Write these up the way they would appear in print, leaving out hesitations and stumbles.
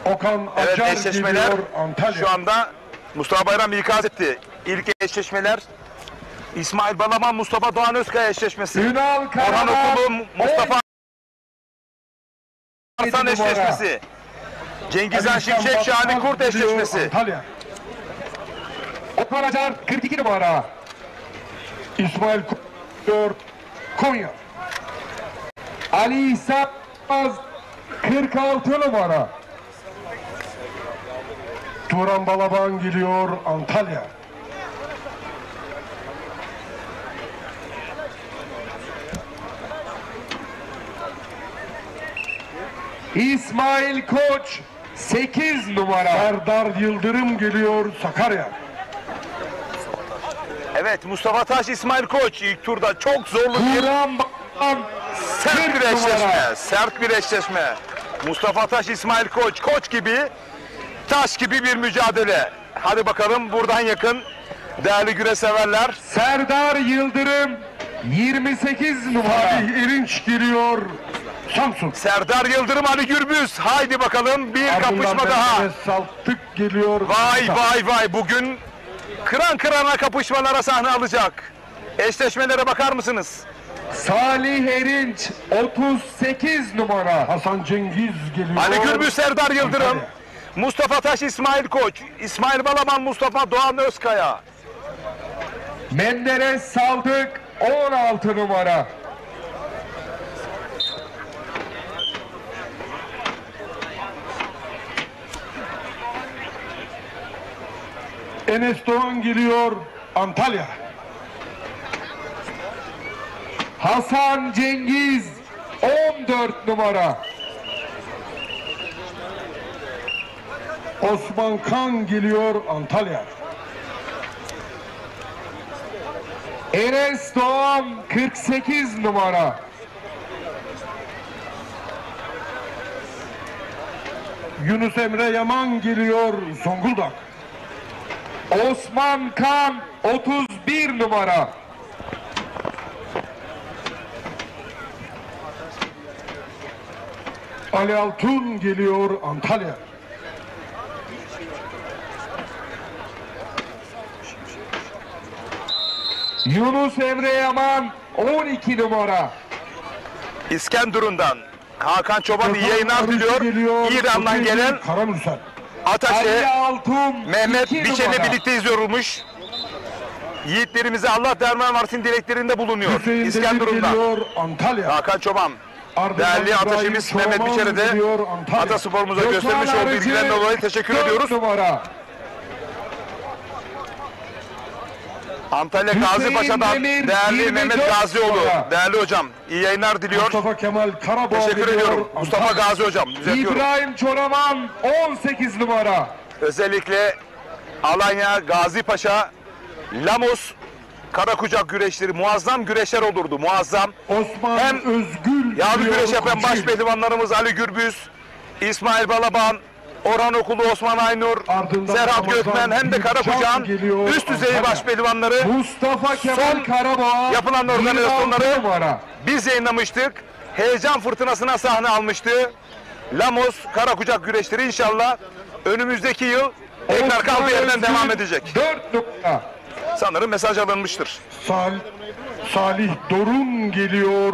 Okan Evet, Acar eşleşmeler geliyor Antalya. şu anda Mustafa Bayram ikaz etti. İlk eşleşmeler İsmail Balaban, Mustafa Doğan Özkaya eşleşmesi. Ünal Orhan Karaman, Okulu, Mustafa Arslan numara. eşleşmesi. Cengizhan Şimşek, Şahane Kurt eşleşmesi. Antalya. Okan Acar 42 numara. İsmail Kurt Konya. Ali İhsan 46 numara. Turan Balaban geliyor Antalya. İsmail Koç 8 numara. Serdar Yıldırım geliyor Sakarya. Evet, Mustafa Taş, İsmail Koç ilk turda çok zorlu bir Turan Balaban sert bir 40 eşleşme. numara. Sert bir eşleşme. Mustafa Taş, İsmail Koç, Koç gibi, taş gibi bir mücadele. Hadi bakalım buradan yakın değerli güreş severler. Serdar Yıldırım 28 numara. Fatih Erinç geliyor Samsun. Serdar Yıldırım, Ali Gürbüz. Haydi bakalım bir Ardından kapışma daha. Mehmet Saltık geliyor. Vay vay vay, bugün kıran kırana kapışmalara sahne alacak. Eşleşmelere bakar mısınız? Salih Erinç 38 numara. Hasan Cengiz geliyor. Ali Gürbüz, Serdar Yıldırım. Antalya. Mustafa Taş, İsmail Koç. İsmail Balaban, Mustafa Doğan Özkaya. Menderes Saldık 16 numara. Enes Doğan geliyor Antalya. Hasan Cengiz 14 numara. Osman Kan geliyor Antalya. Enes Doğan 48 numara. Yunus Emre Yaman geliyor Zonguldak. Osman Kan 31 numara. Ali Altun geliyor Antalya. Yunus Emre Yaman 12 numara. İskenderun'dan Hakan Çoban iyi yayınlar diliyor. İran'dan gelen Karamürsel. Ali Ataş'e Altun Mehmet 2 Biçen'le numara. birlikte izliyormuş. Yiğitlerimize Allah derman versin dileklerinde bulunuyor. Hüseyin Demir İskenderun'dan geliyor Antalya. Hakan Çoban. Ardından Değerli İbrahim ateşimiz Mehmet Çoban Biçer'e de geliyor Antalya. Ataspor'umuza Gökhan göstermiş olduğu Arıcı, bilgilerden dolayı teşekkür 4 ediyoruz. numara. Antalya Hüseyin Gazipaşa'dan Demir, değerli 24 Mehmet Gazioğlu. numara. Değerli hocam iyi yayınlar diliyor. Mustafa Kemal Karabağ Teşekkür geliyor ediyorum. Mustafa Antalya. Gazi hocam düzeltiyorum. İbrahim Çoraman 18 numara. Özellikle Alanya, Gazipaşa, Lamos, Karakucak güreşleri muazzam güreşler olurdu. Muazzam. Osman Hem Özgül yağlı geliyor güreş yapan baş Kocaeli. pehlivanlarımız Ali Gürbüz, İsmail Balaban, Orhan Okulu, Osman Aynur, Ardından Serhat Ramazan Gökmen hem de Gülcan Karakucak'ın geliyor üst düzey Antalya. baş pehlivanları. Mustafa Kemal Son Karabağ yapılan 26 organizasyonları numara. biz yayınlamıştık. Heyecan fırtınasına sahne almıştı. Lamos, Karakucak güreşleri inşallah önümüzdeki yıl tekrar Osman kaldığı yerden Özgül, devam edecek. 4 numara. Sanırım mesaj alınmıştır. Salih Dorun geliyor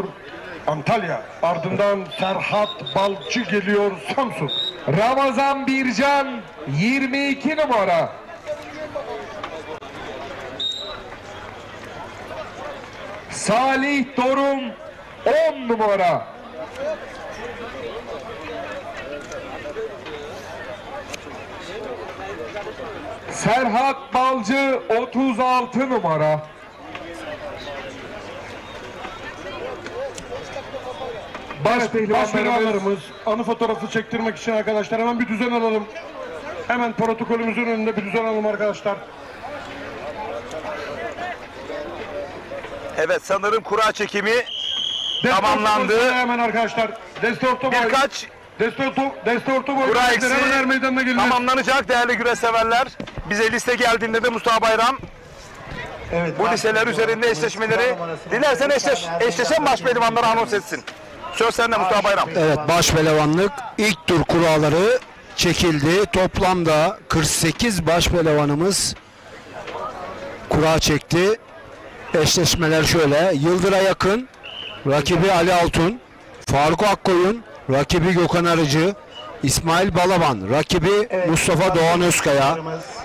Antalya. Ardından Serhat Balcı geliyor Samsun. Ramazan Bircan 22 numara. Salih Dorun 10 numara. Serhat Balcı 36 numara. Baş pehlivanlarımız anı fotoğrafı çektirmek için arkadaşlar hemen bir düzen alalım. Hemen protokolümüzün önünde bir düzen alalım arkadaşlar. Evet sanırım kura çekimi Deste tamamlandı. Ortoboy hemen arkadaşlar. Deste Ortoboy. Birkaç Deste Ortoboy. kura Hemen eksiği meydanına gelin. tamamlanacak değerli güreş severler. Bize liste geldiğinde de Mustafa Bayram Evet, bu listeler üzerinde eşleşmeleri dilersen eşleşen baş pehlivanları anons etsin. Söz sende Mustafa Bayram. Evet, baş pehlivanlık ilk tur kuralları çekildi. Toplamda 48 baş pehlivanımız kura çekti. Eşleşmeler şöyle: Yıldır'a Yakın, rakibi Ali Altun; Faruk Akkoyun, rakibi Gökhan Arıcı; İsmail Balaban, rakibi Mustafa Doğan Özkaya;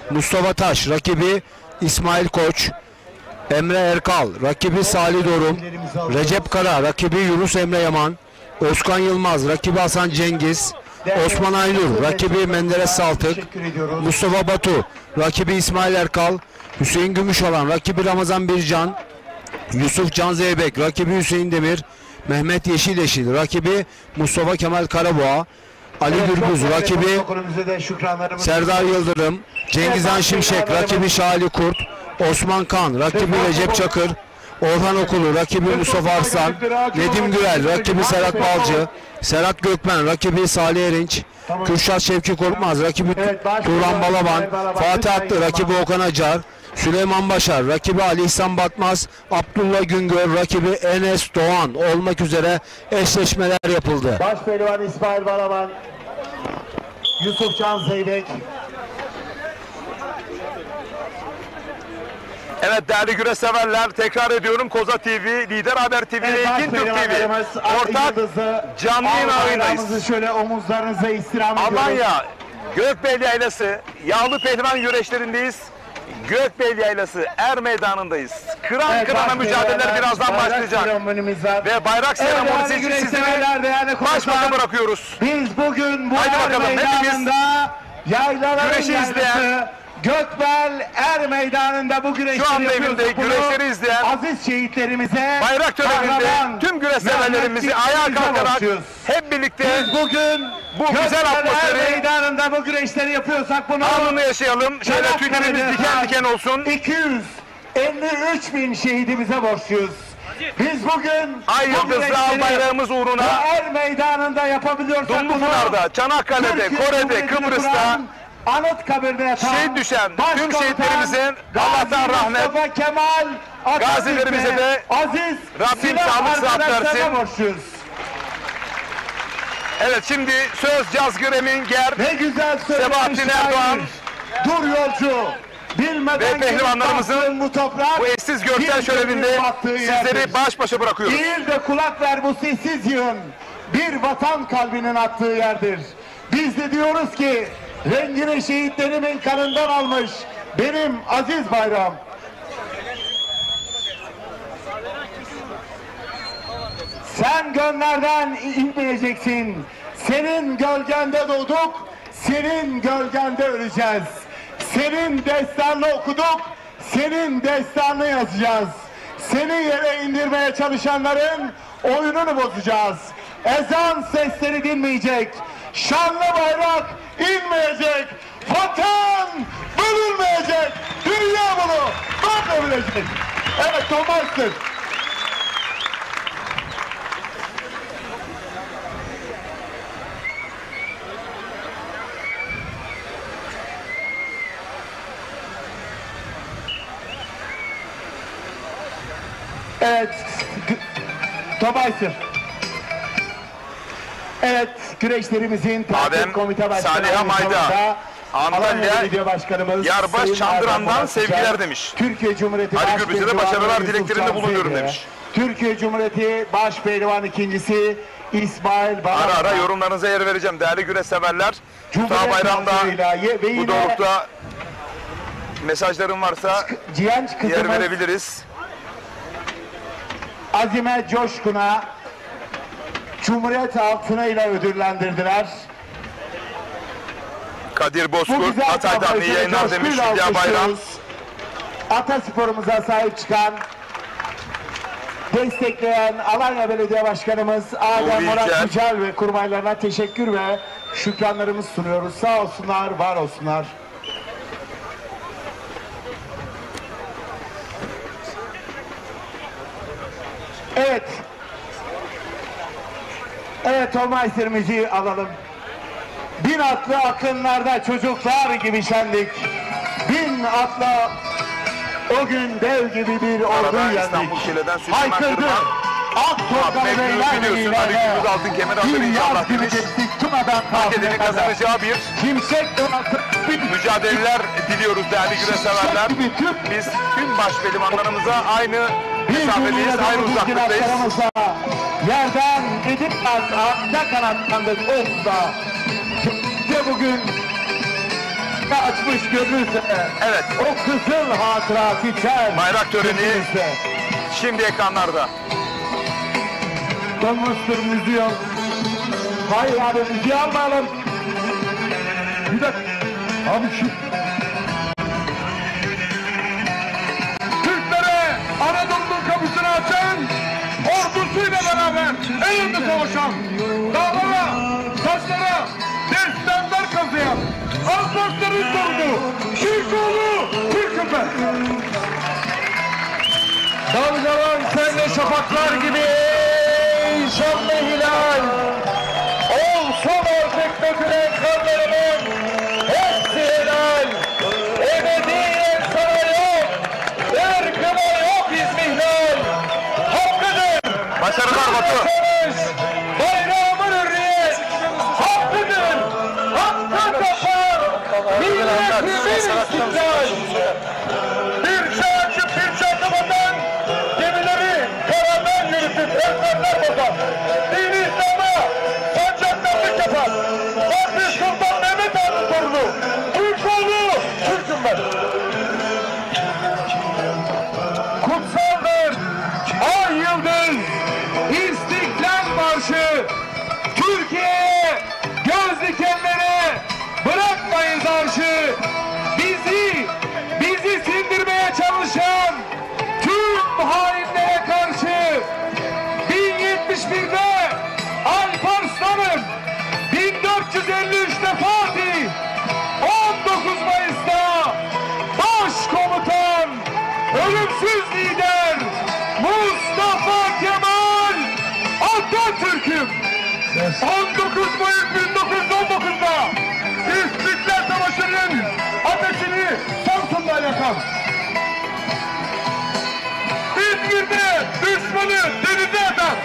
Mustafa Taş, rakibi İsmail Koç; Emre Erkal, rakibi Salih Dorum; Recep Kara, rakibi Yunus Emre Yaman; Özkan Yılmaz, rakibi Hasan Cengiz; Osman Aynur, rakibi Menderes Saltık; Mustafa Batu, rakibi İsmail Erkal; Hüseyin Gümüşalan, rakibi Ramazan Bircan; Yusuf Can Zeybek, rakibi Hüseyin Demir; Mehmet Yeşil, rakibi Mustafa Kemal Karaboğa; Ali Gürbüz, rakibi Serdar Yıldırım; Cengizhan Şimşek, rakibi Şahali Kurt; Osman Kan, rakibi Recep Çakır; Orhan Okulu, rakibi Mustafa Arslan; Nedim Gürel, rakibi Serhat Balcı; Serhat Gökmen, rakibi Salih Erinç; Kürşat Şevki Korkmaz, rakibi Turan Balaban; Fatih Atlı, rakibi Okan Acar; Süleyman Başar, rakibi Ali İhsan Batmaz; Abdullah Güngör, rakibi Enes Doğan olmak üzere eşleşmeler yapıldı. Başpehlivan İsmail Balaban, Yusuf Can Zeybek. Evet değerli güreş severler, tekrar ediyorum, Koza TV, Lider Haber TV ve İlkin Türk TV ortak canlı yayın ağındayız. Şöyle omuzlarınıza istirham ediyoruz. Alanya Gökbeyli Yaylası yağlı pehlivan güreşlerindeyiz. Gökbeyli Yaylası Er Meydanı'ndayız. Kıran kırana mücadeleler birazdan başlayacak. Ve bayrak seremonisi için sizleri baş başa bırakıyoruz. Biz bugün bu Haydi Er bakalım, Meydanı'nda yaylaların güreşi izleyen, Gökbel Er Meydanı'nda bu güreşleri şu anda yapıyoruz. evimde güreşleri izleyen, aziz şehitlerimize, bayrak töreninde tüm güreş severlerimizi ayağa kalkarak hep birlikte bugün bu güzel Er atmosferi, Meydanı'nda bu güreşleri yapıyorsak bunu anını yaşayalım. Şöyle tüylerimiz diken diken olsun. 253 bin şehidimize borçluyuz. Biz bugün Ay yıldızlı al bayrağımız uğruna Er Meydanı'nda yapabiliyorsak Dumlupınar'da, Çanakkale'de, Kore'de, Kıbrıs'ta Anıtkabir'de şehit düşen tüm şehitlerimize Allah'tan rahmet, Mustafa Kemal gazilerimize de aziz Rabbim sağlık sıhhat versin. borçluyuz. Evet, şimdi söz Cazgır Emin Ger, Ne güzel Sebahattin Erdoğan dur yolcu. Bilmeden ve pehlivanlarımızın bu toprak, bu eşsiz görsel şölevinde sizleri baş başa bırakıyoruz. değil de kulak ver bu sessiz yığın. Bir vatan kalbinin attığı yerdir. Biz de diyoruz ki rengini şehitlerimin kanından almış benim aziz bayrağım. Sen gönlerden inmeyeceksin. Senin gölgende doğduk, senin gölgende öleceğiz. Senin destanını okuduk, senin destanını yazacağız. Seni yere indirmeye çalışanların oyununu bozacağız. Ezan sesleri dinmeyecek. Şanlı bayrak inmeyecek. Vatan bölünmeyecek. Dünya bunu mahvedebilecek. Evet, Thomas'tır. Evet, Tobaysır. Evet, güreşlerimizin takip komite başkanı Saliha Mayda, Antalya Belediye Başkanımız Yarbaş Sayın Çandıran'dan Erdem sevgiler Babaçıçar, demiş. Türkiye Cumhuriyeti Ali Baş Gürbüz'e de Pehlivanı başarılar Yusuf dileklerinde Can bulunuyorum Zeybek'e, demiş. Türkiye Cumhuriyeti Baş Pehlivan ikincisi İsmail Balaban. Ara ara yorumlarınıza yer vereceğim değerli güreş severler. Mustafa Cumhuriyet Bayram'da halkıyla ve bu yine doğrultuda mesajların varsa Cihanç yer kızımız verebiliriz. Azime Coşkun'a Cumhuriyet altını ile ödüllendirdiler. Kadir Bu Bozkurt, güzel Hatay'dan iyi tabloyu yayınlar demiş coşkuyla Hülya Bayram. alkışlıyoruz. Atasporumuza sahip çıkan, destekleyen Alanya Belediye Başkanımız Adem Nuri Murat İlker. Yücel ve kurmaylarına teşekkür ve şükranlarımızı sunuyoruz. Sağ olsunlar, var olsunlar. Evet. Evet, Olmayser'imizi alalım. 1000 atlı akınlarda çocuklar gibi şenlik. 1000 atla o gün dev gibi bir ordu Arada yendik. İstanbul Şile'den Süleyman Haykırdı. Kırman. Ak topları Mevlüt'ü beyler biliyorsun, eliyle Ali Gürbüz altın kemer alır bir inşallah yaz gibi demiş. geçtik. durmadan hak edeni kazanacağı bir Şimşek mücadeleler diliyoruz değerli güreşseverler. Biz tüm baş pehlivanlarımıza aynı mesafedeyiz, aynı uzaklıktayız. Yerden edip ağaçta kanatlandık Oğuz'da. Ve bugün açmış gözümüzde. Evet. O kızıl hatıra tüter. Bayrak töreni şimdi ekranlarda. Donmaster müziği al. Hayır abi müziği almayalım. Bir dakika. Abi şu... Türklere Anadolu'nun kapısını açan, ordusuyla beraber en önde savaşan, dağlara, taşlara destanlar kazıyan, Alparslan'ın torunu, Türkoğlu, Türk'üm ben. Dalgalan senle şafaklar gibi şanlı hilal. Olsun artık dökülen kanlarımın hepsi helal. Ebediyen sana yok, ırkıma yok izmihlal. Hakkıdır. Başarılar Batu. Bayrağımın hürriyet. Hakkıdır. Hakka tapar. Milletimin istiklal. Bir çağ bir çakımadan gemileri karadan yürütüp ezberler bozar. Dini İslam'a sancaklarlık yapar. Fatih Sultan Mehmet Han'ın torunu. Türkoğlu, Türk'üm ben. Kutsaldır ay yıldız, İstiklal Marşı. Türkiye'ye göz dikenlere bırakmayız arşı. Bizi sindirmeye çalışan tüm hainlere karşı 1071'de Alparslan'ım, 1453'te Fatih, 19 Mayıs'ta Başkomutan, ölümsüz lider Mustafa Kemal Atatürk'üm. 19 Mayıs 1919'da İstiklal Savaşı'nın ateşini Samsun'da yakan, İzmir'de düşmanı denize atan,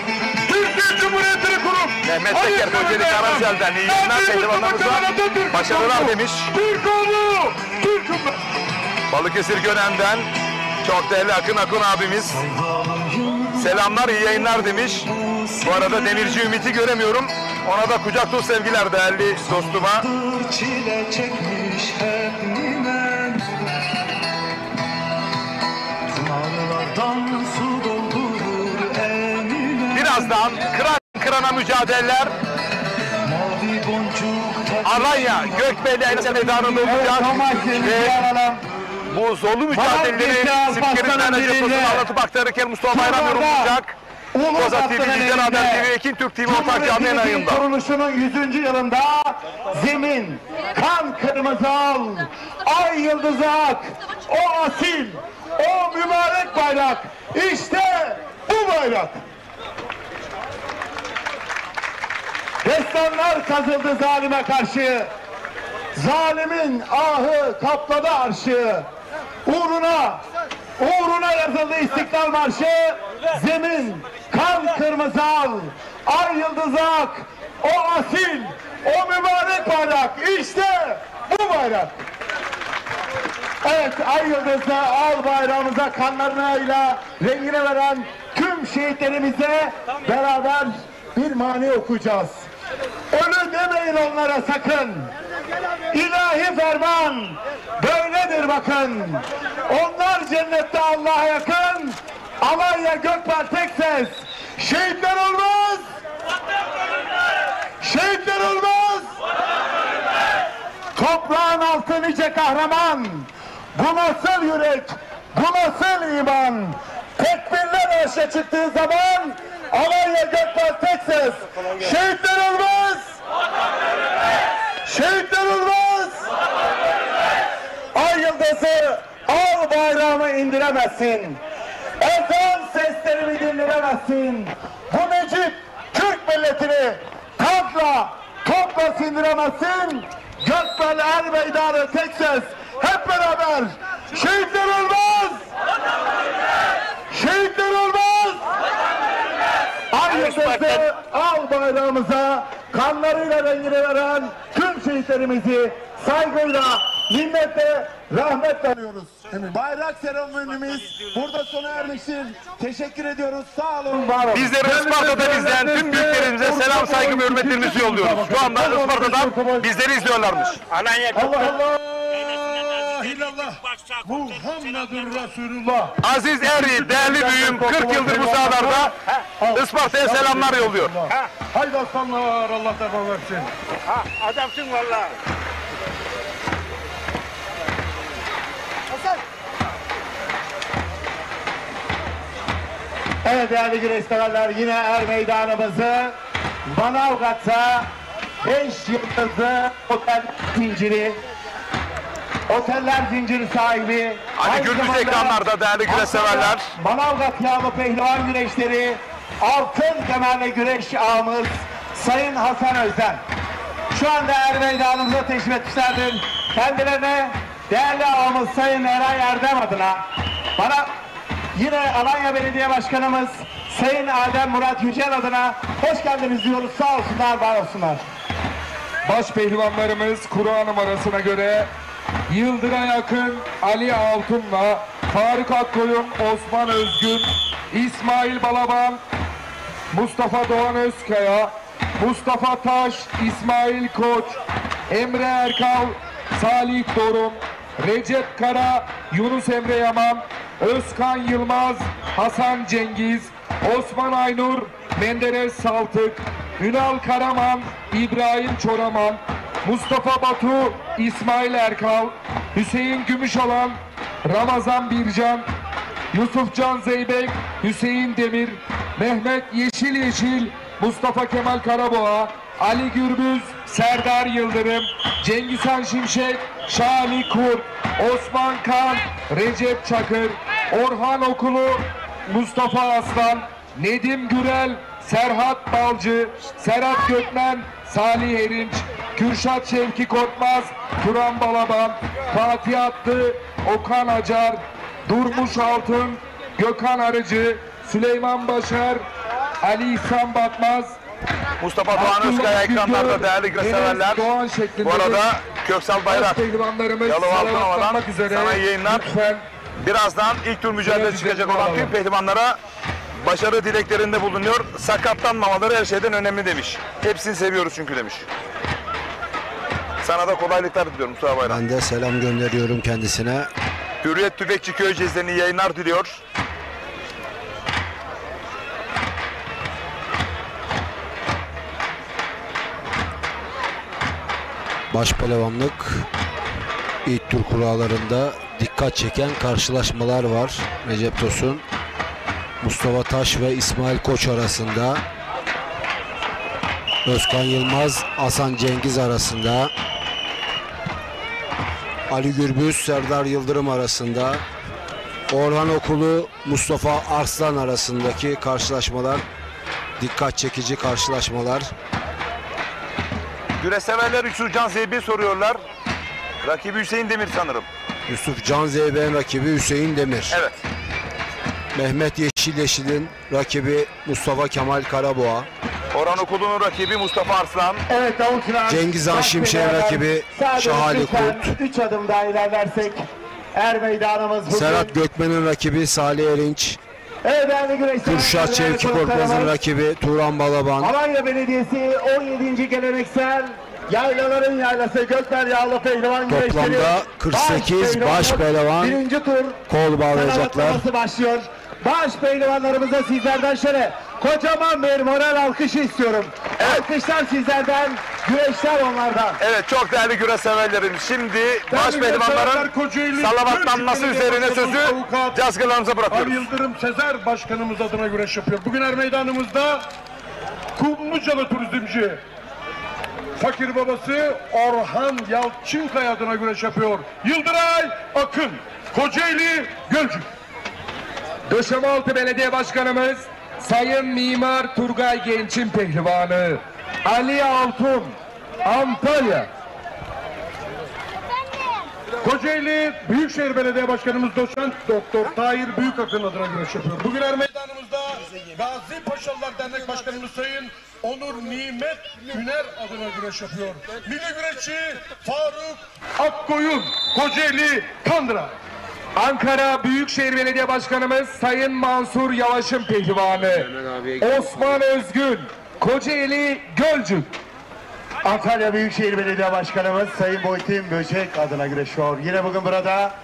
Türkiye Cumhuriyeti'ni kurup Mehmet Teker Kocaeli Karacalı'dan iyi yayınlar pehlivanlarımıza başarılar demiş. Türkoğlu, Türk'üm ben. Balıkesir Gönen'den çok değerli Akın abimiz selamlar, iyi yayınlar demiş. Bu arada Demirci Ümit'i göremiyorum. Ona da kucak dolu sevgiler değerli dostuma. Çile çekmiş hep ninen, pınarlardan su doldurur enine. Birazdan kıran kırana mücadeleler Mavi boncuk Alanya Gökbeyli Eylem Meydanı'nda olacak ve bu zorlu mücadeleleri Sipker'in Enerji Tosu'nun anlatıp aktarırken Mustafa Bayram yorumlayacak. Koza TV, Lider Haber TV, Ekin Türk TV ortak canlı yayınında. Kuruluşunun 100. yılında zemin, kan kırmızı al, ay yıldızı ak, o asil, o mübarek bayrak, işte bu bayrak. Destanlar kazıldı zalime karşı, zalimin ahı kapladı arşı, uğruna yazıldı İstiklal Marşı, zemin, kan kırmızı al, ay yıldızı ak, o asil, o mübarek bayrak, işte bu bayrak. Evet, ay yıldızı al bayrağımıza kanlarıyla rengine veren tüm şehitlerimize beraber bir mani okuyacağız. Ölü demeyin onlara sakın. İlahi ferman böyledir bakın. Onlar cennette Allah'a yakın. Alanya Gökber tek ses. Şehitler olmaz. Şehitler olmaz. Toprağın altı nice kahraman. Bu nasıl yürek? Bu nasıl iman? Tekbirler arşa çıktığı zaman Alanya Gökber tek ses. Şehitler olmaz. Şehitler olmaz. Ay yıldızı al bayrağımı indiremezsin. Ezan seslerimi dindiremezsin. Bu Necip Türk milletini topla sindiremezsin. Gökbel Er Meydanı tek ses. Hep beraber. Şehitler olmaz. Şehitler olmaz. Ay yıldızı al bayrağımıza kanlarıyla rengini veren tüm şehitlerimizi saygıyla, minnetle, rahmetle anıyoruz. Bayrak seremonimiz burada sona ermiştir. Teşekkür ediyoruz. Sağ olun, var olun. Bizleri Isparta'da izleyen tüm büyüklerimize selam, saygı ve hürmetlerimizi yolluyoruz. Şu anda Isparta'dan bizleri izliyorlarmış. Allah illallah Muhammedur Resulullah. Aziz Eri, değerli büyüğüm 40 yıldır bu sahalarda Isparta'ya selamlar yolluyor. Haydi aslanlar, Allah devam versin. Adamsın valla. Evet değerli güreşseverler, yine er meydanımızı Manavgat'ta 5 yıldızlı oteller zinciri sahibi. Hadi aynı gündüz zamanda ekranlarda değerli güreşseverler. Manavgat yağlı pehlivan güreşleri altın kemerle güreş ağamız Sayın Hasan Özden. Şu anda er meydanımıza teşrif etmişlerdir. Kendilerine değerli ağamız Sayın Eray Erdem adına bana yine Alanya Belediye Başkanımız Sayın Adem Murat Yücel adına hoş geldiniz diyoruz. Sağ olsunlar, var olsunlar. Baş pehlivanlarımız kura numarasına göre Yıldıray Akın, Ali Altun'la Faruk Akkoyun, Osman Özgün, İsmail Balaban, Mustafa Doğan Özkaya, Mustafa Taş, İsmail Koç, Emre Erkal, Salih Dorun, Recep Kara, Yunus Emre Yaman, Özkan Yılmaz, Hasan Cengiz, Osman Aynur, Menderes Saltık, Ünal Karaman, İbrahim Çoraman, Mustafa Batu, İsmail Erkal, Hüseyin Gümüşalan, Ramazan Bircan, Yusufcan Zeybek, Hüseyin Demir, Mehmet Yeşil, Mustafa Kemal Karaboğa, Ali Gürbüz, Serdar Yıldırım, Cengizhan Şimşek, Şali Kurt, Osman Kan, Recep Çakır, Orhan Okulu, Mustafa Aslan, Nedim Gürel, Serhat Balcı, Serhat Gökmen, Salih Erinç, Kürşat Şevki Korkmaz, Turan Balaban, Fatih Attı, Okan Acar, Durmuş Altın, Gökhan Arıcı, Süleyman Başar, Ali İhsan Batmaz, Mustafa Doğan Özkaya ekranlarda değerli güreşseverler. Bu arada Köksal Bayrak, Yalova Altınova'dan sana yayınlar. Birazdan ilk tur mücadelesi çıkacak olan tüm pehlivanlara başarı dileklerinde bulunuyor. Sakatlanmamaları her şeyden önemli demiş. Hepsini seviyoruz çünkü demiş. Sana da kolaylıklar diliyorum Mustafa Bayrak. Ben de selam gönderiyorum kendisine. Hürriyet Tüfekçi Köyceğiz'den iyi yayınlar diliyor. Başpehlivanlık ilk tur kurallarında dikkat çeken karşılaşmalar var. Recep Tosun, Mustafa Taş ve İsmail Koç arasında. Özkan Yılmaz, Hasan Cengiz arasında. Ali Gürbüz, Serdar Yıldırım arasında. Orhan Okulu, Mustafa Arslan arasındaki karşılaşmalar dikkat çekici karşılaşmalar. Güreşseverler Yusuf Can Zeybek'e soruyorlar. Rakibi Hüseyin Demir sanırım. Yusuf Can Zeybek'in rakibi Hüseyin Demir. Evet. Mehmet Yeşil'in rakibi Mustafa Kemal Karaboğa. Orhan Okulu'nun rakibi Mustafa Arslan. Evet Davut Kıran. Cengizhan Şimşek'in rakibi Şahali Kurt. 3 adım daha ilerlersek er meydanımız bugün. Serhat Gökmen'in rakibi Salih Erinç. Evet değerli güreşler. Kürşat Şevki Korkmaz'ın rakibi Turan Balaban. Alanya Belediyesi 17. geleneksel Yaylaların Yaylası Gökmen Yağlı Pehlivan Güreşleri. Toplamda 48 baş pehlivan birinci tur kol bağlayacaklar. başlıyor. Baş pehlivanlarımıza sizlerden şöyle kocaman bir moral alkışı istiyorum. Evet. Alkışlar sizlerden, güreşler onlardan. Evet çok değerli güreşseverlerim. Şimdi baş pehlivanların salavatlanması üzerine sözü cazgırlarımıza Ali bırakıyoruz. Yıldırım Sezer Başkanımız adına güreş yapıyor. Bugün er meydanımızda Kumlucalı turizmci fakir babası Orhan Yalçınkaya adına güreş yapıyor. Yıldıray Akın, Kocaeli Gölcük. Döşemealtı Belediye Başkanımız Sayın Mimar Turgay Genç'in pehlivanı Ali Altun, Antalya. Kocaeli Büyükşehir Belediye Başkanımız Doçent Doktor Tahir Büyükakın adına güreş yapıyor. Bugün er meydanımızda Gazi Paşalılar Dernek Başkanımız Sayın Onur Nimet Güner adına güreş yapıyor. Milli güreşçi Faruk Akkoyun, Kocaeli Kandıra. Ankara Büyükşehir Belediye Başkanımız Sayın Mansur Yavaş'ın pehlivanı Osman Özgün, Kocaeli Gölcük. Antalya Büyükşehir Belediye Başkanımız Sayın Muhittin Böcek adına güreşiyor. Yine bugün burada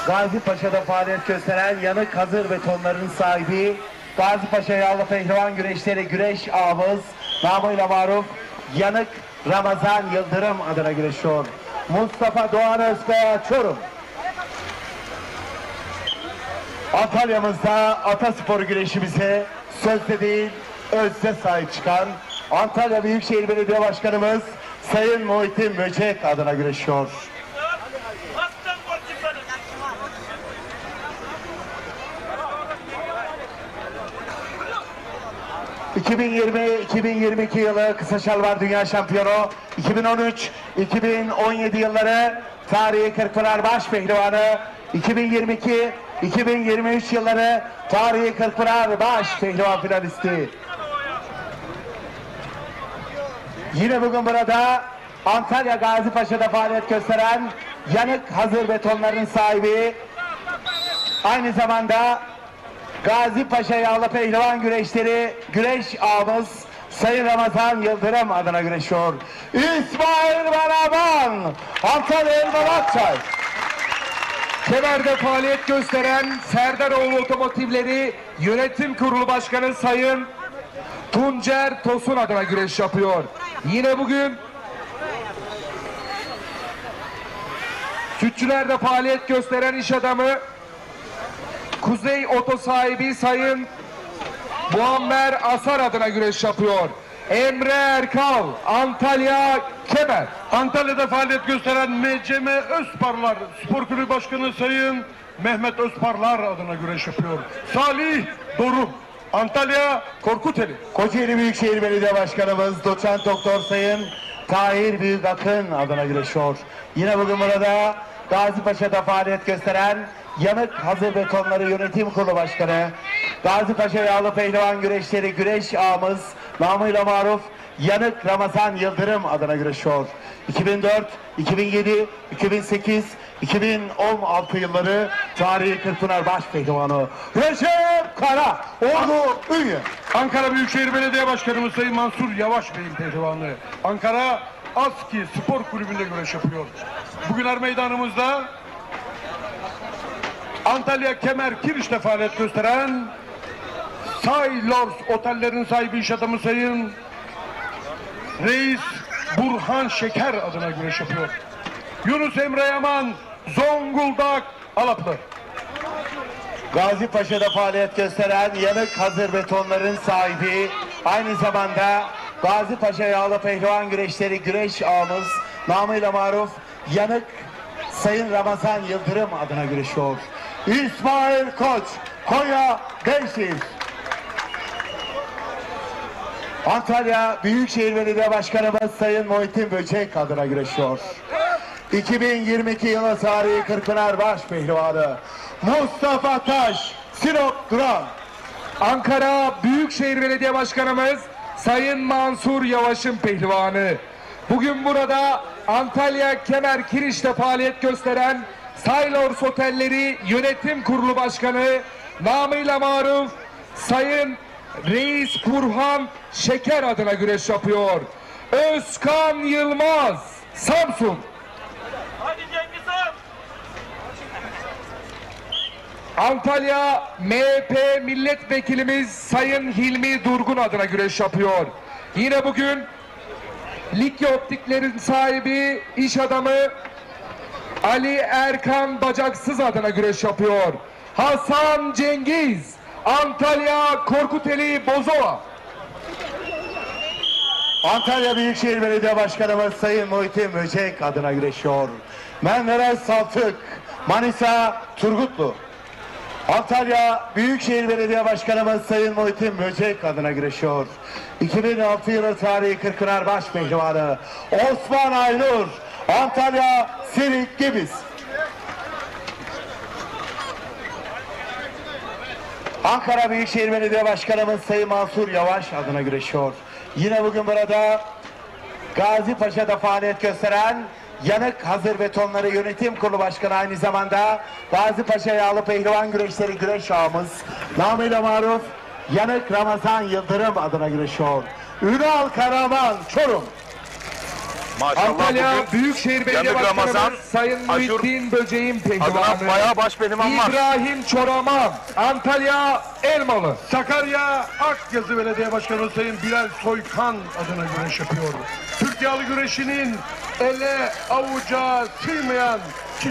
Gazi Paşa'da faaliyet gösteren yanık hazır betonların sahibi Gazi Paşa Yağlı Pehlivan Güreşleri güreş ağımız namıyla maruf Yanık Ramazan Yıldırım adına güreşiyor. Mustafa Doğan Özkaya Çorum. Antalya'mızda ataspor güreşimize sözde değil özde sahip çıkan Antalya Büyükşehir Belediye Başkanımız Sayın Muhittin Böcek adına güreşiyor. 2020-2022 yılı Kısa Şalvar Dünya Şampiyonu, 2013-2017 yılları tarihi Kırkpınar Baş Pehlivanı, 2022-2023 yılları tarihi Kırkpınar Baş Pehlivan finalisti. Yine bugün burada Antalya Gazi Paşa'da faaliyet gösteren yanık hazır betonların sahibi, aynı zamanda Gazi Paşa Yağlı Pehlivan Güreşleri güreş ağımız Sayın Ramazan Yıldırım adına güreşiyor. İsmail Balaban, Antalya Elmalı Akçay. Kemer'de faaliyet gösteren Serdaroğlu Otomotivleri Yönetim Kurulu Başkanı Sayın Tuncer Tosun adına güreş yapıyor. Yine bugün Sütçüler'de faaliyet gösteren iş adamı Kuzey Oto sahibi Sayın Muammer Asar adına güreş yapıyor. Emre Erkal, Antalya Kemer. Antalya'da faaliyet gösteren MCM Özparlar Spor Kulübü Başkanı Sayın Mehmet Özparlar adına güreş yapıyor. Salih Dorum, Antalya Korkuteli. Kocaeli Büyükşehir Belediye Başkanımız Doçent Doktor Sayın Tahir Büyükakın adına güreşiyor. Yine bugün burada Gazi Paşa'da faaliyet gösteren Yanık Hazır Betonları Yönetim Kurulu Başkanı, Gazi Paşa Yağlı Pehlivan Güreşleri güreş ağımız namıyla maruf Yanık Ramazan Yıldırım adına güreşiyor. 2004, 2007, 2008, 2016 yılları tarihi Kırkpınar Baş Pehlivanı Recep Kara, Ordu Ünye. Ankara Büyükşehir Belediye Başkanımız Sayın Mansur Yavaş Bey'in pehlivanı. Ankara ASKİ Spor Kulübü'nde güreş yapıyor. Bugün her meydanımızda Antalya Kemer Kiriş'te faaliyet gösteren Saylors Otellerin sahibi iş adamı Sayın Reis Burhan Şeker adına güreş yapıyor. Yunus Emre Yaman, Zonguldak Alaplı. Gazi Paşa'da faaliyet gösteren Yanık Hazır Betonların sahibi, aynı zamanda Gazi Paşa Yağlı Pehlivan Güreşleri güreş ağımız namıyla maruf Yanık Sayın Ramazan Yıldırım adına güreşiyor. İsmail Koç, Konya Beyşehir. Antalya Büyükşehir Belediye Başkanımız Sayın Muhittin Böcek adına güreşiyor. 2022 yılı tarihi Kırkpınar Baş Pehlivanı Mustafa Taş, Sinop Duran. Ankara Büyükşehir Belediye Başkanımız Sayın Mansur Yavaş'ın pehlivanı. Bugün burada Antalya Kemer Kiriş'te faaliyet gösteren Saylors Otelleri Yönetim Kurulu Başkanı namıyla maruf Sayın Reis Burhan Şeker adına güreş yapıyor. Özkan Yılmaz, Samsun. Hadi Cengiz Han. Antalya MHP Milletvekilimiz Sayın Hilmi Durgun adına güreş yapıyor. Yine bugün Likya Optiklerin sahibi iş adamı Ali Erkan Bacaksız adına güreş yapıyor. Hasan Cengiz, Antalya Korkuteli Bozova. Antalya Büyükşehir Belediye Başkanımız Sayın Muhittin Böcek adına güreşiyor. Menderes Saltık, Manisa Turgutlu. Antalya Büyükşehir Belediye Başkanımız Sayın Muhittin Böcek adına güreşiyor. 2006 yılı tarihi Kırkpınar Baş Pehlivanı Osman Aynur, Antalya Sirik Gibiz. Ankara Büyükşehir Belediye Başkanımız Sayın Mansur Yavaş adına güreşiyor. Yine bugün burada Gazi Paşa'da faaliyet gösteren Yanık Hazır Betonları Yönetim Kurulu Başkanı, aynı zamanda Gazi Paşa Yağlı Pehlivan Güreşleri güreş ağamız namıyla maruf Yanık Ramazan Yıldırım adına güreşiyor. Ünal Karaman, Çorum. Maşallah Antalya bugün Büyükşehir Belediye Yanık Ramazan, Başkanımız Sayın Aşur Muhittin Böceğin adına pehlivanı bayağı baş pehlivan var. İbrahim Çoraman, Antalya Elmalı. Sakarya Akyazı Belediye Başkanı Sayın Bilal Soykan adına güreş yapıyor. Türk yağlı güreşinin ele avuca sığmayan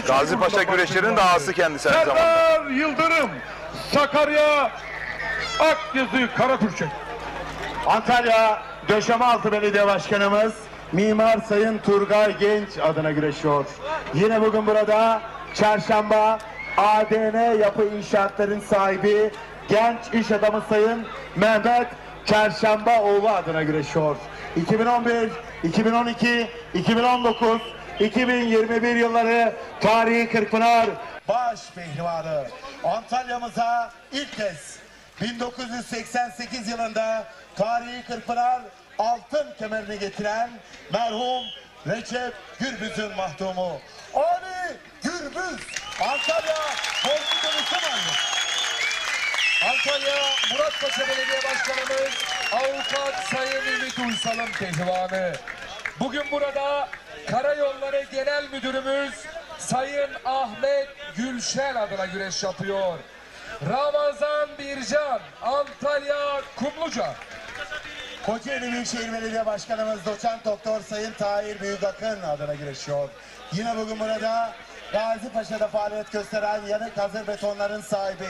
Gazi Paşa güreşlerinin de ağası kendisi aynı zamanda. Serdar Yıldırım, Sakarya Akyazı Karapürçek. Antalya Döşemealtı Belediye Başkanımız Mimar Sayın Turgay Genç adına güreşiyor. Yine bugün burada Çarşamba ADN Yapı İnşaatların sahibi genç iş adamı Sayın Mehmet Çarşambaoğlu adına güreşiyor. 2011, 2012, 2019, 2021 yılları tarihi Kırkpınar baş pehlivanı. Antalya'mıza ilk kez 1988 yılında tarihi Kırkpınar altın kemerini getiren merhum Recep Gürbüz'ün mahdumu Ali Gürbüz, Antalya Korku Dönüşüm Anlı. Antalya Muratpaşa Belediye Başkanımız Avukat Sayın Ümit Uysal'ın pehlivanı. Bugün burada Karayolları Genel Müdürümüz Sayın Ahmet Gülşen adına güreş yapıyor. Ramazan Bircan, Antalya Kumluca. Kocaeli Büyükşehir Belediye Başkanımız Doçent Doktor Sayın Tahir Büyükakın adına güreşiyor. Yine bugün burada Gazi Paşa'da faaliyet gösteren Yanık Hazır Betonların sahibi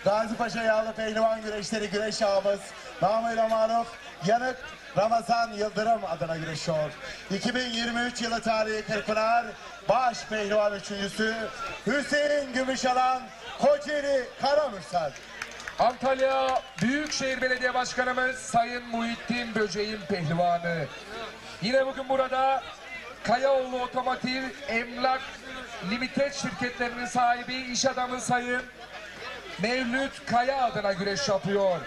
Gazi Paşa Yağlı Pehlivan Güreşleri güreş ağamız namıyla maruf Yanık Ramazan Yıldırım adına güreşiyor. 2023 yılı tarihi Kırkpınar baş pehlivan üçüncüsü Hüseyin Gümüşalan, Kocaeli Karamürsel. Antalya Büyükşehir Belediye Başkanımız Sayın Muhittin Böceğin pehlivanı. Yine bugün burada Kayaoğlu Otomotiv Emlak Limited şirketlerinin sahibi iş adamı Sayın Mevlüt Kaya adına güreş yapıyor.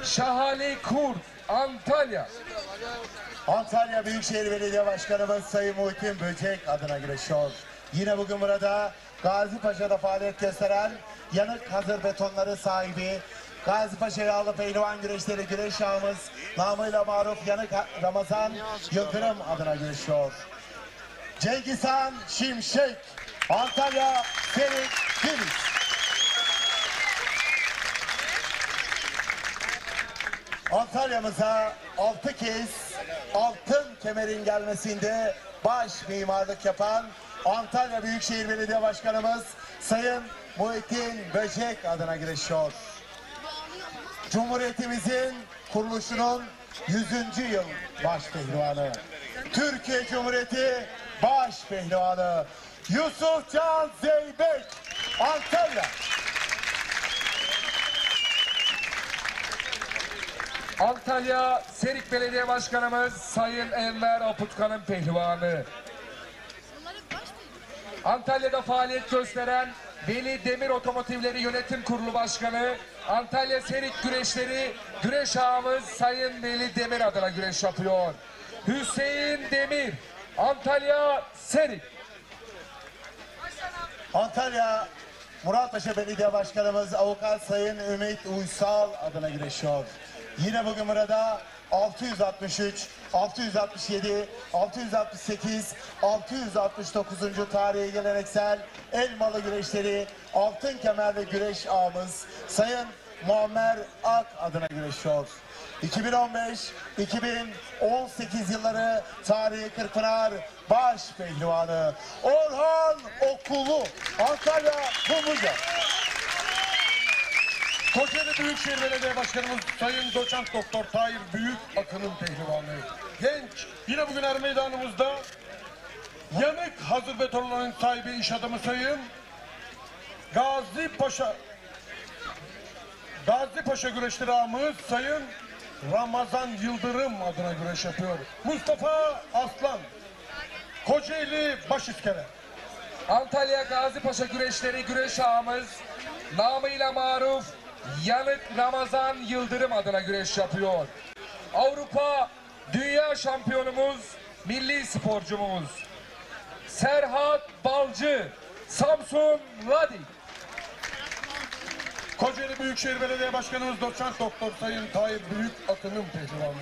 Şahali Kurt, Antalya. Antalya Büyükşehir Belediye Başkanımız Sayın Muhittin Böcek adına güreşiyor. Yine bugün burada Gazi Paşa'da faaliyet gösteren Yanık Hazır Betonları sahibi Gazi Paşa Yağlı Pehlivan Güreşleri güreş ağamız namıyla maruf Yanık Ramazan Yıldırım adına güreşiyor. Cengizhan Şimşek, Antalya Ferit Deniz. Antalya'mıza 6 kez altın kemerin gelmesinde baş mimarlık yapan Antalya Büyükşehir Belediye Başkanımız Sayın Muhittin Böcek adına güreşiyor. Cumhuriyetimizin kuruluşunun 100. yıl baş pehlivanı. Türkiye Cumhuriyeti baş pehlivanı Yusuf Can Zeybek, Antalya. Antalya Serik Belediye Başkanımız Sayın Enver Aputkan'ın pehlivanı. Antalya'da faaliyet gösteren Veli Demir Otomotivleri Yönetim Kurulu Başkanı Antalya Serik Güreşleri güreş ağamız Sayın Veli Demir adına güreş yapıyor. Hüseyin Demir, Antalya Serik. Antalya Muratpaşa Belediye Başkanımız Avukat Sayın Ümit Uysal adına güreşiyor. Yine bugün burada 663, 667, 668, 669. tarihi geleneksel Elmalı güreşleri altın kemerli güreş ağamız Sayın Muammer Ak adına güreşiyor. 2015-2018 yılları tarihi Kırkpınar baş pehlivanı Orhan Okulu, Antalya Kumluca. Kocaeli Büyükşehir Belediye Başkanımız Sayın Doçent Doktor Tahir Büyükakın'ın pehlivanı. Genç, yine bugün er meydanımızda Yanık Hazır Betonların sahibi iş adamı Sayın Gazi Paşa güreşleri ağamız Sayın Ramazan Yıldırım adına güreş yapıyor. Mustafa Aslan, Kocaeli Başiskele. Antalya Gazi Paşa Güreşleri güreş ağamız namıyla maruf Yanık Ramazan Yıldırım adına güreş yapıyor. Avrupa dünya şampiyonumuz, milli sporcumuz Serhat Balcı, Samsun Ladi. Kocaeli Büyükşehir Belediye Başkanımız Doçent Doktor Sayın Tayyip Büyük Akın'ın pehlivanı.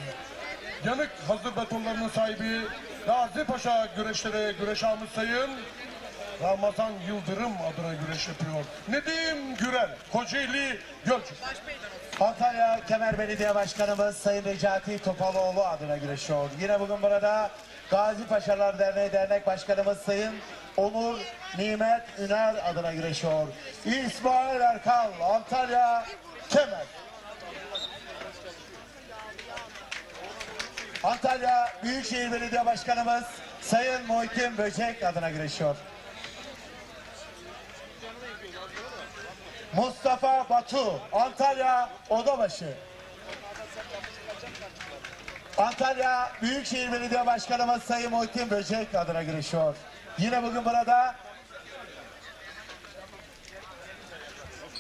Yanık hazır betonlarının sahibi Gazi Paşa güreşleri güreş ağamız Sayın Ramazan Yıldırım adına güreş yapıyor. Nedim Gürel, Kocaeli Gölcük. Antalya Kemer Belediye Başkanımız Sayın Necati Topaloğlu adına güreşiyor. Yine bugün burada Gazi Paşalar Derneği Dernek Başkanımız Sayın Onur Nimet Üner adına güreşiyor. İsmail Erkal, Antalya Kemer. Antalya Büyükşehir Belediye Başkanımız Sayın Muhittin Böcek adına güreşiyor. Mustafa Batu, Antalya Odabaşı. Antalya Büyükşehir Belediye Başkanımız Sayın Muhittin Böcek adına güreşiyor. Yine bugün burada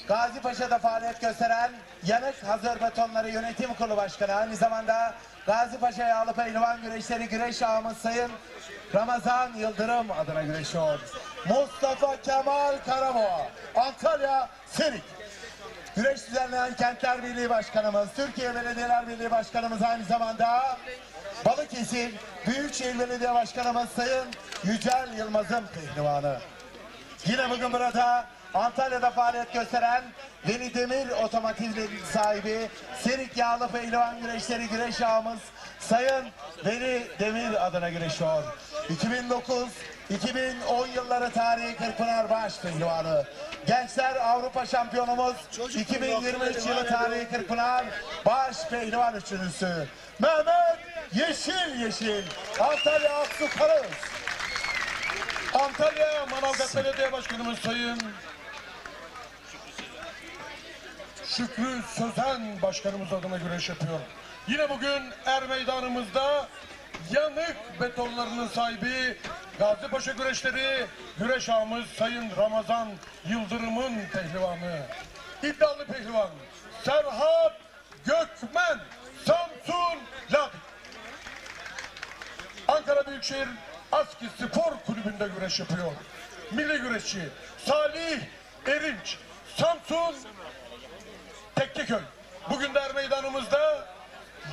Gazi Paşa'da faaliyet gösteren Yanık Hazır Betonları Yönetim Kurulu Başkanı, aynı zamanda Gazi Paşa Yağlı Pehlivan Güreşleri güreş ağamız Sayın Ramazan Yıldırım adına güreşiyor. Mustafa Kemal Karaboğa, Antalya Serik. Güreş düzenleyen Kentler Birliği Başkanımız, Türkiye Belediyeler Birliği Başkanımız, aynı zamanda Balıkesir Büyükşehir Belediye Başkanımız Sayın Yücel Yılmaz'ın pehlivanı. Yine bugün burada Antalya'da faaliyet gösteren Veli Demir Otomotiv'in sahibi Serik Yağlı Pehlivan Güreşleri güreş ağamız Sayın Veli Demir adına güreşiyor. 2009-2010 yılları tarihi Kırkpınar Baş Pehlivanı. Gençler Avrupa Şampiyonumuz 2023 yılı tarihi Kırkpınar Baş Pehlivan üçüncüsü Mehmet Yeşil, Antalya Aksu Karız. Antalya Manavgat Belediye Başkanımız Sayın Şükrü Sözen Başkanımız adına güreş yapıyor. Yine bugün meydanımızda yanık betonlarının sahibi Gazi Paşa güreşleri güreş ağamız Sayın Ramazan Yıldırım'ın pehlivanı. İddialı pehlivan Serhat Gökmen, Samsun Ladi. Ankara Büyükşehir Aski Spor Kulübü'nde güreş yapıyor. Milli güreşçi Salih Erinç, Samsun Tekkeköy. Bugün de meydanımızda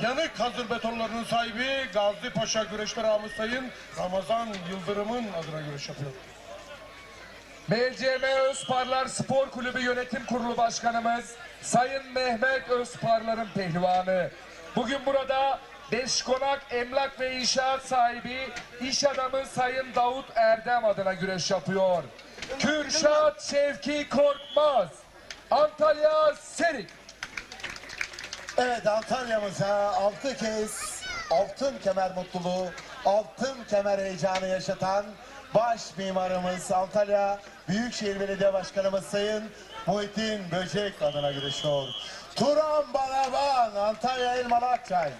yanık hazır betonlarının sahibi Gazi Paşa güreşler ağamız Sayın Ramazan Yıldırım'ın adına güreş yapıyor. MCM Özparlar Spor Kulübü Yönetim Kurulu Başkanımız Sayın Mehmet Özparlar'ın pehlivanı. Bugün burada Beşkonak Emlak ve İnşaat sahibi iş adamı Sayın Davut Erdem adına güreş yapıyor. Kürşat Şevki Korkmaz, Antalya Serik. Evet, Antalya'mıza 6 kez altın kemer mutluluğu, altın kemer heyecanı yaşatan baş mimarımız Antalya Büyükşehir Belediye Başkanımız Sayın Muhittin Böcek adına güreşiyor. Turan Balaban, Antalya Elmalı Akçay.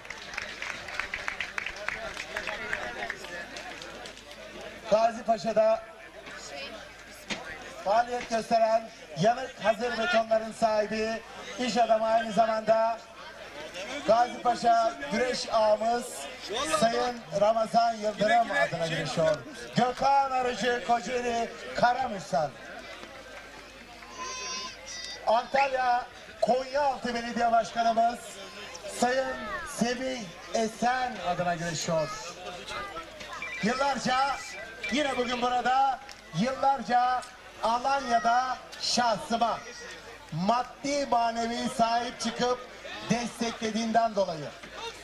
Gazi Paşa'da faaliyet gösteren yanık hazır betonların sahibi, iş adamı, aynı zamanda Gazi Paşa güreş ağamız Sayın Ramazan Yıldırım adına güreşiyor. Gökhan Arıcı, Kocaeli Karamürsel. Antalya Konyaaltı Belediye Başkanımız Sayın Semih Esen adına güreşiyor. Yıllarca, yine bugün burada, yıllarca Alanya'da şahsıma maddi manevi sahip çıkıp desteklediğinden dolayı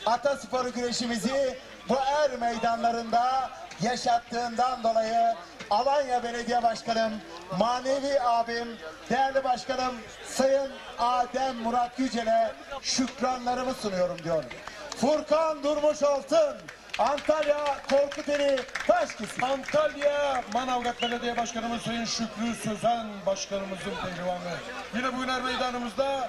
Atasporu güreşimizi bu meydanlarında yaşattığından dolayı Alanya Belediye Başkanım, manevi abim, değerli başkanım Sayın Adem Murat Yücel'e şükranlarımı sunuyorum diyorum. Furkan Durmuş Altın, Antalya Korkuteli Taşkisi. Antalya Manavgat Belediye Başkanımız Sayın Şükrü Sözen Başkanımızın pehlivanı. Yine bugün meydanımızda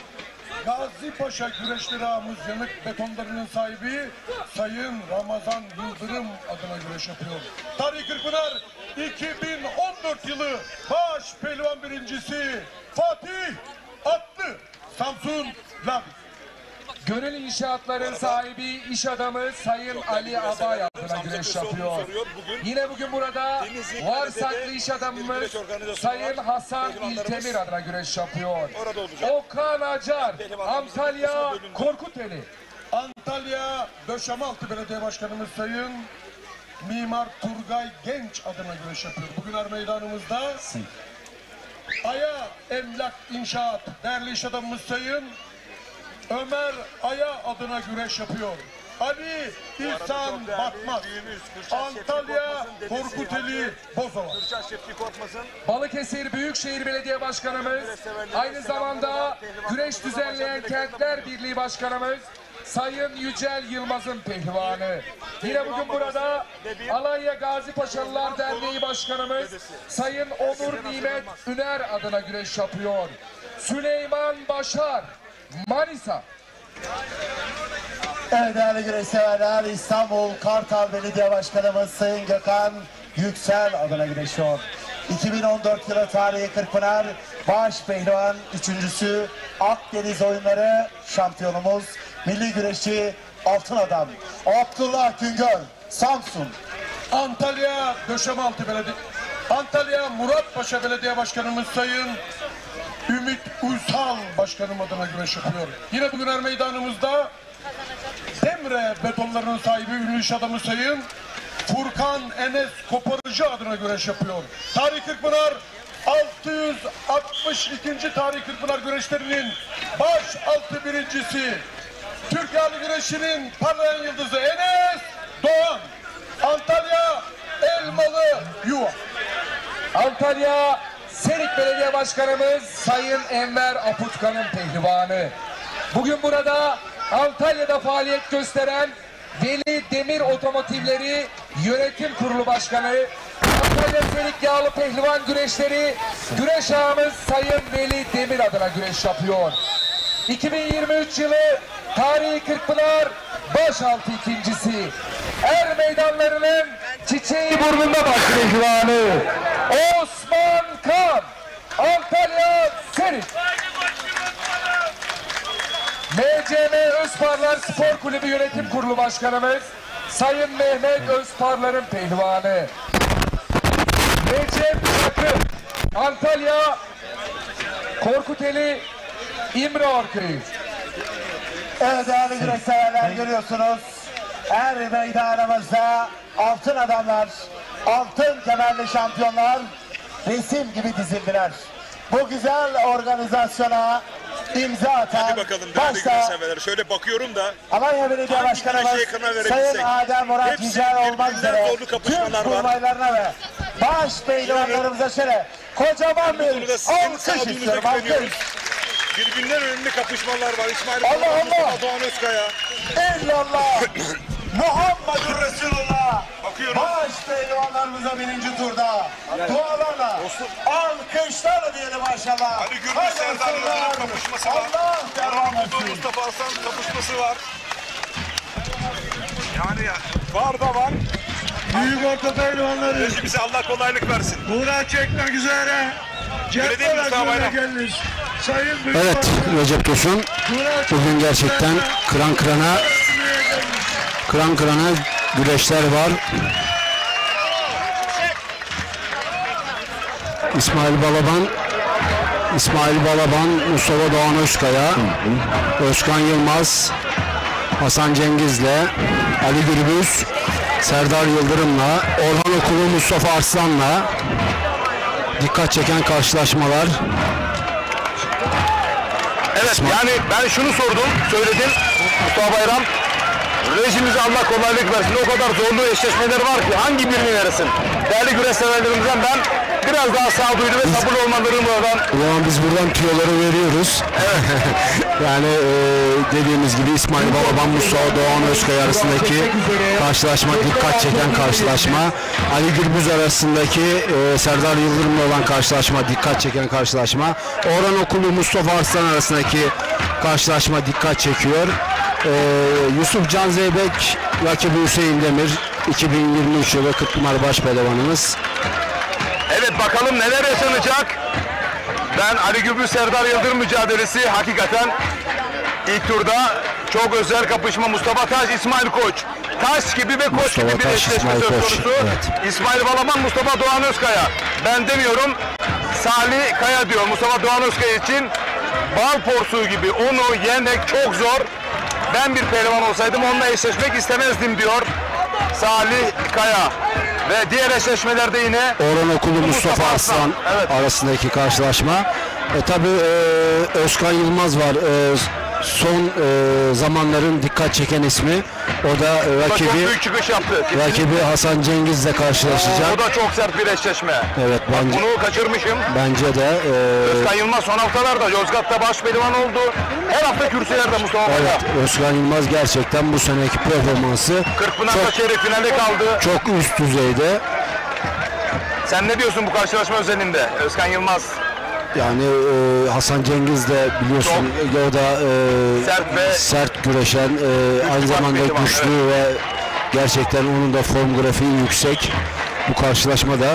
Gazi Paşa güreşleri ağamız yanık betonlarının sahibi Sayın Ramazan Yıldırım adına güreş yapıyor. Tarih Kırkpınar 2014 yılı baş pehlivan birincisi Fatih Atlı, Samsun Ladi. Gönül İnşaatların sahibi iş adamı Sayın Ali Abay adına güreş yapıyor. Yine bugün burada Varsaklı iş adamımız Sayın Hasan İltemir adına güreş yapıyor. Okan Acar, Antalya Korkuteli. Antalya Döşemealtı Belediye Başkanımız Sayın Mimar Turgay Genç adına güreş yapıyor. Bugün er meydanımızda Aya Emlak İnşaat değerli iş adamımız Sayın Ömer Aya adına güreş yapıyor. Ali İhsan Batmaz, Antalya Korkuteli Bozova. Balıkesir Büyükşehir Belediye Başkanımız, aynı zamanda güreş düzenleyen Kentler Birliği Başkanımız Sayın Yücel Yılmaz'ın pehlivanı. Yine bugün burada Alanya Gazi Paşalılar Derneği Başkanımız Sayın Onur Nimet Üner adına güreş yapıyor. Süleyman Başar, Manisa. Evet değerli güreş severler, İstanbul Kartal Belediye Başkanımız Sayın Gökhan Yüksel adına güreşiyor. 2014 yılı tarihi Kırkpınar baş pehlivan üçüncüsü Akdeniz Oyunları şampiyonumuz milli güreşçi Altın Adam Abdullah Güngör, Samsun. Antalya Döşemealtı Belediye Antalya Muratpaşa Belediye Başkanımız Sayın Ümit Uysal Başkanım adına güreş yapıyor. Yine bugün er meydanımızda Demre Betonlarının sahibi ünlü iş adamı Sayın Furkan Enes Koparıcı adına güreş yapıyor. Tarih Kırkpınar 662. Tarih Kırkpınar güreşlerinin baş altı birincisi Türk yerli güreşinin parlayan yıldızı Enes Doğan. Antalya Elmalı Yuva. Antalya Serik Belediye Başkanımız Sayın Enver Aputkan'ın pehlivanı. Bugün burada Antalya'da faaliyet gösteren Veli Demir Otomotivleri Yönetim Kurulu Başkanı, Antalya Serik Yağlı Pehlivan Güreşleri güreş ağamız Sayın Veli Demir adına güreş yapıyor. 2023 yılı tarihi Kırkpınar başaltı ikincisi. Er meydanlarının çiçeği burnunda baş pehlivanı Osman Kan, Antalya Serik. MCM Özparlar Spor Kulübü Yönetim Kurulu Başkanımız Sayın Mehmet Özparlar'ın pehlivanı. Recep Çakır, Antalya Korkuteli İmraor Köyü. Evet değerli güreş severler, görüyorsunuz er meydanımızda altın adamlar, altın kemerli şampiyonlar resim gibi dizildiler. Bu güzel organizasyona imza atan Hadi bakalım değerli güreş severler. Şöyle bakıyorum da Alanya Belediye Başkanımız Sayın Adem Murat Yücel olmak üzere tüm kurmaylarına ve baş pehlivanlarımıza şöyle kocaman bir alkış istiyorum. Alkış. birbirinden önemli kapışmalar var. İsmail Allah Allah. Doğan Özkaya. İllallah. Muhammedur Resulullah. Bakıyoruz. Baş pehlivanlarımıza birinci turda. Dualarla. Alkışlarla diyelim maşallah. Ali Gürbüz Serdar Yıldırım kapışması var. Allah devam etsin. Mustafa Aslan kapışması var. Yani var da var. Büyük orta pehlivanları. Rejimize Allah kolaylık versin. Buğra çekmek üzere. Öyle değil mi Mustafa Bayram? Evet Recep Tosun bugün gerçekten kıran kırana güreşler var. İsmail Balaban, Mustafa Doğan Özkaya, Özkan Yılmaz, Hasan Cengiz'le, Ali Gürbüz, Serdar Yıldırım'la, Orhan Okulu Mustafa Arslan'la dikkat çeken karşılaşmalar. Evet yani ben şunu söyledim Mustafa Bayram. Rejimize Allah kolaylık versin. O kadar zorlu eşleşmeler var ki hangi birini verirsin? Değerli güreş severlerimizden ben biraz daha sağduyulu ve sabırlı olmalarını buradan. O zaman biz buradan tüyoları veriyoruz. Yani dediğimiz gibi İsmail Balaban, Mustafa Doğan Özkaya arasındaki karşılaşma dikkat çeken karşılaşma. Ali Gürbüz arasındaki Serdar Yıldırım'la olan karşılaşma dikkat çeken karşılaşma. Orhan Okulu Mustafa Arslan arasındaki karşılaşma dikkat çekiyor. Yusuf Can Zeybek rakibi Hüseyin Demir 2023 yılı Kırkpınar Başpehlivanımız. Evet bakalım neler yaşanacak. Ben Ali Gürbüz Serdar Yıldırım mücadelesi hakikaten ilk turda Çok özel kapışma. Mustafa Taş, İsmail Koç. Taş gibi ve Koç Mustafa gibi bir Taş, eşleşme İsmail söz Koç, konusu. evet. İsmail Balaban, Mustafa Doğan Özkaya. Ben demiyorum. Salih Kaya diyor. Mustafa Doğan Özkaya için bal porsuğu gibi. Onu yenmek çok zor. Ben bir pehlivan olsaydım onunla eşleşmek istemezdim diyor Salih Kaya. Ve diğer eşleşmelerde yine Orhan Okulu Mustafa Arslan Evet. arasındaki karşılaşma. Tabii Özkan Yılmaz var. Son zamanların dikkat çeken ismi. O da O da çok rakibi büyük çıkış yaptı. rakibi Hasan Cengiz'le karşılaşacak. O da çok sert bir eşleşme. Evet, bence Bunu kaçırmışım. bence de Özkan Yılmaz son haftalarda Yozgat'ta baş pehlivan oldu. Her hafta kürsülerde Mustafa Bey. evet, Özkan Yılmaz gerçekten bu seneki performansı Kırkpınar'da çeyrek finale kaldı. çok üst düzeyde. Sen ne diyorsun bu karşılaşma özelinde? Özkan Yılmaz Yani Hasan Cengiz de biliyorsun o da sert güreşen, aynı zamanda pehlivan, güçlü ve gerçekten onun da form grafiği yüksek. Bu karşılaşma da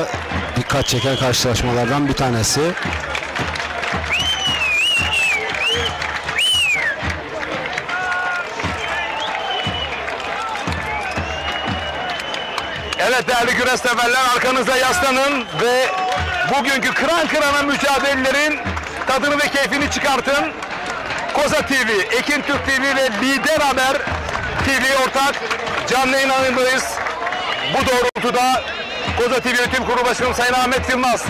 dikkat çeken karşılaşmalardan bir tanesi. Evet değerli güreş severler, arkanıza yaslanın ve bugünkü kıran kırana mücadelelerin tadını ve keyfini çıkartın. Koza TV, Ekin Türk TV ve Lider Haber TV ortak canlı yayındayız. Bu doğrultuda Koza TV Yönetim Kurulu Başkanı Sayın Ahmet Yılmaz,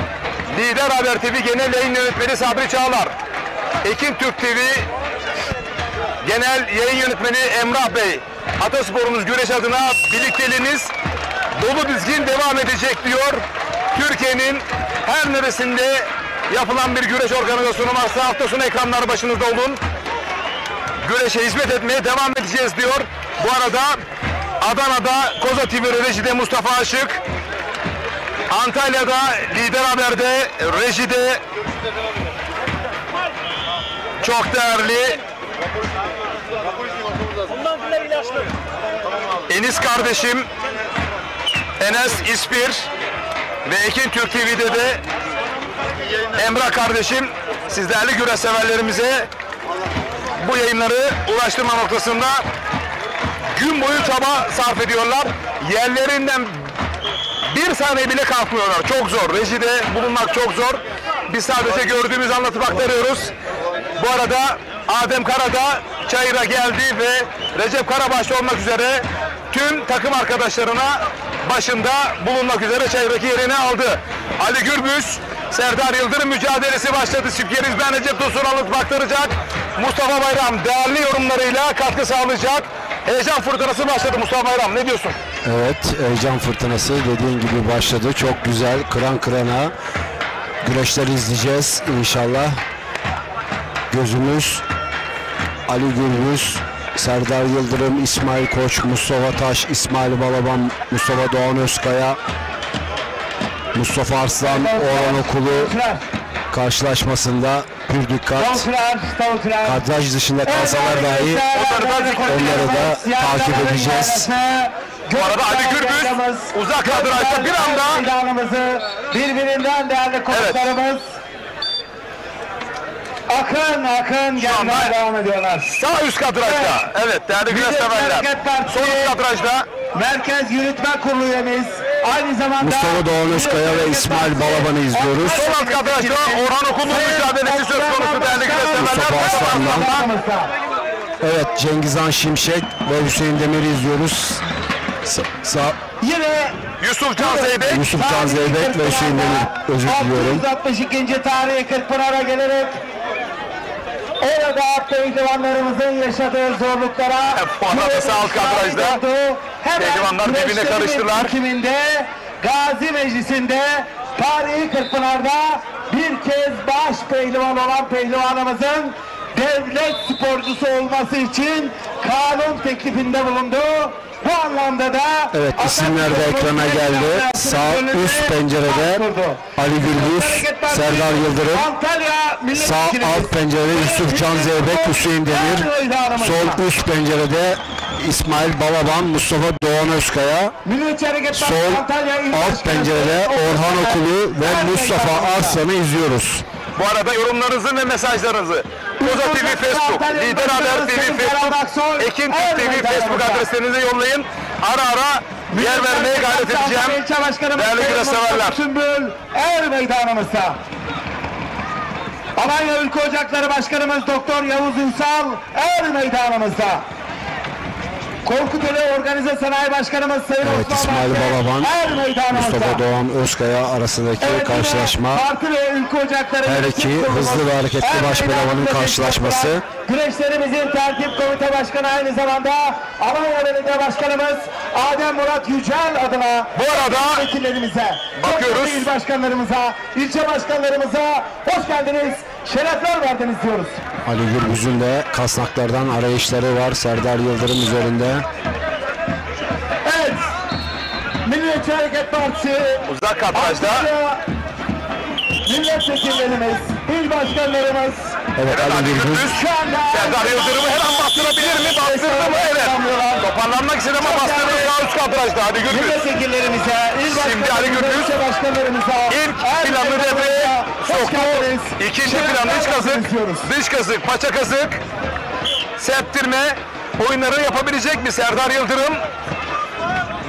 Lider Haber TV Genel Yayın Yönetmeni Sabri Çağlar, Ekin Türk TV Genel Yayın Yönetmeni Emrah Bey, Atasporumuz güreş adına birlikteliğiniz dolu dizgin devam edecek diyor. Türkiye'nin her neresinde yapılan bir güreş organizasyonu varsa hafta sonu ekranlar başınızda olun. Güreşe hizmet etmeye devam edeceğiz diyor. Bu arada Adana'da Koza TV rejide Mustafa Aşık, Antalya'da Lider Haber'de rejide çok değerli Enis kardeşim Enes İspir ve Ekin Türk TV'de de Emrah kardeşim, siz değerli güreş severlerimize bu yayınları ulaştırma noktasında gün boyu çaba sarf ediyorlar. Yerlerinden bir saniye bile kalkmıyorlar. Çok zor. Rejide bulunmak çok zor. Biz sadece gördüğümüzü anlatıp aktarıyoruz. Bu arada Adem Karada Çayır'a geldi ve Recep Karabaş'ta olmak üzere tüm takım arkadaşlarına başında bulunmak üzere Çayır'daki yerini aldı. Ali Gürbüz, Serdar Yıldırım mücadelesi başladı. Spikeriz ben Recep Tosun anlatıp aktaracak. Mustafa Bayram değerli yorumlarıyla katkı sağlayacak. Heyecan fırtınası başladı Mustafa Bayram. Ne diyorsun? Evet, heyecan fırtınası dediğin gibi başladı. Çok güzel, kıran kırana güreşler izleyeceğiz inşallah. Gözümüz Ali Gürbüz, Serdar Yıldırım, İsmail Koç, Mustafa Taş, İsmail Balaban, Mustafa Doğan Özkaya, Mustafa Arslan, Orhan Okulu karşılaşmasında pür dikkat. Kadraj dışında kalsalar dahi onları da takip edeceğiz. Bu arada Ali Gürbüz uzak kadrajda bir anda birbirinden değerli konuklarımız akın gelmeye devam ediyorlar. sağ üst kadrajda. Evet değerli güreş severler. Sol üst kadrajda Merkez Yürütme Kurulu üyemiz, aynı zamanda Mustafa Doğan Özkaya ve İsmail Balaban'ı izliyoruz. sol alt kadrajda Orhan Okulu mücadelesi söz konusu değerli güreş Mustafa severler. Arslan'dan. Evet, Cengizhan Şimşek ve Hüseyin Demir'i izliyoruz. yine Yusuf Can Zeybek. Yusuf Can Zeybek ve Hüseyin Demir, özür diliyorum. 662. tarihi Kırkpınar'a gelerek orada pehlivanlarımızın yaşadığı zorluklara Bu arada sağ alt kadrajda pehlivanlar birbirine karıştılar. Kiminde Gazi Meclisi'nde tarihi Kırkpınar'da bir kez baş pehlivan olan pehlivanımızın devlet sporcusu olması için kanun teklifinde bulundu. Bu anlamda da Evet, isimler de ekrana geldi. Sağ üst pencerede Ali Gürbüz, Serdar Yıldırım. Sağ alt pencerede Yusuf Can Zeybek, Hüseyin Demir. Sol üst pencerede İsmail Balaban, Mustafa Doğan Özkaya. Sol alt pencerede Orhan Okulu ve Mustafa Arslan'ı izliyoruz. Bu arada yorumlarınızı ve mesajlarınızı Koza TV Facebook, Lider Haber TV Facebook, Ekin Türk TV Facebook adreslerinize yollayın. Ara ara yer vermeye gayret edeceğim. Değerli güreş severler. Sümbül Er meydanımızda. Alanya Ülke Ocakları Başkanımız Doktor Yavuz Ünsal Er meydanımızda. Korkuteli Organize Sanayi Başkanımız Sayın Evet, Osman İsmail Bahçe Balaban, Er meydanımızda. Mustafa Doğan Özkaya arasındaki karşılaşma. Parti ve Ülke Ocakları Her iki hızlı ve hareketli baş belavanın karşılaşması. Güreşlerimizin tertip komite başkanı aynı zamanda Alanya Belediye Başkanımız Adem Murat Yücel adına Bu arada vekillerimize, bakıyoruz. il başkanlarımıza, ilçe başkanlarımıza hoş geldiniz, şerefler verdiniz diyoruz. Ali Gürbüz'ün de kasnaklardan arayışları var Serdar Yıldırım üzerinde. Evet, Milliyetçi Hareket Partisi uzak kadrajda. Milletvekillerimiz, il başkanlarımız, Evet, Ali Gürbüz. şu anda Serdar Yıldırım'ı her an bastırabilir mi? Bastırdı mı? Evet. Toparlanmak istedi ama bastırdı sağ üst kadrajda. Ali Gürbüz. milletvekillerimize, il Şimdi Ali başkanlarımıza, Gürbüz ilçe başkanlarımıza, İlk planı devreye soktu. İkinci planı iç kazık, dış kazık, paça kazık, septirme oyunları yapabilecek mi Serdar Yıldırım?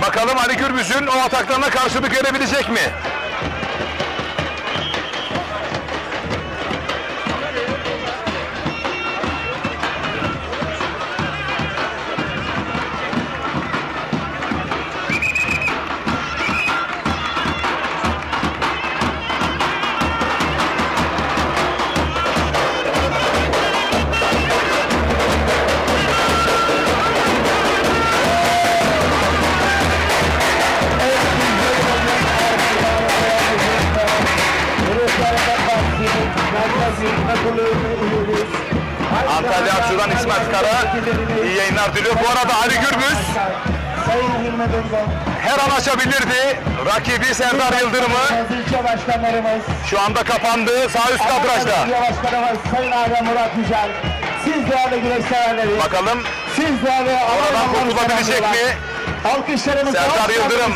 Bakalım Ali Gürbüz'ün o ataklarına karşılık verebilecek mi? Antalya Aksu'dan İsmet Kara iyi yayınlar diliyor. Bu arada Ali Gürbüz her an açabilirdi rakibi Serdar Yıldırım'ı. ilçe başkanlarımız, Şu anda kapandı sağ üst kadrajda. ilçe başkanımız Sayın Adem Murat Yücel, siz değerli güreş severleri, Bakalım siz değerli oradan kurtulabilecek mi? Alkışlarımız Serdar Yıldırım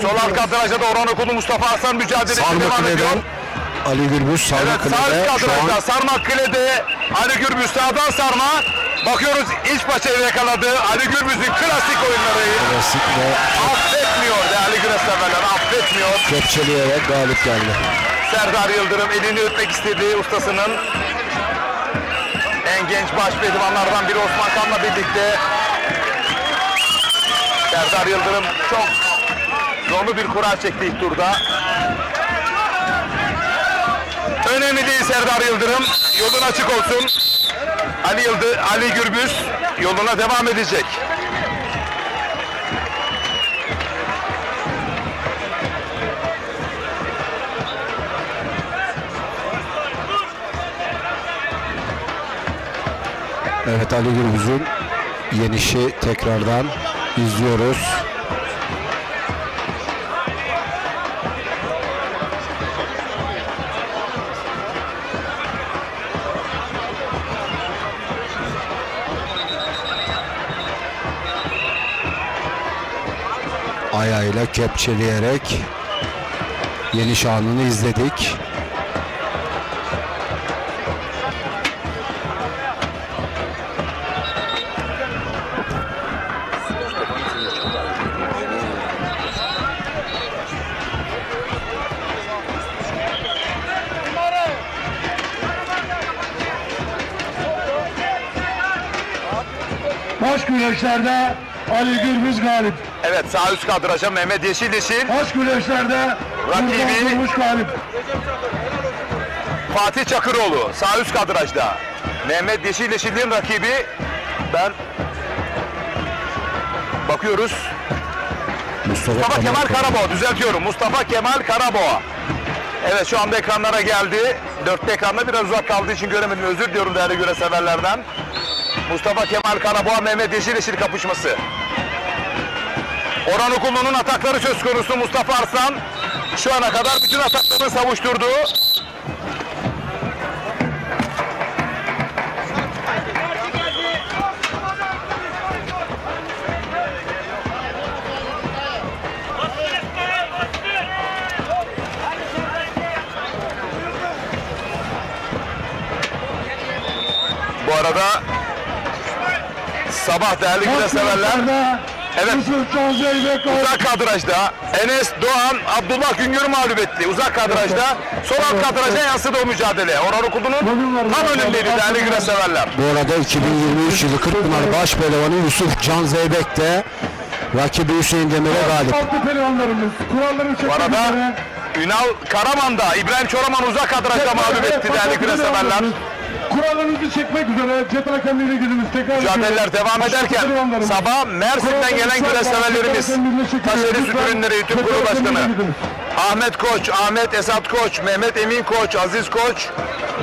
sol alt kadar kadrajda da Orhan Okulu Mustafa Hasan mücadelesi devam ediyor. Sarmakale'den Ali Gürbüz Evet sağ Sarmakale'de üst şu kadrajda an Sarmakkale'de Ali Gürbüz sağdan sarma. Bakıyoruz iç paçayı yakaladı. Ali Gürbüz'ün klasik oyunları. klasik ve Affetmiyor değerli güreş severler, affetmiyor. kepçeleyerek galip geldi. Serdar Yıldırım elini öpmek istediği ustasının en genç baş pehlivanlardan biri Osman Kan'la birlikte. Serdar Yıldırım çok zorlu bir kura çekti ilk turda. Önemli değil Serdar Yıldırım. Yolun açık olsun. Ali Gürbüz yoluna devam edecek. Evet, Ali Gürbüz'ün yenişi tekrardan izliyoruz. Ayağıyla kepçeleyerek yeniş anını izledik. Baş güreşlerde Ali Gürbüz galip. Evet sağ üst kadraja Mehmet Yeşil. Baş güreşlerde Rakibi Durmuş galip. Fatih Çakıroğlu sağ üst kadrajda. Mehmet Yeşil'in rakibi. Ben bakıyoruz. Mustafa Kemal Karaboğa, düzeltiyorum. Mustafa Kemal Karaboğa. Evet şu anda ekranlara geldi. 4'te ekranda biraz uzak kaldığı için göremedim. Özür diliyorum değerli güreş severlerden. Mustafa Kemal Karaboğa, Mehmet Yeşil kapışması. Orhan Okulu'nun atakları söz konusu. Mustafa Arslan şu ana kadar bütün ataklarını savuşturdu. arada sabah değerli güreş severler. Evet. Uzak kadrajda Enes Doğan Abdullah Güngör'ü mağlup etti. Uzak kadrajda sol alt kadraja yansıdı o mücadele. Orhan Okulu'nun tam önündeydi değerli güreş severler. Bu arada 2023 yılı Kırkpınar baş pehlivanı Yusuf Can Zeybek de rakibi Hüseyin Demir'e galip. Bu arada Ünal Karaman da İbrahim Çoraman uzak kadrajda mağlup etti değerli güreş severler. Kurallarınızı çekmek üzere cephe hakemliğine gidiniz. Mücadeleler devam ederken sabah Mersin'den gelen güreş severlerimiz Taşeri Süt Ürünleri Yönetim Kurulu Başkanı Ahmet Koç, Ahmet Esat Koç, Mehmet Emin Koç, Aziz Koç,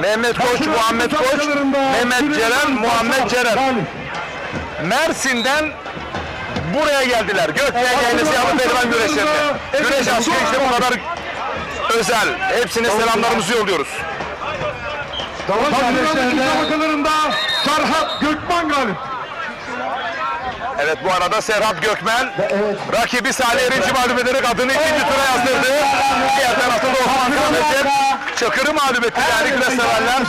Mehmet Koç, Muhammed Koç, Mehmet Ceren, Muhammed Ceren Mersin'den buraya geldiler. Gökbey Yaylası Yalı Pehlivan güreşlerine. Güreş aşkı işte bu kadar özel. Hepsine selamlarımızı yolluyoruz. Müsabakalarında Serhat Gökmen galip. Evet bu arada Serhat Gökmen rakibi Salih Erinci mağlup ederek adını ikinci tura yazdırdı. Diğer tarafta da Osman Kahmetçer Çakır'ı mağlup etti değerli güreş severler.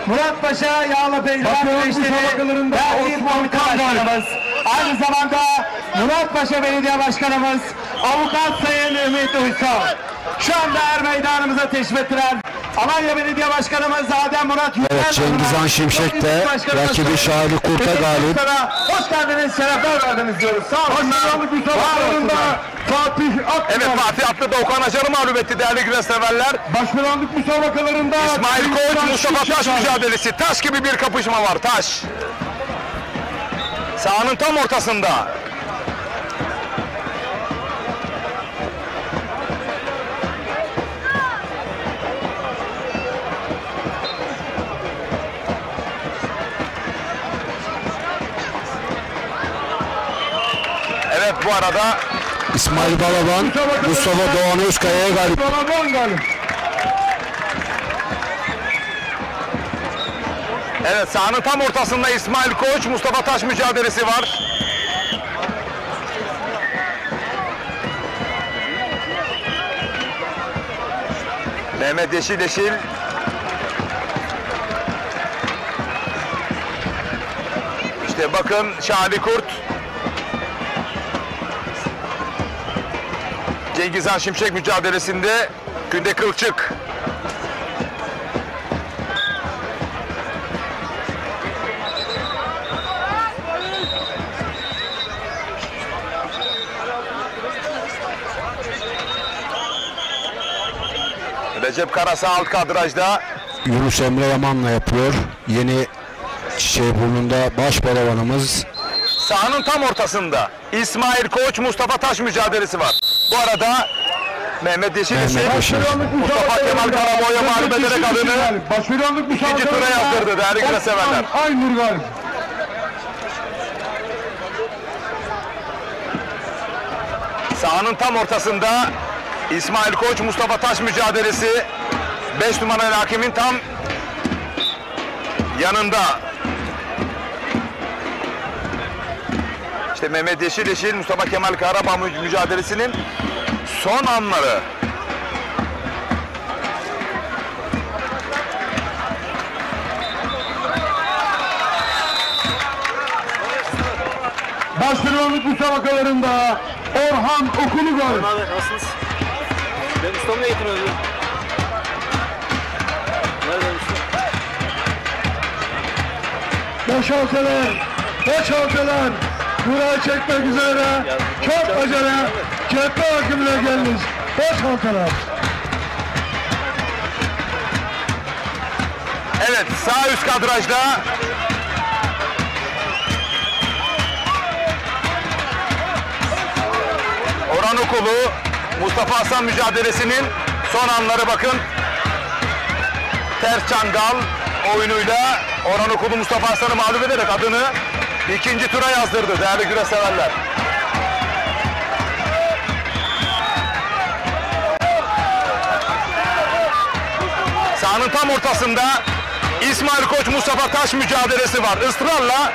Murat Paşa Yağlı Pehlivan güreşleri Derneği Komutan Başkanımız. Aynı zamanda Murat Paşa Belediye Başkanımız Avukat Sayın Ümit Uysal. Şu anda meydanımıza teşrif ettiren Alanya Belediye Başkanımız Adem Murat Yüksel. Evet, Cengiz Han Şimşek de rakibi Şahri Kurt'a galip. Hoş geldiniz, şerefler verdiniz diyoruz. Sağ olun. Evet Fatih Atlı da Okan Acar'ı mağlup etti değerli güreş severler. Başkanlık müsabakalarında İsmail Koç Mustafa Taş mücadelesi. Taş gibi bir kapışma var. Taş. Sahanın tam ortasında. Evet bu arada İsmail Balaban Mustafa Doğan Özkaya'ya galip. evet sahanın tam ortasında İsmail Koç Mustafa Taş mücadelesi var. Mehmet Yeşil İşte bakın Şahri Kurt Cengiz Han Şimşek mücadelesinde Günde Kılçık. Recep Karasa alt kadrajda. Yunus Emre Yaman'la yapıyor. Yeni Çiçekburnu'nda baş pehlivanımız. Sahanın tam ortasında İsmail Koç Mustafa Taş mücadelesi var. Bu arada Mehmet Yeşil Mustafa Kemal Karaboy'a mağlup ederek adını ikinci tura yazdırdı değerli güreş severler. Aynur galip. Sahanın tam ortasında İsmail Koç Mustafa Taş mücadelesi 5 numaralı hakemin tam yanında. İşte Mehmet Yeşil Mustafa Kemal Karabağ mücadelesinin son anları. Başkanlık müsabakalarında Orhan Okulu galip. Nasılsınız? Ben İstanbul'a getirmedim. Nereden Boş halkalar, buraya çekmek üzere, çok acele, cephe hakimine gelmiş, boş halkalar. Evet sağ üst kadrajda Orhan Okulu Mustafa Hasan mücadelesinin son anları bakın. Ters çangal oyunuyla Orhan Okulu Mustafa Hasan'ı mağlup ederek adını ikinci tura yazdırdı değerli güreş severler. Sahanın tam ortasında İsmail Koç Mustafa Taş mücadelesi var. Israrla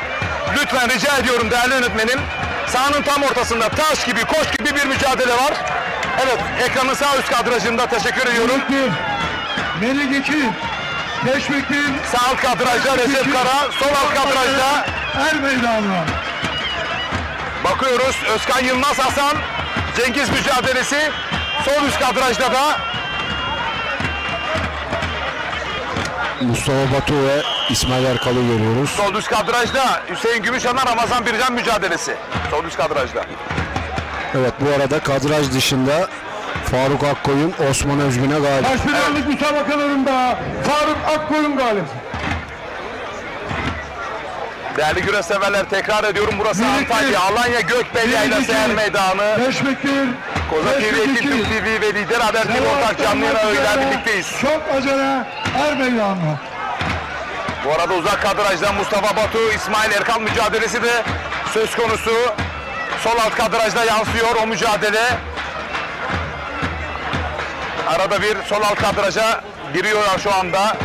lütfen rica ediyorum değerli yönetmenim. Sahanın tam ortasında taş gibi, koç gibi bir mücadele var. Evet, ekranın sağ üst kadrajında teşekkür ediyorum. Melik 2, Teşvik'in Sağ alt kadrajda Recep Kara, sol alt kadrajda Er Meydanı. bakıyoruz. Özkan Yılmaz Hasan Cengiz mücadelesi. Sol üst kadrajda da Mustafa Batu ve İsmail Erkal'ı görüyoruz. sol üst kadrajda Hüseyin Gümüşhan'la Ramazan Bircan mücadelesi. Sol üst kadrajda. Evet, bu arada kadraj dışında Faruk Akkoyun Osman Özgün'e galip. Başpınarlık müsabakalarında Faruk Akkoyun galip. Değerli güreş severler, tekrar ediyorum. Burası Antalya, Alanya Gökbel Yaylası Er Meydanı. Teşvik'tir. Koza TV, Ekin Türk TV ve Lider Haber TV ortak canlı yayın öğeler birlikteyiz. Çok acele Er Meydanı. Bu arada uzak kadrajdan Mustafa Batu, İsmail Erkal mücadelesi de söz konusu. Sol alt kadrajda yansıyor o mücadele. Arada bir sol alt kadraja giriyorlar şu anda.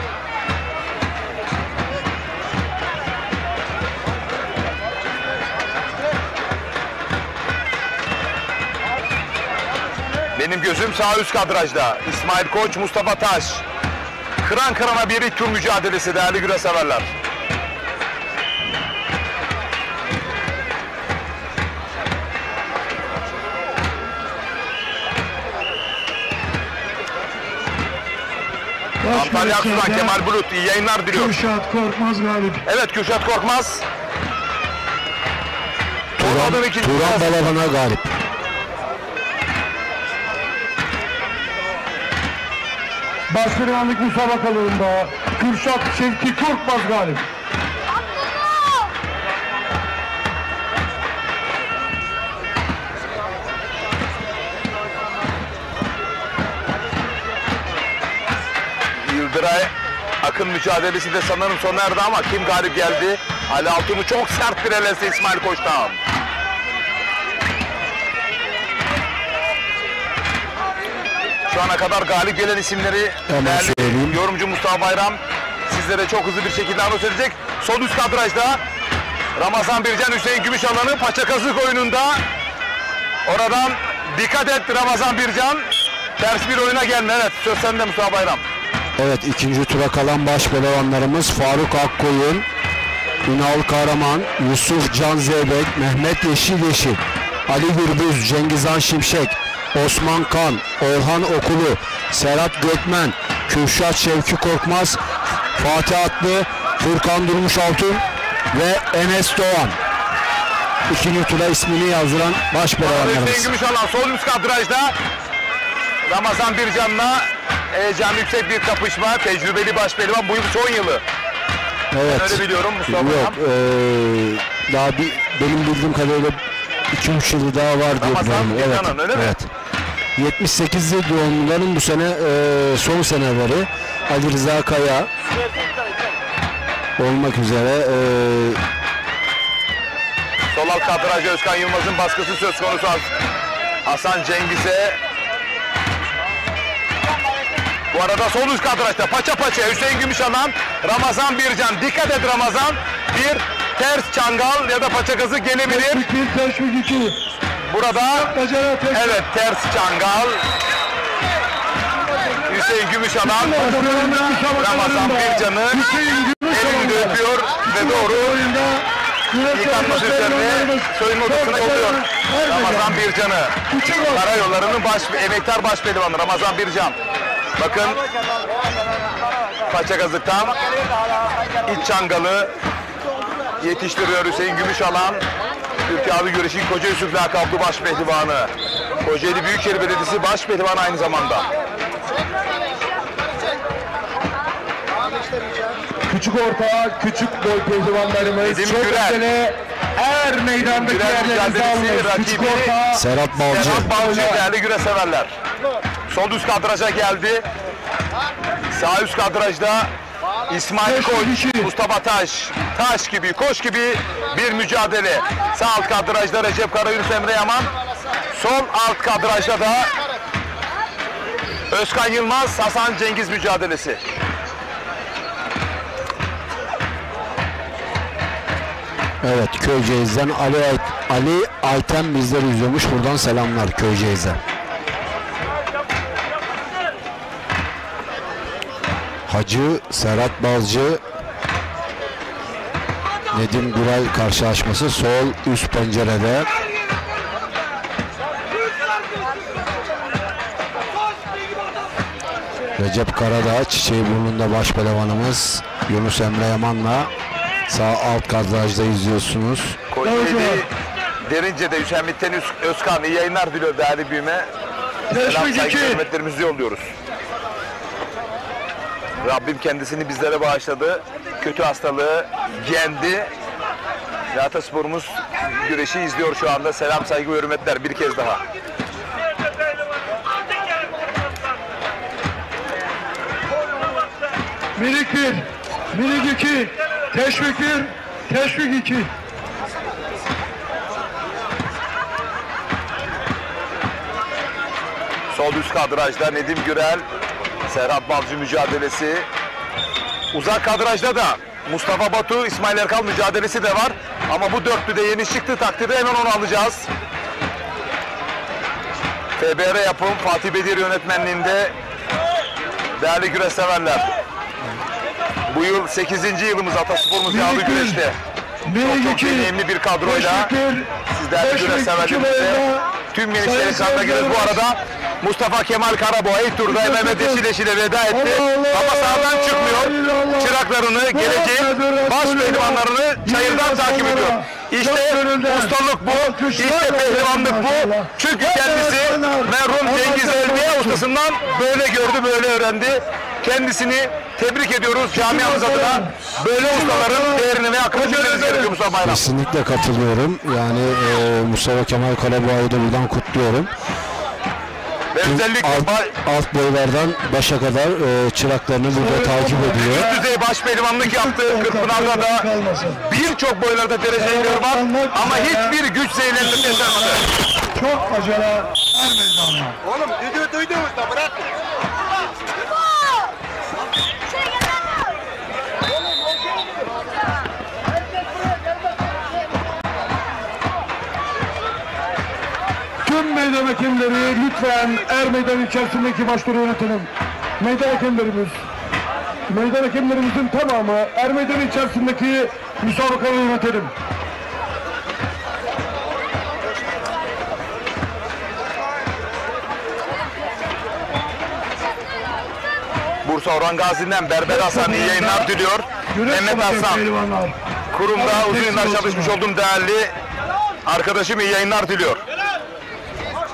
Benim gözüm sağ üst kadrajda. İsmail Koç, Mustafa Taş. Kıran kırana bir ilk tur mücadelesi değerli güreş severler. Antalya Aksu'dan Kemal Bulut iyi yayınlar diliyor. Kürşat Korkmaz galip. Evet, Kürşat Korkmaz. Turan Balaban'a galip. Başpınarlık müsabakalarında Kürşat Şevki Korkmaz galip. Yıldıray Akın mücadelesi de sanırım sona erdi ama kim galip geldi? Ali Altun'u çok sert bir elesi İsmail Koç'tan. Şu ana kadar galip gelen isimleri Hemen değerli söyleyeyim. yorumcu Mustafa Bayram sizlere çok hızlı bir şekilde anons edecek. Sol üst kadrajda Ramazan Bircan Hüseyin Gümüşalan'ı paça kazık oyununda. Oradan dikkat et Ramazan Bircan. Ters bir oyuna gelme. Evet, söz sende Mustafa Bayram. Evet, ikinci tura kalan baş pehlivanlarımız Faruk Akkoyun, Ünal Kahraman, Yusuf Can Zeybek, Mehmet Yeşil, Ali Gürbüz, Cengizhan Şimşek, Osman Kan, Orhan Okulu, Serhat Gökmen, Kürşat Şevki Korkmaz, Fatih Atlı, Furkan Durmuş Altun ve Enes Doğan. İkinci tura ismini yazdıran baş Hüseyin pehlivanlarımız. Gümüşalan sol üst kadrajda Ramazan Bircan'la heyecan yüksek bir kapışma. Tecrübeli baş pehlivan, bu yıl son yılı. Evet. Öyle biliyorum Mustafa Yok, Bayram. daha benim bildiğim kadarıyla 2-3 yılı daha var diye Ramazan biliyorum. Evet, Bircan'ın, öyle mi? evet. 78'li doğumluların bu sene son seneleri Ali Rıza Kaya olmak üzere Sol alt kadrajda Özkan Yılmaz'ın baskısı söz konusu. Hasan Cengiz'e. Bu arada sol üst kadrajda paça paça Hüseyin Gümüşalan, Ramazan Bircan. Dikkat et Ramazan. Bir ters çangal ya da paça gazı gelebilir. Teşvik 2. Burada Acele teşvik. evet ters çangal. Hüseyin Gümüşalan Ramazan Bircan'ı elinde öpüyor ve doğru yıkanması üzerine soyunma odasına yolluyor. Ramazan Bircan'ı. Karayolları'nın emektar baş pehlivanı Ramazan Bircan. Bakın paça kazıktan iç çangalı yetiştiriyor Hüseyin Gümüşalan. Türkiye Abi Güreş'in Koca Yusuf lakaplı baş pehlivanı. Kocaeli Büyükşehir Belediyesi baş pehlivanı aynı zamanda. Küçük orta, küçük boy pehlivanlarımız Nedim çok Gürel. acele Er Meydan'daki Güreş yerlerinizi mücadelesi almış. Küçük rakibi orta. Serhat Balcı. Serhat Balcı değerli güreş severler. Sol üst kadraja geldi. Sağ üst kadrajda İsmail Koç, Mustafa Taş. Taş gibi, koş gibi bir mücadele. Sağ alt kadrajda Recep Karayunus, Emre Yaman. Sol alt kadrajda da Özkan Yılmaz, Hasan Cengiz mücadelesi. Evet, Köyceğiz'den Ali Ayten bizleri izliyormuş. Buradan selamlar Köyceğiz'e. Hacı, Serhat Balcı, Nedim Gürel karşılaşması sol üst pencerede. Recep Karadağ, Çiçeğiburnu'nda baş pehlivanımız Yunus Emre Yaman'la sağ alt kadrajda izliyorsunuz. Kocaeli Derince'de Hüsamettin Özkan iyi yayınlar diliyor değerli büyüme. Selam saygı hürmetlerimizi yolluyoruz. Rabbim kendisini bizlere bağışladı. Kötü hastalığı yendi. Ve Atasporumuz güreşi izliyor şu anda. Selam saygı ve hürmetler bir kez daha. Minik 1, minik 2, teşvik 1, teşvik 2. Sol üst kadrajda Nedim Gürel, Serhat Balcı mücadelesi. Uzak kadrajda da Mustafa Batu, İsmail Erkal mücadelesi de var. Ama bu dörtlü de yeni çıktı takdirde hemen onu alacağız. FBR yapım Fatih Bedir yönetmenliğinde değerli güreş severler. Bu yıl 8. yılımız Atasporumuz yağlı güreşte. Çok deneyimli bir kadroyla siz değerli güreş severlerimizle tüm gençlerin kanına gireriz. Bu arada Mustafa Kemal Karaboğa ilk turda Mehmet Eşileşi'yle veda etti. Ama sahadan çıkmıyor. Çıraklarını, geleceğin baş pehlivanlarını çayırdan takip ediyor. İşte ustalık bu, işte pehlivanlık bu. Çünkü kendisi merhum Cengiz Elbiye ustasından böyle gördü, böyle öğrendi. Kendisini tebrik ediyoruz camiamız adına. Böyle ustaların değerini ve hakkını bilmeniz gerekiyor Mustafa Bayram. Kesinlikle katılıyorum. Yani Mustafa Kemal Karaboğa'yı da buradan kutluyorum. Ve özellikle alt boylardan başa kadar çıraklarını burada takip ediyor. üst düzey baş pehlivanlık yaptı. Kırkpınar'da da birçok boylarda dereceleri var ama hiçbir güç zeylenmesi yaşanmadı. Çok acele ermedi. Oğlum düdüğü duydunuz da bırak. Tüm meydan hakemleri lütfen er meydan içerisindeki başları yönetelim. Meydan hakemlerimiz, meydan hakemlerimizin tamamı er meydan içerisindeki müsabakaları yönetelim. Bursa Orhan Gazi'nden Berber Hasan iyi yayınlar diliyor. Mehmet Hasan kurumda uzun yıllar çalışmış olduğum değerli arkadaşım iyi yayınlar diliyor.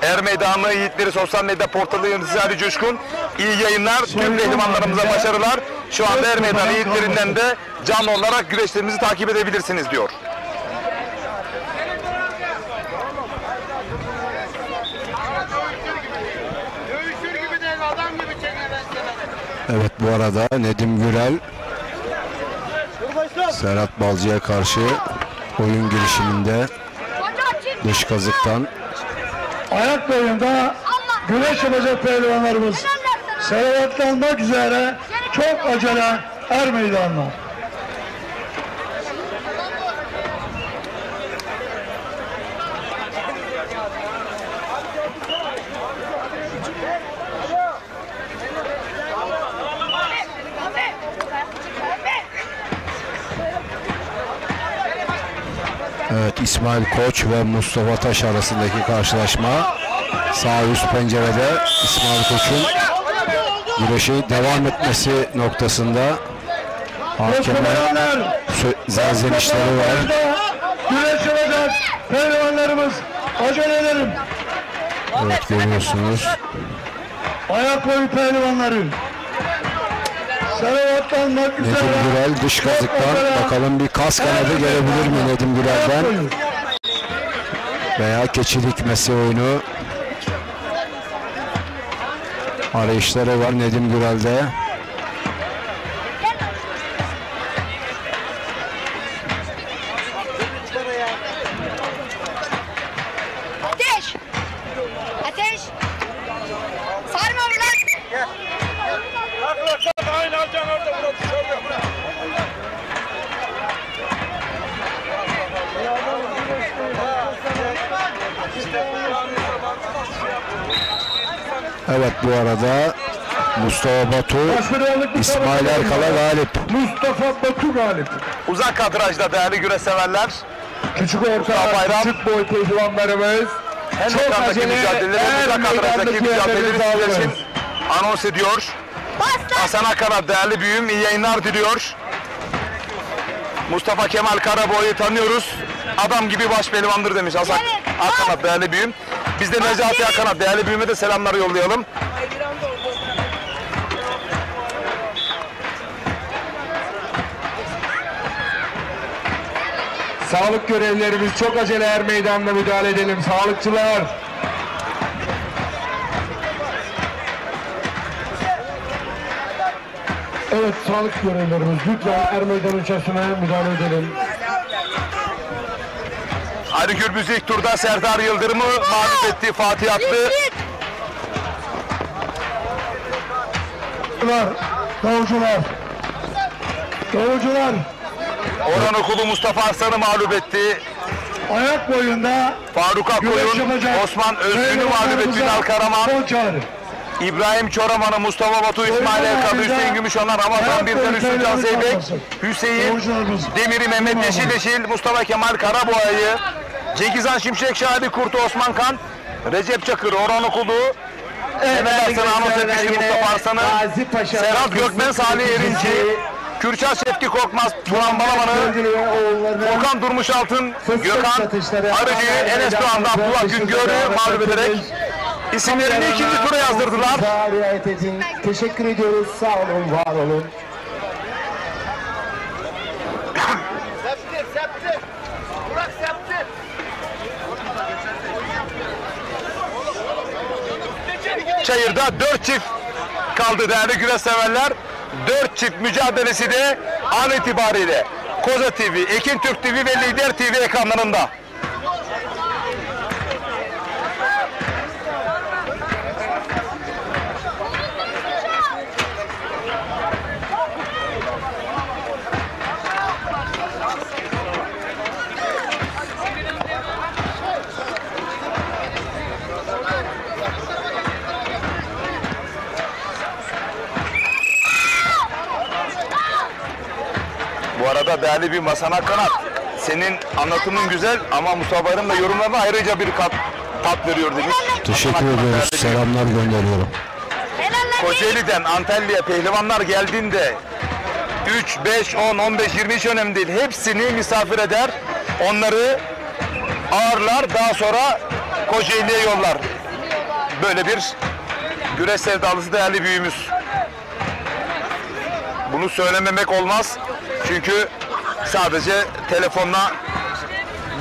Er Meydanı Yiğitleri Sosyal Medya Portalı yöneticisi Ali Coşkun iyi yayınlar. Tüm pehlivanlarımıza başarılar. Şu anda Er Meydanı Yiğitlerinden de canlı olarak güreşlerimizi takip edebilirsiniz diyor. Evet, bu arada Nedim Gürel Serhat Balcı'ya karşı oyun girişiminde dış kazıktan Ayak boyunda güreş yapacak pehlivanlarımız selavatlanmak üzere çok acele er meydanına. Evet, İsmail Koç ve Mustafa Taş arasındaki karşılaşma. Sağ üst pencerede İsmail Koç'un güreşi devam etmesi noktasında hakemler serzenişleri var. Güreş yapacak pehlivanlarımız acele edelim. Evet, görüyorsunuz. Ayak boyu pehlivanları selavatlanmak üzere. Nedim Gürel dış kazıktan, bakalım bir kas kanadı gelebilir mi Nedim Gürel'den? Veya keçi dikmesi oyunu arayışları var Nedim Gürel'de. Ateş! Ateş! Sarma ulan! Aynı alacaksın orada bırak. Evet, bu arada Mustafa Batu, İsmail Erkal'a galip. Mustafa Batu galip. Uzak kadrajda değerli güreş severler. Küçük orta, küçük boy pehlivanlarımız. Hem Çok ekrandaki acele mücadeleleri, uzak kadrajdaki mücadeleleri sizler için anons ediyor. Hasan Akarat değerli büyüğüm iyi yayınlar diliyor. Mustafa Kemal Karaboy'u tanıyoruz. Adam gibi baş pehlivandır demiş Hasan Akarat değerli büyüğüm. Biz de Necati Akarat değerli büyüğüme de selamlar yollayalım. Sağlık görevlilerimiz çok acele er meydanına müdahale edelim. Sağlıkçılar. Evet, sağlık görevlilerimiz lütfen er meydanı içerisine müdahale edelim. Ali Gürbüz ilk turda Serdar Yıldırım'ı mağlup etti. Fatih Atlı. Davulcular. Orhan Okulu Mustafa Arslan'ı mağlup etti. Ayak boyunda Faruk Akkoyun, Osman Özgün'ü mağlup etti. Ünal Karaman. İbrahim Çoraman'ı, Mustafa Batu, İsmail Erkalı, Hüseyin Gümüşoğlan, Ramazan Birden, Hüsnü Can Zeybek, Hüseyin Demir'i, Mehmet Yeşil, Mustafa Kemal Karaboğa'yı, Cegizhan Şimşek, Şahidi Kurtu, Osman Kan, Recep Çakır, Orhan Okulu, Mehmet Arslan'ı anons etmişti Mustafa Arslan'ı, Serhat Gökmen, Salih Erinci, Kürşat Şefki Korkmaz, Turan Balaban'ı, Okan Durmuş Altın, Gökhan Arıcı'yı, Enes Doğan'da Abdullah Güngör'ü mağlup ederek isimlerini ikinci tura yazdırdılar. Riayet edin. Teşekkür ediyoruz. Sağ olun, var olun. Çayır'da 4 çift kaldı değerli güreş severler. 4 çift mücadelesi de an itibariyle Koza TV, Ekin Türk TV ve Lider TV ekranlarında. Bu arada değerli bir Hasan Akarat, senin anlatımın güzel ama Mustafa Bayram da yorumlarına ayrıca bir tat veriyor demiş. Teşekkür ediyoruz. Selamlar gönderiyorum. Kocaeli'den Antalya'ya pehlivanlar geldiğinde 3, 5, 10, 15, 20 hiç önemli değil. Hepsini misafir eder. Onları ağırlar. Daha sonra Kocaeli'ye yollar. Böyle bir güreş sevdalısı değerli büyüğümüz. Bunu söylememek olmaz. Çünkü sadece telefonla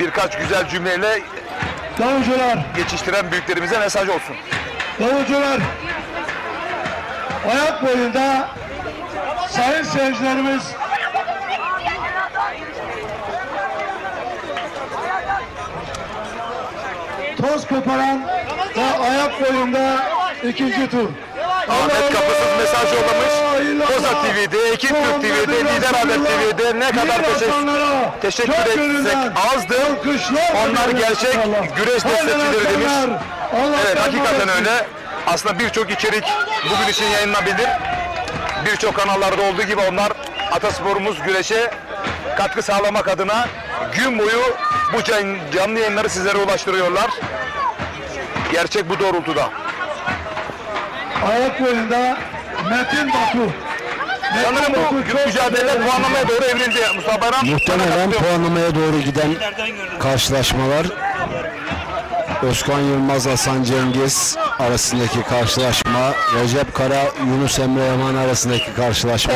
birkaç güzel cümleyle geçiştiren büyüklerimize mesaj olsun. Davulcular, ayak boyunda sayın seyircilerimiz toz koparan ve ayak boyunda ikinci tur. Ahmet Kapısız mesaj yollamış. Koza TV'de, Ekin Türk TV'de, Lider Haber TV'de ne kadar teşekkür etsek azdır. Onlar gerçek güreş destekçileri demiş. Evet, hakikaten öyle. Aslında birçok içerik bugün için yayınlanabilir. Birçok kanallarda olduğu gibi onlar atasporumuz güreşe katkı sağlamak adına gün boyu bu canlı yayınları sizlere ulaştırıyorlar. Gerçek bu doğrultuda. Ayak boyunda Metin Batu. Sanırım bu mücadele puanlamaya doğru evrildi Mustafa Bayram. Muhtemelen puanlamaya doğru giden karşılaşmalar. Özkan Yılmaz, Hasan Cengiz arasındaki karşılaşma. Recep Kara, Yunus Emre Yaman arasındaki karşılaşma.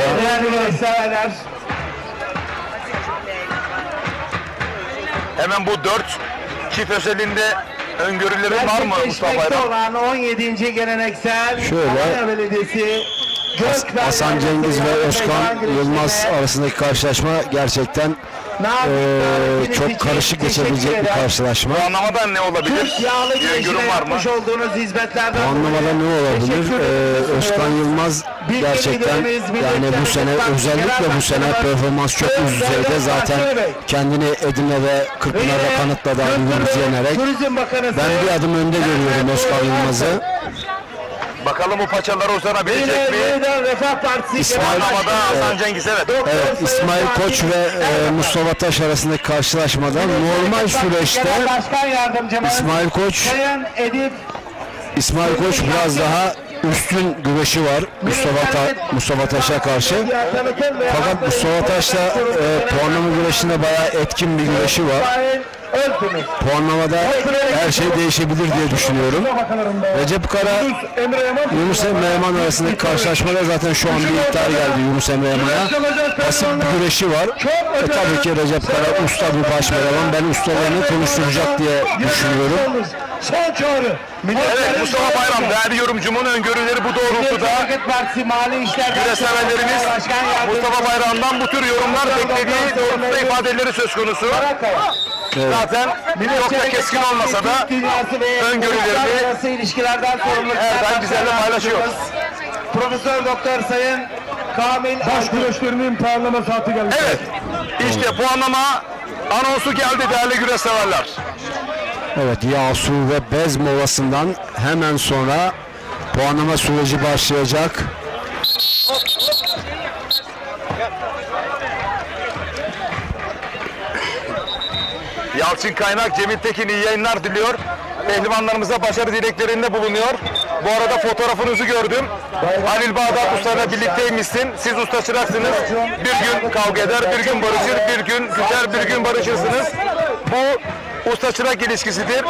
Hemen bu 4 çift özelinde öngörülerin var mı Mustafa Bayram? Olan 17. geleneksel Şöyle, Belediyesi Hasan Cengiz ve Özkan Yılmaz arasındaki karşılaşma gerçekten çok karışık geçebilecek bir karşılaşma. Bu anlamada ne olabilir? Bir öngörüm var mı? Bu anlamada ne olabilir? Özkan Yılmaz gerçekten yani bu sene, özellikle bu sene performans çok üst düzeyde, zaten kendini Edirne'de, Kırkpınar'da kanıtladı Gürbüz'ü yenerek. Ben bir adım önde görüyorum Özkan Yılmaz'ı. Bakalım bu paçaları uzanabilecek mi? Refah Partisi İsmail, Havada Hasan Cengiz, evet. evet, İsmail Koç ve Mustafa Taş arasındaki karşılaşmada normal süreçte Başkan Yardımcımız İsmail Koç Sayın Edip biraz daha üstün güreşi var Mustafa Taş'a karşı. Fakat Mustafa Taş'ta puanlama güreşinde bayağı etkin bir güreşi var. Puanlamada her şey değişebilir diye düşünüyorum. Recep Kara, Yunus Emre Yaman arasındaki karşılaşmada zaten şu an bir iddia geldi Yunus Emre Yaman'a. Basit bir güreşi var. Tabii ki Recep Kara usta bir baş pehlivan. Ben ustalarını konuşturacak diye düşünüyorum. son çağrı. Evet, Mustafa Bayram değerli yorumcumun öngörüleri bu doğrultuda. Güreş severlerimiz Mustafa Bayram'dan bu tür yorumlar beklediği doğrultuda ifadeleri söz konusu. Zaten çok da keskin olmasa da öngörülerini her daim bizlerle paylaşıyor. Profesör Doktor Sayın Kamil Baş güreşlerinin puanlama saati geldi. Evet, işte puanlama anonsu geldi değerli güreş severler. Evet, yağ, su ve bez molasından hemen sonra puanlama süreci başlayacak. Yalçın Kaynak, Cemil Tekin iyi yayınlar diliyor. Pehlivanlarımıza başarı dileklerinde bulunuyor. Bu arada fotoğrafınızı gördüm. Halil Bağdat Usta'yla birlikteymişsin. Siz usta çıraksınız. Bir gün kavga eder, bir gün barışır, bir gün küser, bir gün barışırsınız. Bu usta çırak ilişkisidir.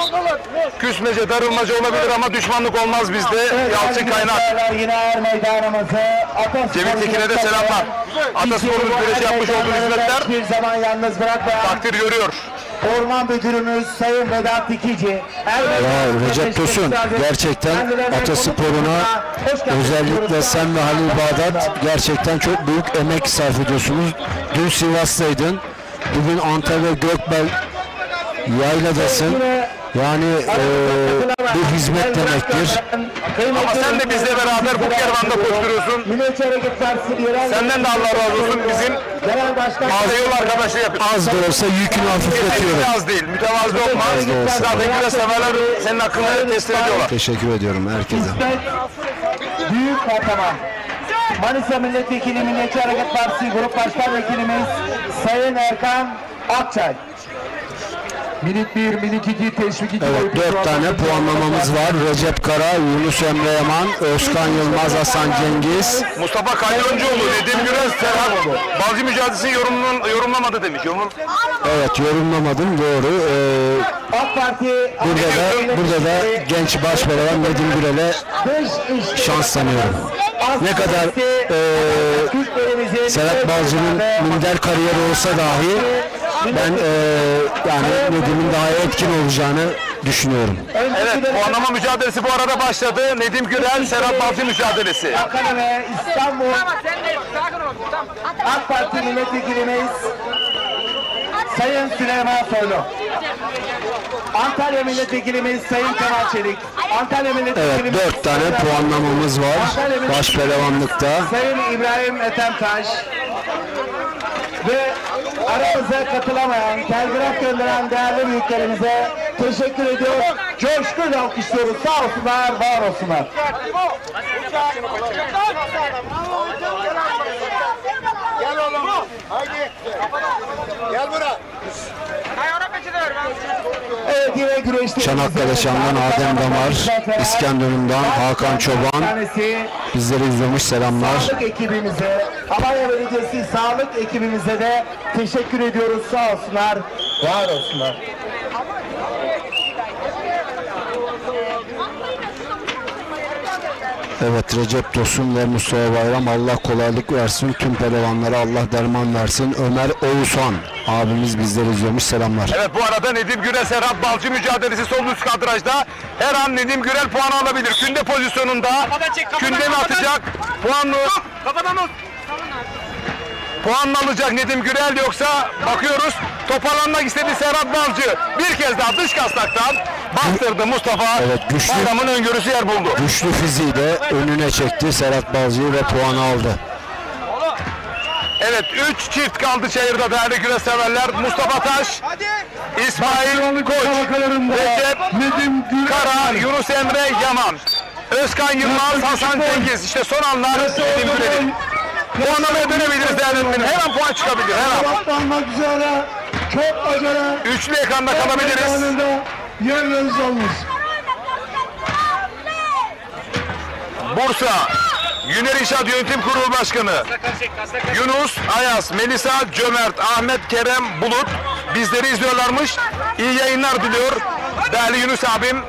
Küsmece, darılmaca olabilir ama düşmanlık olmaz bizde. Yalçın Kaynak. Cemil Tekin'e de selamlar. Ataspor'un güreşi yapmış olduğu hizmetler bir zaman yalnız bırakmayan takdir görüyor. Orman Müdürümüz Sayın Vedat Dikici. Ya Recep Tosun, gerçekten Ataspor'una özellikle sen ve Halil Bağdat gerçekten çok büyük emek sarf ediyorsunuz. Dün Sivas'taydın, bugün Antalya Gökbel Yayladasın. Yani bir hizmet demektir. Ama sen de bizle beraber bu kervanda koşturuyorsun. Senden de Allah razı olsun, bizim bazı yol arkadaşlığı yapıyorsun. Az da olsa yükünü hafifletiyorum. Az değil, mütevazı olma. Zaten güreş severler senin hakkını teslim ediyorlar. Teşekkür ediyorum herkese. Büyük kahraman. Manisa Milletvekili Milliyetçi Hareket Partisi Grup Başkan Vekilimiz Sayın Erkan Akçay. Minik 1, minik 2, teşvik 2. Evet, 4 tane puanlamamız var. Recep Kara, Yunus Emre Yaman, Özkan Yılmaz, Hasan Cengiz. Mustafa Kalyoncuoğlu, Nedim Gürel, Serhat Balcı mücadelesini yorumlamadı demiş. Evet, yorumlamadım, doğru. AK Parti Burada da genç baş pehlivan Nedim Gürel'e şans tanıyorum. Ne kadar Serhat Balcı'nın minder kariyeri olsa dahi ben yani Nedim'in daha etkin olacağını düşünüyorum. Evet, puanlama mücadelesi bu arada başladı. Nedim Gürel, Serhat Balcı mücadelesi. Ankara ve İstanbul AK Parti Milletvekilimiz Sayın Süleyman Soylu. Antalya Milletvekilimiz Sayın Kemal Çelik. Antalya Milletvekilimiz evet, 4 tane puanlamamız var baş pehlivanlıkta. Sayın İbrahim Ethemtaş ve aramıza katılamayan, telgraf gönderen değerli büyüklerimize teşekkür ediyor. Coşkuyla alkışlıyoruz. Sağ olsunlar, var olsunlar. Gel oğlum. Haydi. Gel buraya. Evet, yine güreşte Çanakkale Şam'dan Adem Damar, İskenderun'dan Hakan Çoban bizleri izlemiş, selamlar. Sağlık ekibimize, Alanya Belediyesi sağlık ekibimize de teşekkür ediyoruz. Sağ olsunlar, var olsunlar. Evet, Recep Tosun ve Mustafa Bayram, Allah kolaylık versin. Tüm pehlivanlara Allah derman versin. Ömer Oğuzhan abimiz bizleri izlemiş, selamlar. Evet, bu arada Nedim Gürel, Serhat Balcı mücadelesi sol üst kadrajda. Her an Nedim Gürel puan alabilir. Künde pozisyonunda. Künde mi atacak? Puan alacak Nedim Gürel, yoksa bakıyoruz toparlanmak istedi Serhat Balcı. Bir kez daha dış kastaktan bastırdı Mustafa. Evet, güçlü. Bayram'ın öngörüsü yer buldu. Güçlü fiziği de önüne çekti Serhat Balcı'yı ve puanı aldı. Evet, 3 çift kaldı çayırda değerli güreş severler. Mustafa Taş, İsmail Koç, Recep Kara, Yunus Emre Yaman. Özkan Yılmaz, Hasan Cengiz. İşte son anlar Nedim Gürel'in. Puanlamaya dönebiliriz değerli öğretmenim. Her an puan çıkabilir. Her an. Atlanmak üzere. Çok acele. Üçlü ekranda kalabiliriz. Yerleriniz alınız. Bursa Güner İnşaat Yönetim Kurulu Başkanı Yunus, Ayaz, Melisa, Cömert, Ahmet, Kerem, Bulut bizleri izliyorlarmış. İyi yayınlar diliyor. Değerli Yunus abim,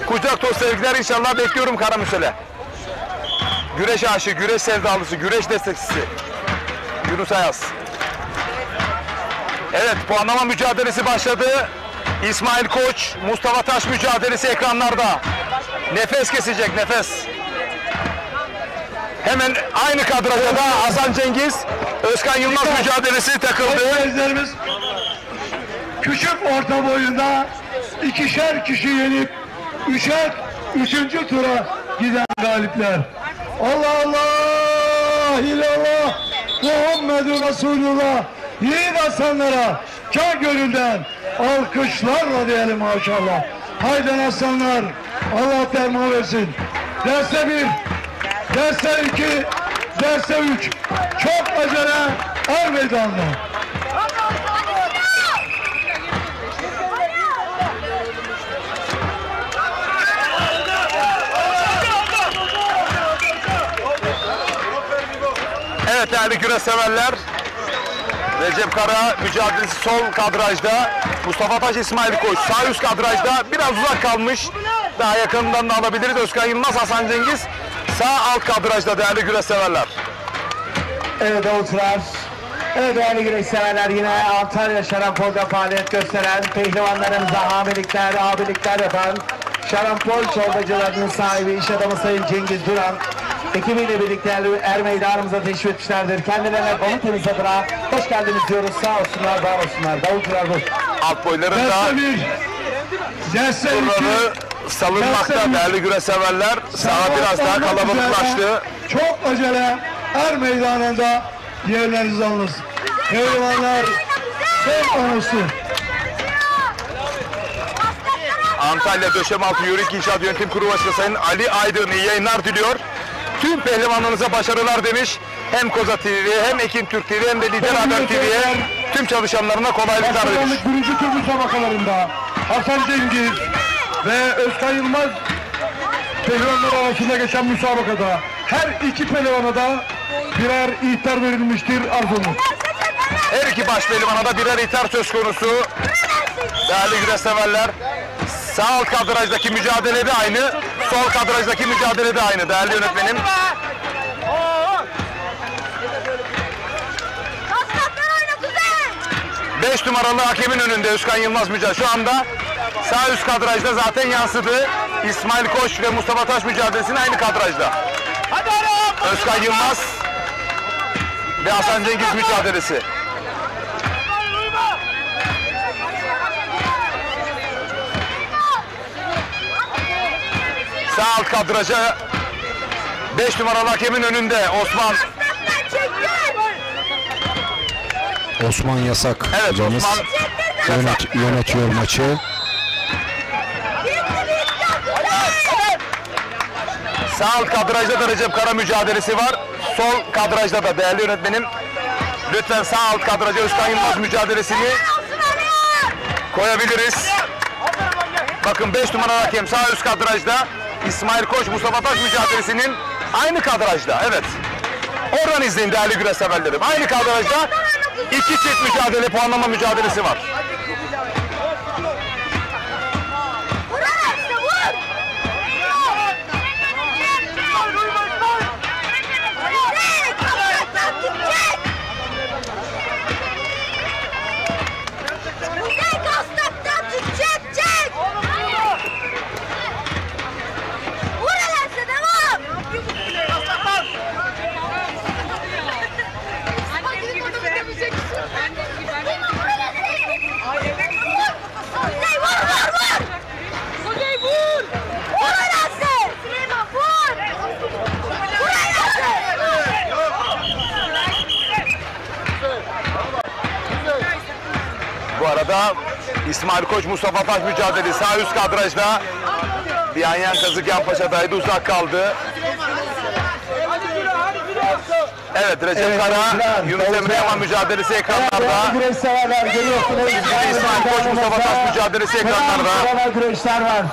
kucak dolu sevgiler, inşallah bekliyorum Karamürsel'e. Güreş aşığı, güreş sevdalısı, güreş destekçisi Yunus Ayaz. Evet, puanlama mücadelesi başladı. İsmail Koç, Mustafa Taş mücadelesi ekranlarda. Nefes kesecek, nefes. Hemen aynı kadrajda da Hasan Cengiz, Özkan Yılmaz mücadelesi takıldı. Seyircilerimiz küçük orta boyunda ikişer kişi yenip üçüncü tura giden galipler. Allah Allah, ilallah, Muhammedun Resulullah, yiğit aslanlara can gönülden alkışlarla diyelim maşallah. Haydi aslanlar, Allah derman versin. Derse 1, derse 2, derse 3. Çok acele er meydanında. Evet değerli güreş severler. Recep Kara mücadelesi sol kadrajda. Mustafa Taş, İsmail Koç sağ üst kadrajda. Biraz uzak kalmış. Daha yakından da alabiliriz. Özkan Yılmaz, Hasan Cengiz sağ alt kadrajda değerli güreş severler. Evet Oğuzlar. Evet değerli güreş severler, yine Antalya Şarampol'da faaliyet gösteren pehlivanlarımıza hamilelikler, abilikler yapan Şarampol çorbacılarının sahibi iş adamı Sayın Cengiz Duran ekibiyle birlikte er meydanımıza teşrif etmişlerdir. Kendilerine komitemiz adına hoş geldiniz diyoruz. Sağ olsunlar, var olsunlar. Davutlar bu. Alt boylarında turları salınmakta değerli güreş severler. Saha biraz daha kalabalıklaştı. Çok acele er meydanında yerlerinizi alınız. Pehlivanlar tek konusu. Antalya Döşemaltı Yörük İnşaat Yönetim Kurulu Başkanı Sayın Ali Aydın iyi yayınlar diliyor. Tüm pehlivanlarınıza başarılar demiş. Hem Koza TV'ye hem Ekin Türk TV hem de Lider Haber TV'ye tüm çalışanlarına kolaylıklar demiş. Başkanlık birinci tur müsabakalarında Hasan Cengiz ve Özkan Yılmaz pehlivanlar arasında geçen müsabakada her iki pehlivana da birer ihtar verilmiştir Arzum'un. Her iki baş pehlivana da birer ihtar söz konusu. Değerli güreş severler. Sağ alt kadrajdaki mücadele de aynı, sol kadrajdaki mücadele de aynı değerli yönetmenim. 5 numaralı hakemin önünde Özkan Yılmaz mücadele. Şu anda sağ üst kadrajda zaten yansıdı. İsmail Koç ve Mustafa Taş mücadelesinin aynı kadrajda. Özkan Yılmaz ve Hasan Cengiz mücadelesi. Sağ alt kadraja 5 numaralı hakemin önünde Osman Yasak evet, hocamız yönetiyor maçı. Sağ alt kadrajda da Recep Kara mücadelesi var. Sol kadrajda da değerli yönetmenim. Lütfen sağ alt kadraja Özkan Yılmaz mücadelesini koyabiliriz. Bakın 5 numaralı hakem sağ üst kadrajda. İsmail Koç, Mustafa Taş mücadelesinin aynı kadrajda. Evet. Oradan izleyin değerli güreş severlerim. Aynı kadrajda iki çift mücadele, puanlama mücadelesi var. Bu arada İsmail Koç, Mustafa Taş mücadelesi sağ üst kadrajda Bir yan kazık yan paçadaydı, uzak kaldı. Evet, Recep Kara, Yunus Emre Yaman mücadelesi ekranlarda. Güreş severler görüyorsunuz. İsmail Koç, Mustafa Taş mücadelesi ekranlarda. Güreşler var.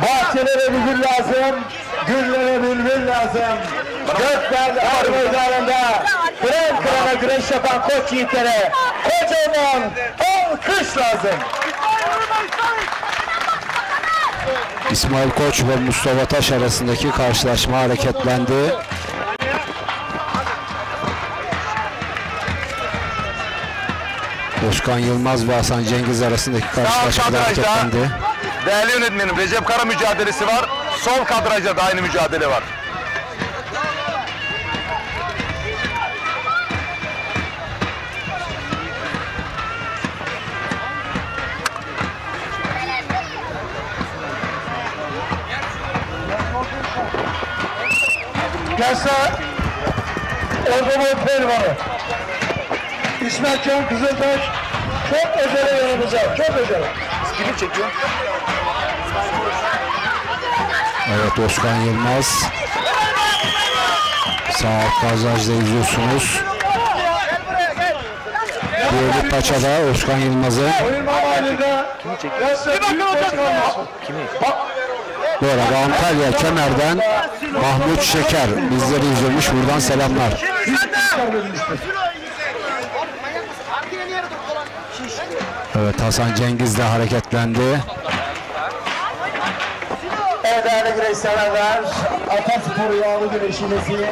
Bahçelere bir gül lazım. Güllere bülbül lazım. Gökmen Er Meydanı'nda kıran kırana güreş yapan koç yiğitlere kocaman alkış lazım. İsmail Koç ve Mustafa Taş arasındaki karşılaşma hareketlendi. Özkan Yılmaz ve Hasan Cengiz arasındaki karşılaşma hareketlendi. Değerli yönetmenim, Recep Kara mücadelesi var. Sol kadrajda da aynı mücadele var. Yasa Ordumun Pehlivanı İsmet Can Kızıltaş çok özel yanımıza, çok özel. Kimi çekiyor? Evet, Özkan Yılmaz. Sağ alt kadrajda izliyorsunuz. Diğeri paçada Özkan Yılmaz'ı. Oyunma halinde Bu arada Antalya Kemer'den Mahmut Şeker bizleri izlemiş. Buradan selamlar. Evet, Hasan Cengiz de hareketlendi. Evet değerli güreş severler, Atasporu yağlı güreşimizin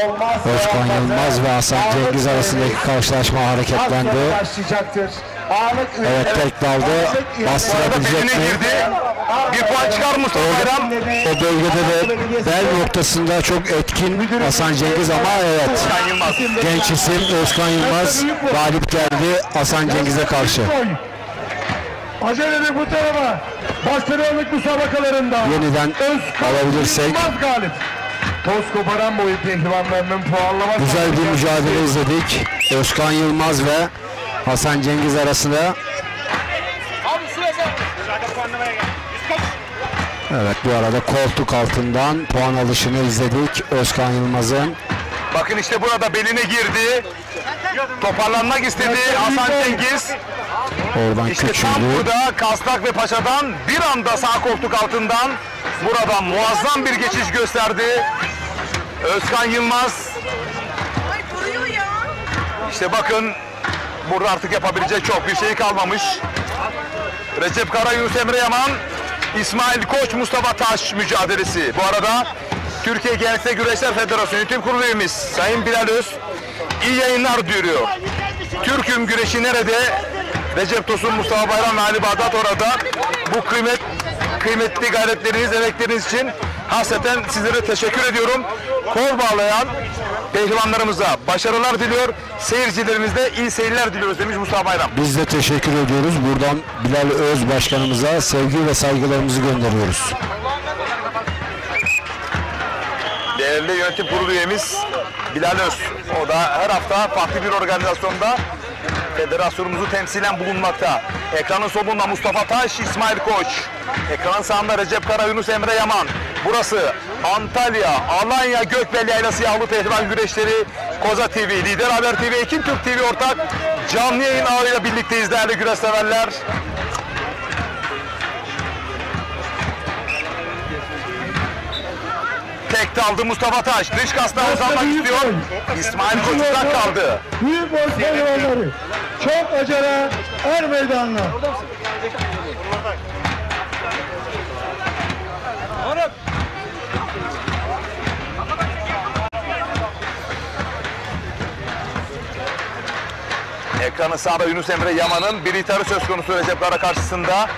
olmazsa Özkan Yılmaz ve Hasan Cengiz arasındaki karşılaşma hareketlendi. başlayacaktır. Ağırlık Evet, tek daldı. Bastırabilecek mi? Girdi. Bir puan çıkar Mustafa Bayram. O bölgede de bel noktasında çok etkin Hasan Cengiz ama evet, Özkan Yılmaz. genç isim Özkan Yılmaz galip geldi Hasan Cengiz'e karşı. Aceleyle bu tarafa başkanlık müsabakalarında Yeniden alabilirsek. Yılmaz galip. Toz koparan boyu pehlivanlarının puanlaması. Güzel bir mücadele izledik. Özkan Yılmaz ve Hasan Cengiz arasında. Evet, bu arada koltuk altından puan alışını izledik Özkan Yılmaz'ın. Bakın işte burada beline girdi. Toparlanmak istedi Hasan Cengiz. Oradan İşte tam küçüldü. burada kasnak ve paçadan bir anda sağ koltuk altından buradan muazzam bir geçiş gösterdi Özkan Yılmaz. İşte bakın burada artık yapabilecek çok bir şey kalmamış. Recep Kara, Yunus Emre Yaman, İsmail Koç, Mustafa Taş mücadelesi. Bu arada Türkiye Gençler Güreşler Federasyonu Yönetim Kurulu üyemiz Sayın Bilal Öz iyi yayınlar diyor. Türk'üm güreşi nerede? Recep Tosun, Mustafa Bayram ve Ali Bağdat orada. Bu kıymetli gayretleriniz, emekleriniz için hasreten sizlere teşekkür ediyorum. Kol bağlayan pehlivanlarımıza başarılar diliyor. Seyircilerimize iyi seyirler diliyoruz demiş Mustafa Bayram. Biz de teşekkür ediyoruz. Buradan Bilal Öz Başkanımıza sevgi ve saygılarımızı gönderiyoruz. Değerli yönetim kurulu üyemiz Bilal Öz. O da her hafta farklı bir organizasyonda federasyonumuzu temsilen bulunmakta. Ekranın solunda Mustafa Taş, İsmail Koç. Ekranın sağında Recep Kara, Yunus Emre Yaman. Burası Antalya, Alanya, Gökbel Yaylası Yağlı Pehlivan Güreşleri, Koza TV, Lider Haber TV, Ekin Türk TV ortak canlı yayın ağıyla birlikteyiz değerli güreş severler. Tek daldı Mustafa Taş. Dış kastan uzanmak istiyor. İsmail Koç uzak kaldı. Büyük boy pehlivanları çok acele Er Meydanı'na. Ekranın sağında Yunus Emre Yaman'ın bir ihtarı söz konusu Recep Kara karşısında.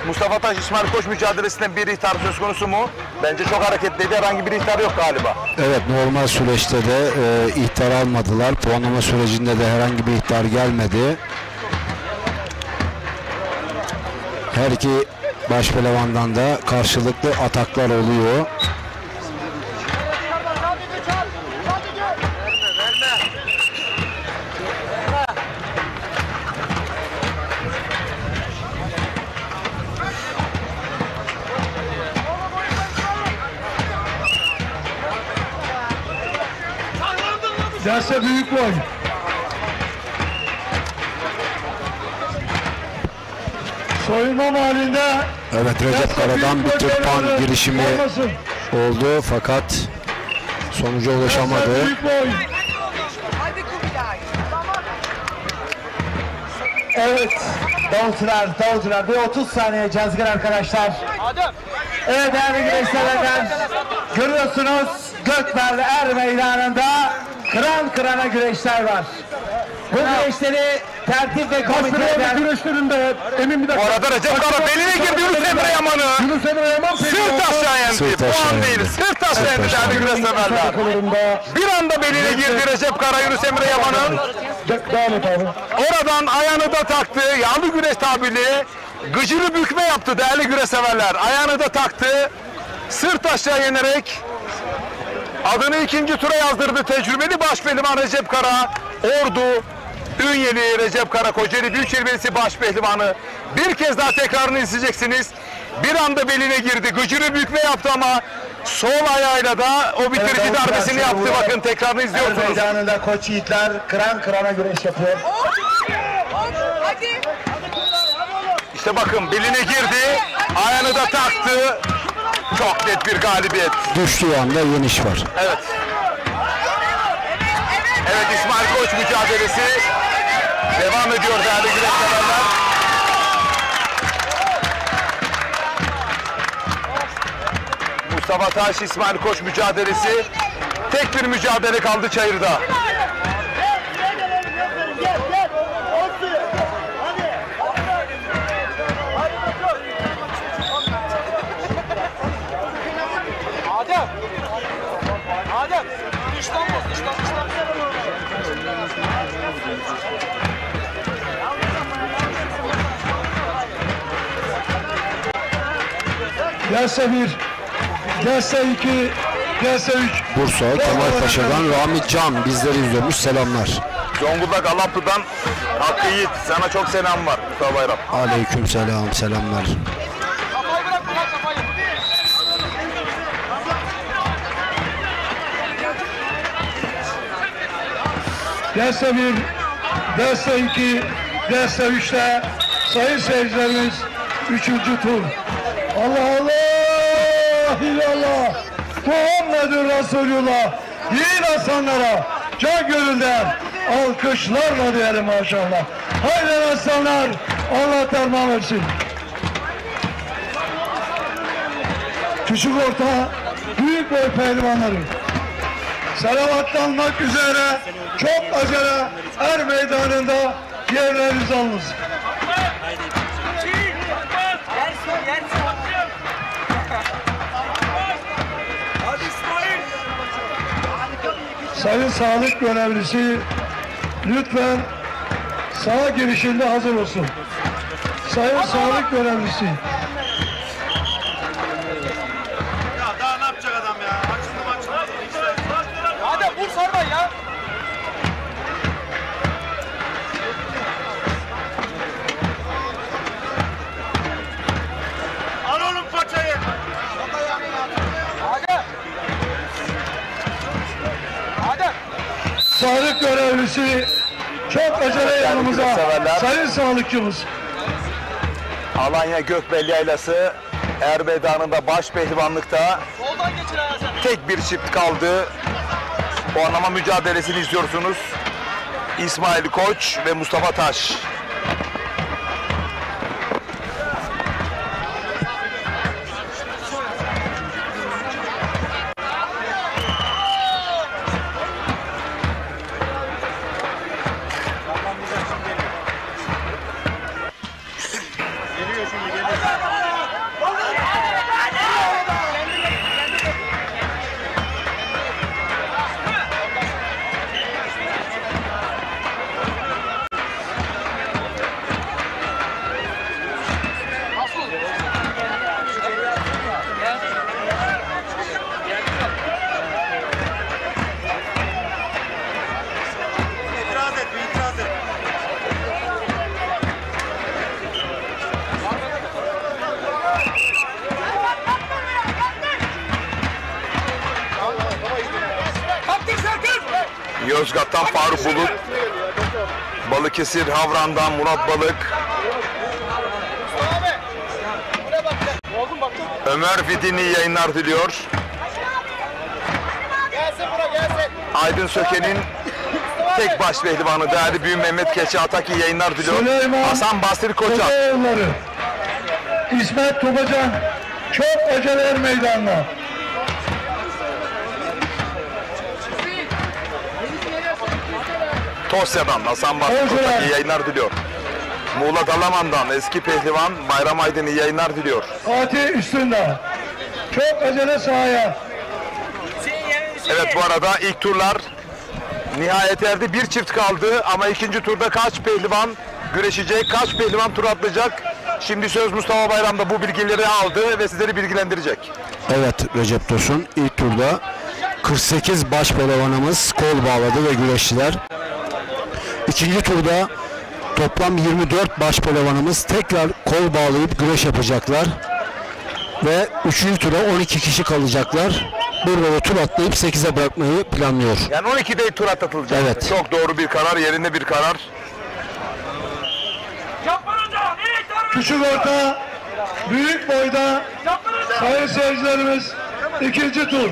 Mustafa Taş, İsmail Koç mücadelesinde bir ihtar söz konusu mu? Bence çok hareketliydi. Herhangi bir ihtar yok galiba. Evet, normal süreçte de ihtar almadılar. Puanlama sürecinde de herhangi bir ihtar gelmedi. Her iki baş pehlivandan da karşılıklı ataklar oluyor. Gelse büyük boy. Soyunma halinde. Evet, Recep Kara'dan bir tırpan girişimi oldu fakat sonuca ulaşamadı. Büyük boy. Evet, davulcular bir 30 saniye cazgır arkadaşlar. Evet değerli güreşseverler, görüyorsunuz Gökbel Er Meydanı'nda kıran kırana güreşler var. Bu güreşleri tertip ve komiteden... güreşlerinde emin bir dakika. Orada Recep Kara beline girdi Yunus Emre Yaman'ı. Yunus Emre Yaman Sırt aşağı yendi. Puan değil. Sırt aşağı yendi değerli güreşseverler. Bir anda beline girdi Recep Kara Yunus Emre Yaman'ın. Devam et abi. Oradan ayağını da taktı. Yağlı güreş tabiri. Gıcırı bükme yaptı değerli güreşseverler. Ayağını da taktı. Sırt aşağı yenerek adını ikinci tura yazdırdı tecrübeli başpehlivan Recep Kara. Ordu Ünyeli Recep Kara Kocaeli Büyükşehir Belediyesi başpehlivanı. Bir kez daha tekrarını izleyeceksiniz. Bir anda beline girdi. Gıcırı bükme yaptı ama sol ayağıyla da o bitirici darbesini yaptı. Bakın tekrarını izliyorsunuz. Meydanında koç yiğitler kıran kırana güreş yapıyor. Hadi. İşte bakın beline girdi. Ayağını da taktı. Çok net bir galibiyet. Düştüğü anda yeniş var. Evet. Evet, İsmail Koç mücadelesi devam ediyor değerli güreşseverler. Mustafa Taş, İsmail Koç mücadelesi. Tek bir mücadele kaldı çayırda. Gelse 1, gelse 2, gelse 3. Bursa Kemal Paşa'dan Rahmi Can bizleri izliyormuş. Selamlar. Zonguldak Alaplı'dan Hakkı Yiğit. Sana çok selam var Mustafa Bayram. Aleyküm selam, selamlar. Gelse 1, gelse 2, gelse 3'te sayın seyircilerimiz 3. tur. Allah Allah illallah Muhammedur Resulullah yiğit aslanlara can gönülden alkışlarla diyelim maşallah. Haydi aslanlar Allah derman versin. Küçük orta büyük boy pehlivanları selavatlanmak üzere çok acele Er Meydanı'nda yerleriniz alınız. Sayın sağlık görevlisi lütfen sağ girişinde hazır olsun. Sayın sağlık görevlisi. Ya daha ne yapacak adam ya? Açıldı. Hadi vur sarma ya. Al oğlum paçayı. Sağlık görevlisi çok acele yanımıza. Sayın sağlıkçımız. Alanya Gökbel Yaylası Er Meydanı'nda baş pehlivanlıkta tek bir çift kaldı. Puanlama mücadelesini izliyorsunuz. İsmail Koç ve Mustafa Taş. Yozgat'tan Faruk Bulut, Balıkesir Havran'dan Murat Balık, Ömer Vidin iyi yayınlar diliyor. Aydın Söke'nin tek baş pehlivanı değerli Büyük Mehmet Keçi Atak iyi yayınlar diliyor. Hasan Basri Koçak. İsmet Topacan çok acele meydanına. Tosya'dan Hasan Basri Koçak iyi yayınlar diliyor. Muğla Dalaman'dan eski pehlivan Bayram Aydın iyi yayınlar diliyor. Fatih Üstündağ çok acele sahaya. Evet, bu arada ilk turlar nihayet erdi. Bir çift kaldı ama ikinci turda kaç pehlivan güreşecek, kaç pehlivan tur atlayacak? Şimdi söz Mustafa Bayram'da bu bilgileri aldı ve sizleri bilgilendirecek. Evet Recep Tosun, ilk turda 48 baş pehlivanımız kol bağladı ve güreştiler. İkinci turda toplam 24 baş pehlivanımız tekrar kol bağlayıp güreş yapacaklar. Ve üçüncü tura 12 kişi kalacaklar. Burada da tur atlayıp 8'e bırakmayı planlıyor. Yani 12'de tur atlatılacak. Evet. Çok doğru bir karar, yerinde bir karar. Küçük orta, büyük boyda sayın seyircilerimiz ikinci tur.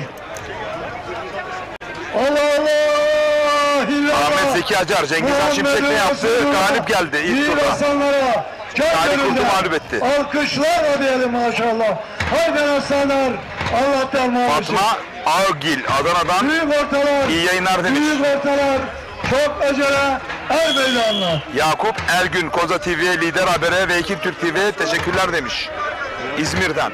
Allah Allah! İllallah! Ahmet Zeki Acar, Cengiz Han Şimşek ne yaptı? Galip geldi ilk turda. Galip Kurt'u mağlup etti. Alkışlarla diyelim maşallah. Haydi aslanlar. Allah'tan muhabbeti. Fatma Ağgil Adana'dan Büyük ortalar. iyi yayınlar demiş. Büyük ortalar. Çok acele. Er meydanına. Yakup Ergün Koza TV'ye, Lider Haber'e ve Ekip Türk TV'ye teşekkürler demiş. İzmir'den.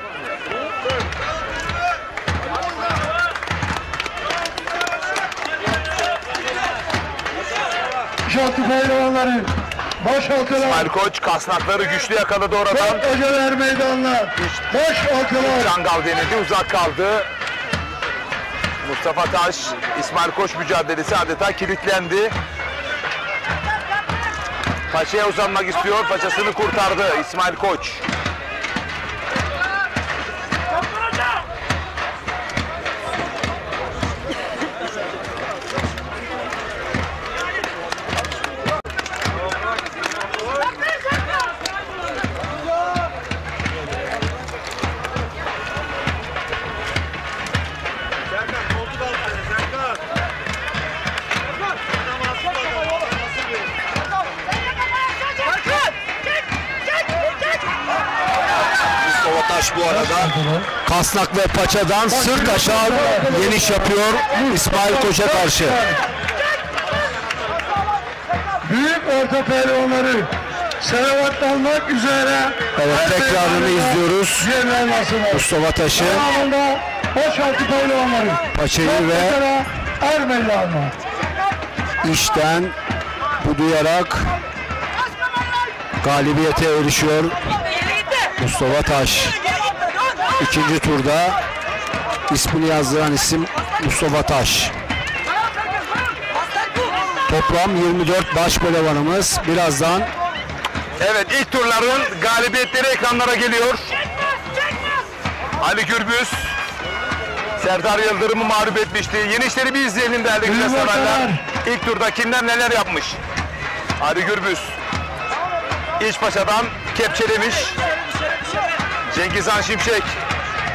Şartlı pehlivanları. Boşaltılar. İsmail Koç kasnakları güçlü yakaladı oradan. Çok acele er meydanına. Boşaltılar. Çangal denildi, uzak kaldı. Mustafa Taş, İsmail Koç mücadelesi adeta kilitlendi. Paçaya uzanmak istiyor, paçasını kurtardı İsmail Koç. Taş bu arada kasnak ve paçadan sırt aşağı yeniş yapıyor İsmail Koç'a karşı. Büyük orta pehlivanları selavatlanmak üzere. Evet, tekrarını izliyoruz. Mustafa Taş'ın boşaltı pehlivanları. Paçayı ve er meydanına. işten budayarak galibiyete erişiyor Mustafa Taş. İkinci turda ismini yazdıran isim Mustafa Taş. Toplam 24 baş pehlivanımız birazdan. Evet, ilk turların galibiyetleri ekranlara geliyor. Ali Gürbüz Serdar Yıldırım'ı mağlup etmişti. Yeni işleri bir izleyelim değerli güzel severler. İlk turda kimler neler yapmış? Ali Gürbüz İçpaşa'dan kepçelemiş. Cengiz Han Şimşek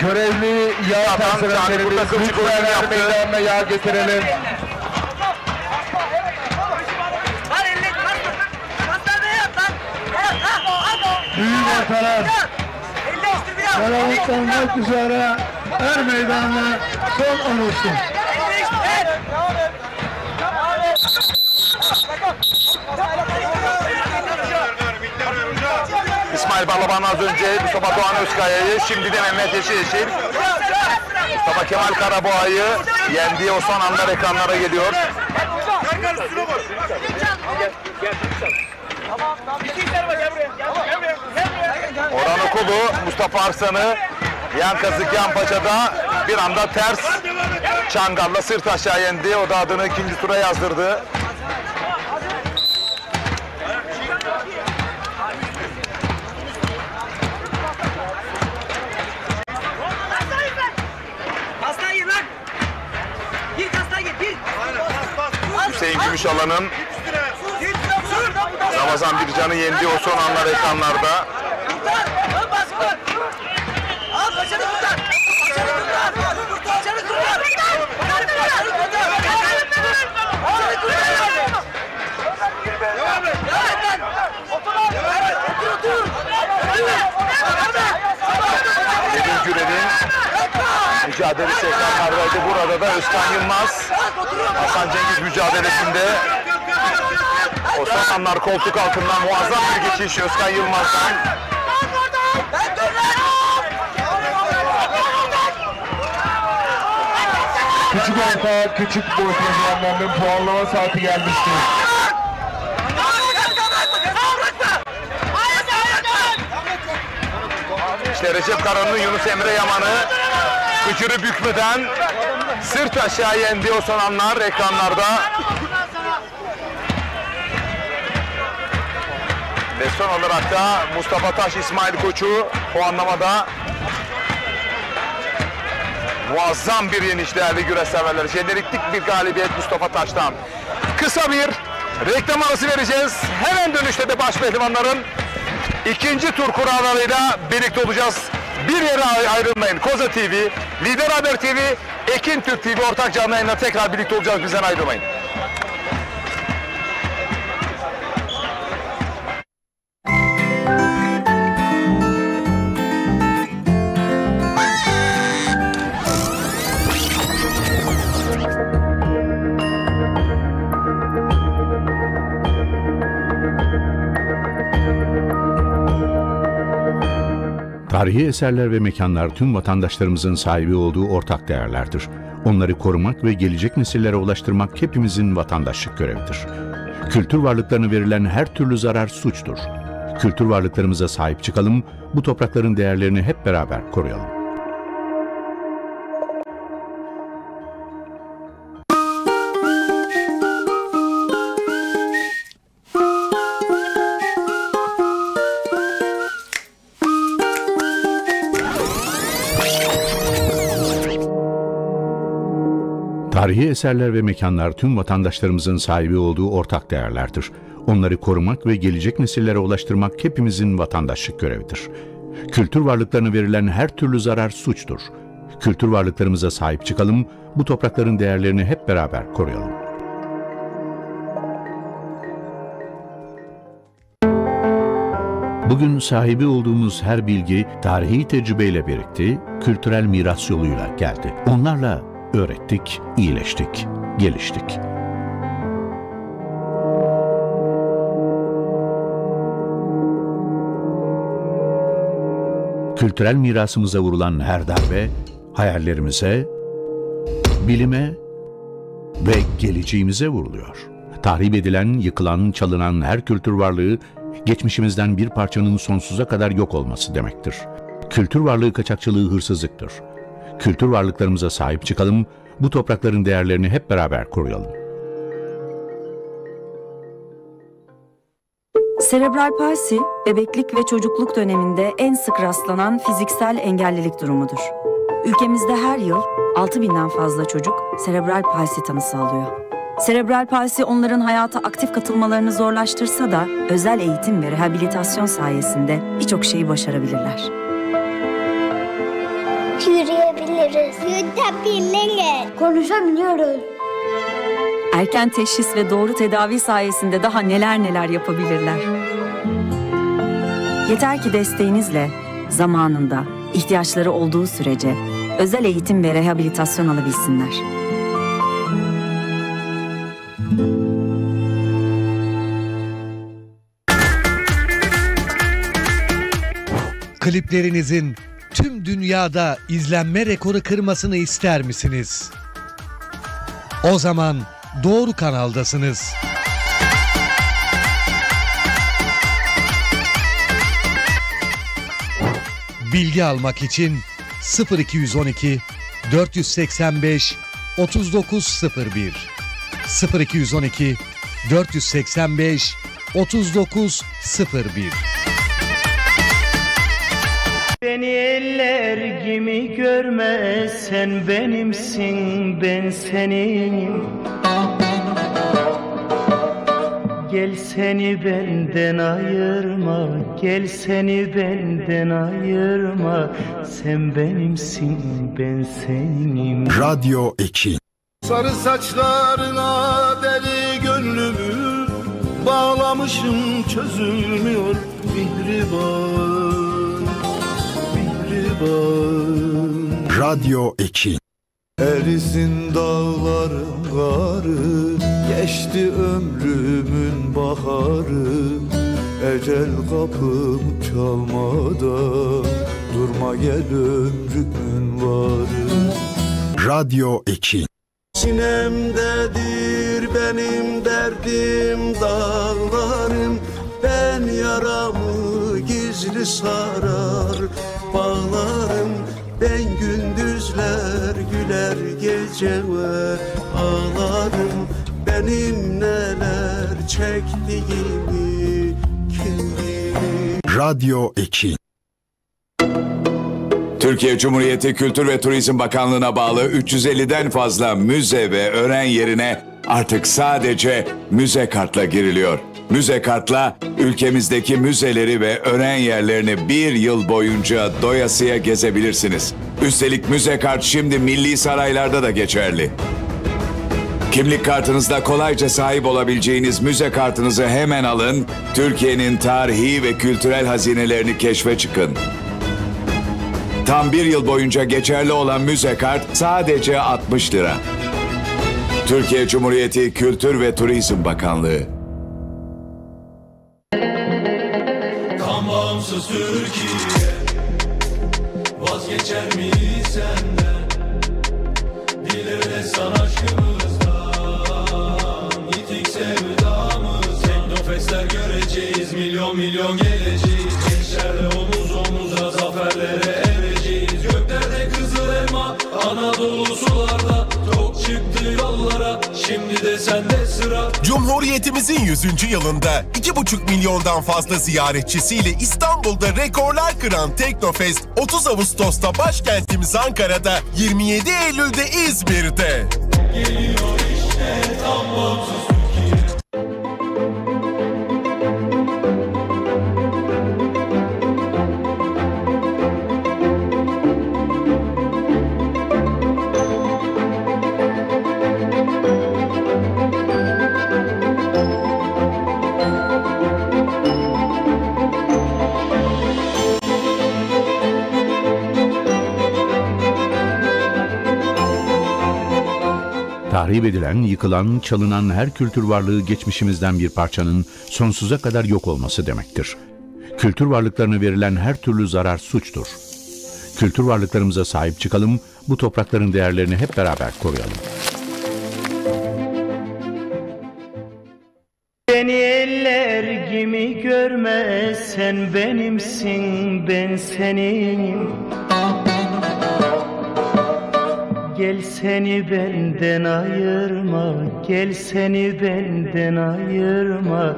Görevli yağ personellerimiz lütfen meydanına yağ getirelim. Büyük ortalar selavatlanmak üzere er meydanına son oluştu. İsmail Balaban az önce Mustafa Doğan Özkaya'yı, şimdi de Mehmet Yeşil. Mustafa Kemal Karaboğa'yı yendiği o son anlar ekranlara geliyor. Orhan Okulu Mustafa Arslan'ı yan kazık yan paçada bir anda ters çangalla sırt aşağı yendi. O da adını ikinci tura yazdırdı. Hüseyin Gümüşalan'ın Ramazan Bircan'ı yendiği o son anlar ekranlarda. Nedim Gürel'in mücadelesi ekranlardaydı. Burada da Özkan Yılmaz, Hasan Cengiz mücadelesinde o son anlar koltuk altından muazzam bir geçiş Özkan Yılmaz'dan. Küçük orta, küçük boy programlarının puanlama saati gelmiştir. İşte Recep Karan'ın Yunus Emre Yaman'ı gücünü bükmeden sırt aşağı yendi o son anlar ekranlarda. Ve son olarak da Mustafa Taş İsmail Koçu puanlamada muazzam bir yeniş değerli güreş severler. Jeneriklik bir galibiyet Mustafa Taş'tan. Kısa bir reklam arası vereceğiz. Hemen dönüşte de baş pehlivanların ikinci tur kurallarıyla birlikte olacağız. Bir yere ayrılmayın. Koza TV, Lider Haber TV, Ekin Türk TV ortak canlı yayınla tekrar birlikte olacağız. Bizden ayrılmayın. Tarihi eserler ve mekanlar tüm vatandaşlarımızın sahibi olduğu ortak değerlerdir. Onları korumak ve gelecek nesillere ulaştırmak hepimizin vatandaşlık görevidir. Kültür varlıklarına verilen her türlü zarar suçtur. Kültür varlıklarımıza sahip çıkalım, bu toprakların değerlerini hep beraber koruyalım. Tarihi eserler ve mekanlar tüm vatandaşlarımızın sahibi olduğu ortak değerlerdir. Onları korumak ve gelecek nesillere ulaştırmak hepimizin vatandaşlık görevidir. Kültür varlıklarına verilen her türlü zarar suçtur. Kültür varlıklarımıza sahip çıkalım, bu toprakların değerlerini hep beraber koruyalım. Bugün sahibi olduğumuz her bilgi tarihi tecrübeyle birikti, kültürel miras yoluyla geldi. Onlarla öğrettik, iyileştik, geliştik. Kültürel mirasımıza vurulan her darbe, hayallerimize, bilime ve geleceğimize vuruluyor. Tahrip edilen, yıkılan, çalınan her kültür varlığı, geçmişimizden bir parçanın sonsuza kadar yok olması demektir. Kültür varlığı kaçakçılığı hırsızlıktır. Kültür varlıklarımıza sahip çıkalım, bu toprakların değerlerini hep beraber koruyalım. Serebral palsi, bebeklik ve çocukluk döneminde en sık rastlanan fiziksel engellilik durumudur. Ülkemizde her yıl 6.000'den fazla çocuk serebral palsi tanısı alıyor. Serebral palsi onların hayata aktif katılmalarını zorlaştırsa da özel eğitim ve rehabilitasyon sayesinde birçok şeyi başarabilirler. Yürüyebiliriz, yutabiliriz, konuşabiliyoruz. Erken teşhis ve doğru tedavi sayesinde daha neler yapabilirler. Yeter ki desteğinizle, zamanında, ihtiyaçları olduğu sürece özel eğitim ve rehabilitasyon alabilsinler. Kliplerinizin tüm dünyada izlenme rekoru kırmasını ister misiniz? O zaman doğru kanaldasınız. Bilgi almak için 0212 485 3901 0212 485 3901. Beni eller gibi görme, sen benimsin, ben senin. Gel seni benden ayırma, gel seni benden ayırma. Sen benimsin, ben senim. Radyo 2. Sarı saçlarına deli gönlümü bağlamışım, çözülmüyor mihriban, mihriban. Radyo 2. Erisin dağların karı, geçti ömrümün baharı. Ecel kapım çalmadan, durma gel ömrümün varı. Radyo 2. Sinemdedir benim derdim dağlarım. Ben yaramı gizli sarar bağlarım. Ben gündüzler güler gece ve ağlarım. Benim neler çektiğimi kim bilir. Radyo 2. Türkiye Cumhuriyeti Kültür ve Turizm Bakanlığı'na bağlı 350'den fazla müze ve öğren yerine artık sadece müze kartla giriliyor. Müze kartla ülkemizdeki müzeleri ve öğren yerlerini bir yıl boyunca doyasıya gezebilirsiniz. Üstelik müze kart şimdi milli saraylarda da geçerli. Kimlik kartınızda kolayca sahip olabileceğiniz müze kartınızı hemen alın, Türkiye'nin tarihi ve kültürel hazinelerini keşfe çıkın. Tam bir yıl boyunca geçerli olan müze kart sadece 60 lira. Türkiye Cumhuriyeti Kültür ve Turizm Bakanlığı. Tam bağımsız Türkiye vazgeçer mi senden? Dilerle san aşkımızdan, yitik sevdamız. Teknofestler göreceğiz, milyon milyon geleceğiz. Gençlerle omuz omuza zaferlere ereceğiz. Göklerde kızıl elma, Anadolu sularda tok çıktı yollara. Şimdi de sende sıra. Cumhuriyetimizin 100. yılında 2,5 milyondan fazla ziyaretçisiyle İstanbul'da rekorlar kıran Teknofest 30 Ağustos'ta başkentimiz Ankara'da, 27 Eylül'de İzmir'de. Geliyor işte tam bağımsız Türkiye. Tahrip edilen, yıkılan, çalınan her kültür varlığı geçmişimizden bir parçanın sonsuza kadar yok olması demektir. Kültür varlıklarına verilen her türlü zarar suçtur. Kültür varlıklarımıza sahip çıkalım, bu toprakların değerlerini hep beraber koruyalım. Beni eller gibi görme, sen benimsin, ben senin. Gel seni benden ayırma, gel seni benden ayırma.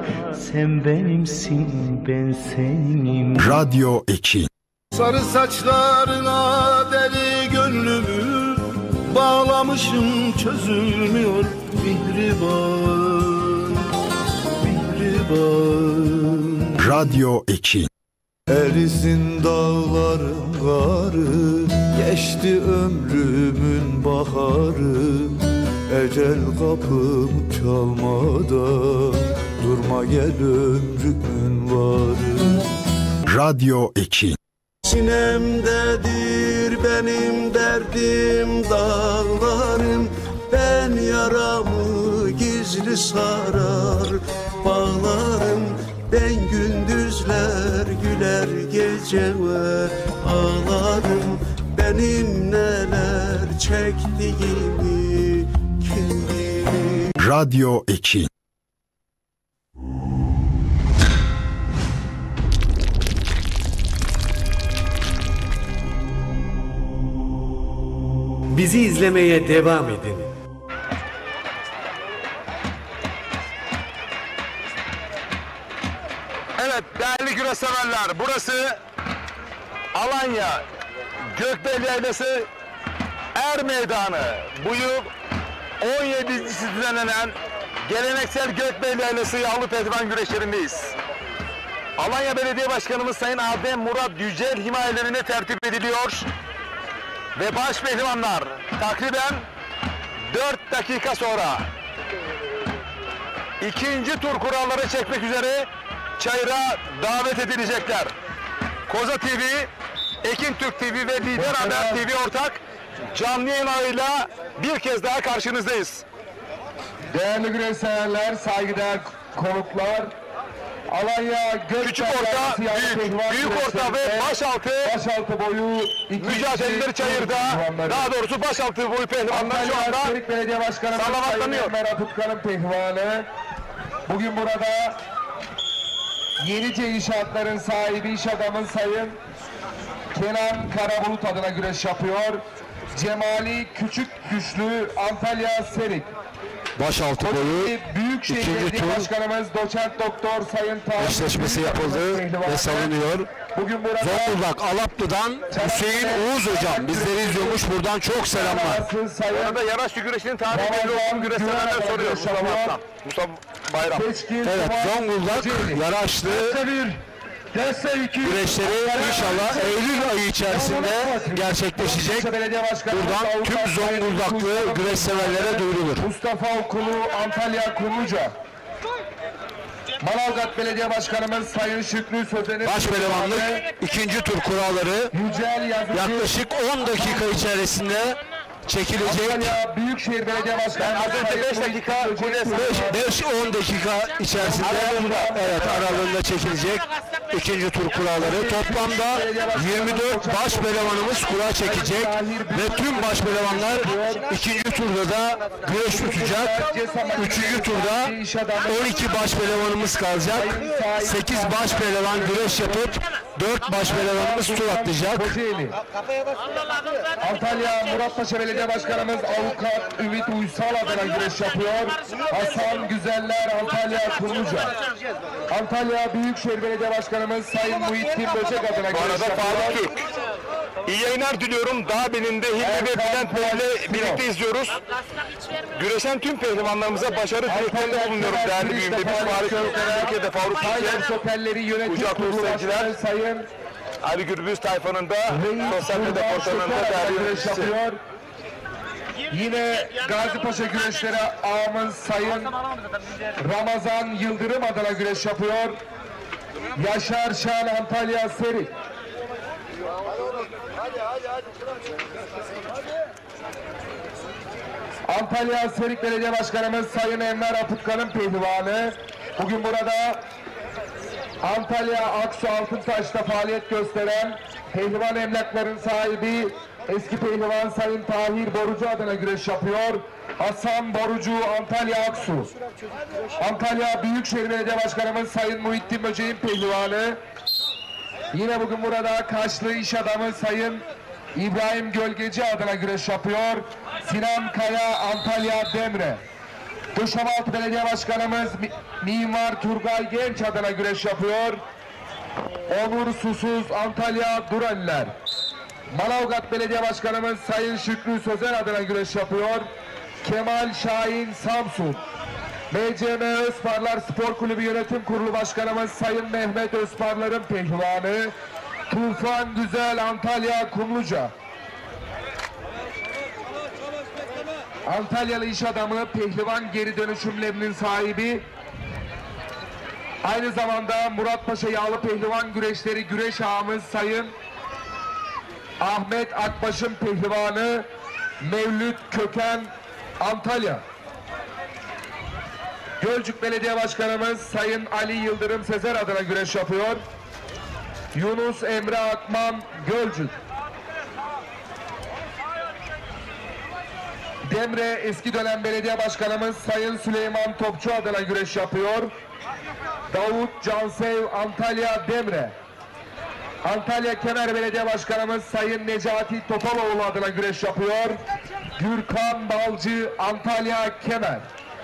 Sen benimsin, ben senim. Radyo 2. Sarı saçlarına deli gönlümü bağlamışım, çözülmüyor mihriban, mihriban. Radyo 2. Erisin dağların karı, geçti ömrümün baharı. Ecel kapım çalmadan, durma gel ömrümün varı. Radyo 2. Sinemdedir benim derdim dağlarım. Ben yaramı gizli sarar bağlarım. Ben gündüzler güler gece ve ağlarım. Benim neler çektiğimi kim bilir. Radyo 2. Bizi izlemeye devam edin. Evet değerli güreş severler, burası Alanya Gökbel Yaylası Er Meydanı. Bu yıl 17.si düzenlenen Geleneksel Gökbeyli Yaylası yağlı pehlivan güreşlerindeyiz. Alanya Belediye Başkanımız Sayın Adem Murat Yücel himayelerine tertip ediliyor. Ve baş pehlivanlar takriben 4 dakika sonra ikinci tur kuralları çekmek üzere çayıra davet edilecekler. Koza TV, Ekin Türk TV ve Lider Haber TV ortak canlı yayın ağıyla bir kez daha karşınızdayız. Değerli güreş severler, saygıdeğer konuklar, Alanya küçük orta, büyük orta ve başaltı boyu mücadeleleri çayırda, daha doğrusu başaltı boyu pehlivanlar şu anda Antalya Belediye Başkanımız Sayın Enver Atutkan'ın pehlivanı. Bugün burada Yenice İnşaatların sahibi iş adamı Sayın Kenan Karabulut adına güreş yapıyor. Cemali Küçük Güçlü Antalya Serik. Başaltı boyu Büyükşehir ikinci Belediye tur Başkanımız Doçent Doktor Sayın Tahir eşleşmesi yapıldı ve salınıyor. Bugün burada Zonguldak Alaplı'dan Hüseyin Uğuz hocam bizleri izliyormuş, buradan çok selamlar. Orada Yaraşlı güreşinin tarihi belli olan güreşlerden soruyor Mustafa Bayram. Evet, Zonguldak Yaraşlı güreşleri inşallah Eylül ayı içerisinde gerçekleşecek. Buradan tüm Zonguldaklı güreş severlere duyurulur. Mustafa Okulu Antalya Kumluca. Manavgat Belediye Başkanımız Sayın Şükrü Sözen'in başpehlivanlık ikinci tur kuralları yaklaşık 10 dakika içerisinde çekilecek. Antalya Büyükşehir Belediye Başkanı az önce 5 dakika 5-10 dakika içerisinde evet aralığında çekilecek ikinci tur kuralları. Toplamda 24 baş pehlivanımız kura çekecek ve tüm baş pehlivanlar ikinci turda da güreş tutacak. Üçüncü turda 12 baş pehlivanımız kalacak. 8 baş pehlivan güreş yapıp 4 baş pehlivanımız tur atlayacak. Antalya Muratpaşa Belediye Başkanımız Avukat Ümit Uysal adına güreş yapıyor. Hasan Güzeller Antalya Kumluca. Antalya Büyükşehir Belediye Başkanımız Sayın Muhittin Böcek adına güreş yapıyor. İyi yayınlar diliyorum. Dağbeli'nde Hilmi ve Bülent Bey'le birlikte izliyoruz. Güreşen tüm pehlivanlarımıza başarı dileklerinde bulunuyorum değerli büyüğümde. Biz Türkiye'de Faruk Türkiye, kucak dostlarcılar, Sayın Ali Gürbüz tayfanın da sosyal medya portallarında değerli yöneticisi. Yine Gazipaşa güreşleri ağamız Sayın Ramazan Yıldırım adına güreş yapıyor. Yaşar Şan Antalya Serik. Antalya Serik Belediye Başkanımız Sayın Enver Atutkan'ın pehlivanı. Bugün burada Antalya Aksu Altıntaş'ta faaliyet gösteren pehlivan emlakların sahibi eski pehlivan Sayın Tahir Borucu adına güreş yapıyor. Hasan Borucu Antalya Aksu. Antalya Büyükşehir Belediye Başkanımız Sayın Muhittin Böcek'in pehlivanı. Yine bugün burada Kaşlı iş adamı Sayın İbrahim Gölgeci adına güreş yapıyor. Sinan Kaya Antalya Demre. Duşamaltı Belediye Başkanımız Mimar Turgay Genç adına güreş yapıyor. Onur Susuz Antalya Duraller. Manavgat Belediye Başkanımız Sayın Şükrü Sözen adına güreş yapıyor. Kemal Şahin Samsun. MCM Özparlar Spor Kulübü Yönetim Kurulu Başkanımız Sayın Mehmet Özparlar'ın pehlivanı. Tufan Güzel Antalya Kumluca. Antalyalı iş adamı pehlivan geri dönüşümlerinin sahibi. Aynı zamanda Muratpaşa Yağlı Pehlivan Güreşleri güreş ağamız Sayın Ahmet Akbaş'ın pehlivanı Mevlüt Köken Antalya. Gölcük Belediye Başkanımız Sayın Ali Yıldırım Sezer adına güreş yapıyor. Yunus Emre Akman Gölcük. Demre eski dönem belediye başkanımız Sayın Süleyman Topçu adına güreş yapıyor. Davut Cansev Antalya Demre. Antalya Kemer Belediye Başkanımız Sayın Necati Topaloğlu adına güreş yapıyor. Gürkan Balcı Antalya Kemer.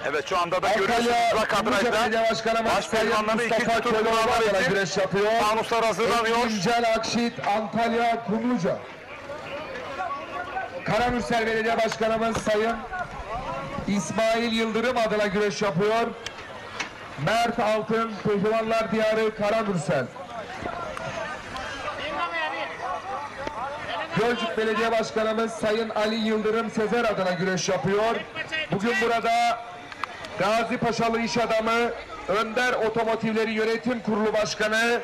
Evet şu anda da görüyorsunuz kadrajda baş pehlivanları ikinci tur kuralları güreş yapıyor. Fanuslar hazırlanıyor. Güncel Akşit Antalya Kumluca. Karamürsel Belediye Başkanımız Sayın İsmail Yıldırım adına güreş yapıyor. Mert Altın, Pehlivanlar Diyarı Karamürsel. Gölcük Belediye Başkanımız Sayın Ali Yıldırım Sezer adına güreş yapıyor. Bugün burada Gazi Paşalı iş adamı Önder Otomotivleri Yönetim Kurulu Başkanı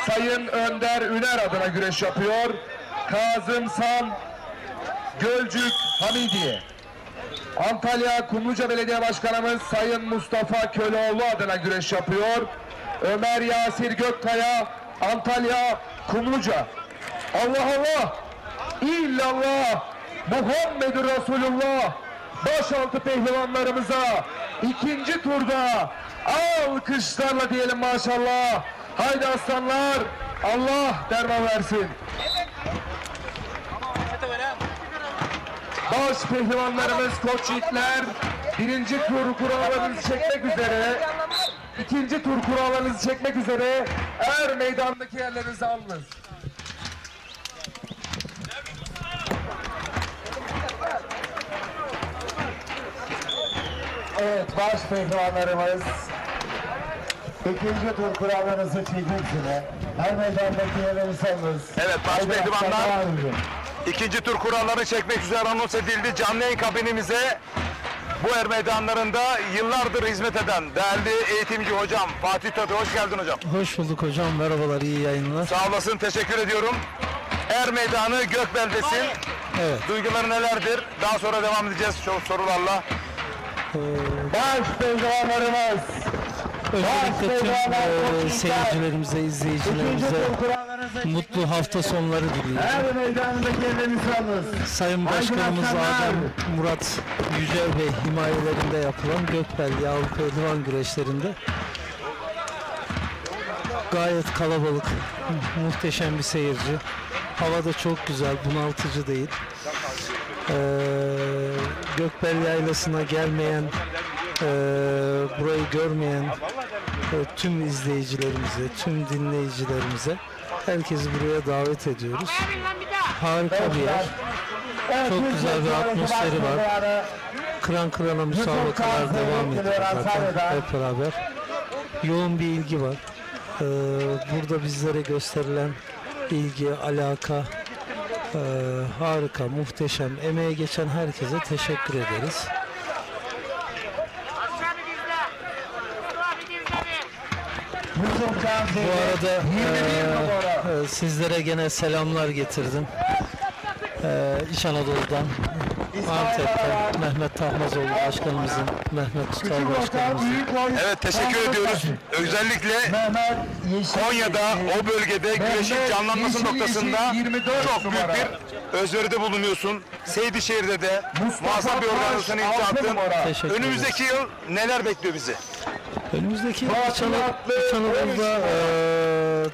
Sayın Önder Üner adına güreş yapıyor. Kazım Sam, Gölcük Hamidiye. Antalya Kumluca Belediye Başkanımız Sayın Mustafa Köleoğlu adına güreş yapıyor. Ömer Yasir Gökkaya, Antalya Kumluca. Allah Allah, illallah, Muhammedur Resulullah. Başaltı pehlivanlarımıza ikinci turda alkışlarla diyelim maşallah. Haydi aslanlar, Allah derman versin. Baş pehlivanlarımız Koç Yiğitler birinci tur kurallarınızı çekmek üzere, ikinci tur kurallarınızı çekmek üzere er meydandaki yerlerinizi alınız. Evet, baş pehlivanlarımız ikinci tur kurallarınızı çekmek üzere her meydandaki yerlerinizi alınız. Evet, baş pehlivanlar ikinci tur kuralları çekmek üzere anons edildi. Canlı yayın kabinimize bu er meydanlarında yıllardır hizmet eden değerli eğitimci hocam Fatih Tadı, hoş geldin hocam. Hoş bulduk hocam, merhabalar, iyi yayınlar. Sağ olasın, teşekkür ediyorum. Er meydanı Gökbel'desin. Evet. Duyguları nelerdir? Daha sonra devam edeceğiz sorularla. Baş pehlivanlarımız. Öncelikle tüm seyircilerimize, izleyicilerimize mutlu hafta sonları diliyorum. Her meydandaki yerlerinizi alınız. Sayın Başkanımız Adem Murat Yücel Bey himayelerinde yapılan Gökbel Yağlı Pehlivan güreşlerinde gayet kalabalık, muhteşem bir seyirci. Hava da çok güzel, bunaltıcı değil. Gökbel Yaylası'na gelmeyen, burayı görmeyen tüm izleyicilerimize, tüm dinleyicilerimize herkesi buraya davet ediyoruz. Harika bir yer. Çok güzel bir atmosferi var. Kıran kırana müsabakalar devam ediyor zaten hep beraber. Yoğun bir ilgi var. Burada bizlere gösterilen ilgi, alaka harika, muhteşem. Emeğe geçen herkese teşekkür ederiz. Bu arada sizlere gene selamlar getirdim. İç Anadolu'dan, Antep'ten Mehmet Tahmazoğlu Başkanımızın, Mehmet Tutal Başkanımızın. Evet, teşekkür ediyoruz. Özellikle Konya'da, o bölgede güreşin canlanması noktasında çok büyük bir özveride bulunuyorsun. Seydişehir'de de muazzam bir organizasyona imza attın. Önümüzdeki yıl neler bekliyor bizi? Önümüzdeki İç Anadolu'da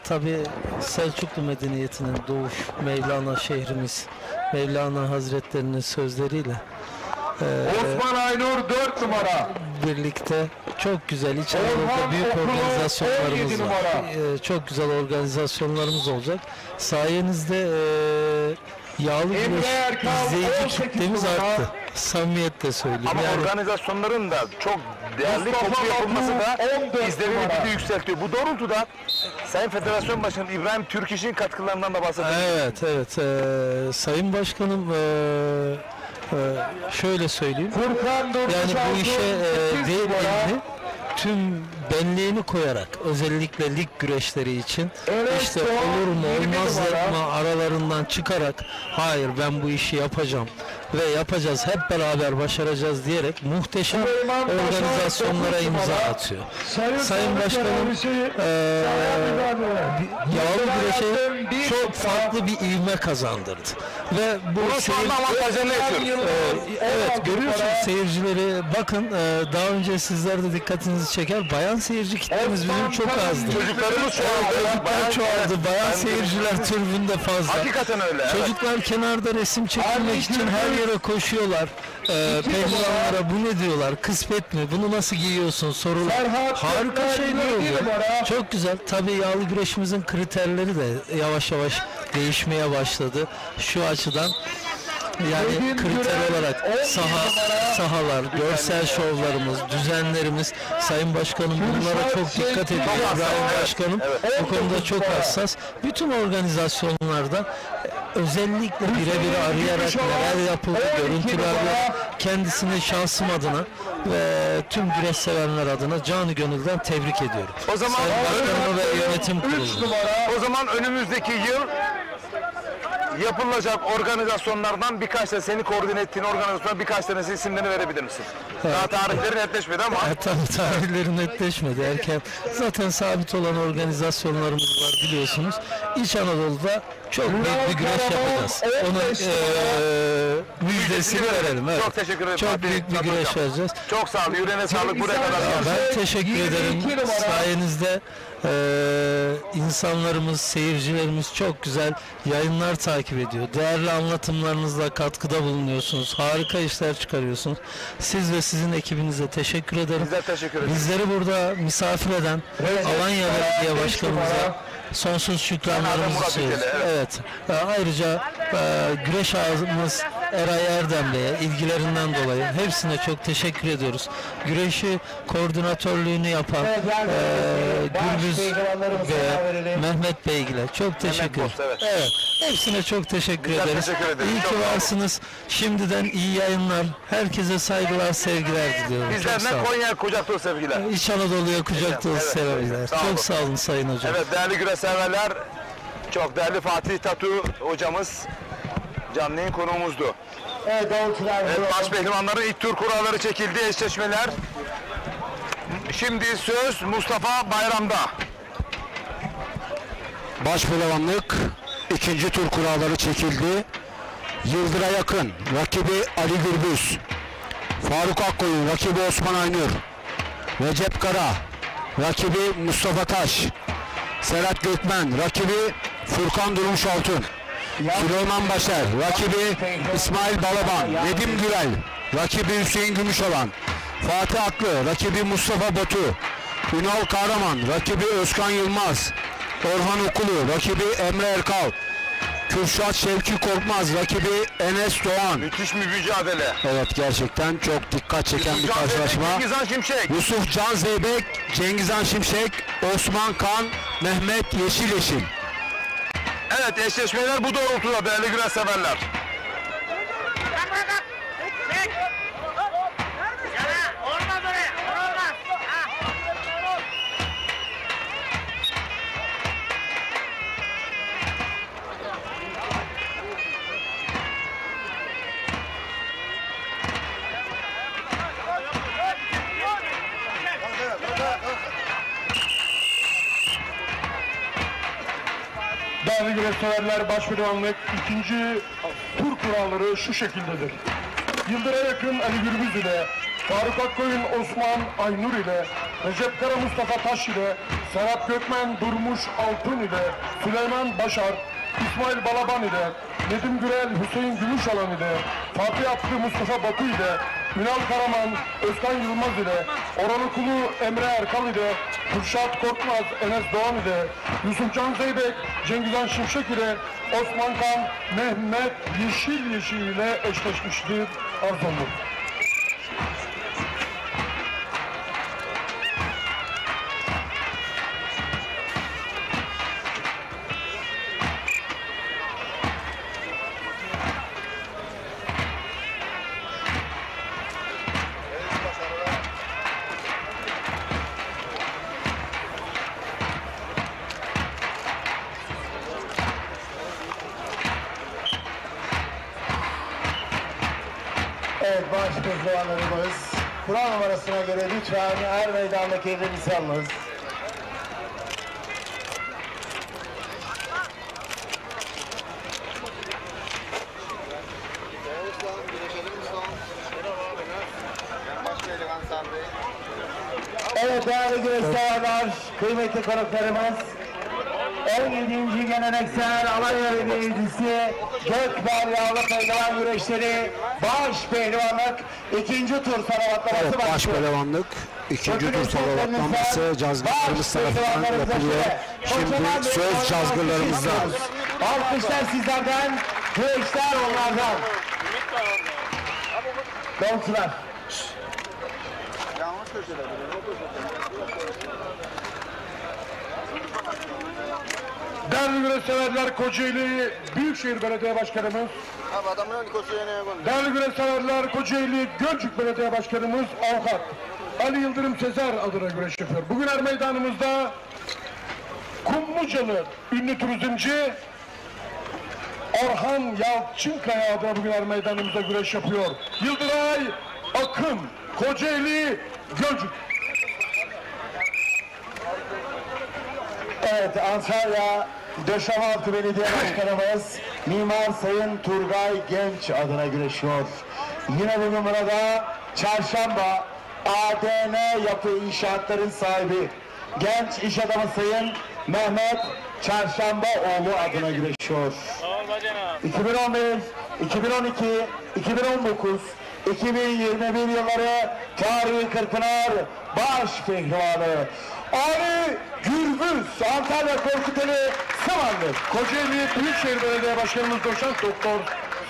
tabi Selçuklu medeniyetinin doğuş, Mevlana şehrimiz, Mevlana Hazretlerinin sözleriyle Osman Aynur 4 numara birlikte çok güzel İç Anadolu'da büyük organizasyonlarımız var. Çok güzel organizasyonlarımız olacak. Sayenizde yağlı güreş izleyici kitlemiz arttı. Samimiyetle söyleyeyim. Ama yani, organizasyonların da çok değerli toplu yapılması da izlenimini de yükseltiyor. Bu doğrultuda Sayın Federasyon Başkanı İbrahim Türkiş'in katkılarından da bahsedelim. Evet. Sayın Başkanım şöyle söyleyeyim. Yani bu işe değerli tüm benliğini koyarak özellikle lig güreşleri için işte olur mu olmaz mı aralarından çıkarak hayır ben bu işi yapacağım ve yapacağız hep beraber başaracağız diyerek muhteşem organizasyonlara imza atıyor. Sayın Başkanım yağlı güreşe çok farklı bir ivme kazandırdı ve bu evet görüyorsunuz seyircileri bakın daha önce sizler de dikkatinizi çeker bayan seyirci kitlemiz bizim çok azdı. Çocuklarımız çoğaldı. Bayan seyirciler tribünde fazla. Hakikaten öyle. Çocuklar kenarda resim çekilmek için her yere koşuyorlar. Pehlivanlara bu ne diyorlar? Kısmet mi? Bunu nasıl giyiyorsun? Sorular. Harika şeyler oluyor. Çok güzel. Tabii yağlı güreşimizin kriterleri de yavaş yavaş değişmeye başladı. Şu açıdan Yani kriter olarak sahalar, görsel şovlarımız, düzenlerimiz, Sayın Başkanım bunlara çok dikkat ediyor. İbrahim Başkanım bu konuda çok hassas. Bütün organizasyonlarda özellikle birebir arayarak neler yapıldı, görüntülerle kendisini şahsım adına ve tüm güreş sevenler adına canı gönülden tebrik ediyorum. O zaman Sayın Başkanımı ve yönetim kurulunu. O zaman önümüzdeki yıl yapılacak organizasyonlardan birkaç tane, seni koordine ettiğin organizasyonlardan birkaç tanesi isimlerini verebilir misin? Daha tarihleri netleşmedi ama. Tabii tarihleri netleşmedi. Erken zaten sabit olan organizasyonlarımız var biliyorsunuz. İç Anadolu'da çok büyük bir güreş yapacağız. Onun müjdesini verelim. Evet. Çok teşekkür ederim. Çok büyük bir güreş vereceğiz. Çok sağ ol. Yüreğine sağlık. Buraya kadar. Ben teşekkür ederim. Sayenizde insanlarımız, seyircilerimiz çok güzel yayınlar takip ediyor. Değerli anlatımlarınızla katkıda bulunuyorsunuz. Harika işler çıkarıyorsunuz. Siz ve sizin ekibinize teşekkür ederim. Bizler teşekkür ederiz. Bizleri burada misafir eden Alanya Belediye Başkanımıza sonsuz şükranlarımızı sunuyoruz. Evet. Ayrıca güreş ağamız Eray Erdem Bey'e ilgilerinden dolayı hepsine çok teşekkür ediyoruz. Güreşi koordinatörlüğünü yapan Gürbüz ve Mehmet Beygil'e çok teşekkür ederiz. Evet. Hepsine çok teşekkür ederiz. İyi ki varsınız. Şimdiden iyi yayınlar. Herkese saygılar, sevgiler diliyorum. Bizlerden Konya'ya kucak dolu sevgiler. İç Anadolu'ya kucak dolu sevgiler. Çok sağ olun Sayın Hocam. Evet değerli güreş severler, çok değerli Fatih Tatu hocamız canlı yayın konuğumuzdu. Evet, baş pehlivanların ilk tur kuralları çekildi, eşleşmeler. Şimdi söz Mustafa Bayram'da. Baş pehlivanlık ikinci tur kuralları çekildi. Yıldıra yakın rakibi Ali Gürbüz, Faruk Akkoyun rakibi Osman Aynur, Recep Kara rakibi Mustafa Taş, Serhat Gökmen rakibi Furkan Durmuş Altun, Süleyman Başar rakibi İsmail Balaban, Nedim Gürel rakibi Hüseyin Gümüşalan, Fatih Aklı rakibi Mustafa Batu, Ünal Kahraman rakibi Özkan Yılmaz, Orhan Okulu rakibi Emre Erkal, Kürşat Şevki Korkmaz rakibi Enes Doğan. Müthiş bir mücadele. Evet, gerçekten çok dikkat çeken bir karşılaşma. Cengizhan Şimşek. Yusuf Can Zeybek, Cengizhan Şimşek, Osman Kan, Mehmet Yeşil. Evet, eşleşmeler bu doğrultuda değerli güreş severler. Değerli güreşseverler, başpehlivanlık ikinci tur kuralları şu şekildedir. Yıldıra yakın Ali Gürbüz ile, Faruk Akkoyun Osman Aynur ile, Recep Kara Mustafa Taş ile, Serhat Gökmen Durmuş Altun ile, Süleyman Başar, İsmail Balaban ile, Nedim Gürel Hüseyin Gümüşalan ile, Fatih Aklı Mustafa Batu ile, Ünal Karaman Özkan Yılmaz ile, Orhan Okulu Emre Erkal ile, Kürşat Korkmaz Enes Doğan ile, Yusuf Can Zeybek Cengizhan Şimşek ile, Osman Kan Mehmet Yeşil ile eşleşmiştir. Arz olunur. Evet, baş pehlivanlarımız kural numarasına göre lütfen her meydandaki yerinizi alınız. Evet değerli güreşseverler, kıymetli konuklarımız, 17. geleneksel Alanya Belediyesi Gökber Yağlı Pehlivan Güreşleri baş pehlivanlık ikinci tur salavatlaması evet, başlıyor. baş pehlivanlık ikinci tur salavatlaması cazgırlarımız tarafından yapılıyor. Şimdi söz cazgırlarımızda. Alkışlar sizlerden, güreşler onlardan. Davulcular. Değerli güreşseverler, Kocaeli Büyükşehir Belediye Başkanımız, değerli güreşseverler, Kocaeli Gölcük Belediye Başkanımız Avukat Ali Yıldırım Sezer adına güreş yapıyor. Bugün er meydanımızda Kumlucalı ünlü turizmci Orhan Yalçınkaya adına bugün er meydanımızda güreş yapıyor. Yıldıray Akın, Kocaeli Gölcük. Evet, Antalya Döşemaltı Belediye Başkanımız Mimar Sayın Turgay Genç adına güreşiyor. Yine bugün burada Çarşamba ADN Yapı İnşaatların sahibi genç iş adamı Sayın Mehmet Çarşambaoğlu adına güreşiyor. 2011, 2012, 2019, 2021 yılları Tarihi Kırkpınar baş pehlivanı Ali Gürbüz, Antalya Korkuteli Samanlı. Kocaeli Büyükşehir Belediye Başkanımız Doçent Doktor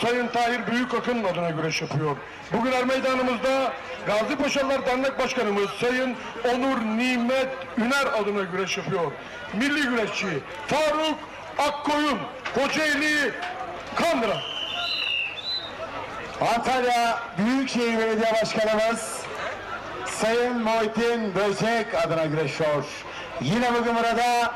Sayın Tahir Büyükakın adına güreş yapıyor. Bugün er meydanımızda Gazi Paşalılar Dernek Başkanımız Sayın Onur Nimet Üner adına güreş yapıyor. Milli güreşçi Faruk Akkoyun, Kocaeli Kandıra. Antalya Büyükşehir Belediye Başkanımız Sayın Muhittin Böcek adına güreşiyor. Yine bugün burada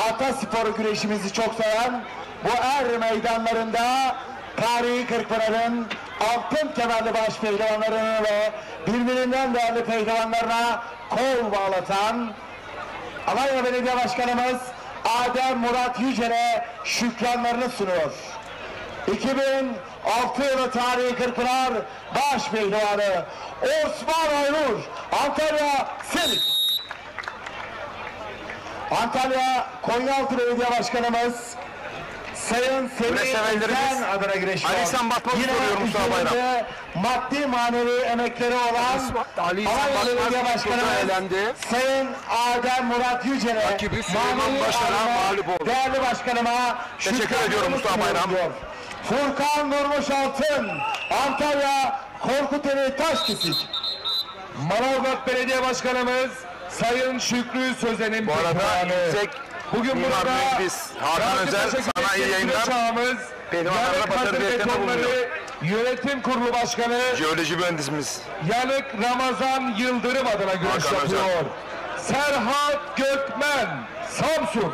ataspor güreşimizi çok seven bu er meydanlarında Tarihi Kırkpınar'ın altın kemerli baş pehlivanlarını ve birbirinden değerli pehlivanlarına kol bağlatan Alanya Belediye Başkanımız Adem Murat Yücel'e şükranlarını sunuyor. 2006 yılı Tarihi Kırkpınar baş pehlivanı Osman Aynur, Antalya Selik. Antalya Konyaaltı Belediye Başkanımız Sayın Semih Esen adına güreşiyor. Ali İhsan Batmaz'ı soruyorum Mustafa Bayram. Maddi manevi emekleri olan Ali İhsan Alanya Belediye Batmaz Başkanımız Sayın Adem Murat Yücel'e Süleyman Başar'a mağlup oldu. Değerli başkanıma teşekkür ediyorum Mustafa Bayram. Furkan Durmuş Altın, Antalya Korkuteli Taşkesik. Manavgat Belediye Başkanımız Sayın Şükrü Sözen'in bu arada yüksek bugün burada Hakan Özel sana iyi yayınlar. Pehlivanlarla başarı diyetlerine bulunuyor. Yönetim Kurulu Başkanı Jeoloji mühendisimiz Yanık Ramazan Yıldırım adına görüş yapıyor. Serhat Gökmen, Samsun.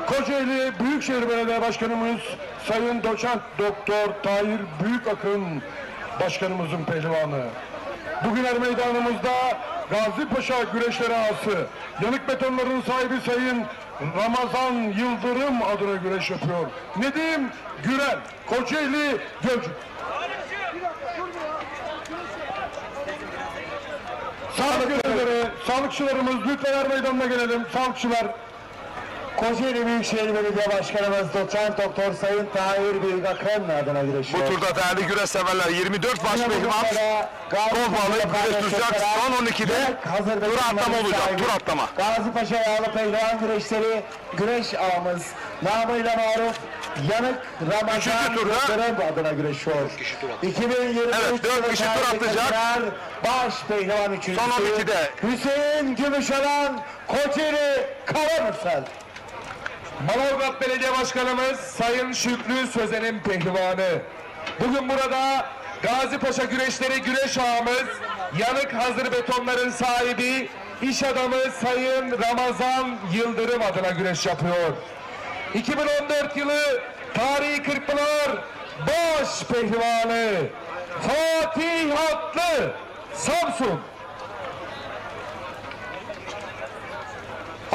Kocaeli Büyükşehir Belediye Başkanımız Sayın Doçent Doktor Tahir Büyükakın Başkanımızın pehlivanı. Bugün er meydanımızda Gazi Paşa güreşleri ağası, yanık betonların sahibi Sayın Ramazan Yıldırım adına güreş yapıyor. Nedim Gürel, Kocaeli Gölcük. Sağlıkçılarımız lütfen er meydanına gelelim. Sağlıkçılar. Kocaeli Büyükşehir Belediye Başkanımız Doçent Doktor Sayın Tahir Büyükakın adına güreşiyor. Bu turda değerli güreş severler 24 baş pehlivan kol bağlayıp güreş tutacak. Son 12'de tur atlama olacak. Tur atlama. Gazi Paşa Yağlı Pehlivan güreşleri güreş ağamız namıyla maruf Yanık Ramazan Yıldırım adına güreşiyor. 2023 evet, 4 kişi tur atlayacak. Baş pehlivan üçüncüsü. Son 12'de Hüseyin Gümüşalan Kocaeli Karamürsel. Manavgat Belediye Başkanımız Sayın Şükrü Sözen'in pehlivanı. Bugün burada Gazi Paşa güreşleri güreş ağamız, yanık hazır betonların sahibi, iş adamı Sayın Ramazan Yıldırım adına güreş yapıyor. 2014 yılı Tarihi Kırkpınar baş pehlivanı Fatih Atlı, Samsun.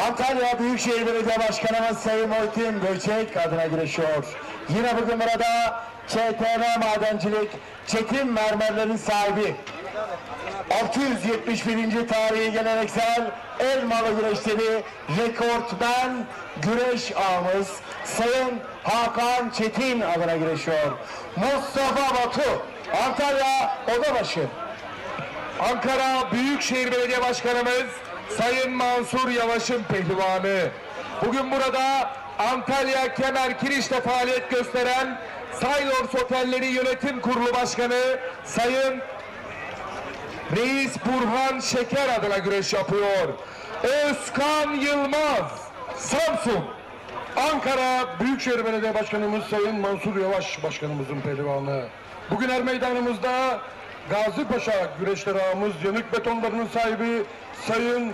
Antalya Büyükşehir Belediye Başkanımız Sayın Muhittin Böcek adına güreşiyor. Yine bugün burada ÇTM Madencilik Çetin Mermerlerin sahibi 671. tarihi geleneksel Elmalı güreşleri rekortmen güreş ağamız Sayın Hakan Çetin adına güreşiyor. Mustafa Batu, Antalya Odabaşı. Ankara Büyükşehir Belediye Başkanımız Sayın Mansur Yavaş'ın pehlivanı. Bugün burada Antalya Kemer Kiriş'te faaliyet gösteren Saylors Otelleri Yönetim Kurulu Başkanı Sayın Reis Burhan Şeker adına güreş yapıyor. Özkan Yılmaz, Samsun. Ankara Büyükşehir Belediye Başkanımız Sayın Mansur Yavaş Başkanımızın pehlivanı. Bugün er meydanımızda Gazi Paşa güreşleri ağamız yanık betonlarının sahibi Sayın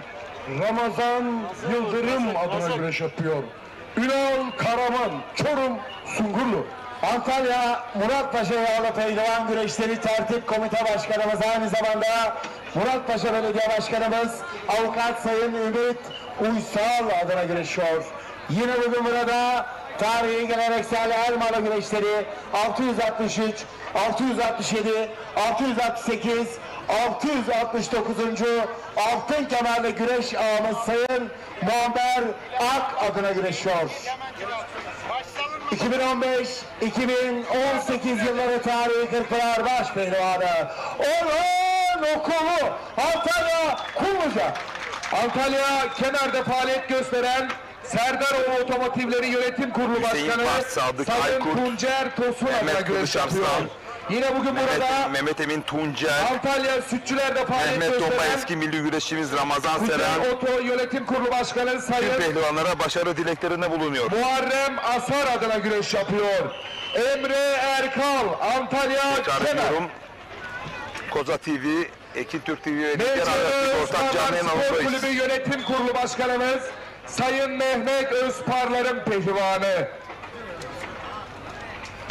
Ramazan Yıldırım adına güreş yapıyor. Ünal Karaman, Çorum, Sungurlu. Antalya Muratpaşa Yağlı Pehlivan Güreşleri Tertip Komite Başkanımız, aynı zamanda Muratpaşa Belediye Başkanımız Avukat Sayın Ümit Uysal adına güreşiyor. Yine bugün burada tarihi geleneksel Elmalı güreşleri 663, 667, 668, 669. altın kemerli güreş ağamız Sayın Muammer Ak adına güreşiyor. 2015-2018 yılları tarihi Kırkpınar baş pehlivanı Orhan Okulu, Antalya Kumluca. Antalya kenarda faaliyet gösteren Serdaroğlu Otomotivleri Yönetim Kurulu Başkanı Sayın Tuncer Tosun adına güreş yapıyor. Yine bugün burada Mehmet Emin Tuncer, Antalya Sütçüler'de faaliyet Mehmet Tomba, gösteren eski milli güreşçimiz Ramazan Seren, Oto Yönetim Kurulu Başkanı Sayın tüm pehlivanlara başarı dileklerinde bulunuyor. Muharrem Asar adına güreş yapıyor. Emre Erkal, Antalya Kemer. Koza TV, Ekin Türk TV ve diğer Mevcut ortak canlı Spor Kulübü Yönetim Kurulu Başkanımız Sayın Mehmet Özparlar'ın pehlivanı.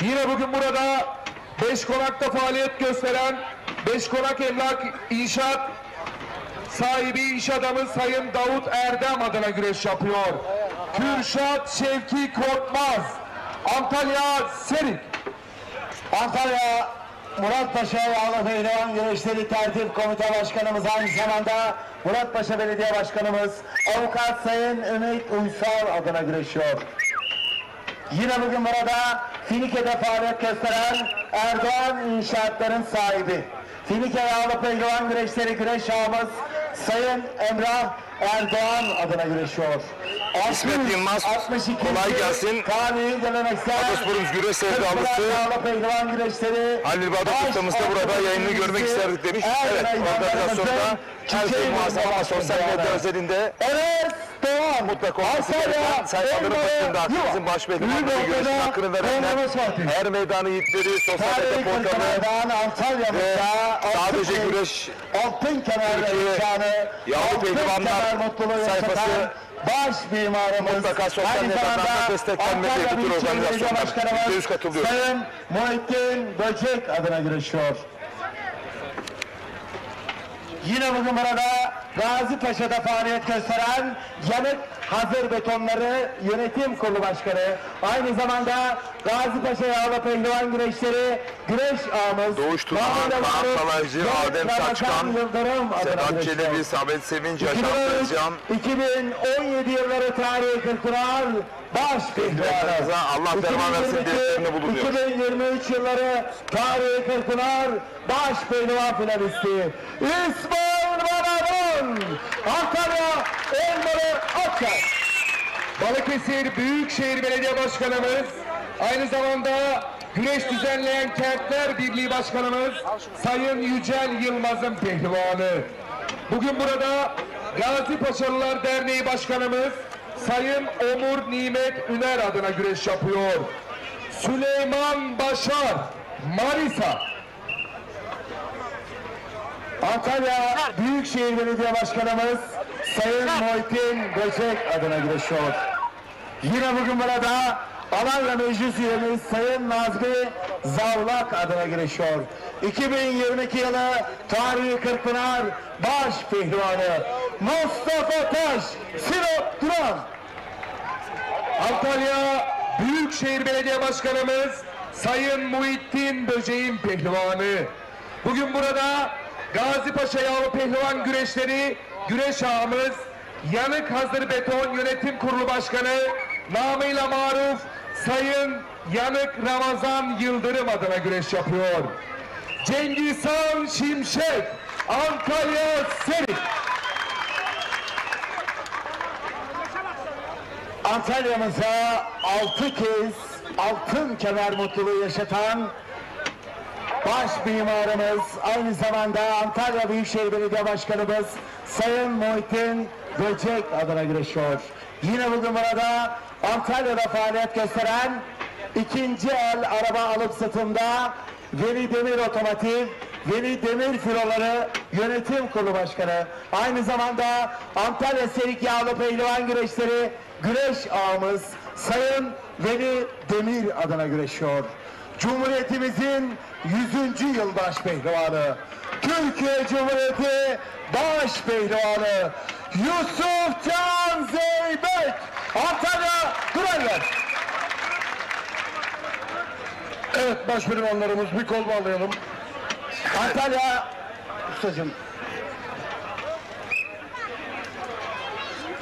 Yine bugün burada Beşkonak'ta faaliyet gösteren Beşkonak Emlak İnşaat sahibi iş adamı Sayın Davut Erdem adına güreş yapıyor. Kürşat Şevki Korkmaz, Antalya Serik. Antalya Muratpaşa Yağlı Pehlivan Güreşleri Tertip Komite Başkanımız, aynı zamanda Muratpaşa Belediye Başkanımız Avukat Sayın Ümit Uysal adına güreşiyor. Yine bugün burada Finike'de faaliyet gösteren Erdoğan İnşaatların sahibi Finike Yağlı Pehlivan Güreşleri güreş ağamız Sayın Emrah Erdoğan adına güreşiyor. İsmet Yılmaz, kolay gelsin. Tarihi geleneksel Adospor'un güreş sevdalısı Pehlivan Güreşleri Halil Bağdat ustamız da burada yayını görmek isterdik demiş. Evet, organizasyonda her şey muhasebe sosyal medya özelinde mutlaka olması gereken sayfaların başında hakkımızın baş pehlivanları görüşün hakkını verenler, her meydanı yiğitleri, sosyal medya portalı ve sadece güreş Türkiye Yağlı Pehlivanlar sayfası baş mimarımız, mutlaka sosyal medyadan desteklenmeli bu tür organizasyonlar. %100 katılıyor. Sayın Muhittin Böcek adına güreşiyor. Yine bugün burada Gazi Paşa'da faaliyet gösteren Yanık Hazır Betonları Yönetim Kurulu Başkanı, aynı zamanda Gazi Paşa Yağlı Pehlivan Güreşleri güreş ağamız Doğuş Turan, Kaan Salaycı, Adem Saçkan, Sedat Çelebi, Sabit Sevinç, Yaşar Tezcan. 2017 yılları tarihi Kırkpınar baş pehlivanı. Allah derman versin dileklerinde bulunuyor. 2023 yılları tarihi Kırkpınar baş pehlivan finalisti İsmail Balaban, Antalya Elmalı Akçay. Balıkesir Büyükşehir Belediye Başkanımız, aynı zamanda güreş düzenleyen Kentler Birliği Başkanımız Sayın Yücel Yılmaz'ın pehlivanı. Bugün burada Gazi Paşalılar Derneği Başkanımız Sayın Omur Nimet Üner adına güreş yapıyor. Süleyman Başar, Manisa. Antalya Büyükşehir Belediye Başkanımız Sayın Muhittin Böcek adına güreşiyor. Yine bugün burada Alanya Meclis Üyemiz Sayın Nazmi Zavlak adına güreşiyor. 2022 yılı tarihi Kırkpınar baş pehlivanı Mustafa Taş, Sinop Duran. Antalya Büyükşehir Belediye Başkanımız Sayın Muhittin Böcek'in pehlivanı. Bugün burada Gazi Paşa Yağlı Pehlivan Güreşleri güreş ağamız Yanık Hazır Beton Yönetim Kurulu Başkanı namıyla maruf Sayın Yanık Ramazan Yıldırım adına güreş yapıyor. Cengizhan Şimşek, Antalya Serik. Antalya'mıza 6 kez altın kemer mutluluğu yaşatan baş mimarımız, aynı zamanda Antalya Büyükşehir Belediye Başkanımız Sayın Muhittin Böcek adına güreşiyor. Yine bugün burada Antalya'da faaliyet gösteren ikinci el araba alım satımda Veli Demir Otomotiv, Veli Demir Filoları Yönetim Kurulu Başkanı, aynı zamanda Antalya Serik Yağlı Pehlivan Güreşleri güreş ağamız Sayın Veli Demir adına güreşiyor. Cumhuriyetimizin 100. yıl baş pehlivanı, Türkiye Cumhuriyeti baş pehlivanı Yusuf Can Zeybek, Antalya Kuraylar. Evet, baş pehlivanlarımız bir kol bağlayalım. Antalya ustacığım.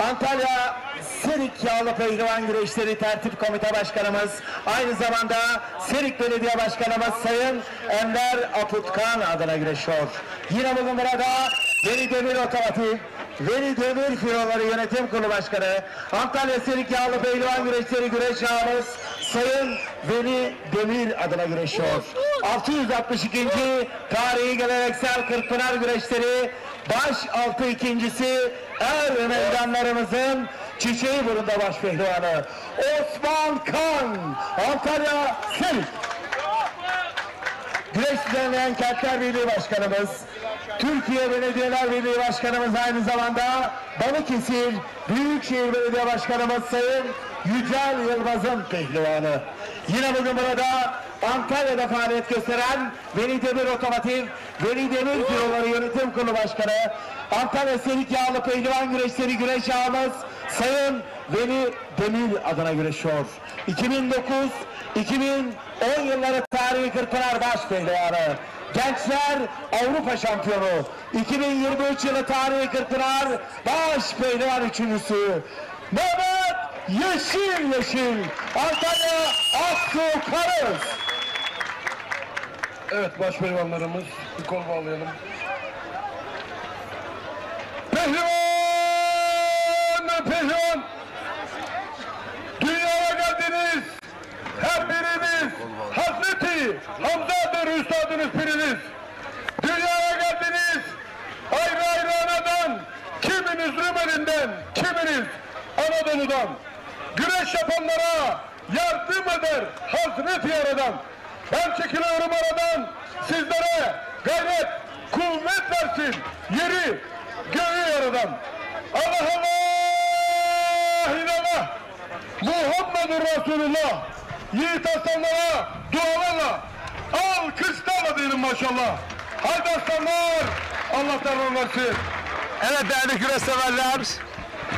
Antalya Serik Yağlı Pehlivan Güreşleri Tertip Komite Başkanımız, aynı zamanda Serik Belediye Başkanımız Sayın Enver Aputkan adına güreşiyor. Yine bugün burada Veli Demir Otomotiv, Veli Demir Filoları Yönetim Kurulu Başkanı, Antalya Serik Yağlı Pehlivan Güreşleri güreş ağamız Sayın Veli Demir adına güreşiyor. 662. Tarihi Geleneksel Kırkpınar Güreşleri baş altı ikincisi er meydanlarımızın Çiçeğiburnu'nda baş pehlivanı Osman Kan, Antalya Serik. Güreş düzenleyen Kentler Birliği Başkanımız, Türkiye Belediyeler Birliği Başkanımız, aynı zamanda Balıkesir Büyükşehir Belediye Başkanımız Sayın Yücel Yılmaz'ın pehlivanı. Yine bugün burada Antalya'da faaliyet gösteren Veli Demir Otomotiv, Veli Demir Filoları Yönetim Kurulu Başkanı, Antalya Serik Yağlı Pehlivan Güreşleri güreş ağamız Sayın Veli Demir adına güreşiyor. 2009-2010 yılları tarihi Kırkpınar baş pehlivanı, Gençler Avrupa Şampiyonu, 2023 yılı tarihi Kırkpınar baş pehlivan üçüncüsü Mehmet Yeşil, Antalya Aksu Karız. Evet, baş pehlivanlarımız bir kol bağlayalım. Pehlivan! Dünyaya geldiniz! Her biriniz Hazreti Hamza'dır üstadınız biriniz! Dünyaya geldiniz! Ayrı ayrı anadan, kiminiz Rumeli'nden, kiminiz Anadolu'dan, güreş yapanlara yardım eder Hazreti Yaradan. Ben çekiliyorum aradan, sizlere gayret, kuvvet versin, yeri, göğü yaradan. Allah Allah, ilallah, Muhammedur Resulullah, yiğit aslanlara dualarla, alkışlarla diyelim maşallah. Haydi aslanlar, Allah derman versin. Evet değerli güreş severler,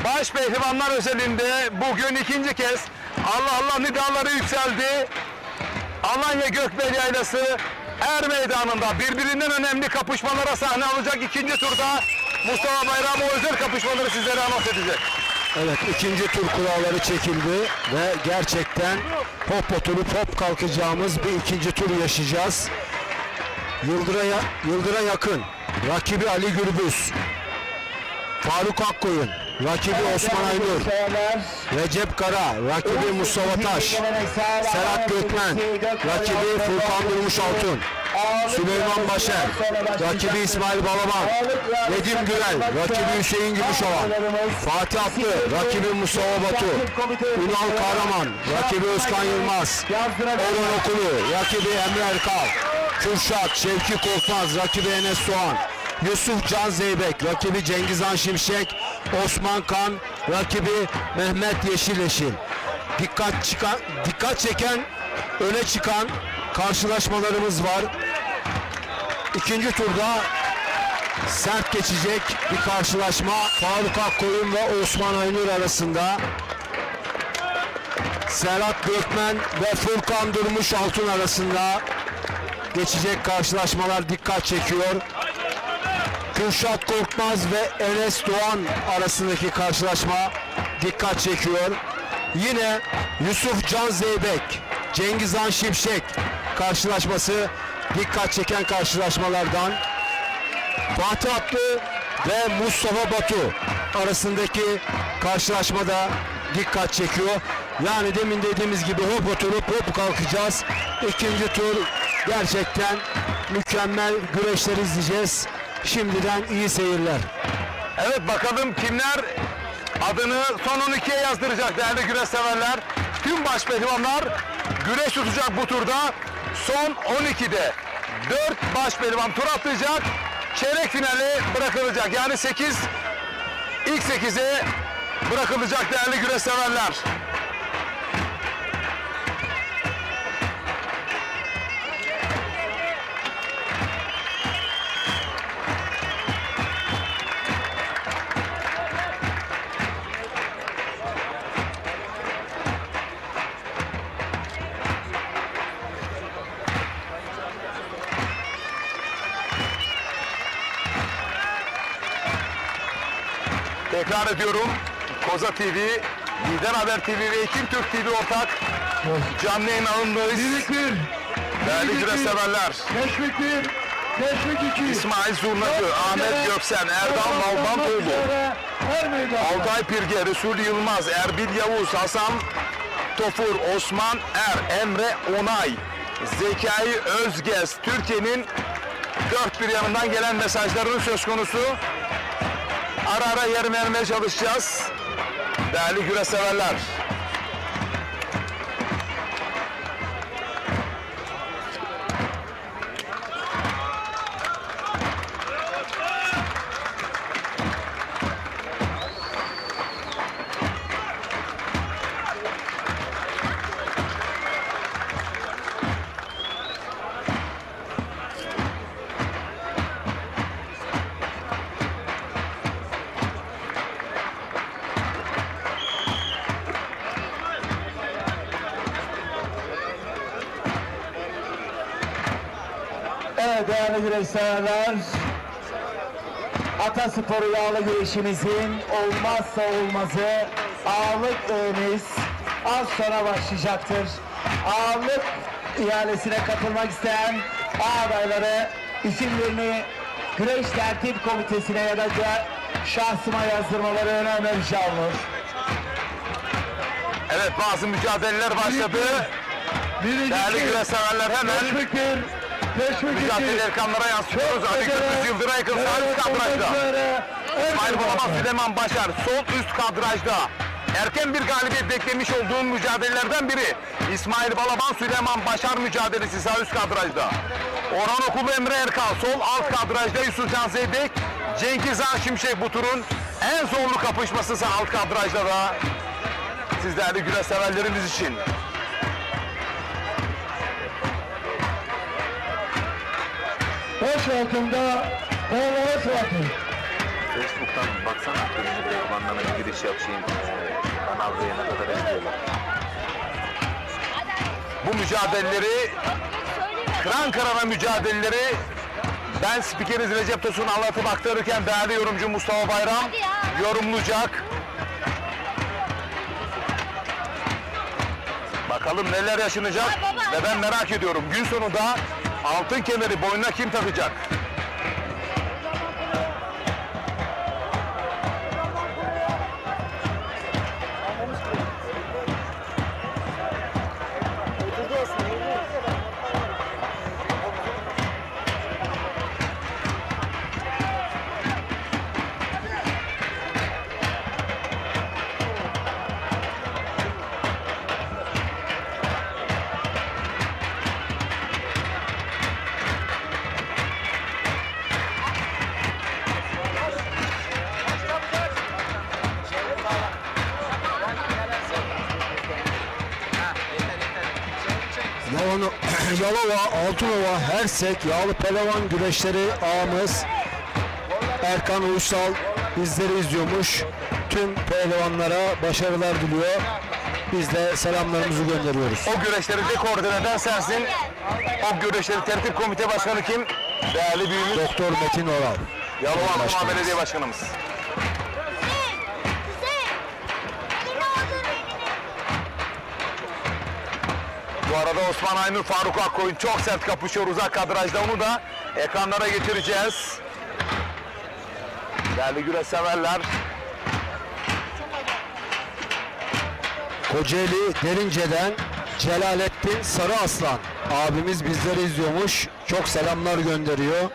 baş pehlivanlar özelinde bugün ikinci kez Allah Allah nidaları yükseldi. Alanya Gökbel Yaylası Er Meydanı'nda birbirinden önemli kapışmalara sahne alacak ikinci turda Mustafa Bayram o özel kapışmaları sizlere anons edecek. Evet, ikinci tur kuralları çekildi ve gerçekten hop oturup hop kalkacağımız bir ikinci tur yaşayacağız. Yıldıra yakın, rakibi Ali Gürbüz, Faruk Akkoyun, rakibi Osman Aynur, Recep Kara, rakibi Mustafa Taş, Serhat Gökmen, rakibi Furkan Durmuş Altun, Süleyman Başer, rakibi İsmail Balaban, Nedim Gürel, rakibi Hüseyin Gümüşoğlan, Fatih Atlı, rakibi Mustafa Batu, Ünal Kahraman, rakibi Özkan Yılmaz, Orhan Okulu, rakibi Emre Erkal, Kürşat, Şevki Korkmaz, rakibi Enes Soğan, Yusuf Can Zeybek, rakibi Cengizhan Şimşek, Osman Kan, rakibi Mehmet Yeşil. Dikkat çeken, öne çıkan karşılaşmalarımız var. İkinci turda sert geçecek bir karşılaşma Faruk Akkoyun ve Osman Aynur arasında. Serhat Gökmen ve Furkan Durmuş Altun arasında geçecek karşılaşmalar dikkat çekiyor. Kürşat Korkmaz ve Enes Doğan arasındaki karşılaşma dikkat çekiyor. Yine Yusuf Can Zeybek, Cengizhan Şimşek karşılaşması dikkat çeken karşılaşmalardan. Fatih Atlı ve Mustafa Batu arasındaki karşılaşmada dikkat çekiyor. Yani demin dediğimiz gibi hop oturup hop kalkacağız. İkinci tur gerçekten mükemmel güreşler izleyeceğiz. Şimdiden iyi seyirler. Evet, bakalım kimler adını son 12'ye yazdıracak değerli güreş severler. Tüm baş pehlivanlar güreş tutacak bu turda. Son 12'de 4 baş pehlivan tur atlayacak. Çeyrek finale bırakılacak. Yani ilk 8'e bırakılacak değerli güreş severler. Tekrar ediyorum, Koza TV, Lider Haber TV ve Ekim Türk TV ortak canlı yayın ağındayız. Değerli güreş severler. İsmail Zurnacı, Ahmet Göksen, Erdal Nalbantoğlu, Altay Pirge, Resul Yılmaz, Erbil Yavuz, Hasan Tofur, Osman Emre Onay, Zekai Özgez, Türkiye'nin dört bir yanından gelen mesajların söz konusu. Ara ara yer vermeye çalışacağız. Değerli güreş severler. Evet değerli güreşseverler, Atasporu yağlı güreşimizin olmazsa olmazı ağırlık öğemiz az sonra başlayacaktır. Ağırlık ihalesine katılmak isteyen adayları isimlerini güreş tertip komitesine ya da şahsıma yazdırmaları önemli rica olunur. Evet, bazı mücadeleler başladı. Değerli güreş severler hemen mücadele ekranlara yansıtıyoruz. Ali Gürbüz Yıldır'a yakın sağ üst kadrajda. İsmail Balaban Süleyman Başar sol üst kadrajda. Erken bir galibiyet beklemiş olduğum mücadelelerden biri. İsmail Balaban Süleyman Başar mücadelesi sağ üst kadrajda. Orhan Okulu Emre Erkal sol alt kadrajda. Yusufcan Zeybek, Cengiz Han Şimşek bu turun en zorlu kapışması sağ alt kadrajda da. Siz değerli güreş severlerimiz için. Boş altında boş vakit. Facebook'tan baksana, ekranlarına bir giriş yapayım. Kanal D'ye ne kadar izliyorlar. Bu mücadeleleri, kıran kırana mücadeleleri ben spikeriz Recep Tosun anlatıp aktarırken değerli yorumcu Mustafa Bayram yorumlayacak. Bakalım neler yaşanacak ve ben merak ediyorum. Gün sonunda altın kemeri boynuna kim takacak? Yalova, Altınova, Hersek, Yağlı Pehlivan güreşleri ağamız Erkan Uysal bizleri izliyormuş. Tüm pehlivanlara başarılar diliyor. Biz de selamlarımızı gönderiyoruz. O güreşleri de koordine eden sensin. O güreşleri tertip komite başkanı kim? Değerli büyüğümüz Doktor Metin Oral. Yalova Altınova Belediye Başkanımız. Bu arada Osman Aynur, Faruk Akkoyun çok sert kapışıyor uzak kadrajda. Onu da ekranlara getireceğiz. Değerli güreş severler. Kocaeli Derince'den Celalettin Sarıaslan abimiz bizleri izliyormuş. çok selamlar gönderiyor.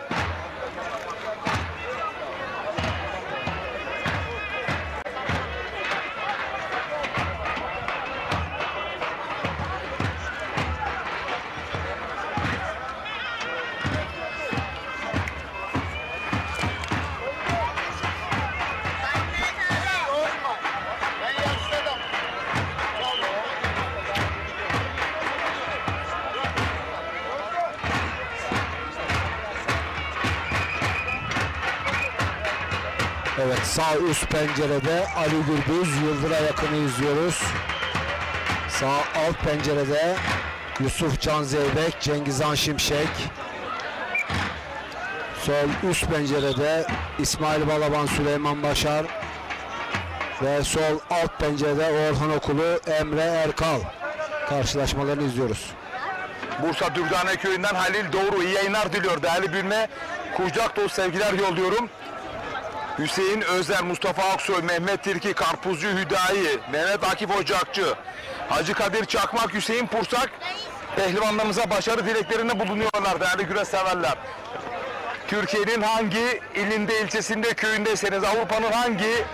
Evet, sağ üst pencerede Ali Gürbüz, Yıldır'a yakını izliyoruz. Sağ alt pencerede Yusuf Can Zeybek, Cengizhan Şimşek. Sol üst pencerede İsmail Balaban, Süleyman Başar. Ve sol alt pencerede Orhan Okulu, Emre Erkal. Karşılaşmalarını izliyoruz. Bursa Dürdane Köyü'nden Halil Doğru iyi yayınlar diliyor. Değerli Bülme, kucak dolu sevgiler yolluyorum. Hüseyin Özer, Mustafa Aksoy, Mehmet Tilki, Karpuzcu Hüdayi, Mehmet Akif Ocakçı, Hacı Kadir Çakmak, Hüseyin Pursak pehlivanlarımıza başarı dileklerinde bulunuyorlar değerli güreş severler. Türkiye'nin hangi ilinde, ilçesinde, köyündeyseniz, Avrupa'nın hangi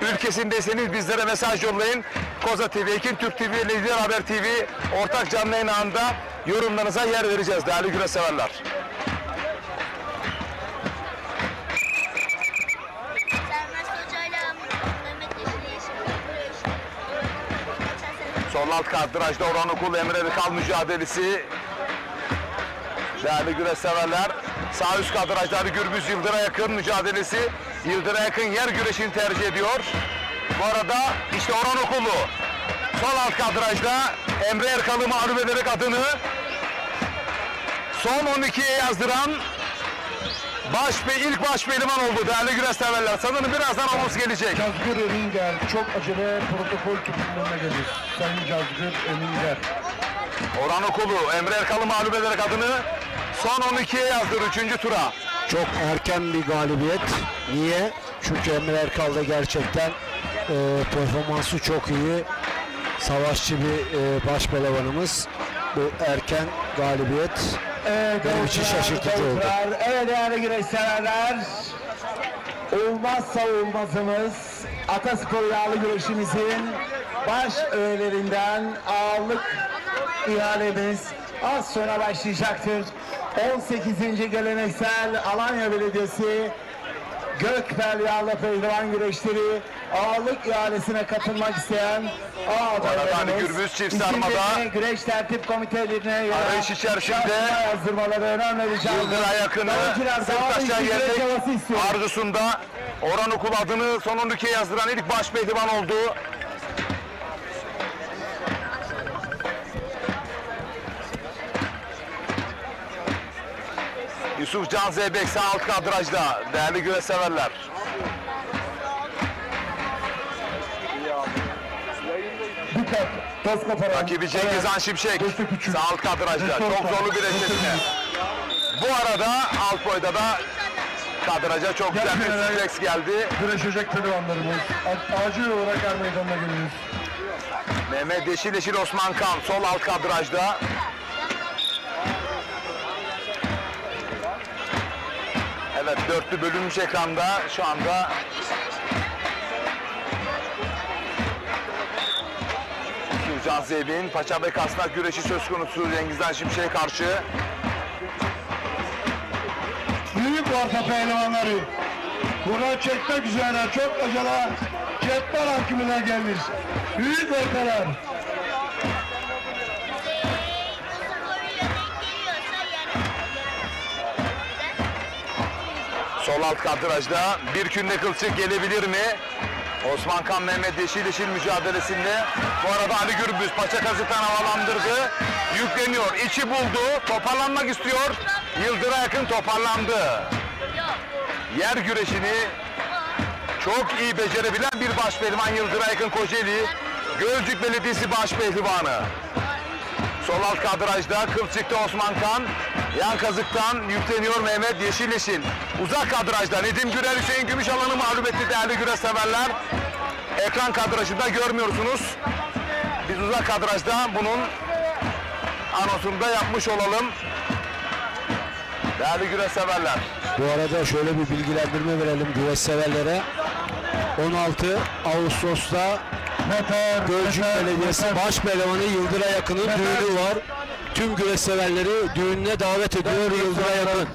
ülkesindeyseniz bizlere mesaj yollayın. Koza TV, Ekin Türk TV, Lider Haber TV ortak canlı yayın ağında yorumlarınıza yer vereceğiz değerli güreş severler. Sol alt kadrajda Orhan Okul, Emre Erkal mücadelesi. Değerli güreş severler. Sağ üst kadrajda Ali Gürbüz, Yıldır'a yakın mücadelesi. Yıldır'a yakın yer güreşini tercih ediyor. Bu arada işte Orhan Okulu. Sol alt kadrajda Emre Erkal'ı mağlup ederek adını son 12'ye yazdıran ilk baş pehlivan oldu değerli güreş severler. Sanırım birazdan omuz gelecek. Cazgır Eminger çok acele protokol tüpünlerine gelir. Sayın Cazgır Eminger. Orhan Okulu Emre Erkal'ı mağlup ederek adını son 12'ye yazdır 3. tura. Çok erken bir galibiyet. Niye? Çünkü Emre Erkal da gerçekten performansı çok iyi. Savaşçı bir baş pehlivanımız. Bu erken galibiyet benim için şaşırtıcı oldu. Evet değerli güreş severler, olmazsa olmazımız Ataspor yağlı güreşimizin baş öğelerinden ağırlık ihalemiz az sonra başlayacaktır. 18. geleneksel Alanya Belediyesi Gökbel Yağlı Pehlivan Güreşleri ağırlık ihalesine katılmak isteyen adaylarımız Gürbüz çift sarmada güreş tertip komitelerine arayış içerisinde yazdırmaları önemli rica ediyorum. Yıldır'a yakını Sırtaş'a geldik arzusunda Orhan Okul adını son 12'ye yazdıran ilk baş pehlivan oldu. Yusuf Can Zeybek sağ alt kadrajda değerli güreş severler. Rakibi Cengizhan Şimşek sağ alt kadrajda çok zorlu bir eşleşme. Bu arada alt boyda da kadraja çok güzel bir suplex geldi. Güreşecek pehlivanlarımız acil olarak er meydanına geliyoruz. Mehmet Yeşil Osman Kan sol alt kadrajda. Evet, dörtlü bölünmüş ekranda şu anda Can Zeybek'in paça ve kasnak güreşi söz konusu Cengizhan Şimşek'e karşı. Büyük orta pehlivanları kura çekmek üzere çok acele cetvel hakimine gelmiş. Büyük ortalar. Sol alt kadrajda bir künde kılçık gelebilir mi? Osman Kan Mehmet Yeşil mücadelesinde. Bu arada Ali Gürbüz paça kazıktan havalandırdı. Yükleniyor. İçi buldu. Toparlanmak istiyor. Yıldır'a yakın toparlandı. Yer güreşini çok iyi becerebilen bir baş pehlivan Yıldır'a yakın Kocaeli. Gölcük Belediyesi baş pehlivanı. Sol alt kadrajda kılçıkta Osman Kan. Yan kazıktan yükleniyor Mehmet Yeşil. Uzak kadrajda Nedim Gürer Hüseyin Gümüşalan'ı mağlup etti değerli güreş severler. Ekran kadrajında görmüyorsunuz. Biz uzak kadrajda bunun anonsunu da yapmış olalım. Değerli güreş severler. Bu arada şöyle bir bilgilendirme verelim güreş severlere. 16 Ağustos'ta Gölcük Belediyesi Baş Pehlivanı Yıldıray Akın'ın düğünü var. Tüm güreş severleri düğününe davet ediyor Yıldıray Akın.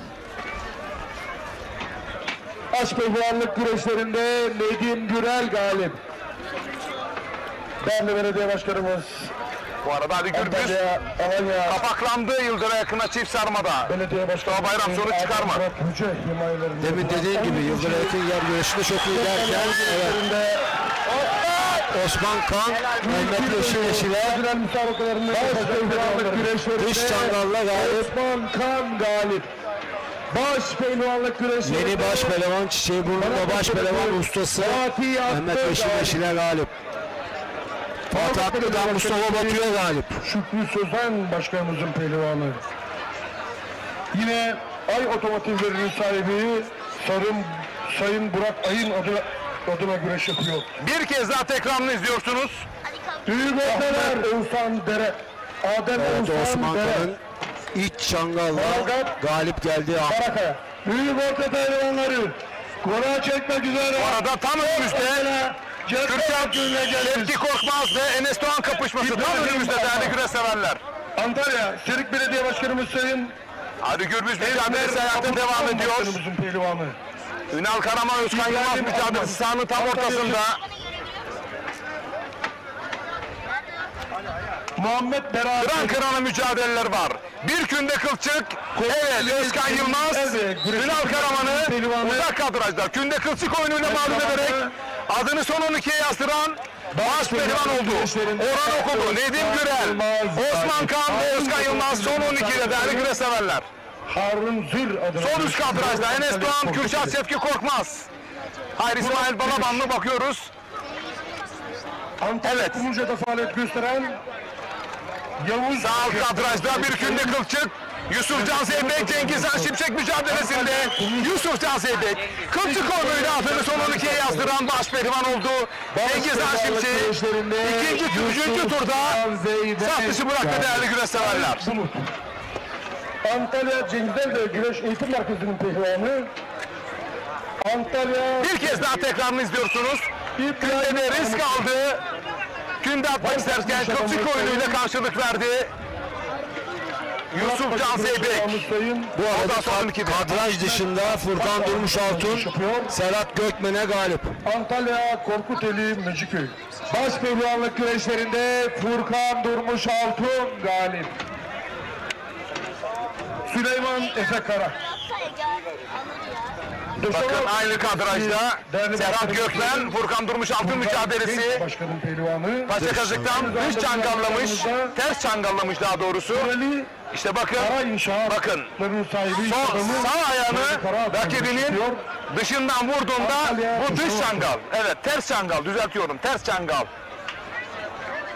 Başpehlivanlık güreşlerinde Nedim Gürel galip. Değerli belediye başkanımız. Bu arada Ali Gürbüz kapaklandı Yıldıray Akın'a çift sarmada. Belediye başkanı bayram sonuç çıkarma. Demin dediğin gibi Yıldıray Akın yer güreşinde çok iyi derken evet. Osman Kan, Mehmet Yeşileşiler dış çangalla galip. Osman Kan galip. Baş pehlivanlık güreşi. Yeni baş pehlivan Çiçeğiburnu'nda baş pehlivan ustası Mehmet Yeşileşiler galip. Fatih Aklı'dan Mustafa Batı'ya galip. Şükrü Sözen başkanımızın pehlivanı. Yine Ay Otomotivlerinin sahibi Sayın Burak Ay'ın adına güreş yapıyor. Bir kez daha tekrarını izliyorsunuz. Büyük ortalar Oğuzhan Dere. Adem Osman Kan'ın iç çangalla galip geldi. Büyük orta pehlivanları kura çekmek üzere. Bu arada tam önümüzde Kürşat Şevki Korkmaz ve Enes Doğan kapışması tam önümüzde değerli güreş severler. Antalya Çelik Belediye Başkanımız Sayın Ali Gürbüz mücadelesi hayatı devam ediyor. Ünal Karaman Özkan Yılmaz mücadelesi sahanın tam ortasında. Muhammed Berat. Kıran kırana mücadeleler var. Bir künde kılçık. Evet Özkan Yılmaz Ünal Karaman'ı uzak kadrajda künde kılçık oyunuyla mağlup ederek adını son 12'ye yazdıran baş pehlivan oldu. Orhan Okulu, Nedim Gürel, Osman Kan ve Özkan Yılmaz son 12'de değerli güreş severler. Harun Zür adına. Sol üst kadrajda Enes Doğan, Kürşat Şevki Korkmaz. Hayır İsmail Balabanlı bakıyoruz. Evet. Kumluca'da faaliyet gösteren Yavuz. Sağ alt kadrajda bir künde kılçık. Yusuf Can Zeybek, Cengiz Han Şimşek mücadelesinde Yusuf Can Zeybek kılçık oyunuyla adını son 12'ye yazdıran baş pehlivan oldu. Cengiz Han Şimşek üçüncü turda saf dışı bıraktı değerli güreş severler. Antalya Cengizler'de Güreş Eğitim Merkezi'nin pehlivanı. Antalya. Bir kez daha tekrarını izliyorsunuz. Künde risk aldı. Künde atmak isterken kılçık oyunuyla karşılık verdi. Yusuf Can Zeybek. Bu arada kadraj dışında Furkan Durmuş Altun, Serhat Gökmen'e galip. Antalya Korkuteli Meciköy. Baş pehlivanlık güreşlerinde Furkan Durmuş Altun galip. Süleyman Efe Kara. Bakın aynı kadrajda Serhat Gökmen, Furkan Durmuş Altın mücadelesi. Paça kazıktan dış çangallamış, ters çangallamış daha doğrusu. İşte bakın, sağ ayağını rakibinin dışından vurduğunda bu dış çangal. Evet, ters çangal, düzeltiyorum, ters çangal.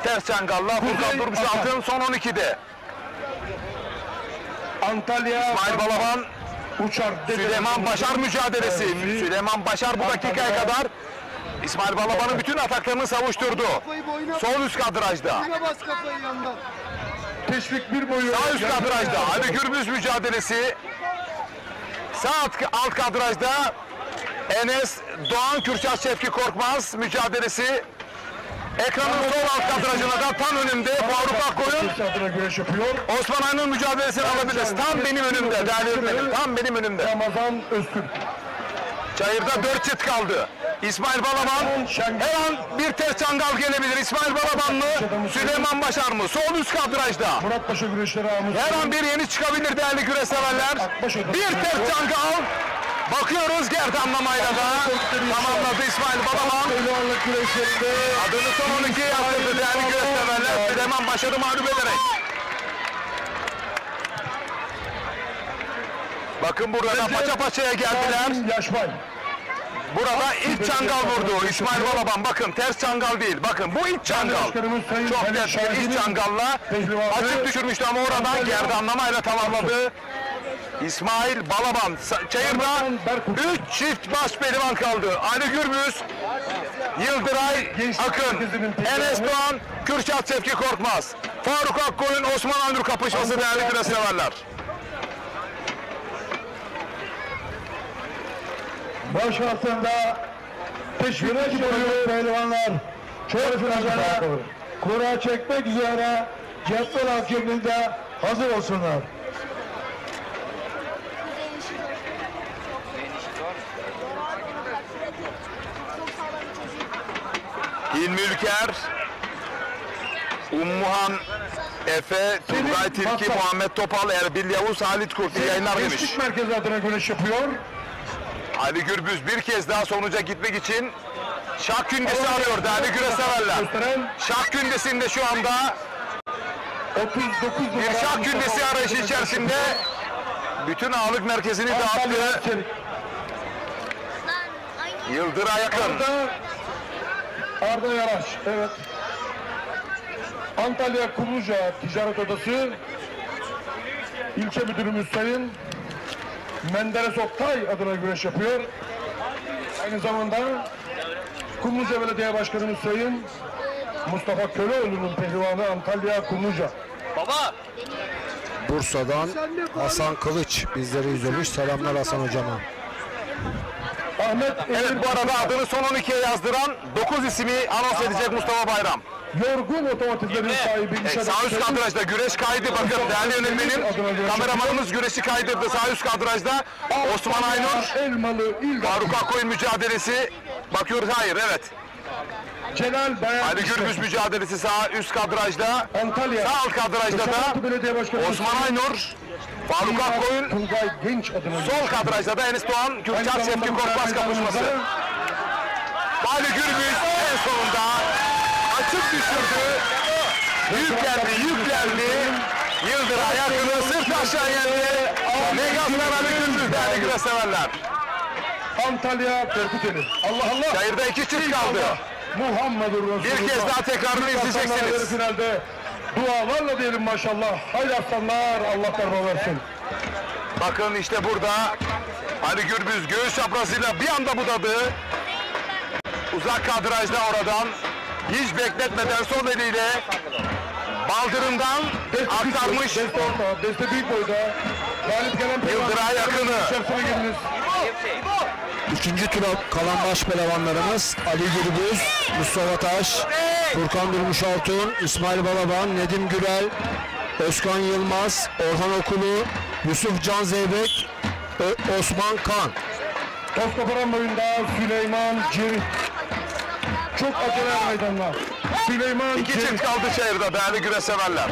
Ters çangalla Furkan Durmuş Altın son 12'de. Antalya İsmail Balaban, Uçar Süleyman Başar mücadelesi. Süleyman Başar bu dakikaya kadar İsmail Balaban'ın bütün ataklarını savuşturdu. Sol üst kadrajda. Teşvik bir boyu. Sağ üst kadrajda Ali Gürbüz mücadelesi. Sağ alt kadrajda Enes Doğan Kürşat Şevki Korkmaz mücadelesi. Ekranın sol alt kadrajına da tam önümde Faruk Akkoyun Osman Aynur mücadelesini alabiliriz. Tam benim önümde değerli öğretmenim. Tam benim önümde. Ramazan Öztürk. Çayırda 4 çift kaldı. İsmail Balaban her an bir ters çangal gelebilir. İsmail Balaban mı? Süleyman Başar mı? Sol üst kadrajda. Her an bir yeni çıkabilir değerli güreş severler. Bir ters çangal. Bakıyoruz gerdanlamayla da tamamladı İsmail Balaban. Adını son 12'ye yazdırdı değerli güreş severler. Süleyman Başar'ı mağlup ederek. Bakın burada paça paçaya geldiler. Burada ilk çangal vurdu İsmail Balaban. Bakın ters çangal değil. Bakın bu ilk çangal. Çok net bir ilk çangalla açık düşürmüştü ama oradan gerdanlamayla tamamladı. İsmail Balaban. Çayırda 3 çift baş pehlivan kaldı. Ali Gürbüz, Yıldıray Akın, Enes Doğan, Kürşat Şevki Korkmaz. Faruk Akkoyun, Osman Aynur kapışması değerli güreş severler. baş altında teşvik ediyor pehlivanlar. Çok finalde kura çekmek üzere cetvel hakemliğinde hazır olsunlar. İlmi Ülker, Ummuhan Efe, Turgay Tilki, Muhammed Topal, Erbil Yavuz, Halit Kurt yayınlar demiş. Gençlik merkezi adına güreş yapıyor. Ali Gürbüz bir kez daha sonuca gitmek için şah kündesi arıyor değerli güreş severler. Şah kündesinde şu anda 39 bir şah kündesi arayışı içerisinde bütün ağırlık merkezini dağıttı. Yıldır'a yakın. Arda Yaraş, evet. Antalya Kumluca Ticaret Odası İlçe Müdürümüz Sayın Menderes Oktay adına güreş yapıyor. Aynı zamanda Kumluca Belediye Başkanımız Sayın Mustafa Köleoğlu'nun pehlivanı Antalya Kumluca. Baba! Bursa'dan Hasan Kılıç bizleri izlemiş. Selamlar Hasan hocama. Evet, bu arada adını son 12'ye yazdıran 9 ismi anons edecek Mustafa Bayram. Yorgun otomotivlerin sahibi iş adamı. Sağ üst kadrajda güreş kaydı. Bakın değerli yönetmenim, kameramanımız güreşi kaydırdı. Sağ üst kadrajda Osman Aynur, Faruk Akkoyun mücadelesi. Bakıyoruz, hayır, evet. Celal Bayan Ali Gürbüz mücadelesi sağ üst kadrajda. Antalya. Sağ alt kadrajda da Osman Aynur, Faruk Akkoyun. Sol kadrajda da Enis Doğan, Kürçat Şevki Korkmaz kapışması. Ali Gürbüz en sonunda açık düşürdü. Yüklendi. Yıldır'a yakını sırt aşağı yendi. Megaslar Ali Gürbüz değerli güreş severler. Antalya Korkuteli. Allah Allah. Çayırda 2 çift kaldı. Muhammedur Resulullah. Bir kez daha tekrarını izleyeceksiniz. Finalde dualarla diyelim maşallah. Haydi aslanlar, Allah darbe versin. Bakın işte burada Ali Gürbüz göğüs çaprazıyla bir anda budadı. Uzak kadrajda oradan hiç bekletmeden sol eliyle baldırından aktarmış. Deste büyük boyda. Galip gelen Yıldır'a yakını. İkinci tura kalan baş pehlivanlarımız Ali Gürbüz, Mustafa Taş, Furkan Durmuş Altun, İsmail Balaban, Nedim Gürel, Özkan Yılmaz, Orhan Okulu, Yusuf Can Zeybek, Osman Kan. Tozkaparan boyunda Süleyman Cir. Çok acele meydanlar. Süleyman 2 çift kaldı çayırda değerli güreş severler.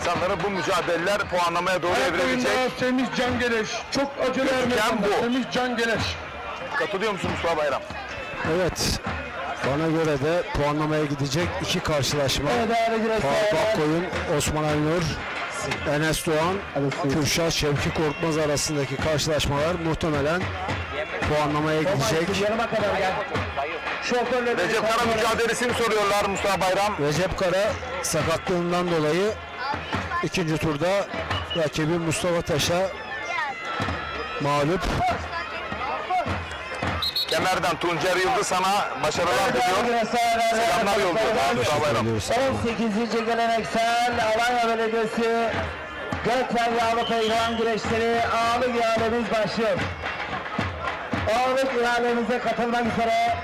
Sanırım bu mücadeleler puanlamaya doğru evrilecek. Semih Can Geleş. Çok acele bu. Semih Can Geleş. Katılıyor musun Mustafa Bayram? Evet. Bana göre de puanlamaya gidecek iki karşılaşma. Faruk Akkoyun, Osman Aynur, Enes Doğan, Kürşat Şevki Korkmaz arasındaki karşılaşmalar muhtemelen puanlamaya gidecek. Recep Kara mücadelesini soruyorlar Mustafa Bayram. Recep Kara sakatlığından dolayı ikinci turda rakibi Mustafa Taş'a mağlup. Kemerden Tuncer Yıldız sana başarılar diliyor. Selamlar yolluyor Mustafa Bayram. 18. geleneksel Alanya Belediyesi Gökmen Yağlı Pehlivan Güreşleri ağırlık ihalemiz başlıyor. Ağırlık ihalemize katılmak üzere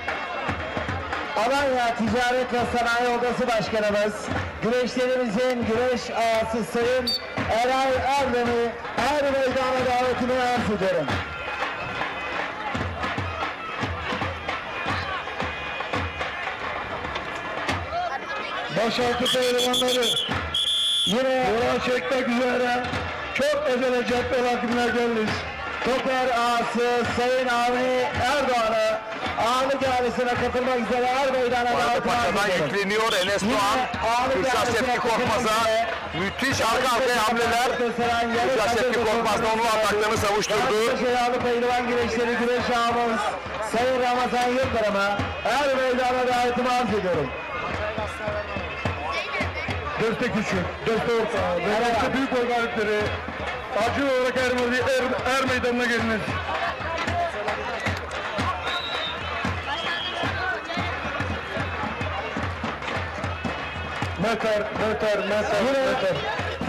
Alanya Ticaret ve Sanayi Odası Başkanımız, güreşlerimizin güreş ağası Sayın Eray Erdem'i her meydana davetini arz ediyorum. Başaltı pehlivanları yine yola çekmek üzere çok acele cetvel hakimler gelmiş. Toper ağası Sayın Avni Erdoğan'ı ağırlık ihalesine katılmak üzere her meydana davetini arz Paşa'dan ediyorum. yükleniyor Enes Doğan. Kürşat Şevki Korkmaz'a müthiş arka arkaya hamleler. Kürşat Şevki Korkmaz da onun ataklarını savuşturdu. Yağlı Pehlivan Güreşleri güreş ağamız Sayın Ramazan Yıldırım'a her meydana davetimi arz ediyorum. Deste küçük, deste orta ve deste büyük boy galipleri acil olarak er meydanına geliniz. Meter.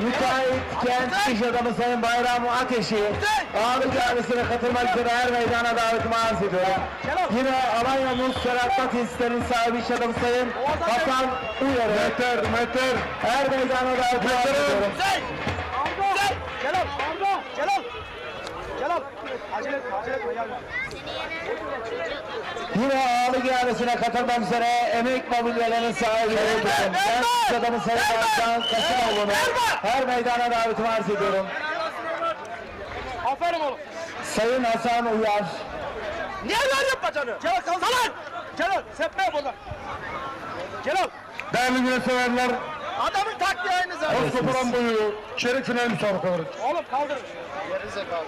Müteahhit genç iş adamı Sayın Bayram Ateş'i ağırlık ailesine katılmak üzere her meydana davetimi arz ediyorum. Yine Alanya Muz Seratma Tesislerinin sahibi iş adamı Sayın Hasan Uyarı. Meter. Her meydana davetimi arz ediyorum. Celal. Acele etme gel. Yine ağırlık ailesine katılmak üzere emek mobilyalarının sahibi genç iş adamı Sayın Hasan Kasımoğlu'nu her meydana davetimi arz ediyorum. Aferin oğlum. Sayın Hasan Uyar. Niye ver yapma canı? Celal kaldır. Celal sepme buradan. Celal. Değerli güreşseverler, Adamın taktiği aynı zaten. Bozkoparan boyu çeyrek final müsabakaları. Oğlum kaldır. Gerizekalı.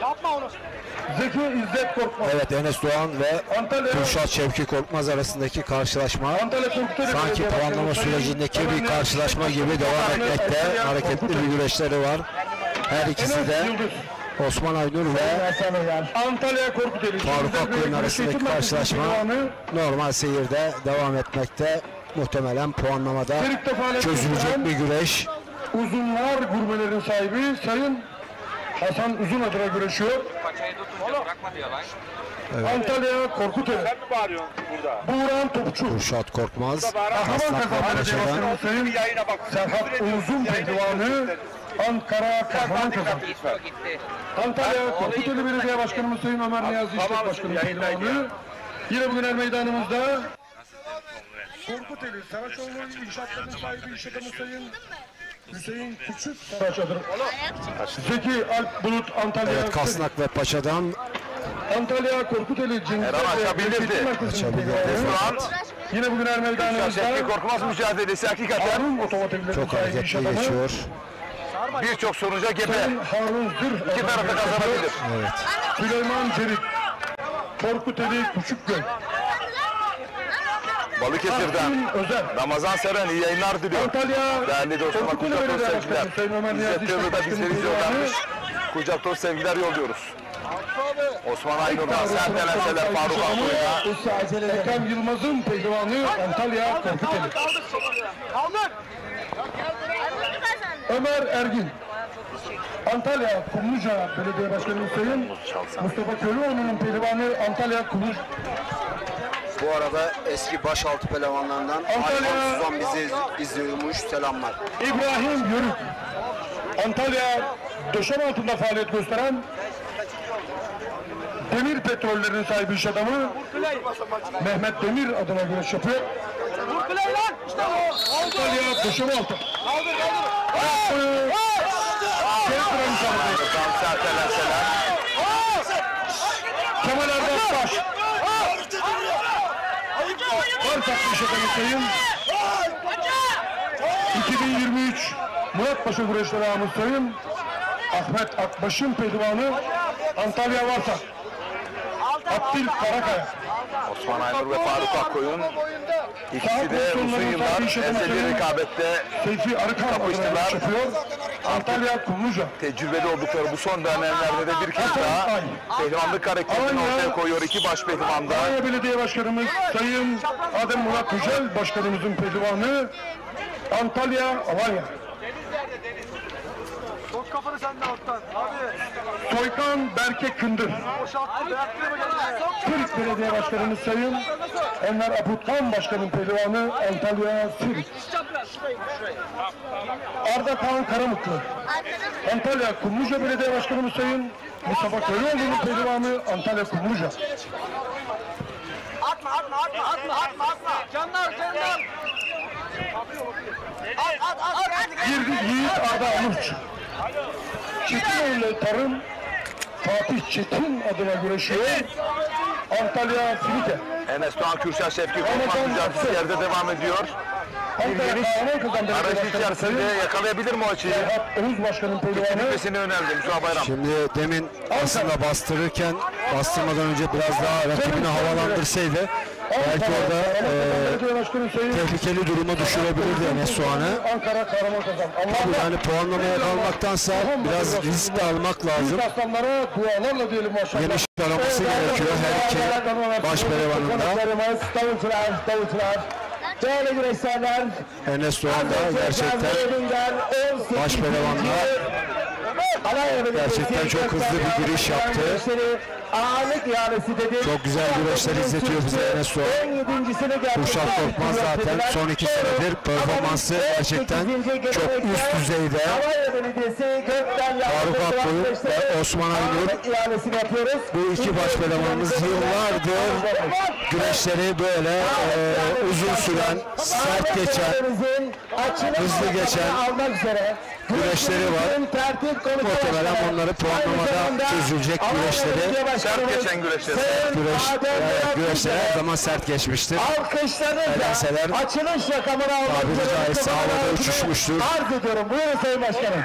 Yapma onu. Zeki İzzet Korkmaz. Evet, Enes Doğan ve Kürşat Şevki Korkmaz arasındaki karşılaşma sanki puanlama sürecindeki bir karşılaşma gibi devam etmekte. Hareketli bir güreşleri var. Her ikisi de Osman Aynur ve Antalya Korkuteli Faruk Akkoyun arasındaki karşılaşma normal seyirde devam etmekte. Muhtemelen puanlamada çözülecek bir güreş. Uzunlar gurmelerin sahibi Sayın Hasan Uzun adına güreşiyor. Evet. Antalya Korkuteli. Sen mi bağırıyorsun burada? Buğran Topçu. Kürşat Korkmaz. Kahraman Kazan Belediye Başkanı Sayın Serhat Uzun Pehlivanı. Ankara Kahraman Kazan. Antalya Korkuteli Belediye Başkanımız Sayın Ömer Niyazi İşlet Başkanı Pehlivanı. Yine bugün el meydanımızda Korkuteli Saraçoğlu İnşaatların sahibi iş adamı Sayın Hüseyin Küçük Saraçoğlu. Zeki Alp Bulut Antalya. Evet, Kasnak ve Paça'dan Antalya Korkuteli Cinsel açabilirdi. Yine bugün el meydanımızda Şevki Korkmaz mücadelesi hakikaten çok hareketli geçiyor. Birçok sonuca gebe. Harun Zırh İki tarafı kazanabilir. Evet. Süleyman Cerit Korkuteli Küçükgöl. Balıkesir'den Ramazan Seren iyi yayınlar diliyor. Değerli dostuma kucak dolu sevgiler. İzzet Yıldız da bizleri izliyorlarmış. Kucak dolu sevgiler yolluyoruz. Osman Aynur'dan Sertel Enseler, Faruk Akkoyun'a. Ekrem Yılmaz'ın pehlivanı Antalya Korkuteli. Kaldır. Ömer Ergin. Antalya Kumluca Belediye Başkanı Sayın Mustafa Köylüoğlu'nun pehlivanı Antalya Kumluca. Bu arada eski başaltı pehlivanlarından Ayhan Suzan bizi izliyormuş. Selamlar. İbrahim Yörük. Antalya döşem altında faaliyet gösteren Demir Petrollerinin sahibi iş adamı Mehmet Demir adına güreş yapıyor. Antalya döşem altı. Kemal Erdekbaş. Varsak iş adamı Sayın 2023 Muratpaşa güreşleri ağamız Sayın Ahmet Akbaş'ın pehlivanı Antalya Varsak. Abdil Karakaya. Osman Aynur ve Faruk Akkoyun ikisi de uzun yıllar ezeli rekabette kapıştılar. Antalya Kumluca. Tecrübeli oldukları bu son dönemlerde de bir kez daha pehlivanlık karakterini ortaya koyuyor iki baş pehlivanda. Alanya Belediye Başkanımız Sayın Adem Murat Yücel Başkanımızın pehlivanı Antalya Alanya. Sok kafanı sen de alttan. Abi. Soykan Berke Kındır. Sirik Belediye Başkanımız Sayın Enver Aputkan Başkanın pehlivanı Antalya Sirik. Arda Kaan Karamutlu. Antalya Kumluca Belediye Başkanımız Sayın Mustafa Köylüoğlu'nun pehlivanı Antalya Kumluca. Atma. Canlar. Yiğit Arda Anurç. Çetinoğlu Tarım Fatih Çetin adına güreşiyor. Antalya Silike. Enes Doğan Kürşat Şevki Korkmaz mücadelesi yerde devam ediyor. Bir geniş arayış içerisinde yakalayabilir mi o açıyı? Oğuz Başkan'ın Gitmesini önerdi Mustafa Bayram. Şimdi demin aslında bastırırken bastırmadan önce biraz daha rakibini havalandırsaydı Belki orada tehlikeli duruma düşürebilirdi Enes Soğan'ı. Ankara Kahramanmaraş. Tabii yani puanlamaya kalmaktansa biraz risk de almak lazım. Aslanlara dualarla diyelim maşallah. Geniş araması gerekiyor her iki baş pehlivanında. Davutlar. Değerli güreşlerler. Enes Doğan da gerçekten baş pehlivanda gerçekten çok hızlı bir giriş yaptı. Ağırlık ihalesi dedi. Çok güzel güreşler izletiyor bize Enes Doğan. Kürşat Korkmaz zaten son 2 senedir performansı gerçekten çok üst düzeyde. Faruk Akbulut ve Osman Aynur, bu iki baş pehlivanımız yıllardır güreşleri böyle uzun süren, sert geçen, hızlı geçen güreşleri var. Muhtemelen onları puanlamada çözülecek güreşleri. Sert geçen güreşleri. Güreşler her zaman sert geçmiştir. Nedenseler açılış rakamını tabiri caizse havada uçuşmuştur. Arz ediyorum. Buyurun Sayın Başkanım.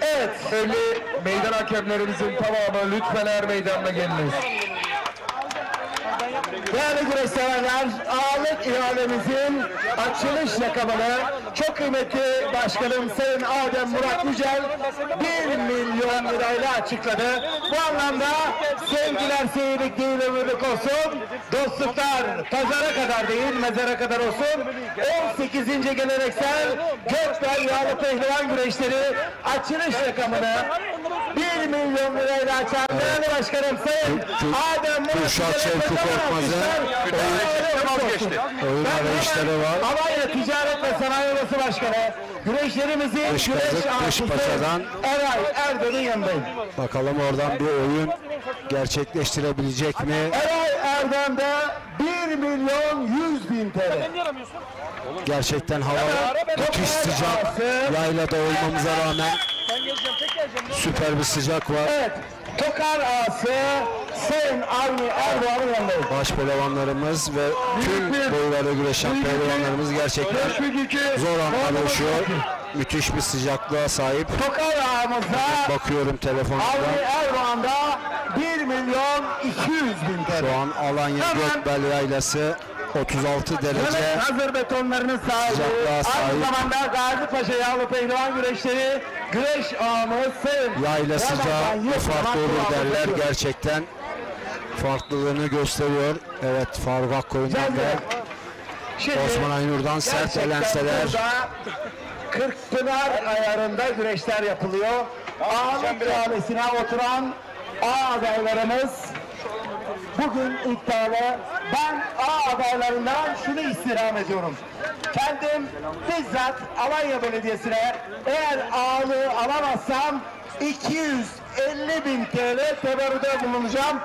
Evet, sevgili meydan hakemlerimizin tamamı lütfen meydanına geliniz. Değerli güreşseverler, ağırlık ihalemizin açılış rakamını çok kıymetli başkanım Sayın Adem Murat Yücel 1 milyon lirayla açıkladı. Bu anlamda sevgiler, seyirlik değil, ömürlük olsun. Dostluklar pazara kadar değil, mezara kadar olsun. 18. geleneksel Gökbel Yağlı Pehlivan güreşleri açılış rakamını 1 milyon lirayla açan değerli başkanım Sayın Adem Murat Yücel'e oyun arayışları var. Alanya Ticaret ve Sanayi Odası Başkanı güreşlerimizin dış paçadan Eray Erdoğan'ın yanındayım. Bakalım oradan bir oyun gerçekleştirebilecek mi? Eray Erdoğan'da 1 milyon 100 bin TL. Gerçekten hava müthiş sıcak. Yaylada olmamıza rağmen süper bir sıcak var. Evet. Tokar ağası Sayın Avni Erdoğan'ın yanındayım. Baş pehlivanlarımız ve tüm boylarda güreşen pehlivanlarımız gerçekten zor anlar yaşıyor. Müthiş bir sıcaklığa sahip. Tokar ağamızda bakıyorum telefonumda. Avni Erdoğan'da 1 milyon 200 bin TL. Şu an Alanya Gökbel Yaylası 36 derece hazır betonlarının sahibi. Aynı zamanda Gazipaşa Yağlı Pehlivan güreşleri güreş ağamız Sayın yayla sıcağı farklı olur derler. Gerçekten farklılığını gösteriyor. Evet, Faruk Akkoyun'dan ve Osman Aynur'dan sert elenseler. Kırkpınar ayarında güreşler yapılıyor. Ağalık ihalesine oturan ağ adaylarımız bugün iddialı. Ben ağ adaylarından şunu istirham ediyorum. Kendim bizzat Alanya Belediyesi'ne eğer ağalığı alamazsam 250 bin TL teberrüde bulunacağım.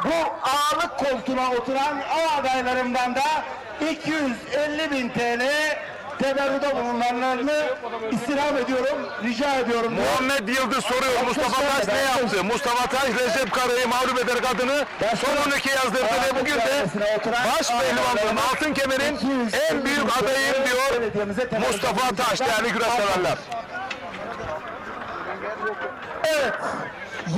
Bu ağalık koltuğuna oturan ağ adaylarımdan da 250 bin TL teberrüde bulunanlarını istirham ediyorum, rica ediyorum. Muhammed Yıldız soruyor, Mustafa Taş ne yaptı? Mustafa Taş Recep Kara'yı mağlup ederek adını son 12 yazdırdı ve bugün de baş pehlivanlığın altın kemerin en büyük adayım diyor Mustafa Taş, değerli güreşseverler. Evet,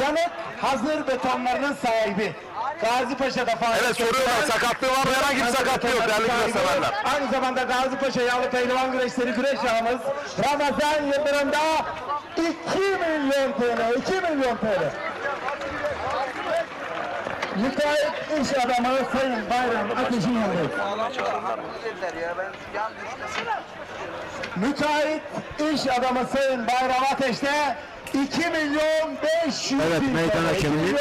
yanık hazır betonlarının sahibi. Gazipaşa'da faaliyet. Evet, soruyorlar, sakatlığı var mı? Herhangi bir sakatlığı yok değerli güreşseverler. Aynı zamanda Gazipaşa Yağlı Pehlivan güreşleri güreş ağamız Ramazan Yıldırım'da 2 milyon TL, 2 milyon TL. Müteahhit iş adamı Sayın Bayram Ateş'in yanındayız. Müteahhit iş adamı Sayın Bayram Ateş'te 2 milyon 500 evet, bin meydan hakeminin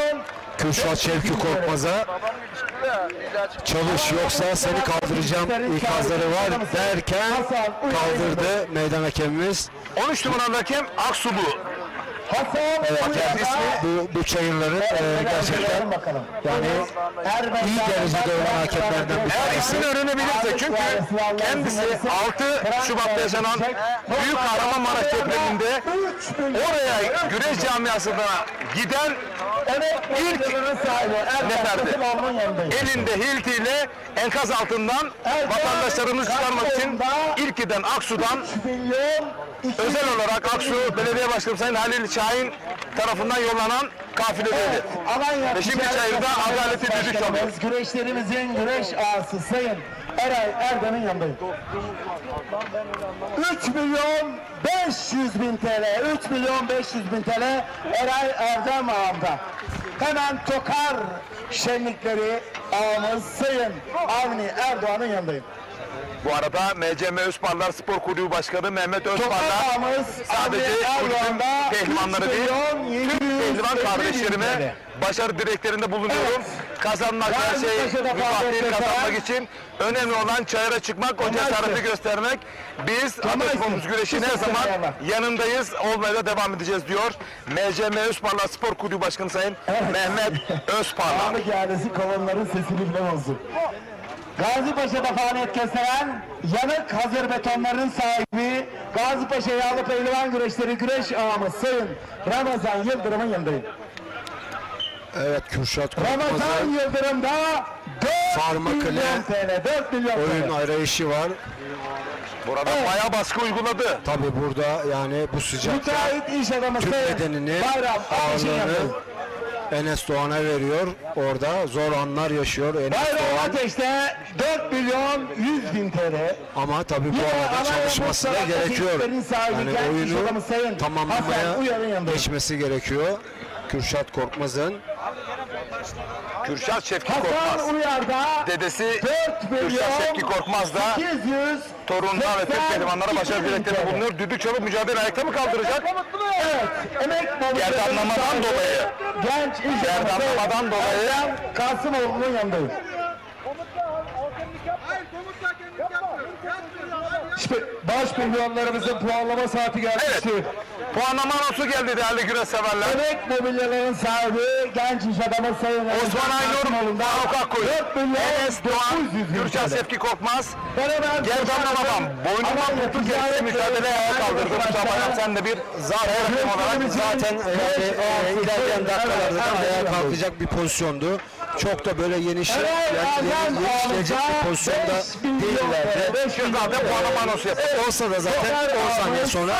Kürşat Şevki Korkmaz'a çalış yoksa seni kaldıracağım ikazları var derken kaldırdı meydan hakemimiz. 13 numaralı hakem Aksulu. Evet, bu çayırların gerçekten yani iyi derecede olan hakemlerden bir eğer tanesi. ismini öğrenebilirse, çünkü kendisi 6 Şubat'ta yaşanan Büyük Kahramanmaraş depreminde oraya güreş camiasına giden ilk neferdi. Elinde hiltiyle enkaz altından vatandaşlarımızı çıkarmak için ilk giden Aksu'dan özel olarak Aksu Belediye Başkanı Sayın Halil Çağ Şahin tarafından yollanan kafileydi. Alanya Ve şimdi çayırda adaletli düdük çalıyor. Güreşlerimizin güreş ağası Sayın Eray Erdem'in yanındayım. 3.500.000 TL, 3.500.000 TL Eray Erdem ağamda. Hemen Tokar şenlikleri ağamız Sayın Avni Erdoğan'ın yanındayım. Bu arada MCM Özparlar Spor Kulübü Başkanı Mehmet Özparlar sadece kulübün pehlivanları değil, tüm pehlivan kardeşlerime başarı dileklerinde bulunuyorum. Kazanmak her şey mübah değil, kazanmak için önemli olan çayıra çıkmak, o cesareti göstermek. Biz Atatürk'ümüz güreşin her zaman yanındayız, olmaya da devam edeceğiz diyor. MCM Özparlar Spor Kulübü Başkanı Sayın Mehmet Özparlar. Ağabey ailesi kolonların sesini bilen olsun. Gazipaşa'da faaliyet gösteren yanık hazır betonların sahibi Gazipaşa Yağlı Pehlivan Güreşleri güreş ağamız Sayın Ramazan Yıldırım'ın yanındayım. Evet, Kürşat Ramazan Korkmaz'ın Yıldırım'da 4 milyon TL, 4 milyon oyun TL. arayışı var. Burada bayağı baskı uyguladı. Tabi burada yani bu sıcakta Müteahhit iş adamı Türk Sayın bedenini, Bayram Ateş'in ağırlığını yanındayım. Enes Doğan'a veriyor. Orada zor anlar yaşıyor Enes Bayram Doğan. Ateş'te 4 milyon 100 bin TL. Ama tabii bu Yine arada Alanya çalışması da Mustafa gerekiyor. Tesisler'in sahibi Yani genç iş adamı oyunu Sayın Hasan tamamlamaya Uyar'ın yanındayım. geçmesi gerekiyor. Kürşat Korkmaz'ın. Kürşat Şevki Hasan Korkmaz. Uyar'da Dedesi 4 milyon Kürşat Şevki Korkmaz da 800 torununa ve Türk pehlivanlara başarı dileklerinde bulunuyor. Düdük çalıp mücadele ayakta mı kaldıracak? Evet, emek Gerdanlamadan dolayı. genç iş Gerdanlamadan dolayı. Kasımoğlu'nun yanındayım. İşte baş milyonlarımızın puanlama saati gelmişti. Evet. Puanlama anonsu geldi değerli güreş severler. Emek mobilyaların sahibi genç iş adamı Sayın Osman Aynur, Faruk Akkoy, 4 milyon Enes Doğan, 900 bin Kürşat TL. Şevki Korkmaz, Beraber Gerdanlamadan boynundan tutup gerisi mücadele ayağa kaldırdı. Mustafa sen de bir zar rakım olarak Zaten ilerleyen dakikalarda da ayağa kalkacak bir pozisyondu. Çok da böyle yenişleyecek bir pozisyonda değillerdi. zaten puanlama anonsu yapıyor. Olsa da zaten 10 saniye sonra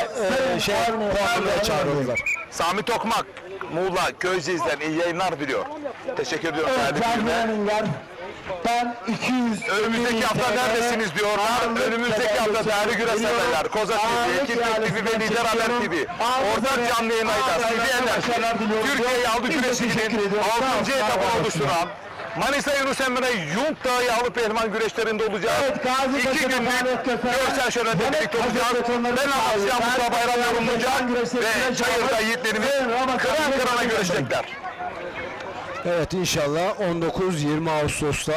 puanlamaya çağırıyorlar. Sami Tokmak, Muğla, Köyceğiz'den iyi yayınlar diliyor. Teşekkür ediyorum değerli dinleyiciler. Ben 200 Önümüzdeki hafta neredesiniz diyorlar. Önümüzdeki hafta değerli güreş severler. Koza TV, Ekip TV ve Lider Haber TV. Ortak canlı yayın ayda CD'ler. Türkiye Yağlı Güreşi'nin 6. etabını oluşturan Manisa Yunus Emre Yung Dağı Yağlı Pehlivan güreşlerinde olacağız. 2 günlük görsel şöhretle birlikte olacağız. Ben anlatacağım, Mustafa Bayram yorumlayacak ve Çayır'da yiğitlerimiz kıran kırana görecekler. Evet, inşallah 19-20 Ağustos'ta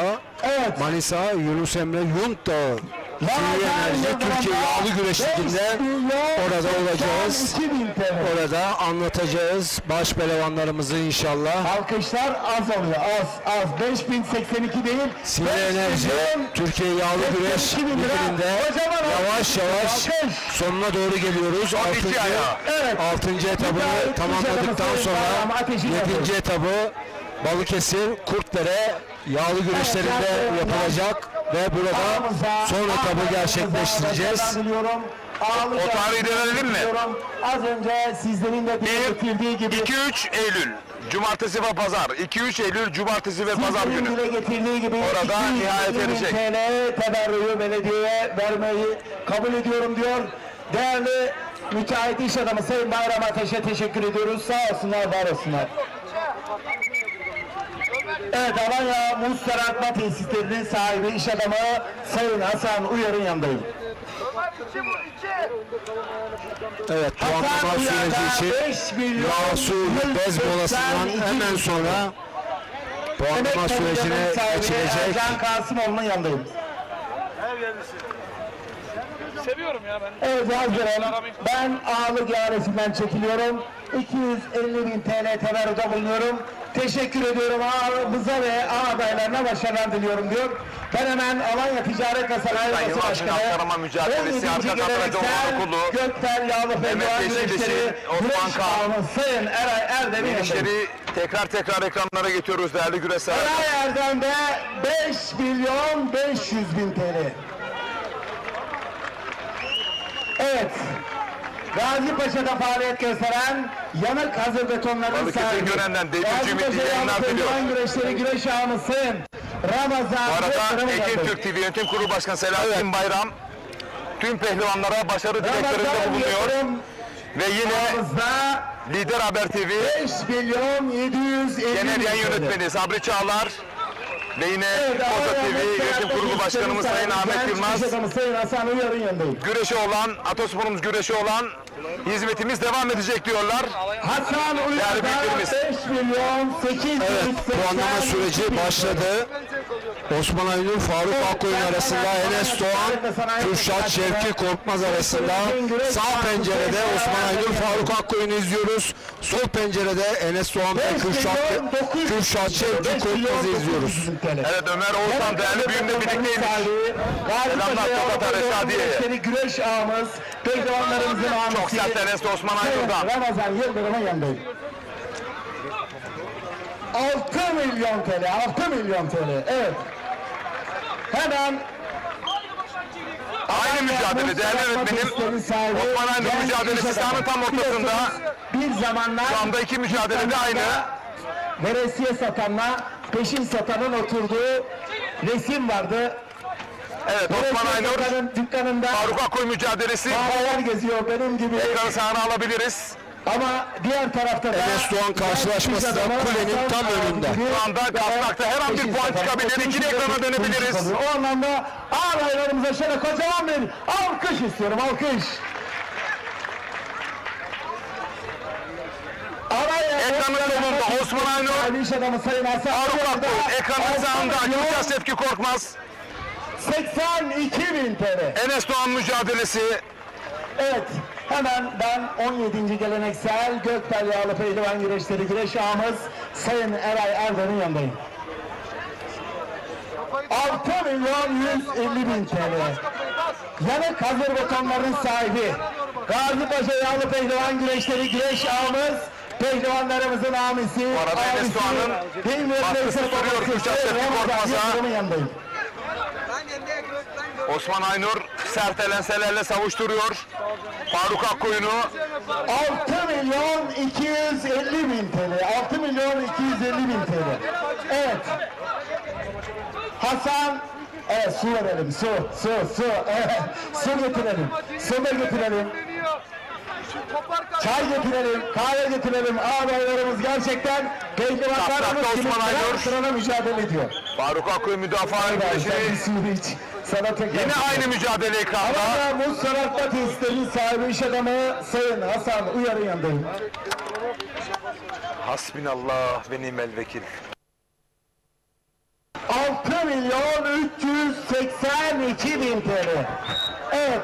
Manisa Yunus Emre Yung Dağı Enerji Türkiye Yağlı Güreş Ligi'nde orada olacağız. Orada anlatacağız baş pehlivanlarımızı inşallah. Alkışlar az oluyor, az. 5082 değil. Sivri Enerji Türkiye Yağlı Güreş Ligi'nde yavaş yavaş sonuna doğru geliyoruz. 6. etabını tamamladıktan sonra 7. etabı Balıkesir Kurtdere Yağlı Güreşlerinde yapılacak ve burada son etabı gerçekleştireceğiz. O tarihi de verelim mi? Az önce sizlerin de getirdiği gibi 2-3 Eylül Cumartesi ve Pazar. 2-3 Eylül Cumartesi ve Pazar günü. dile getirdiği gibi Orada nihayet erecek. TL teberrüğü belediyeye vermeyi kabul ediyorum diyor. Değerli müteahhit iş adamı Sayın Bayram Ateş'e teşekkür ediyoruz. Sağ olsunlar, var olsunlar. Evet, Alanya Muz Sarartma Tesislerinin sahibi iş adamı Sayın Hasan Uyar'ın yanındayım. Evet, puanlama süreci için yağ, su, bez molasından hemen sonra puanlama sürecine geçilecek. Can Kasımoğlu'nun yanındayım. Seviyorum ya ben. Evet, hazırım. Ben ağırlık ihalesinden çekiliyorum. 250.000 TL teberrüde bulunuyorum. Teşekkür ediyorum ağabeyimize ve ağabeylerine başarılar diliyorum diyor. Ben hemen Alanya Ticaret ve Sanayi Odası Başkanı, mücadelesi, arka kadrajı olan okulu, Göktel Yağlı Pehlivan Güreşleri, Güreş Ağamız Sayın Eray Erdem'in güreşleri tekrar ekranlara getiriyoruz değerli güreşler. Eray Erdem'de 5.500.000 TL. Evet, Gazipaşa'da faaliyet gösteren yanık hazır betonların Balıkesir sahibi. Gören'den devrimci ümitli yayınlar diliyor. Güreşleri güreş ağamızın Ramazan. Bu arada Ekin Türk TV Yönetim Kurulu Başkanı Selahattin Bayram tüm pehlivanlara başarı dileklerinde bulunuyor. Ve yine Lider Haber TV 5.750.000 Genel Yayın Yönetmeni Sabri Çağlar ve yine Koza TV Yönetim Kurulu Başkanımız Sayın Ahmet Yılmaz, güreşi olan, Atasporumuz güreşi olan hizmetimiz devam edecek diyorlar. Hasan Uyar'da 5.800.000. Evet, puanlama süreci başladı. Osman Aynur, Faruk Akkoyun arasında, Enes Doğan, Kürşat Şevki Korkmaz arasında. Sağ pencerede Osman Aynur, Faruk Akkoyun'u izliyoruz. Sol pencerede Enes Doğan ve Kürşat Şevki Korkmaz'ı izliyoruz. Evet, Ömer Oğuzhan değerli büyüğümle birlikteydik. Selamlar Tokat'a Reşadiye'ye. Güreş ağamız, pehlivanlarımızın ağamız. Çok sert Enes Osman Aynur'dan. Ramazan Yıldırım'ın yanındayım. 6 milyon TL, 6 milyon TL, evet. Hemen aynı mücadele değerli öğretmenim. Osman Aynur mücadelesi sahanın tam ortasında. Bir zamanlar şu anda iki mücadelede aynı. Veresiye satanla peşin satanın oturduğu resim vardı. Evet, Osman Aynur dükkanında Faruk Akkoy mücadelesi. Bağlar geziyor benim gibi. Ekranı sahne alabiliriz. Ama diğer tarafta da Enes Doğan karşılaşması da kulenin tam önünde. Şu anda Kasnak'ta her an bir puan çıkabilir. İkili ekrana dönebiliriz. O anlamda ağlaylarımıza şöyle kocaman bir alkış istiyorum, alkış. Ekranın sonunda Osman Aynur, Faruk Akkoy, ekranın sağında Kürşat Şevki Korkmaz. 82.000 TL. Enes Doğan mücadelesi. Evet, hemen ben 17. geleneksel Gökbel Yağlı Pehlivan Güreşleri güreş ağamız Sayın Eray Erdoğan'ın yanındayım. 6.150.000 TL. Yanık hazır betonların sahibi Gazipaşa Yağlı Pehlivan Güreşleri güreş ağamız, pehlivanlarımızın amisi, bu arada Enes Doğan'ın baskısı duruyor Kürşat Şevki Korkmaz'a. yanındayım. Osman Aynur sert elenselerle savuşturuyor Faruk Akkoyun'u. 6.250.000 TL. 6.250.000 TL. Evet. Hasan, evet, su verelim, su. Evet, su getirelim, su da getirelim. Çay getirelim, kahve getirelim. Ağabeylerimiz gerçekten pehlivanlarımız gibi sırana mücadele ediyor. Faruk Akkoy müdafaa güreşini. Yine aynı mücadele ekranda. Ama bu sanatla tesislerin sahibi iş adamı Sayın Hasan Uyar'ın yanındayım. Hasbinallah ve nimel vekil. 6.382.000 TL. Evet.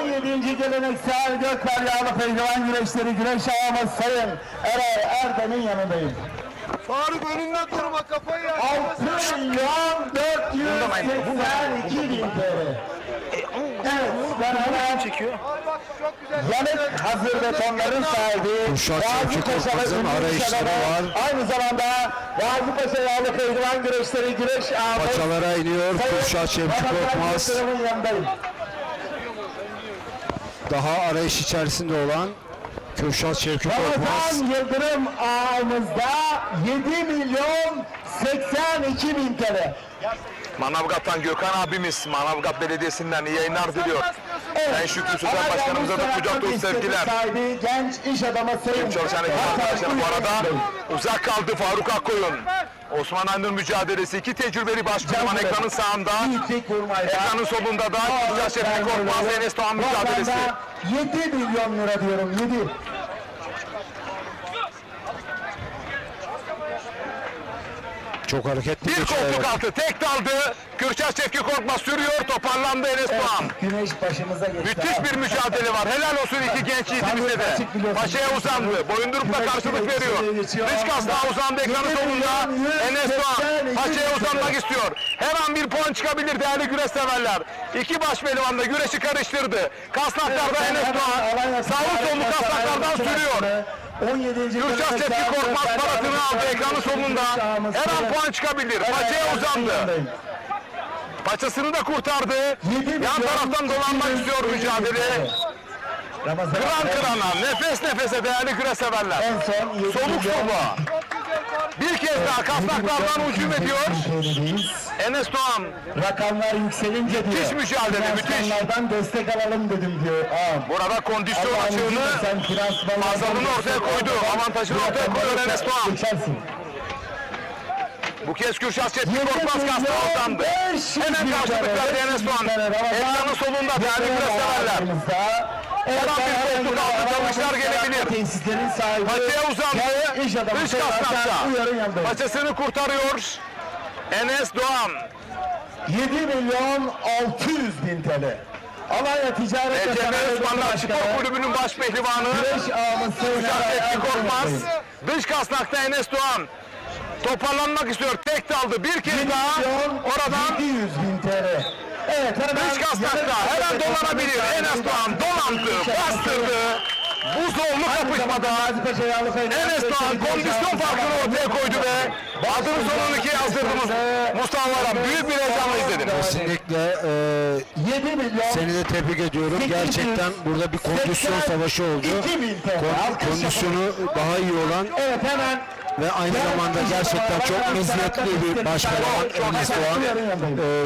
17. geleneksel Gökbel Yağlı Pehlivan Güreşleri güreş ağamız Sayın Eray Erdoğan'ın yanındayım. Faruk önünde durma, kafayı yer. 6.482.000 TL. Evet, ben hemen yanık hazır betonların sahibi Kürşat Şevki Korkmaz'ın arayışları var. Aynı zamanda Gazipaşa Yağlı Pehlivan Güreşleri güreş ağamız Paçalara iniyor Kürşat Şevki Korkmaz. Daha arayış içerisinde olan Kürşat Şevki Korkmaz. Ramazan Yıldırım ağamızda 7.082.000 TL. Manavgat'tan Gökhan abimiz, Manavgat Belediyesi'nden iyi yayınlar diliyor. Ben Şükrü Sözen Başkanımıza da kucak dolusu sevgiler. Sahibi genç iş adamı Sayın Çalışan ekip arkadaşlarım bu arada uzak kaldı Faruk Akkoyun. Osman Aynur mücadelesi, iki tecrübeli başkanım ekranın sağında. Ekranın solunda da Kürşat Şevki Korkmaz, Enes Doğan mücadelesi. 7 milyon lira diyorum, 7. Çok hareketli bir koltuk altı tek daldı. Kürşat Şevki Korkmaz sürüyor, toparlandı Enes Doğan. Güneş başımıza geçti. Müthiş bir mücadele var. Helal olsun iki genç yiğitimize de. Paşa'ya uzandı. Boyundurukla karşılık veriyor. Dış kasnağa uzandı ekranın sonunda. Enes Doğan Paşa'ya uzanmak istiyor. Her an bir puan çıkabilir değerli güreş severler. İki baş pehlivan da güreşi karıştırdı. Kasnaklarda Enes Doğan sağlı sollu kasnaklardan sürüyor. Kürşat Şevki Korkmaz paratını aldı ekranın sonunda. Her an puan çıkabilir. Paçaya uzandı. Paçasını da kurtardı. Yan taraftan dolanmak istiyor mücadele. Kıran kırana, nefes nefese değerli küre severler. Soluk soluğa. Bir kez daha kasnaklardan hücum ediyor. Enes Doğan. Rakamlar yükselince diyor. Müthiş mücadele, müthiş. Finansmanlardan destek alalım dedim diyor. Burada kondisyon açığını fazlalığını ortaya koydu. Avantajını ortaya koyuyor Enes Doğan. Geçersin. Bu kez Kürşat Çetin Korkmaz kastı aldandı. Hemen karşılık verdi Enes Doğan. Ekranın solunda değerli küre severler. Her an bir koltuk altı kalmışlar gelebilir. Paçaya uzandı. Dış kasnakta. Paçasını kurtarıyor. Enes Doğan. 7.600.000 TL. Alanya Ticaret ve Sanayi Osmanlı Spor Kulübü'nün baş pehlivanı Kürşat Çetin Korkmaz. Dış kasnakta Enes Doğan. Toparlanmak istiyor. Tek daldı. Bir kez daha oradan 700.000 TL. Evet, dış kasnakta her an dolanabilir. Enes Doğan dolandı, bastırdı. Bu zorlu kapışmada Enes Doğan kondisyon farkını ortaya koydu ve adını sonunu ikiye yazdırdığımız Mustafa Varan büyük bir heyecanla izledim. Kesinlikle seni de tebrik ediyorum. Gerçekten burada bir kondisyon savaşı oldu. Kondisyonu daha iyi olan ve aynı zamanda gerçekten çok meziyetli bir başpehlivan Enes Doğan.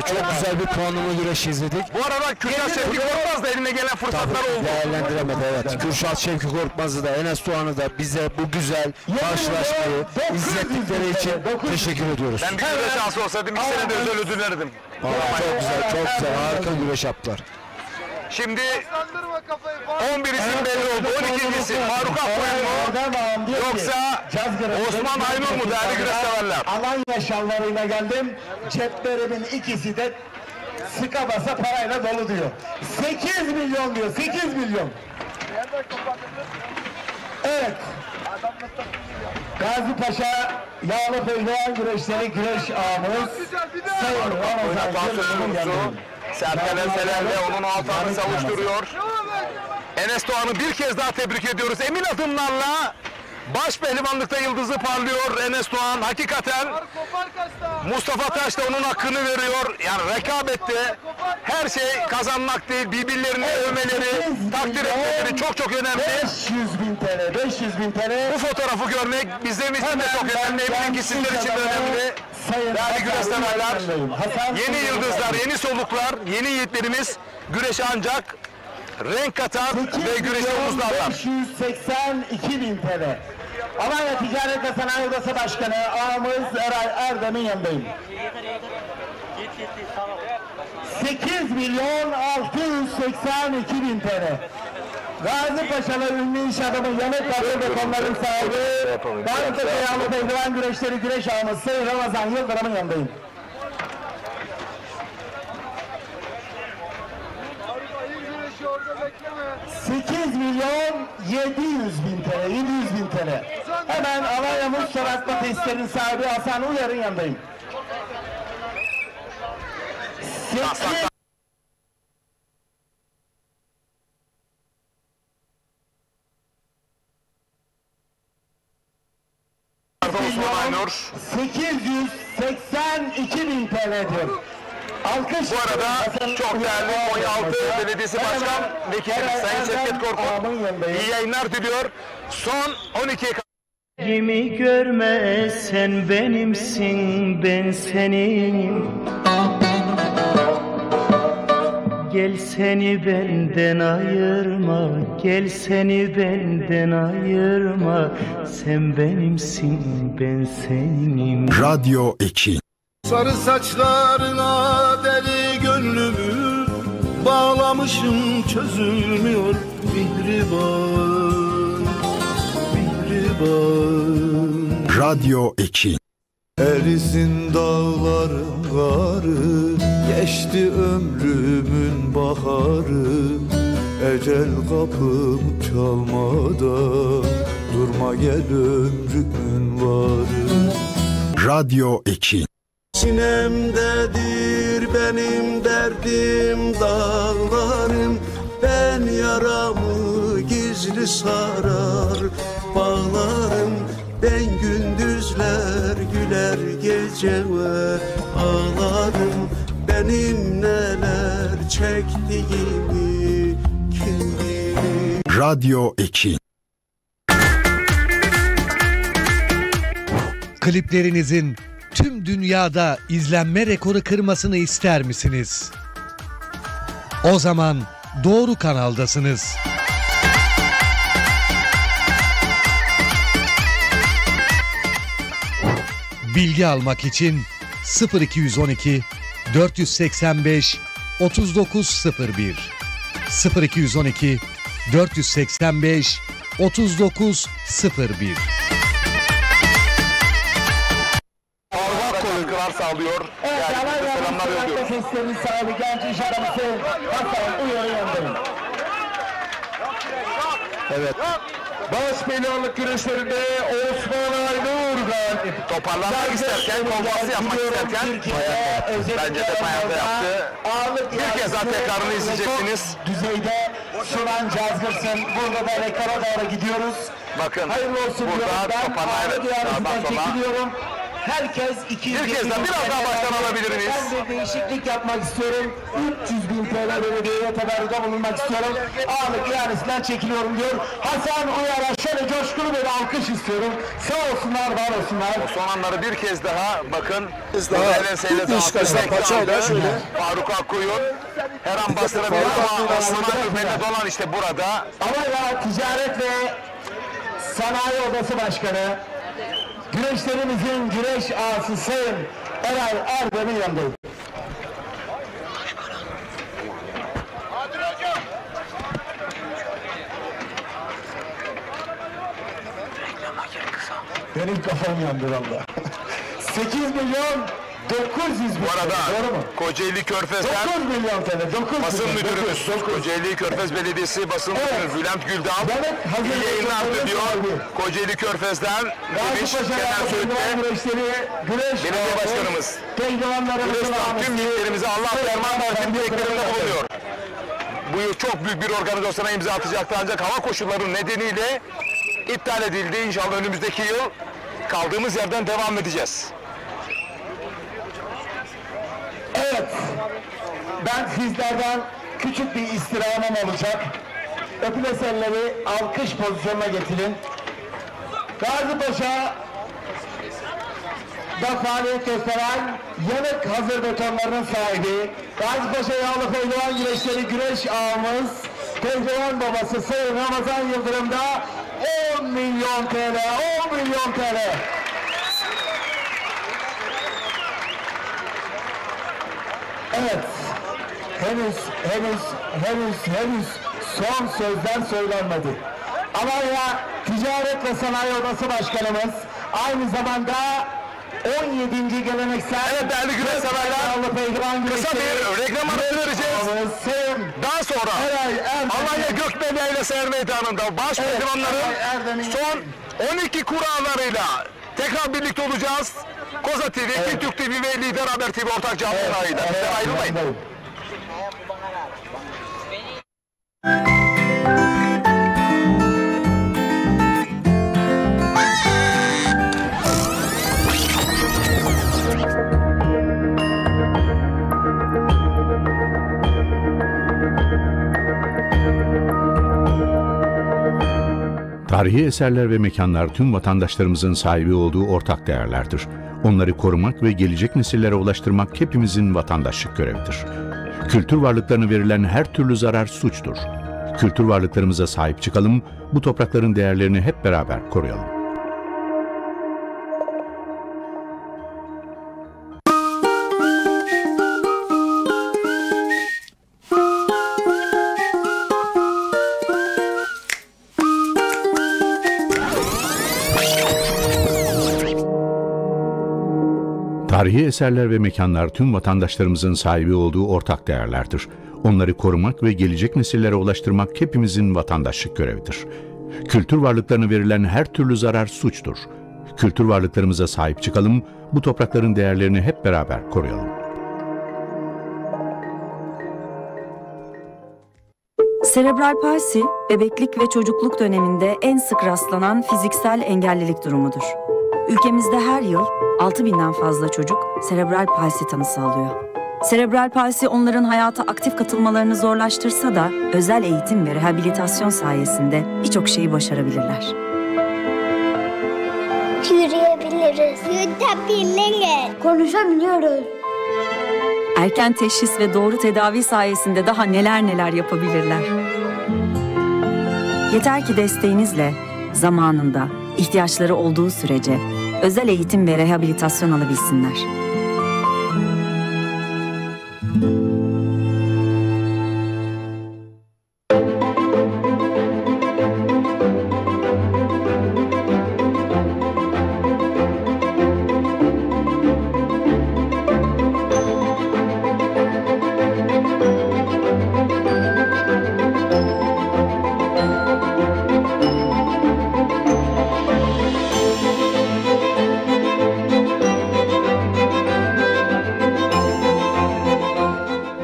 Çok güzel bir puanlama güreşi izledik. Bu arada Kürşat Şevki Korkmaz da eline gelen fırsatlar oldu. Değerlendiremedi, evet. Kürşat Şevki Korkmaz'ı da Enes Doğan'ı da bize bu güzel karşılaşmayı izlettikleri için teşekkür ediyoruz. Ben bir güreş şansı olsaydım bir sene de özel ödül verirdim. Çok güzel, çok güzel. Harika güreş yaptılar. Şimdi 11 isim belli oldu. 12. isim Faruk Akkoyun mu? Yoksa Osman Aynur mu değerli güreş severler? Alanya şalvarıyla geldim. Ceplerimin ikisi de sıka basa parayla dolu diyor. 8 milyon diyor. 8 milyon. Evet. Gazi Paşa Yağlı Pehlivan Güreşleri güreş ağımız Sayın Ramazan Serkan Enseler'le onun altını savuşturuyor. Enes Doğan'ı bir kez daha tebrik ediyoruz. Emin adımlarla baş pehlivanlıkta yıldızı parlıyor Enes Doğan. Hakikaten Mustafa Taş da onun hakkını veriyor. Yani rekabette her şey kazanmak değil, birbirlerini övmeleri, takdir etmeleri çok önemli. 500.000 TL, 500.000 TL. Bu fotoğrafı görmek bizim için de çok önemli. Eminim sizler için de önemli. Değerli güreş severler, yeni yıldızlar, yeni soluklar, yeni yiğitlerimiz güreşe ancak renk katar ve güreşe omuzlarlar. 582.000 TL. Alanya Ticaret ve Sanayi Odası Başkanı ağamız Eray Erdem'in yanındayım. 8.682.000 TL. Gazi Paşalı ünlü iş adamı Yanık Batı ve konuların sahibi Balıklı Yağlı Pehlivan Güreşleri güreş ağamız Sayın Ramazan Yıldırım'ın yanındayım. $8.700.000 TL, 700.000 TL. Hemen Alanya Muz Soratma Tesislerinin sahibi Hasan Uyar'ın yanındayım. 882.000 TL diyor. Alkış. Bu arada çok değerli Konyaaltı Belediyesi Başkan Vekilimiz Sayın Şevket Korkut iyi yayınlar diliyor. Son 12'ye Kimi görme sen benimsin ben senin. Gel seni benden ayırma, gel seni benden ayırma. Sen benimsin ben senim. Radyo Ekin. Sarı saçlarına deli gönlümü bağlamışım çözülmüyor mihriban, mihriban. Radyo Ekin. Erisin dağların karı, geçti ömrümün baharı. Ecel kapım çalmadan durma gel ömrümün varı. Radyo Ekin. Sinemdedir benim derdim dağlarım. Ben yaramı gizli sarar bağlarım. Ben gündüzler güler geceler ağlarım. Benim neler çektiğimi kim bilir. Radyo Ekin. Kliplerinizin tüm dünyada izlenme rekoru kırmasını ister misiniz? O zaman doğru kanaldasınız. Bilgi almak için 0212 485 3901 0212 485 3901. Katkılar sağlıyor. Evet, selamlar yolluyoruz. Seslerin sahibi genç iş adamısı Hasan Uyar'ı yandırın. Evet. Baş pehlivanlık güreşlerinde Osman Aynur galip. Toparlanmak isterken, konfası yapmak isterken bence de ayakta yaptı. Bir kez daha tekrarını izleyeceksiniz. Düzeyde Sunan Cazgırsın. Burada da rekora doğru gidiyoruz. Bakın hayırlı olsun burada toparlanmadan çekiliyorum. Herkes 200 bir kez daha biraz daha baştan alabilir miyiz? Ben de değişiklik yapmak istiyorum. 300.000 TL belediyeye teberrüde bulunmak istiyorum. Ağırlık iadesinden çekiliyorum diyor. Hasan Uyar'a şöyle coşkulu bir alkış istiyorum. Sağ olsunlar, var olsunlar. O son anları bir kez daha bakın. Paçayla şöyle. Faruk Akkuyun her an bastırabilir ama Aslan Hükmet'e dolan işte burada. Ama Ticaret ve Sanayi Odası Başkanı, güreşlerimizin güreş ağası Sayın Eray Erdem'in yanındayım. Benim kafam yandı valla. 8 milyon 900 bin. Bu arada doğru mu? Kocaeli Körfez'den 9 milyon TL. 9 basın milyon, müdürümüz, 9. Kocaeli Körfez Belediyesi basın müdürü Bülent Güldal iyi yayınlar diyor. Kocaeli Körfez'den demiş genel söğütte belediye başkanımız. Güreşten tüm yiğitlerimize Allah ferman versin dileklerinde bulunuyor. Bu yıl çok büyük bir organizasyona imza atacaktı ancak hava koşulları nedeniyle iptal edildi. İnşallah önümüzdeki yıl kaldığımız yerden devam edeceğiz. Evet, ben sizlerden küçük bir istirhamım olacak. Öpüles elleri alkış pozisyonuna getirin. Gazi Paşa da faaliyet gösteren yanık hazır betonlarının sahibi, Gazi Paşa Yağlı Pehlivan Güreşleri güreş ağamız, Pehlivan babası Sayın Ramazan Yıldırım'da 10 milyon TL, 10 milyon TL. Evet, henüz son sözler söylenmedi. Alanya Ticaret ve Sanayi Odası Başkanımız, aynı zamanda 17. geleneksel... Evet değerli güreş severler, kısa bir reklam arası vereceğiz. Daha sonra Alanya Gökbel Yaylası Er Meydanı'nda baş pehlivanların son 12 kurallarıyla tekrar birlikte olacağız. Koza TV, Türk TV ve Lider Haber TV ortak canlı yayında. Bizden ayrılmayın. Tarihi eserler ve mekanlar tüm vatandaşlarımızın sahibi olduğu ortak değerlerdir. Onları korumak ve gelecek nesillere ulaştırmak hepimizin vatandaşlık görevidir. Kültür varlıklarına verilen her türlü zarar suçtur. Kültür varlıklarımıza sahip çıkalım, bu toprakların değerlerini hep beraber koruyalım. Tarihi eserler ve mekanlar tüm vatandaşlarımızın sahibi olduğu ortak değerlerdir. Onları korumak ve gelecek nesillere ulaştırmak hepimizin vatandaşlık görevidir. Kültür varlıklarına verilen her türlü zarar suçtur. Kültür varlıklarımıza sahip çıkalım, bu toprakların değerlerini hep beraber koruyalım. Serebral palsi, bebeklik ve çocukluk döneminde en sık rastlanan fiziksel engellilik durumudur. Ülkemizde her yıl 6.000'den fazla çocuk serebral palsi tanısı alıyor. Serebral palsi onların hayata aktif katılmalarını zorlaştırsa da özel eğitim ve rehabilitasyon sayesinde birçok şeyi başarabilirler. Yürüyebiliriz. Yutabiliriz. Konuşabiliyoruz. Erken teşhis ve doğru tedavi sayesinde daha neler yapabilirler. Yeter ki desteğinizle, zamanında, ihtiyaçları olduğu sürece özel eğitim ve rehabilitasyon alabilsinler.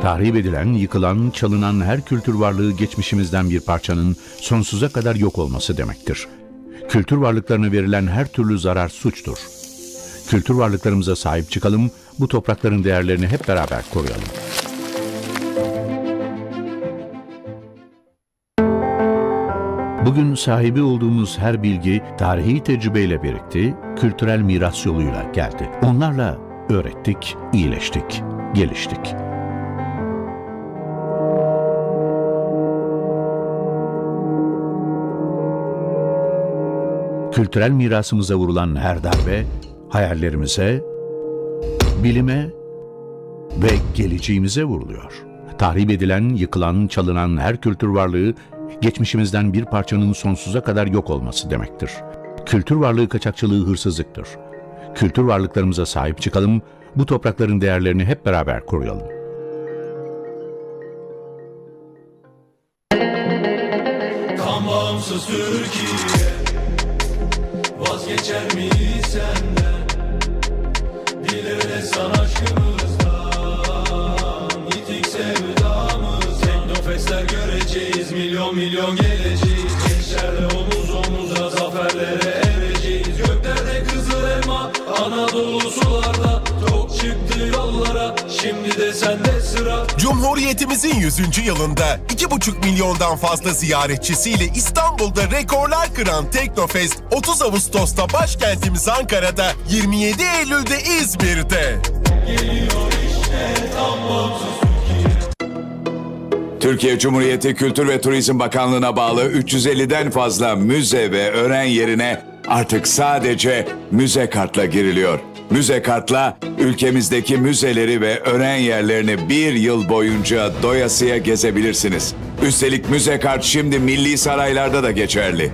Tahrip edilen, yıkılan, çalınan her kültür varlığı geçmişimizden bir parçanın sonsuza kadar yok olması demektir. Kültür varlıklarına verilen her türlü zarar suçtur. Kültür varlıklarımıza sahip çıkalım, bu toprakların değerlerini hep beraber koruyalım. Bugün sahibi olduğumuz her bilgi tarihi tecrübeyle birikti, kültürel miras yoluyla geldi. Onlarla öğrettik, iyileştik, geliştik. Kültürel mirasımıza vurulan her darbe, hayallerimize, bilime ve geleceğimize vuruluyor. Tahrip edilen, yıkılan, çalınan her kültür varlığı, geçmişimizden bir parçanın sonsuza kadar yok olması demektir. Kültür varlığı kaçakçılığı hırsızlıktır. Kültür varlıklarımıza sahip çıkalım, bu toprakların değerlerini hep beraber koruyalım. Tam bağımsız Türkiye vazgeçer mi senden? Dilerle san aşkımızdan, yitik sevdamız. Teknofestler göreceğiz, milyon geleceğiz. Gençlerle omuz omuza zaferlere ereceğiz. Göklerde kızıl elma, Anadolu sularda tok çıktı yollara. Şimdi de sende sıra. Cumhuriyetimizin 100. yılında 2,5 milyondan fazla ziyaretçisiyle İstanbul'da rekorlar kıran Teknofest 30 Ağustos'ta başkentimiz Ankara'da, 27 Eylül'de İzmir'de. Geliyor işte tam bağımsız Türkiye Cumhuriyeti Kültür ve Turizm Bakanlığı'na bağlı 350'den fazla müze ve öğren yerine artık sadece müze kartla giriliyor. Müze kartla ülkemizdeki müzeleri ve öğren yerlerini bir yıl boyunca doyasıya gezebilirsiniz. Üstelik müze kart şimdi milli saraylarda da geçerli.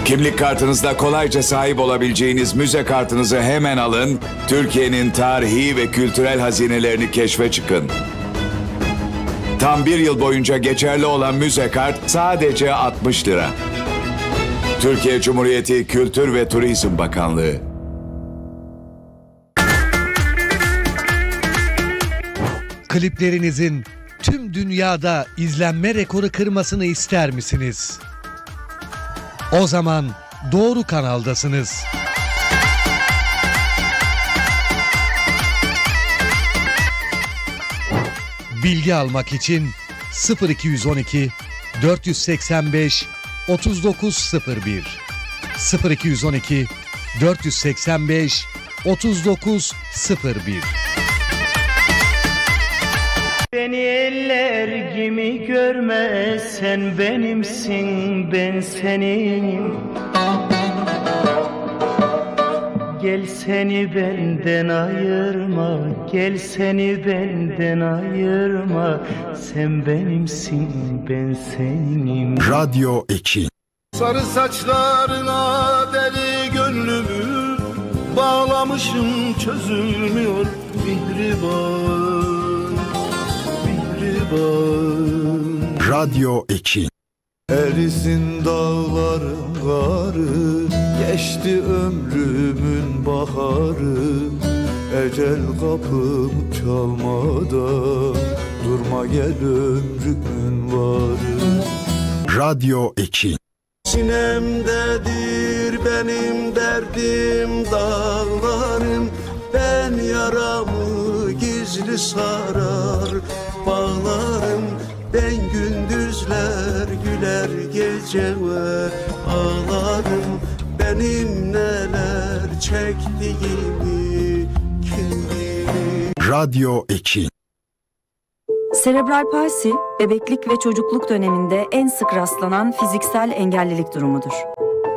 Kimlik kartınızla kolayca sahip olabileceğiniz müze kartınızı hemen alın, Türkiye'nin tarihi ve kültürel hazinelerini keşfe çıkın. Tam bir yıl boyunca geçerli olan müze kart sadece 60 lira. Türkiye Cumhuriyeti Kültür ve Turizm Bakanlığı. Kliplerinizin tüm dünyada izlenme rekoru kırmasını ister misiniz? O zaman doğru kanaldasınız. Bilgi almak için 0212 485 3901 0212 485 3901. Beni eller gibi görme, sen benimsin, ben senin. Gel seni benden ayırma, gel seni benden ayırma, sen benimsin, ben senim. Radyo 2. Sarı saçlarına deli gönlümü bağlamışım, çözülmüyor mihriban, mihriban. Radyo 2. Erisin dağların karı, geçti ömrümün baharı. Ecel kapım çalmadan, durma gel ömrümün varı. Radyo 2. Sinemdedir benim derdim, dağlarım. Ben yaramı gizli gizli sarar bağlarım. Ben gündüzler güler gece ve ağlarım. Benim neler çektiğimi kim bilir. Radyo 2. Serebral palsi, bebeklik ve çocukluk döneminde en sık rastlanan fiziksel engellilik durumudur.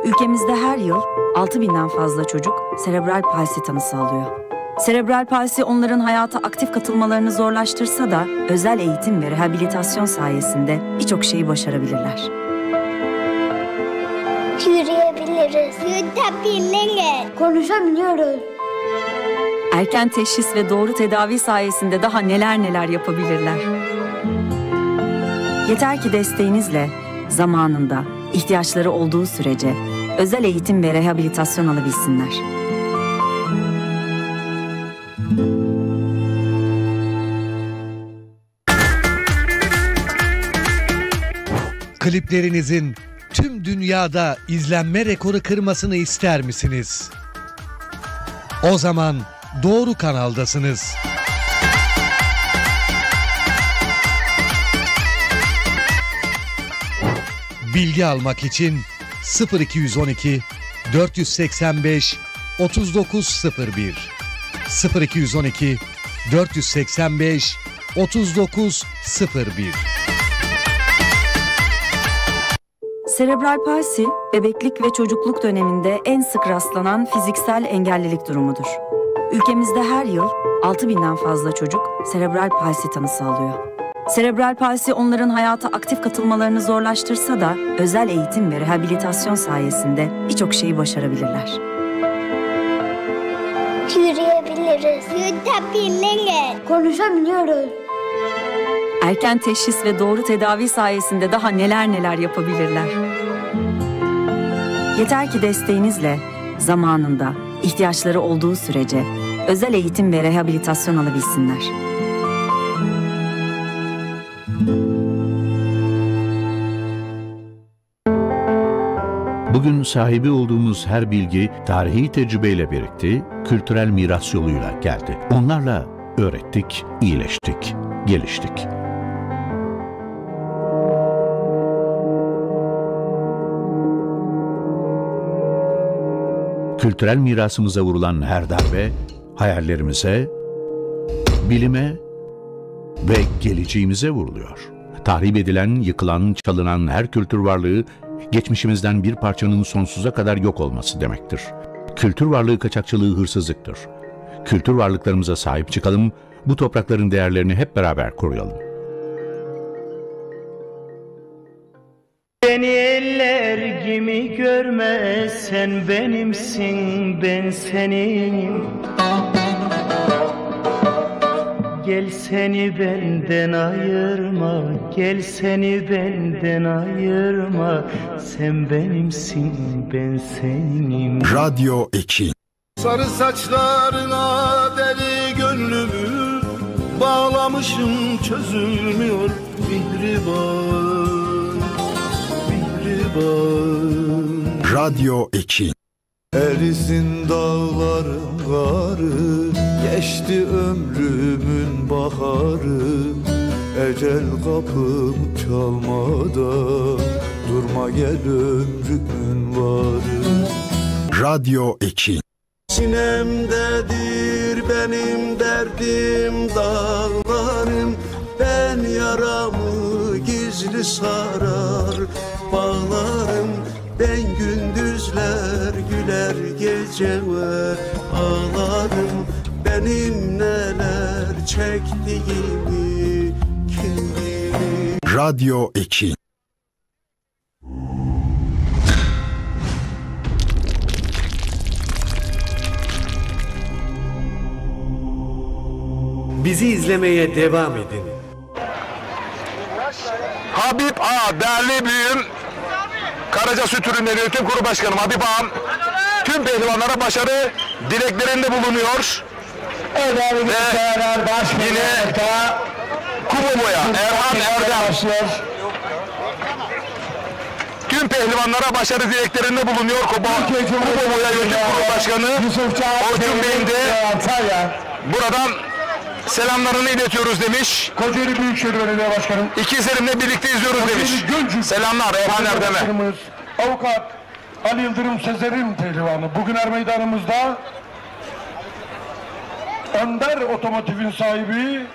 Ülkemizde her yıl 6.000'den fazla çocuk serebral palsi tanısı alıyor. Serebral palsi onların hayata aktif katılmalarını zorlaştırsa da özel eğitim ve rehabilitasyon sayesinde birçok şeyi başarabilirler. Yürüyebiliriz, yutabiliriz, konuşabiliyoruz. Erken teşhis ve doğru tedavi sayesinde daha neler yapabilirler. Yeter ki desteğinizle, zamanında, ihtiyaçları olduğu sürece özel eğitim ve rehabilitasyon alabilsinler. Kliplerinizin tüm dünyada izlenme rekoru kırmasını ister misiniz? O zaman doğru kanaldasınız. Bilgi almak için 0212 485 3901 0212 485 3901. Serebral palsi, bebeklik ve çocukluk döneminde en sık rastlanan fiziksel engellilik durumudur. Ülkemizde her yıl 6.000'den fazla çocuk serebral palsi tanısı alıyor. Serebral palsi onların hayata aktif katılmalarını zorlaştırsa da özel eğitim ve rehabilitasyon sayesinde birçok şeyi başarabilirler. Yürüyebiliriz, yutabiliriz, konuşabiliyoruz. Erken teşhis ve doğru tedavi sayesinde daha neler yapabilirler. Yeter ki desteğinizle, zamanında, ihtiyaçları olduğu sürece özel eğitim ve rehabilitasyon alabilsinler. Bugün sahibi olduğumuz her bilgi tarihi tecrübeyle birikti, kültürel miras yoluyla geldi. Onlarla öğrettik, iyileştik, geliştik. Kültürel mirasımıza vurulan her darbe, hayallerimize, bilime ve geleceğimize vuruluyor. Tahrip edilen, yıkılan, çalınan her kültür varlığı, geçmişimizden bir parçanın sonsuza kadar yok olması demektir. Kültür varlığı kaçakçılığı hırsızlıktır. Kültür varlıklarımıza sahip çıkalım, bu toprakların değerlerini hep beraber koruyalım. Beni eller gibi görme, sen benimsin, ben senin. Gel seni benden ayırma, gel seni benden ayırma, sen benimsin, ben senim. Radyo 2. Sarı saçlarına deli gönlümü bağlamışım, çözülmüyor mihriban, mihriban. Radyo 2. Erisin dağların karı, geçti ömrümün baharı. Ecel kapım çalmadan, durma gel ömrümün varı. Radyo 2. Sinemdedir benim derdim dağlarım. Ben yaramı gizli sarar bağlarım. Ben gündüzler güler gece ve ağlarım. Benim neler çektiğimi kim bilir. Radyo 2. Bizi izlemeye devam edin. Habib Ağa, değerli büyüğüm, Karaca Süt Ürünleri Yönetim Kurulu Başkanım Habib Ağam, tüm pehlivanlara başarı dileklerinde bulunuyor. Ve yine Kubobo'ya Erhan Erdem tüm pehlivanlara başarı dileklerinde bulunuyor. Kubobo'ya Yönetim Kurulu Başkanı Orçun Bey'in de buradan selamlarını iletiyoruz demiş. Kocaeli Büyükşehir Belediye Başkanı. İkizlerimle birlikte izliyoruz demiş. Selamlar Eyhan Erdem'e. Avukat Ali Yıldırım Sezer'in pehlivanı. Bugün Er Meydanımızda Önder Otomotiv'in sahibi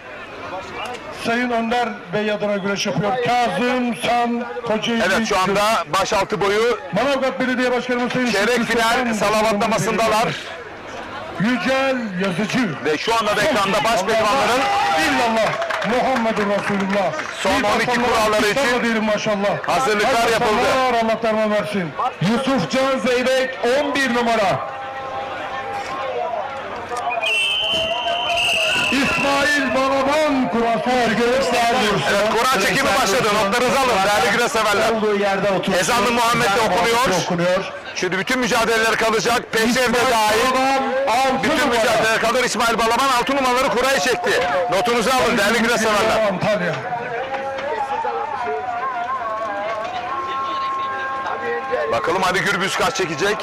Sayın Önder Bey adına güreş yapıyor. Kazım San Kocaeli. Evet, şu anda başaltı boyu Manavgat Belediye Başkanımız Sayın çeyrek final salavatlamasındalar. Yücel Yazıcı. Ve şu anda da ekranda baş pehlivanların İllallah Muhammedur Resulullah. Son 12 kuralları için diyelim maşallah. hazırlıklar yapıldı. Allah derman versin. Yusuf Can Zeybek 11 numara. İsmail Balaban kurası Evet, kura çekimi başladı. Notlarınızı alın değerli güreş severler. Ezan-ı Muhammed'de okunuyor. Şimdi bütün mücadeleler kalacak. Peşevde dahil bütün mücadeleler kalır. İsmail Balaban 6 numaraları kuraya çekti. Notunuzu alın değerli güreş severler. Bakalım Ali Gürbüz kaç çekecek?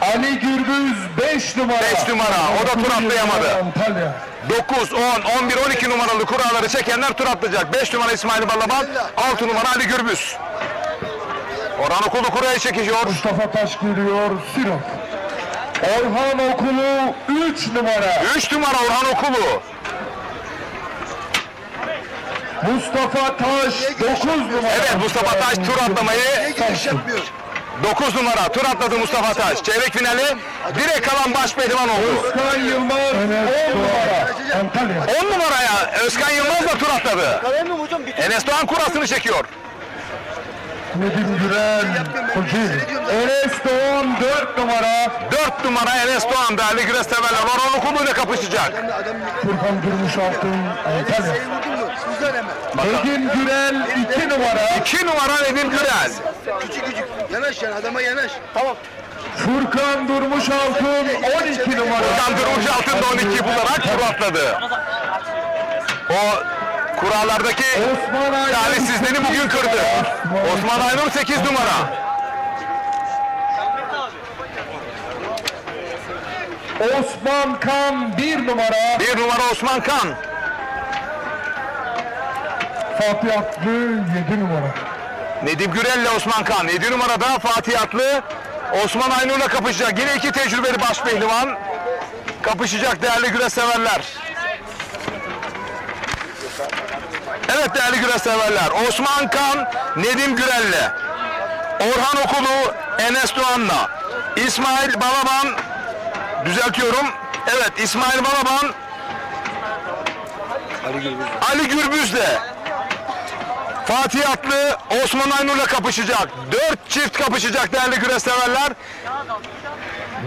Ali Gürbüz 5 numara. 5 numara. O da tur atlayamadı. 9, 10, 11, 12 numaralı kuralları çekenler tur atlayacak. 5 numara İsmail Balaban, 6 numara Ali Gürbüz. Orhan Okulu kuraya çekiyor. Mustafa Taş geliyor. Sinop. Orhan Okulu 3 numara. 3 numara Orhan Okulu. Mustafa Taş 9 numara. Evet, Mustafa Taş tur atlamayı 9 numara tur atladı Mustafa Taş. Çeyrek finali direkt kalan baş pehlivan oldu. Özkan Yılmaz 10 numara. Antalya. 10 numaraya Özkan Yılmaz da tur atladı. Enes Doğan kurasını çekiyor. Nedim Gürel Kocaeli. Enes Doğan 4 numara. 4 numara Enes Doğan değerli güreş severler. Orhan Okulu ile kapışacak. Furkan Durmuşaltın Antalya. Nedim Gürel 2 numara. 2 numara Nedim Gürel. Küçük. Yanaş adama yanaş. Tamam. Furkan Durmuşaltın 12 numara. Furkan Durmuşaltın da 12 bularak tur atladı. O kurallardaki talihsizliğini bugün kırdı. Osman Aynur 8 numara. Osman Kan 1 numara. 1 numara Osman Kan. Fatih Atlı 7 numara. Nedim Gürel ile Osman Kan. 7 numarada Fatih Atlı Osman Aynur'la kapışacak. Yine iki tecrübeli baş pehlivan kapışacak değerli güreş severler. Evet değerli güreş severler. Osman Kan, Nedim Gürel'le, Orhan Okulu, Enes Doğan'la, İsmail Balaban, düzeltiyorum. Evet İsmail Balaban, Ali Gürbüz'le, Fatih Atlı, Osman Aynur'la kapışacak. 4 çift kapışacak değerli güreş severler.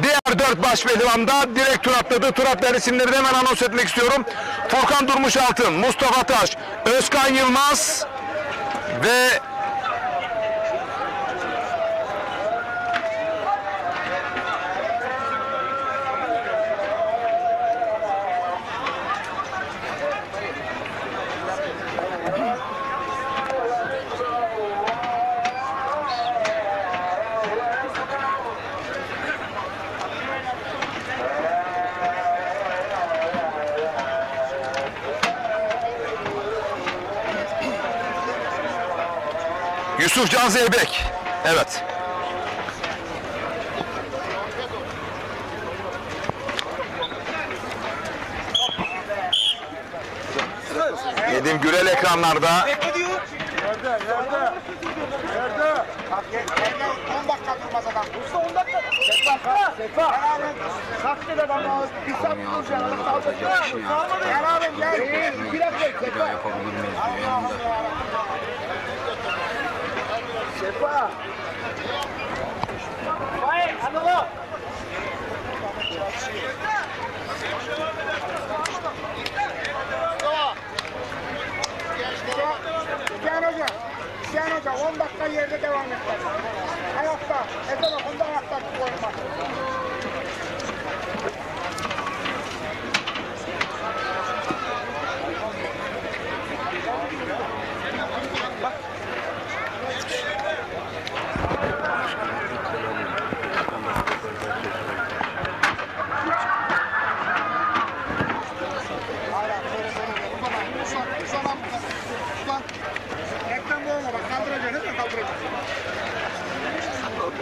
Diğer 4 baş pehlivan da direkt tur atladı. Tur atlayan isimleri de hemen anons etmek istiyorum. Furkan Durmuşaltın, Mustafa Taş, Özkan Yılmaz ve Yusuf Can Zeybek. Evet. Nedim Gürel ekranlarda. Yerde. 10 dakika durmaz adam. Usta 10 dakika. Sefa. Kalk dedi bana. Bir saat duracak. Beraber gel. Bir dakika. Sefa. Yapabilir miyiz diyor yanında. Sefa. Vay, hadi oğlum. İsyan Hoca 10 dakika yerde devam et. Ayakta. Ezan okundu ayakta koyma.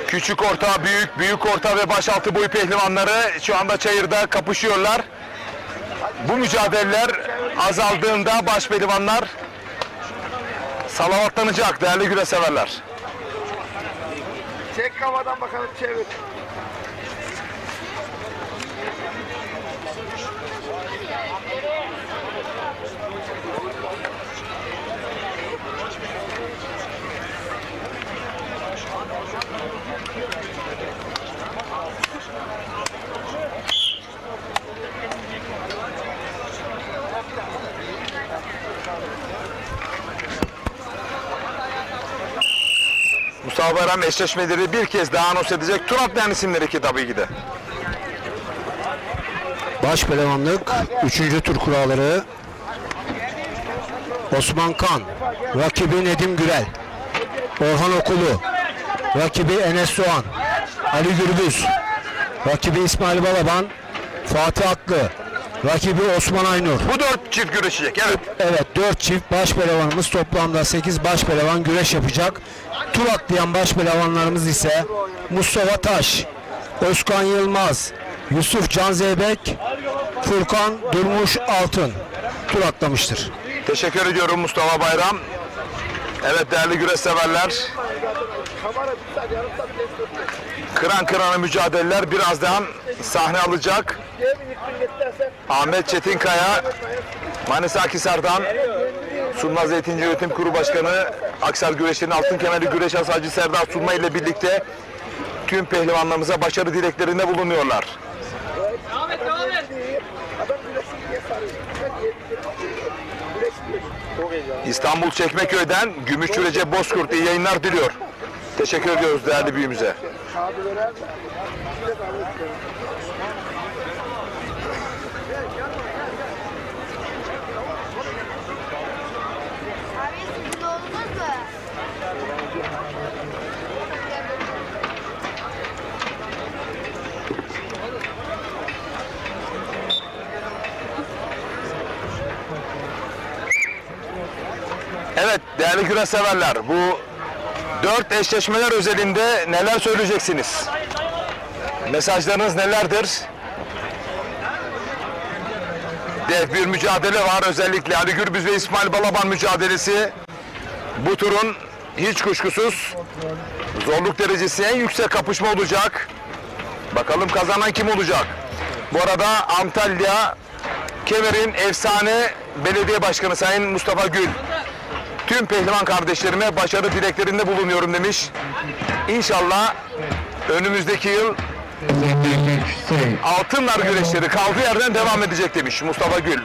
Küçük orta, büyük, büyük orta ve başaltı boyu pehlivanları şu anda çayırda kapışıyorlar. Bu mücadeleler azaldığında baş pehlivanlar salavatlanacak değerli güreş severler. Çek kafadan bakalım, çevir. Mustafa Bayram eşleşmeleri bir kez daha anons edecek. Tur atlayan isimleri ki tabii ki de. Baş pehlivanlık 3. tur kuralları. Osman Kan, rakibi Nedim Gürel. Orhan Okulu, rakibi Enes Soğan. Ali Gürbüz, rakibi İsmail Balaban. Fatih Atlı, rakibi Osman Aynur. Bu 4 çift güreşecek, evet. Evet, 4 çift baş pehlivanımız, toplamda 8 baş pehlivan güreş yapacak. Tur atlayan baş pehlivanlarımız ise Mustafa Taş, Özkan Yılmaz, Yusuf Can Zeybek, Furkan Durmuş Altın tur atlamıştır. Teşekkür ediyorum Mustafa Bayram. Evet değerli güreş severler. Kıran kırana mücadeleler birazdan sahne alacak. Ahmet Çetinkaya, Manisa Akhisar'dan Sunma Zeytinci Yönetim Kurulu Başkanı, Aksar Güreşi'nin altın kemerli güreş asacı Serdar Sunma ile birlikte tüm pehlivanlarımıza başarı dileklerinde bulunuyorlar. İstanbul Çekmeköy'den Gümüşçü Recep Bozkurt iyi yayınlar diliyor. Teşekkür ediyoruz değerli büyüğümüze. Evet değerli güreş severler, bu 4 eşleşmeler özelinde neler söyleyeceksiniz? Mesajlarınız nelerdir? Dev bir mücadele var, özellikle Ali Gürbüz ve İsmail Balaban mücadelesi. Bu turun hiç kuşkusuz zorluk derecesi en yüksek kapışma olacak. Bakalım kazanan kim olacak? Bu arada Antalya Kemer'in efsane belediye başkanı Sayın Mustafa Gül, tüm pehlivan kardeşlerime başarı dileklerinde bulunuyorum demiş. İnşallah önümüzdeki yıl altınlar güreşleri kaldığı yerden devam edecek demiş Mustafa Gül.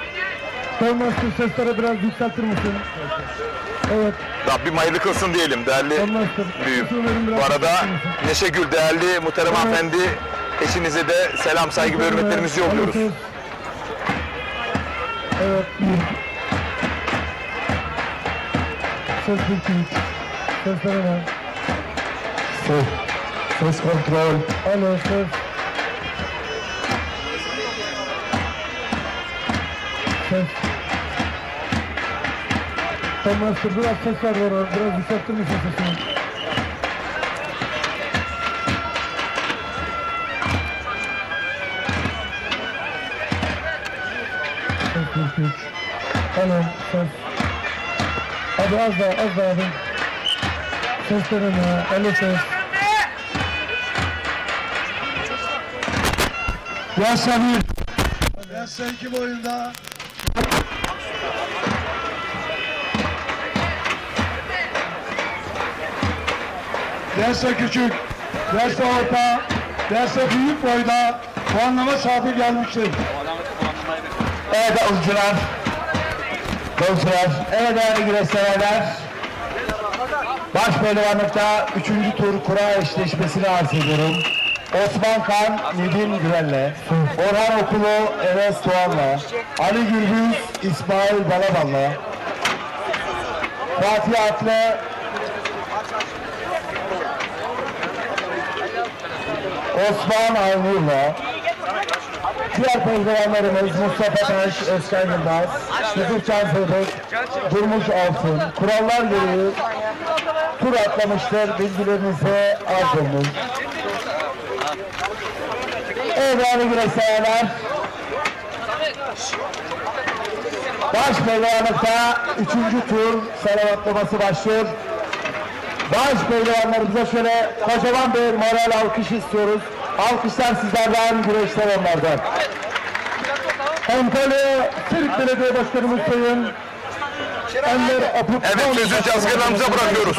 Olmazsa sesleri biraz yükseltir misin? Evet. Rabbim hayırlı kılsın diyelim değerli büyüğüm. Bu arada Neşe Gül, değerli muhterem hanımefendi, eşinize de selam, saygı ve hürmetlerimizi yolluyoruz. Evet. Ses bilgi. Seslerine. Ses kontrol. Alo ses. Ses. Tamam, biraz ses var orada. Biraz yükseltir misin sesini? Ses 43. Alo ses. Hadi az daha abi. Seslerine, alo ses. Yaşa bir. Yaşa 2 boyunda. Yaşa küçük, yaşa orta, yaşa büyük boyda puanlama saati gelmiştir. Evet avucular. Evet değerli güreşseverler, baş pehlivanlıkta 3. tur kura eşleşmesini arz ediyorum. Osman Kan, Nedim Gürel'le, Orhan Okulu, Enes Doğan'la, Ali Gürbüz, İsmail Balaban'la, Fatih Atlı, Osman Aynur'la, diğer pehlivanlarımız Mustafa Taş, Özkan Yılmaz, Yusuf Can Zeybek, Durmuş Altın. Kurallar gereği tur atlamıştır. Bilgilerinize arz olunur. Evet değerli güreşseverler. Baş pehlivanlıkta 3. tur salavatlaması başlıyor. Baş pehlivanlarımıza şöyle kocaman bir moral alkış istiyoruz. Alkışlar sizlerden, güreşler onlardan. Antalya Sirk Belediye Başkanımız Sayın Enver Aput. Evet, sözü Cazgırlarımıza bırakıyoruz.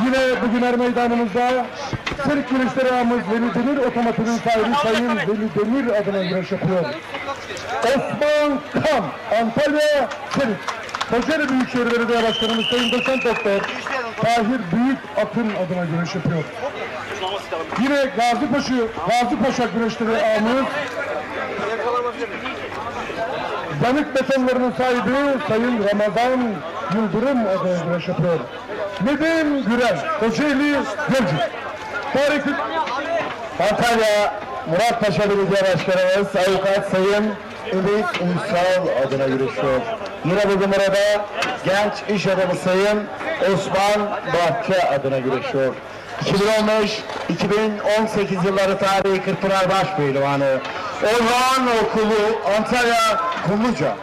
Yine bugün her meydanımızda Sirk güreşleri ağamız Veli Demir otomatının sahibi Sayın Veli Demir adına güreş yapıyor. Osman Kan, Antalya Sirk. Kocaeli Büyükşehir Belediye Başkanımız Sayın Doçent Doktor Tahir Büyük Akın adına güreş yapıyor. Yine Gazi Paşa güreşleri ağamız Yanık betonlarının sahibi Sayın Ramazan Yıldırım adına güreş yapıyor. Nedim Gürel, Kocaeli Gölcük. Tarık Antalya Murat Paşa Belediye Başkanımız Avukat Sayın Ümit Uysal adına güreşiyor. Yine bugün burada genç iş adamı Sayın Osman Bahçe adına güreşiyor. 2015-2018 yılları tarihi Kırkpınar Başpehlivanı Orhan Okulu Antalya Kumluca.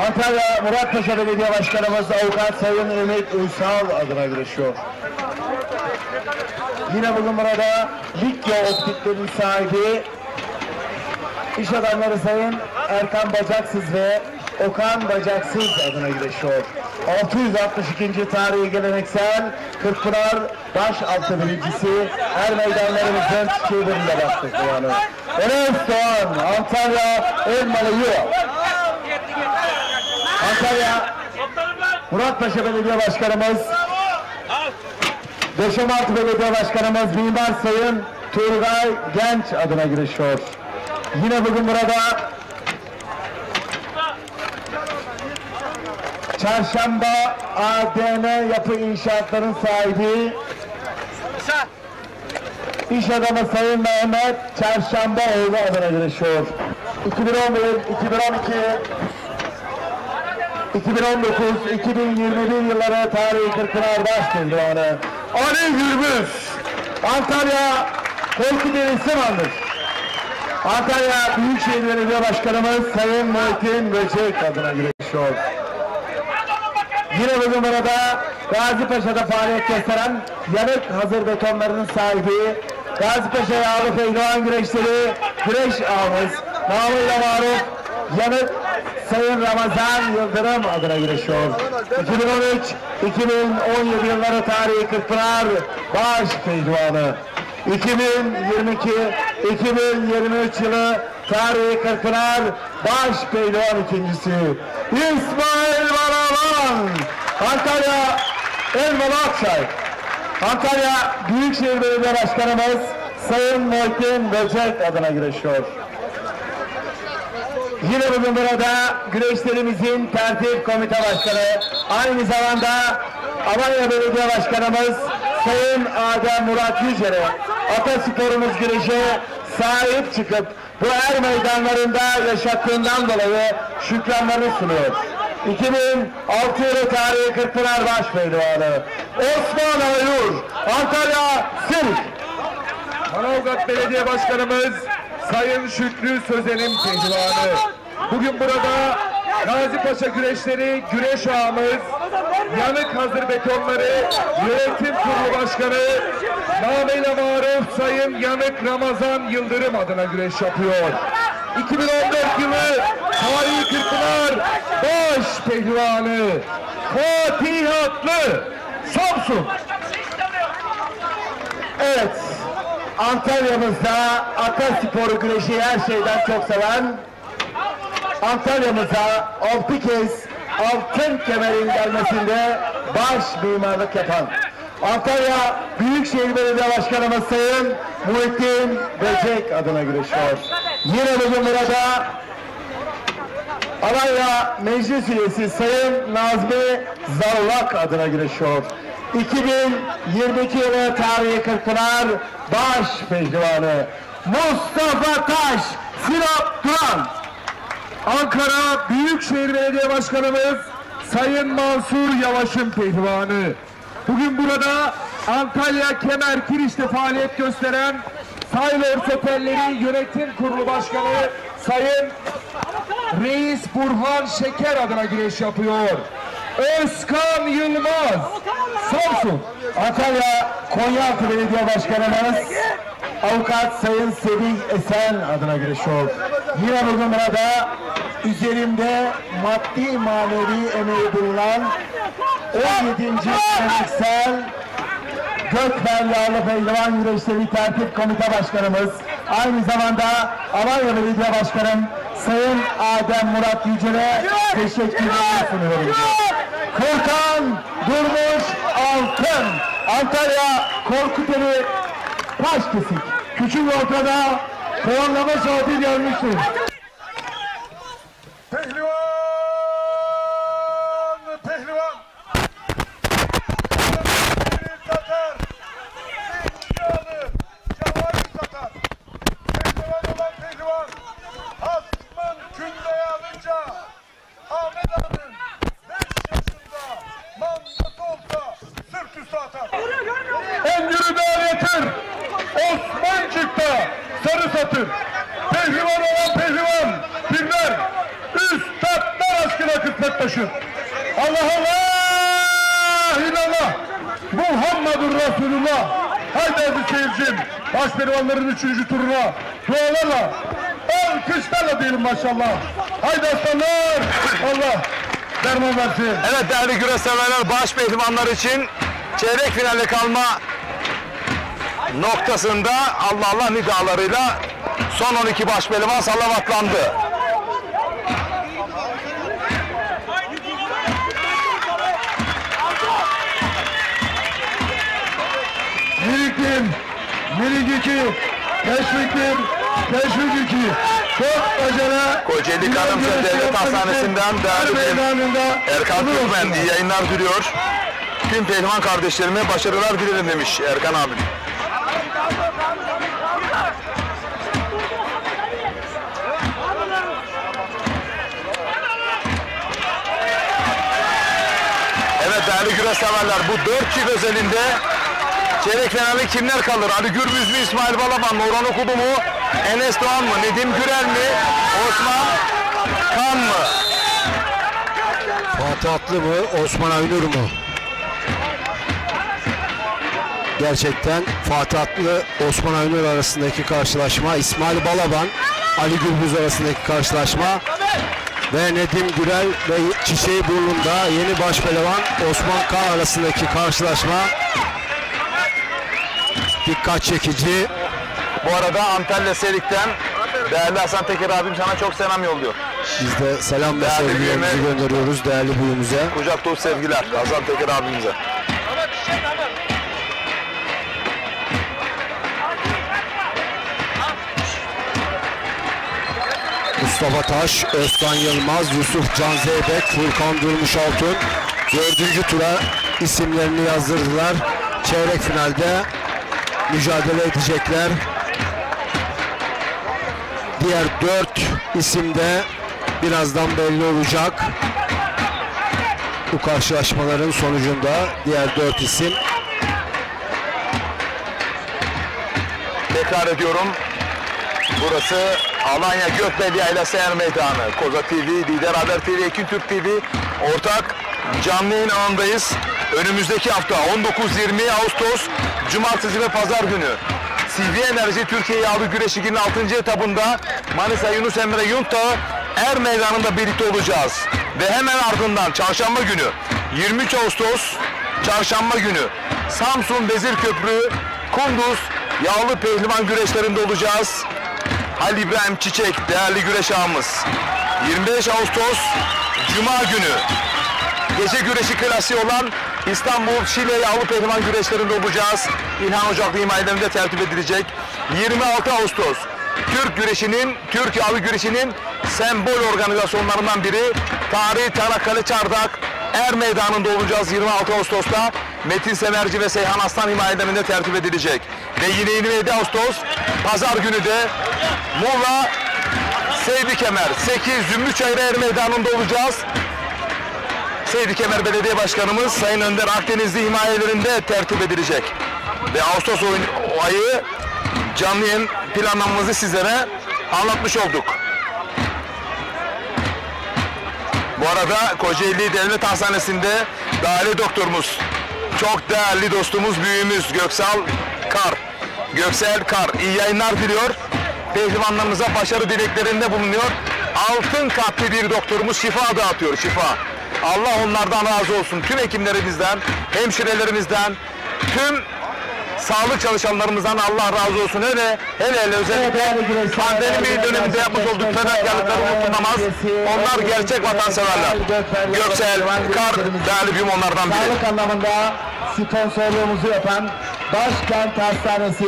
Antalya Murat Paşa Belediye Başkanımız Avukat Sayın Ümit Uysal adına güreşiyor. Yine bugün burada Likya Optiklerin sahibi iş adamları Sayın Erkan Bacaksız ve Okan Bacaksız adına güreşiyor. 662. tarihi geleneksel Kırkpınar Başaltı birincisi her meydanlarımızın çiçeği birinde bastık yani. Enes Doğan, Antalya Elmalı Yuva. Antalya Murat Paşa Belediye Başkanımız, Döşemaltı Belediye Başkanımız Mimar Sayın Turgay Genç adına girişiyor. Yine bugün burada Çarşamba ADN Yapı İnşaatların sahibi İş adamı Sayın Mehmet Çarşambaoğlu adına girişiyor. 2011, 2012, 2019, 2021 yılları tarihi Kırkpınar Başpehlivanı Ali Gürbüz, Antalya Korkuteli Sımandır. Antalya Büyükşehir Belediye Başkanımız Sayın Muhittin Böcek adına güreşiyor. Yine bugün burada Gazipaşa'da faaliyet gösteren yanık hazır betonlarının sahibi Gazipaşa Yağlı Pehlivan Güreşleri güreş ağamız namıyla maruf yanık Sayın Ramazan Yıldırım adına güreşiyor. 2013-2017 yılları tarihi Kırkpınar Başpehlivanı. 2022-2023 yılı tarihi Kırkpınar Başpehlivan ikincisi İsmail Balaban, Antalya Elmalı Akçay. Antalya Büyükşehir Belediye Başkanımız Sayın Muhittin Böcek adına güreşiyor. Yine bugün burada güreşlerimizin tertip komite başkanı, aynı zamanda Alanya Belediye Başkanımız Sayın Adem Murat Yücel'e Atasporumuz güreşe sahip çıkıp bu er meydanlarında yaşattığından dolayı şükranlarını sunuyor. 2006 yılı tarihi Kırkpınar Başpehlivanı Osman Ayur, Antalya Sirk. Manavgat Belediye Başkanımız Sayın Şükrü Sözen'in pehlivanı. Bugün burada Gazipaşa güreşleri güreş ağamız Yanık Hazır Betonları Yönetim Kurulu Başkanı namıyla maruf Sayın Yanık Ramazan Yıldırım adına güreş yapıyor. 2014 yılı tarihi Kırkpınar Başpehlivanı Fatih Atlı Samsun. Evet, Antalya'mızda atasporu güreşi her şeyden çok seven, Antalya'mıza 6 kez altın kemerin gelmesinde baş mimarlık yapan Antalya Büyükşehir Belediye Başkanımız Sayın Muhittin Böcek adına güreşiyor. Yine bugün burada Alanya Meclis Üyesi Sayın Nazmi Zavlak adına güreşiyor. 2022 yılı tarihi Kırkpınar Başpehlivanı Mustafa Taş, Sinop Duran. Ankara Büyükşehir Belediye Başkanımız Sayın Mansur Yavaş'ın pehlivanı. Bugün burada Antalya Kemer Kiriş'te faaliyet gösteren Saylor Otelleri Yönetim Kurulu Başkanı Sayın Reis Burhan Şeker adına güreş yapıyor. Özkan Yılmaz, Samsun. Antalya Konyaaltı Belediye Başkanımız Avukat Sayın Sevil Esen adına güreşiyor. Yine bugün burada üzerimde maddi manevi emeği bulunan 17. Geleneksel Gökbel Yağlı Pehlivan Güreşleri Tertip Komite Başkanımız, aynı zamanda Alanya Belediye Başkanım Sayın Adem Murat Yücel'e teşekkürler sunuyorum. Furkan Durmuş Altın, Antalya Korkuteli Taşkesik. Küçük ortada puanlama saati gelmiştir. Pehlivan! Pehlivan! Tatar! Zeytinyalı! Cevahir Tatar! Pehlivan olan pehlivan! Asman kündeye alınca Ahmet Ağa'nın 5 yaşında mandası olsa sırt üstü atar. Öngörü dağıtır! Osmancık'ta sarı satır! Pehlivan olan pehlivan! Birler! Üstadlar aşkına kısmet taşır! Allah Allah! İllallah! Muhammedur Resulullah! Haydi aziz seyircim! Başpehlivanların 3. turuna dualarla, alkışlarla diyelim maşallah! Haydi aslanlar! Allah derman versin! Evet değerli güreş severler, başpehlivanlar için çeyrek finale kalma noktasında Allah Allah nidalarıyla son 12 başpehlivan salavatlandı. Minik 1, Minik 2, Teşvik 1, Teşvik 2. Çok acele. Kocaeli Karımca Devlet Hastanesi'nden değerli Erkan Türkmen iyi yayınlar diliyor. Tüm pehlivan kardeşlerime başarılar dilerim demiş Erkan abi. Evet değerli güreş severler, bu 4 çift özelinde çeyrek finale kimler kalır? Ali Gürbüz mü, İsmail Balaban mı, Orhan Okudu mu, Enes Doğan mı, Nedim Gürel mi, Osman Kan mı? Fatih Atlı mı, Osman Aynur mu? Gerçekten Fatih Atlı, Osman Aynur arasındaki karşılaşma, İsmail Balaban, Ali Gürbüz arasındaki karşılaşma ve Nedim Gürel ve Çiçeğiburnu'nda yeni başpehlivan Osman Kan arasındaki karşılaşma dikkat çekici. Bu arada Antalya Serik'ten değerli Hasan Teker abim sana çok selam yolluyor. Biz de selam ve sevgilerimizi gönderiyoruz değerli büyüğümüze. Kucak dolu sevgiler Hasan Teker abimize. Mustafa Taş, Özkan Yılmaz, Yusuf Can Zeybek, Furkan Durmuş Altun 4. tura isimlerini yazdırdılar. Çeyrek finalde mücadele edecekler. Diğer 4 isim de birazdan belli olacak. Bu karşılaşmaların sonucunda diğer 4 isim. Tekrar ediyorum. Burası Alanya Gökbel Yaylası Er Meydanı. Koza TV, Lider Haber TV, Ekin Türk TV ortak canlı yayın ağındayız. Önümüzdeki hafta 19-20 Ağustos Cumartesi ve Pazar günü CV Enerji Türkiye Yağlı Güreş Ligi'nin 6. etabında Manisa Yunus Emre Yuntdağı Er Meydanı'nda birlikte olacağız. Ve hemen ardından Çarşamba günü 23 Ağustos Çarşamba günü Samsun Vezirköprü Kunduz Yağlı Pehlivan güreşlerinde olacağız. Halil İbrahim Çiçek değerli güreş ağamız. 25 Ağustos Cuma günü gece güreşi klasiği olan İstanbul Şile Yağlı Pehlivan güreşlerinde olacağız. İlhan Ocaklı himayelerinde tertip edilecek. 26 Ağustos Türk güreşinin, Türk Yağlı güreşinin sembol organizasyonlarından biri tarihi Çanakkale Çardak Er Meydanı'nda olacağız 26 Ağustos'ta. Metin Semerci ve Seyhan Aslan himayelerinde tertip edilecek. Ve yine 27 Ağustos Pazar günü de Muğla Seydi Kemer 8 Zümrüt Çayırı Er Meydanı'nda olacağız. Seydi Kemer Belediye Başkanımız Sayın Önder Akdenizli himayelerinde tertip edilecek. Ve Ağustos ayı canlı yayın planlamamızı sizlere anlatmış olduk. Bu arada Kocaeli Devlet Hastanesi'nde dahili doktorumuz, çok değerli dostumuz, büyüğümüz Göksel Kar iyi yayınlar diliyor. Pehlivanlarımıza başarı dileklerinde bulunuyor. Altın kalpli bir doktorumuz şifa dağıtıyor, şifa. Allah onlardan razı olsun. Tüm hekimlerimizden, hemşirelerimizden, tüm sağlık çalışanlarımızdan Allah razı olsun. Hele özellikle pandemi döneminde yapmış olduk fedakarlıkları unutulmaz. Onlar gerçek vatanseverler. Göksel Kar değerli büyüğüm onlardan biri. Sağlık anlamında sponsorluğumuzu yapan Başkent Hastanesi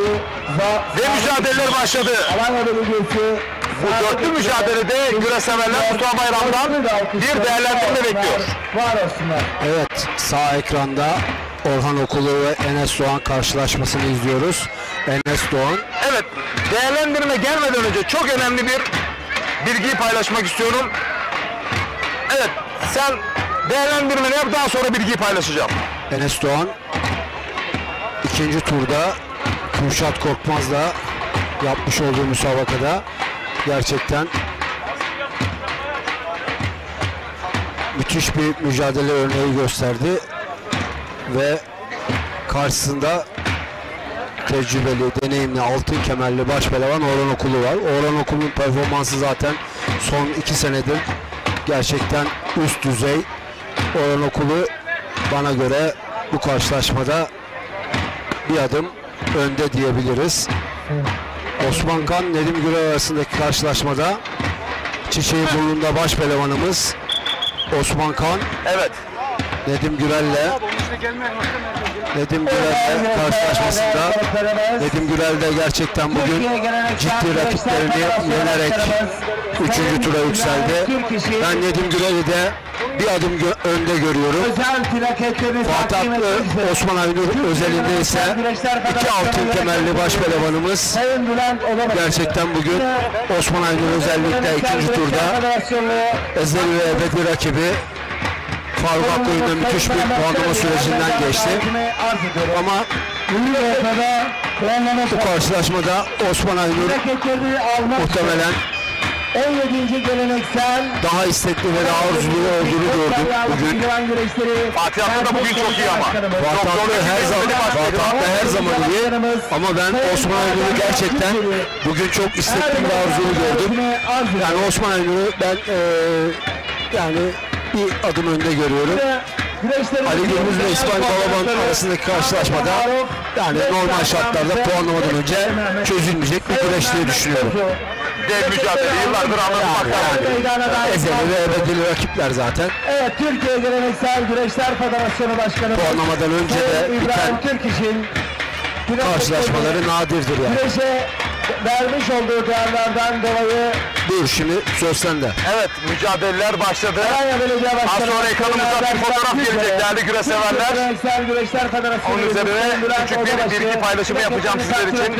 ve mücadeleler başladı. Alanya Belediyesi bu dörtlü mücadelede güreşseverler Mustafa Bayram'dan bir değerlendirme bekliyor. Var olsunlar. Evet, sağ ekranda Orhan Okulu ve Enes Doğan karşılaşmasını izliyoruz. Enes Doğan. Evet, değerlendirme gelmeden önce çok önemli bir bilgiyi paylaşmak istiyorum. Evet, sen değerlendirmeni yap, daha sonra bilgiyi paylaşacağım. Enes Doğan ikinci turda Kürşat Korkmaz'la yapmış olduğu müsabakada gerçekten müthiş bir mücadele örneği gösterdi ve karşısında tecrübeli, deneyimli, altın kemerli başpehlivan Orhan Okulu var. Orhan Okulu'nun performansı zaten son 2 senedir gerçekten üst düzey. Orhan Okulu bana göre bu karşılaşmada bir adım önde diyebiliriz. Osman Kan, Nedim Gürel arasındaki karşılaşmada çiçeği burnunda başpehlivanımız Osman Kan. Evet. Nedim Gürel'le karşılaşmasında Nedim Gürel de gerçekten bugün ciddi rakiplerini yenerek 3. tura yükseldi. Ben Nedim Gürel'i de bir adım önde görüyorum. Fatih Aklı, Osman Aynur özelinde ise 2 altın kemerli başpehlivanımız gerçekten bugün Osman Aynur özellikle 2. turda ezeli ve ebedi rakibi Faruk Akkoyun'da müthiş bir puanlama sürecinden geçti. Ama bu karşılaşmada Osman Aynur muhtemelen 17. geleneksel daha istekli ve daha arzulu olduğunu gördüm bugün. Fatih Aklı da bugün çok iyi ama. Fatih Aklı her zaman iyi. Ama ben Osman Aynur'u gerçekten bugün çok istekli ve arzulu gördüm. Yani Osman Aynur'u ben yani bir adım önde görüyorum. Ali Gürbüz ve İsmail Balaban arasındaki karşılaşmada yani normal şartlarda puanlamadan önce çözülmeyecek bir güreş diye düşünüyorum. Dev mücadele yıllardır anlatmak yani ezeli ve ebedili rakipler zaten. Evet, Türkiye Geleneksel Güreşler Federasyonu Başkanı puanlamadan önce de biten karşılaşmaları nadirdir yani. Güreşe vermiş olduğu değerlerden dolayı. Dur, şimdi söz sende. Evet, mücadeleler başladı. Az sonra ekranımıza bir fotoğraf gelecek değerli güreşseverler. Onun üzerine küçük bir bilgi paylaşımı yapacağım sizler için.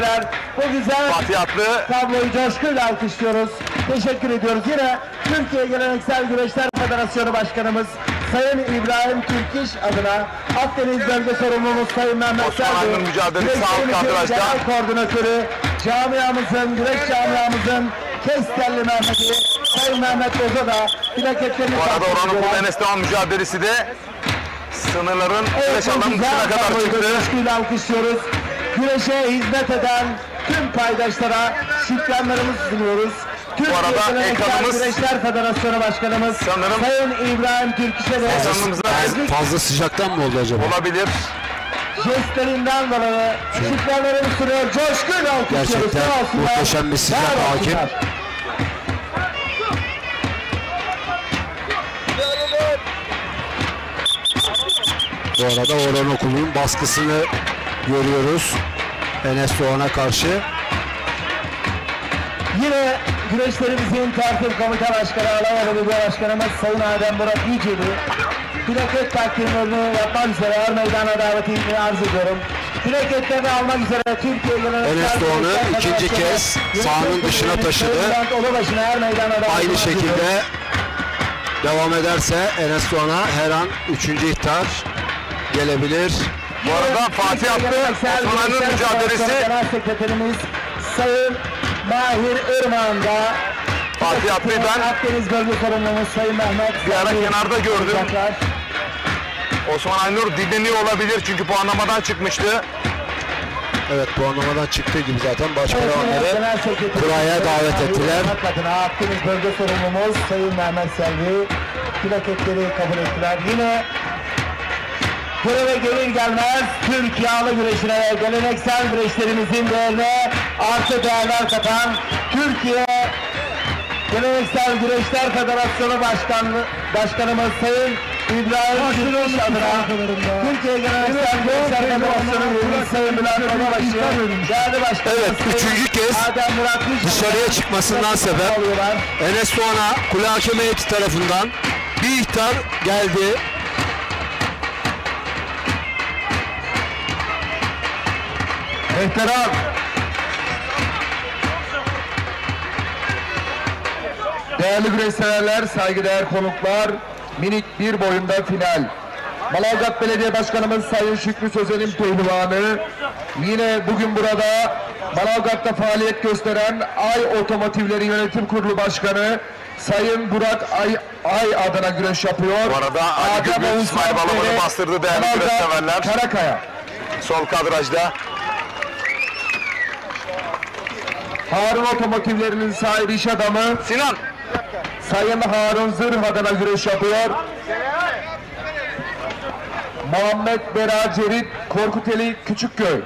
Bu güzel Fatih Aklı tabloyu coşkuyla alkışlıyoruz. Teşekkür ediyoruz. Yine Türkiye Geleneksel Güreşler Federasyonu Başkanımız Sayın İbrahim Türkiş adına Akdeniz Bölge Sorumlumuz Sayın Mehmet Serdu, mücadelesi sağlık arkadaşlar. Genel Koordinatörü, camiamızın, güreş camiamızın Kestelli Mehmet'i, Sayın Mehmet Boza da plaketlerini bu arada Orhan Okulu Enes Doğan mücadelesi de sınırların güreş alanının dışına kadar çıktı. Coşkuyla alkışlıyoruz. Güreşe hizmet eden tüm paydaşlara şükranlarımızı sunuyoruz. Bu arada ekranımız Güreşler Federasyonu Başkanımız sanırım Sayın İbrahim Türkiş'e de fazla sıcaktan mı oldu acaba? Olabilir. Jestlerinden dolayı şükranlarımı sunuyor. Coşkuyla alkışlıyoruz. Gerçekten muhteşem bir sıcak hakim. Bu arada Orhan Okulu'nun baskısını görüyoruz Enes Doğan'a karşı. Yine güreşlerimizin tertip komite başkanı Alanya Belediye Başkanımız Sayın Adem Murat Yüceli plaket takdimlerini yapmak üzere er meydana davetini arz ediyorum. Plaketlerini almak üzere Türkiye Geleneksel Enes Doğan'ı ikinci kez sahanın dışına taşıdı. Aynı şekilde devam ederse Enes Doğan'a her an 3. ihtar gelebilir. Bu arada Fatih Atlı Osmanlı'nın mücadelesi. Genel Sekreterimiz Sayın Mahir Irmak'ın da Fatih Atlı'yı ben Akdeniz Bölge Sorumlumuz Sayın Mehmet bir ara kenarda gördüm. Osman Aynur dinleniyor olabilir çünkü puanlamadan çıkmıştı. Evet, puanlamadan çıktığı gibi zaten başpehlivanları kuraya davet ettiler. Akdeniz Bölge Sorumlumuz Sayın Mehmet Selvi plaketleri kabul ettiler. Yine göreve gelir gelmez Türk yağlı güreşine ve geleneksel güreşlerimizin değerine artı değerler katan Türkiye Geleneksel Güreşler Federasyonu Başkanımız Sayın İbrahim Gülüş adına Türkiye Geleneksel Güreşler Federasyonu üyemiz Sayın Bülent Odabaşı, değerli başkanımız Evet, 3. kez dışarıya çıkmasından sebep Enes Doğan'a kule hakem heyeti tarafından bir ihtar geldi. Muhterem değerli güreş severler, saygıdeğer konuklar, minik bir boyunda final. Manavgat Belediye Başkanımız Sayın Şükrü Sözen'in pehlivanı, yine bugün burada Manavgat'ta faaliyet gösteren Ay Otomotivleri Yönetim Kurulu Başkanı Sayın Burak Ay adına güreş yapıyor. Bu arada Ali Gürbüz İsmail Balaban'ı bastırdı değerli güreş severler. Karakaya. Sol kadrajda. Harun Otomotivlerinin sahibi iş adamı Sinan Sayın Harun Zırh adına güreş yapıyor. Muhammed Beracerit Korkuteli Küçükköy.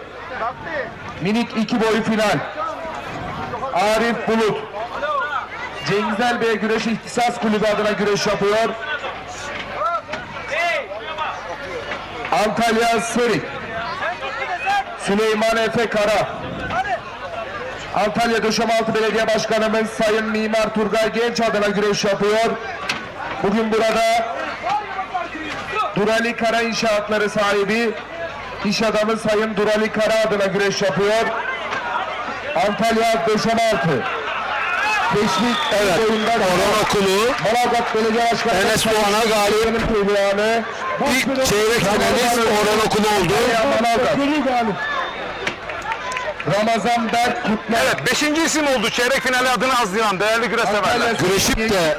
Minik 2 boyu final. Arif Bulut Cengizel Bey Güreş İhtisas Kulübü adına güreş yapıyor. Antalya Serik Süleyman Efe Kara. Antalya Döşemealtı Belediye Başkanımız Sayın Mimar Turgay Genç adına güreş yapıyor. Bugün burada Durali Kara İnşaatları sahibi iş adamı Sayın Durali Kara adına güreş yapıyor. Antalya Döşemealtı Teşvik oyunda Orhan Okulu Manavgat Belediye Başkanı Enes Doğan'a galip. İlk çeyrek finalist Orhan Okulu oldu. Ramazan Berk Kutlar. Evet, 5. isim oldu. Çeyrek finali adını yazdıran değerli güreş severler. Güreşip de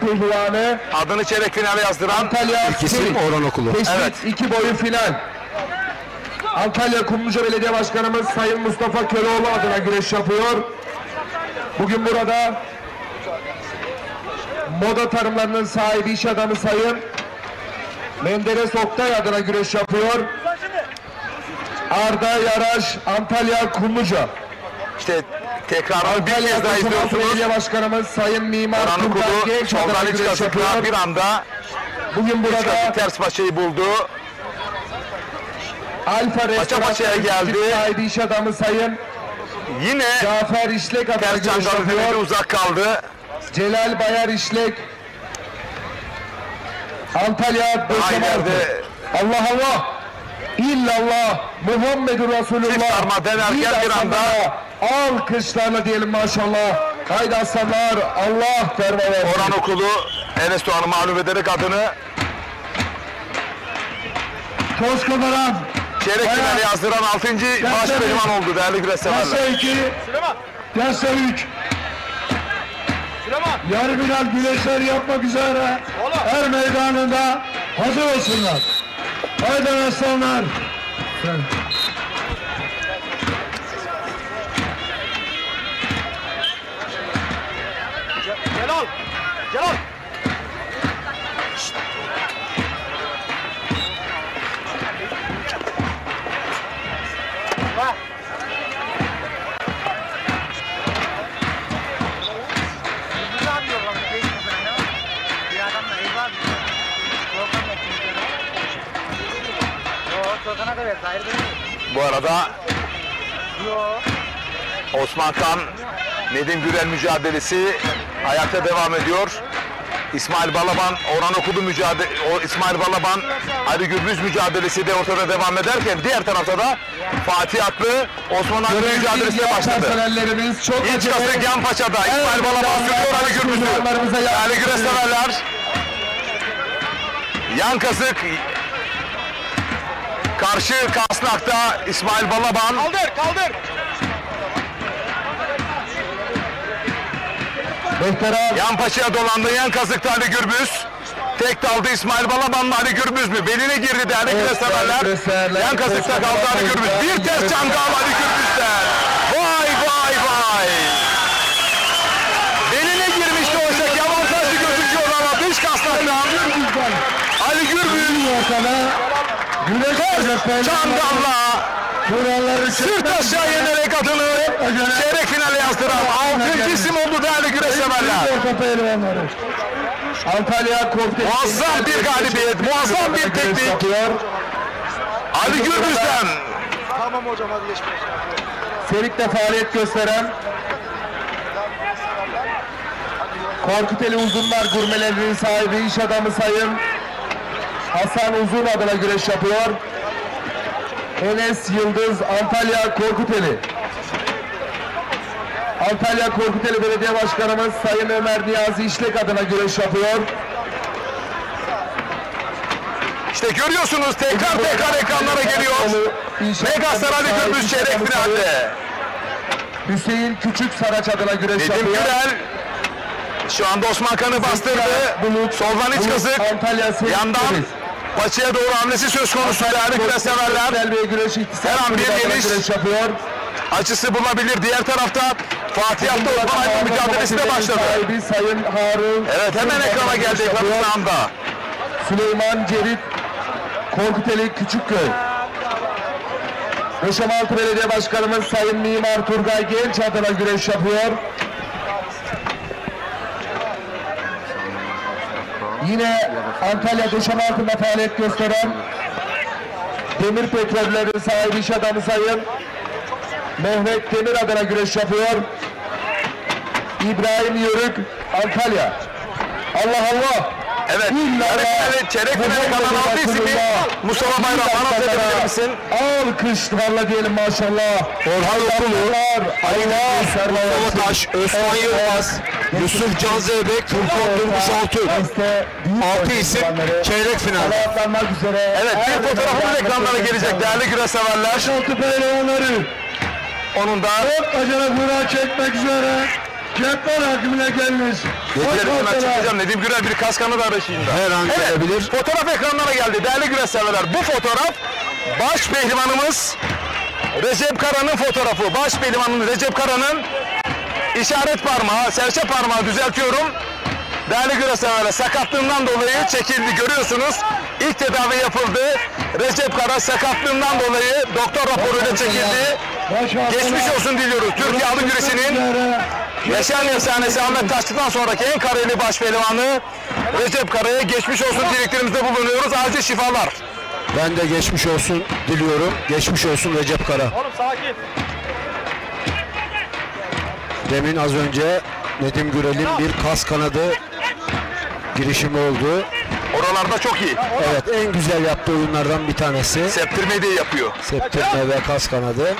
pehlivanı. Adını çeyrek finale yazdıran Antalya ilk isim Orhan Okulu. Evet. 2 boyu final. Antalya Kumluca Belediye Başkanımız Sayın Mustafa Köroğlu adına güreş yapıyor. Bugün burada Moda Tarımlarının sahibi iş adamı Sayın Menderes Oktay adına güreş yapıyor. Arda Yaraş Antalya Kumluca. İşte tekrarını bir kez daha izliyorsunuz. Belediye Başkanımız Sayın Mimar Orhan Turgay Okulu Genç adına soldan iç güreş kasıkla yapıyor. bir anda Bugün burada ters paçayı buldu. Alfa Paça geldi. Sahibi iş adamı Sayın Yine Cafer İşlek adına ters güreş çangalı denedi, yapıyor. uzak kaldı. Celal Bayar İşlek Antalya Döşemealtı. Allah Allah İllallah Muhammedur Resulullah. Çift sarma denerken bir anda alkışlarla diyelim maşallah. Haydi aslanlar Allah derma versin. Orhan Okulu Enes Doğan'ı mağlup ederek adını Toz kameram. çeyrek finali yazdıran 6. başpehlivan oldu değerli güreş severler. Yaşa 2 Yaşa 3 yarı final güreşler yapmak üzere her meydanında hazır olsunlar. Haydi aslanlar. Celal! Celal! Bak! Bu arada Osman Kan Nedim Gürel mücadelesi ayakta devam ediyor. İsmail Balaban, Orhan Okulu İsmail Balaban, Ali Gürbüz mücadelesi de ortada devam ederken diğer tarafta da Fatih Atlı, Osman Aklı mücadelesine başladı. İlk kasık Yanpaşa'da İsmail Balaban sürüyor Ali Gürbüz'ü. Ali Gürbüz severler. Yan kasık. Karşı kasnakta İsmail Balaban. Kaldır. Yan paçaya dolandı. Yan kasıkta Ali Gürbüz. Tek daldı İsmail Balaban mı Ali Gürbüz mü? Beline girdi değerli güreşseverler. Yan kasıkta kaldı Ali Gürbüz. Bir ters çangal Ali Gürbüz'den. Vay. Beline girmişti oysa ki avantajlı gözüküyor ama dış kasnaktan Ali Gürbüz çangalla sırt aşağı yenerek adını çeyrek finale yazdıran 6. isim oldu değerli güreşseverler. Antalya Korkut. Muazzam bir galibiyet, muazzam bir teknik. Ali Gürbüz'den. Tamam hocam hadi geç. Serik'te faaliyet gösteren Korkuteli Uzunlar Gurmelerinin sahibi iş adamı Sayın Hasan Uzun adına güreş yapıyor. Enes Yıldız Antalya Korkuteli. Antalya Korkuteli Belediye Başkanımız Sayın Ömer Niyazi İşlek adına güreş yapıyor. İşte görüyorsunuz tekrar ekranlara geliyor. Megastar Ali Gürbüz çeyrek finalde. Hüseyin Küçük Saraç adına güreş Nedim yapıyor. Gürel şu anda Osman Kan'ı bastırdı. Soldan iç kazık. Yandan paçaya doğru hamlesi söz konusu değerli güreşseverler. Her an bir geniş açısı bulabilir. Diğer tarafta Fatih Altta Osman Aydın mücadelesi de başladı. Sayın Harun. Evet hemen ekrana geldi ekranın sağında. Süleyman Cerit Korkuteli Küçükköy. Beşamaltı Belediye Başkanımız Sayın Mimar Turgay Genç adına güreş yapıyor. Yine Antalya Döşemaltı'nda faaliyet gösteren Demir Petroller'in sahibi iş adamı Sayın Mehmet Demir adına güreş yapıyor. İbrahim Yörük Antalya. Allah. Evet, çeyrek finale kalan 6 ismi Mustafa Bayram, anons edebilir misin? Alkışlarla diyelim maşallah. Orhan Okulu, Mustafa Taş, Özkan Yılmaz, Yusuf Can Zeybek, Furkan Durmuş Altun. 6 isim çeyrek finalde. Evet, bir fotoğrafımız ekranlara gelecek değerli güreşseverler. Onun da acele kura çekmek üzere. Cepler hakimine gelmiş. Nedim Gürel bir kaskanı da arayışında. Her an gelebilir. Fotoğraf ekranlara geldi değerli güreşseverler. Bu fotoğraf baş pehlivanımız Recep Kara'nın fotoğrafı. Baş pehlivanımız Recep Kara'nın işaret parmağı, serçe parmağı düzeltiyorum. Değerli güreşseverler sakatlığından dolayı çekildi görüyorsunuz. İlk tedavi yapıldı. Recep Kara sakatlığından dolayı doktor raporuyla çekildi. Geçmiş olsun diliyoruz. Türkiye Alı Güreşi'nin Yaşayan efsanesi Ahmet Taşçı'dan sonraki en kareli baş pehlivanı Recep Kara'ya geçmiş olsun dileklerimizde bulunuyoruz. Acil şifalar. Ben de geçmiş olsun diliyorum. Geçmiş olsun Recep Kara. Oğlum sakin. Demin az önce Nedim Gürel'in bir kas kanadı girişimi oldu. Oralarda çok iyi. Evet, en güzel yaptığı oyunlardan bir tanesi. Septirmeyi de yapıyor. Septirme ve kas kanadı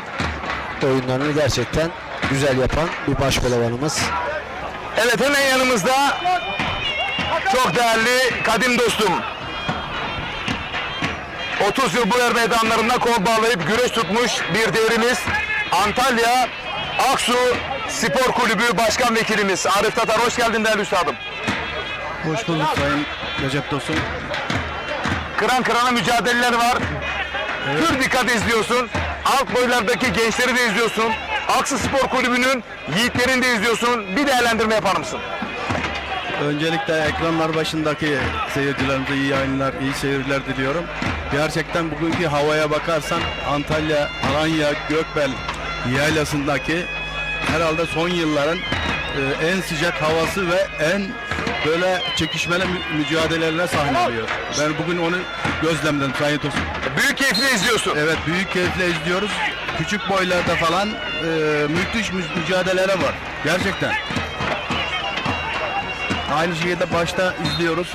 oyunlarını gerçekten güzel yapan bir baş pehlivanımız. Evet, hemen yanımızda çok değerli kadim dostum. 30 yıl bu yer meydanlarında kol bağlayıp güreş tutmuş bir devrimiz. Antalya Aksu Spor Kulübü Başkan Vekilimiz Arif Tatar, hoş geldin değerli üstadım. Hoş bulduk Sayın Recep dostum. Kıran kırana mücadeleler var. Evet. Pür dikkat izliyorsun. Alt boylardaki gençleri de izliyorsun. Aksu Spor Kulübü'nün yiğitlerini de izliyorsun. Bir değerlendirme yapar mısın? Öncelikle ekranlar başındaki seyircilerimize iyi yayınlar, iyi seyirler diliyorum. Gerçekten bugünkü havaya bakarsan Antalya, Alanya, Gökbel yaylasındaki herhalde son yılların en sıcak havası ve en böyle çekişmeli mücadelelerine sahne oluyor. Ben bugün onu gözlemledim Sayın Tosun. Büyük keyifle izliyorsun. Evet, büyük keyifle izliyoruz. Küçük boylarda falan müthiş mücadeleler var. Gerçekten. Aynı şekilde başta izliyoruz.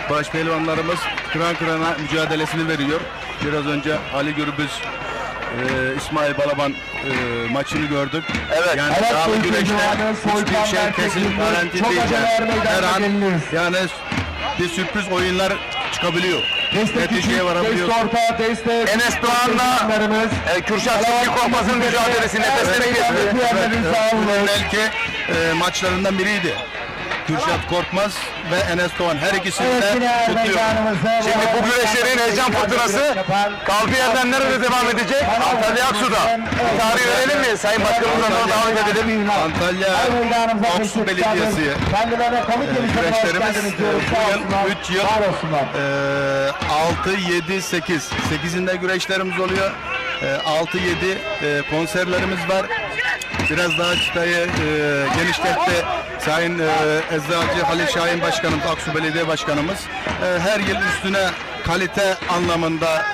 Baş pehlivanlarımız kıran kırana mücadelesini veriyor. Biraz önce Ali Gürbüz, İsmail Balaban maçını gördük. Evet. Yani dağlı güreşte hiçbir şey kesin garanti değil. Her an yani bir sürpriz oyunlar çıkabiliyor. Destek Neticeye küçük, varabiliyorsun. test orta, destek. Enes Doğan'la Kürşat Çiftlik Korkmaz'ın mücadelesi nefesleri kesti. Belki maçlarından biriydi. Kürşat Korkmaz ve Enes Doğan her ikisini de kutluyor. Şimdi bu güreşlerin heyecan fırtınası kaldığı yerden nerede devam edecek? Antalya Aksu'da. Tarih verelim mi? Sayın Başkanımızdan da davet edelim. Antalya Aksu Belediyesi güreşlerimiz bu yıl 3 yıl 6, 7, 8. 8'inde güreşlerimiz oluyor. 6, 7 konserlerimiz var. Biraz daha çıtayı genişletti Sayın Eczacı Halil Şahin Başkanımız, Aksu Belediye Başkanımız. Her yıl üstüne kalite anlamında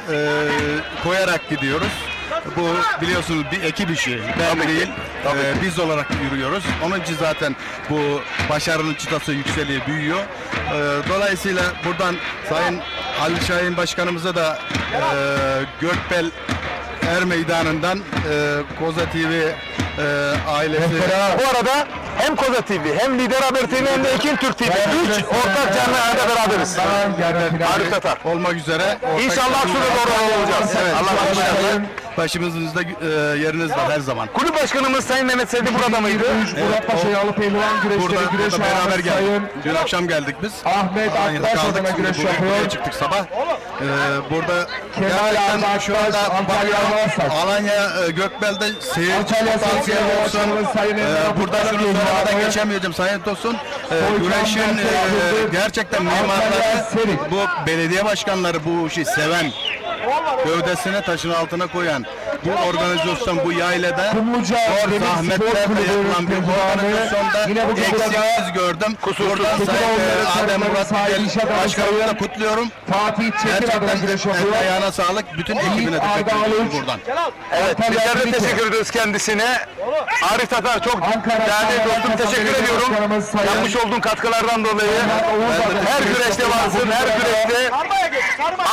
koyarak gidiyoruz. Bu biliyorsunuz bir ekip işi. Ben değil, biz olarak yürüyoruz. Onun için zaten bu başarının çıtası yükseliyor, büyüyor. Dolayısıyla buradan Sayın Halil Şahin Başkanımıza da Gökbel Er Meydanı'ndan Koza TV ailesi. Bu arada hem Koza TV hem Lider Haber TV hem de Ekin Türk TV 3 ortak canlı yayında beraberiz. Arif Tatar. Olmak üzere. İnşallah Aksu'da doğru olacağız. Evet. Allah başımızda yeriniz var her zaman. Kulüp başkanımız Sayın Mehmet Sevdi burada mıydı? Murat Paşa Yağlı Pehlivan güreşleri güreş beraber geldik. Sayın Dün akşam geldik biz. Ahmet Aktaş adına güreş yapıyor. Çıktık sabah. Burada Kemal gerçekten şu anda Alanya Gökbel'de seyirci potansiyeli olsun. Burada şunu söylemeden geçemeyeceğim Sayın Tosun. Güreşin gerçekten mimarları, bu belediye başkanları bu işi seven, gövdesine taşın altına koyan bu organizasyon, bu yaylada zor zahmetlerle yapılan bir organizasyonda eksiksiz gördüm. Buradan Sayın Adem Murat Başkanımı da kutluyorum. Gerçekten ayağına sağlık. Bütün ekibine teşekkür ederim buradan. Evet, bizler de teşekkür ediyoruz kendisine. Arif Tatar çok değerli dostum, teşekkür ediyorum. Yapmış olduğun katkılardan dolayı. Her güreşte varsın, her güreşte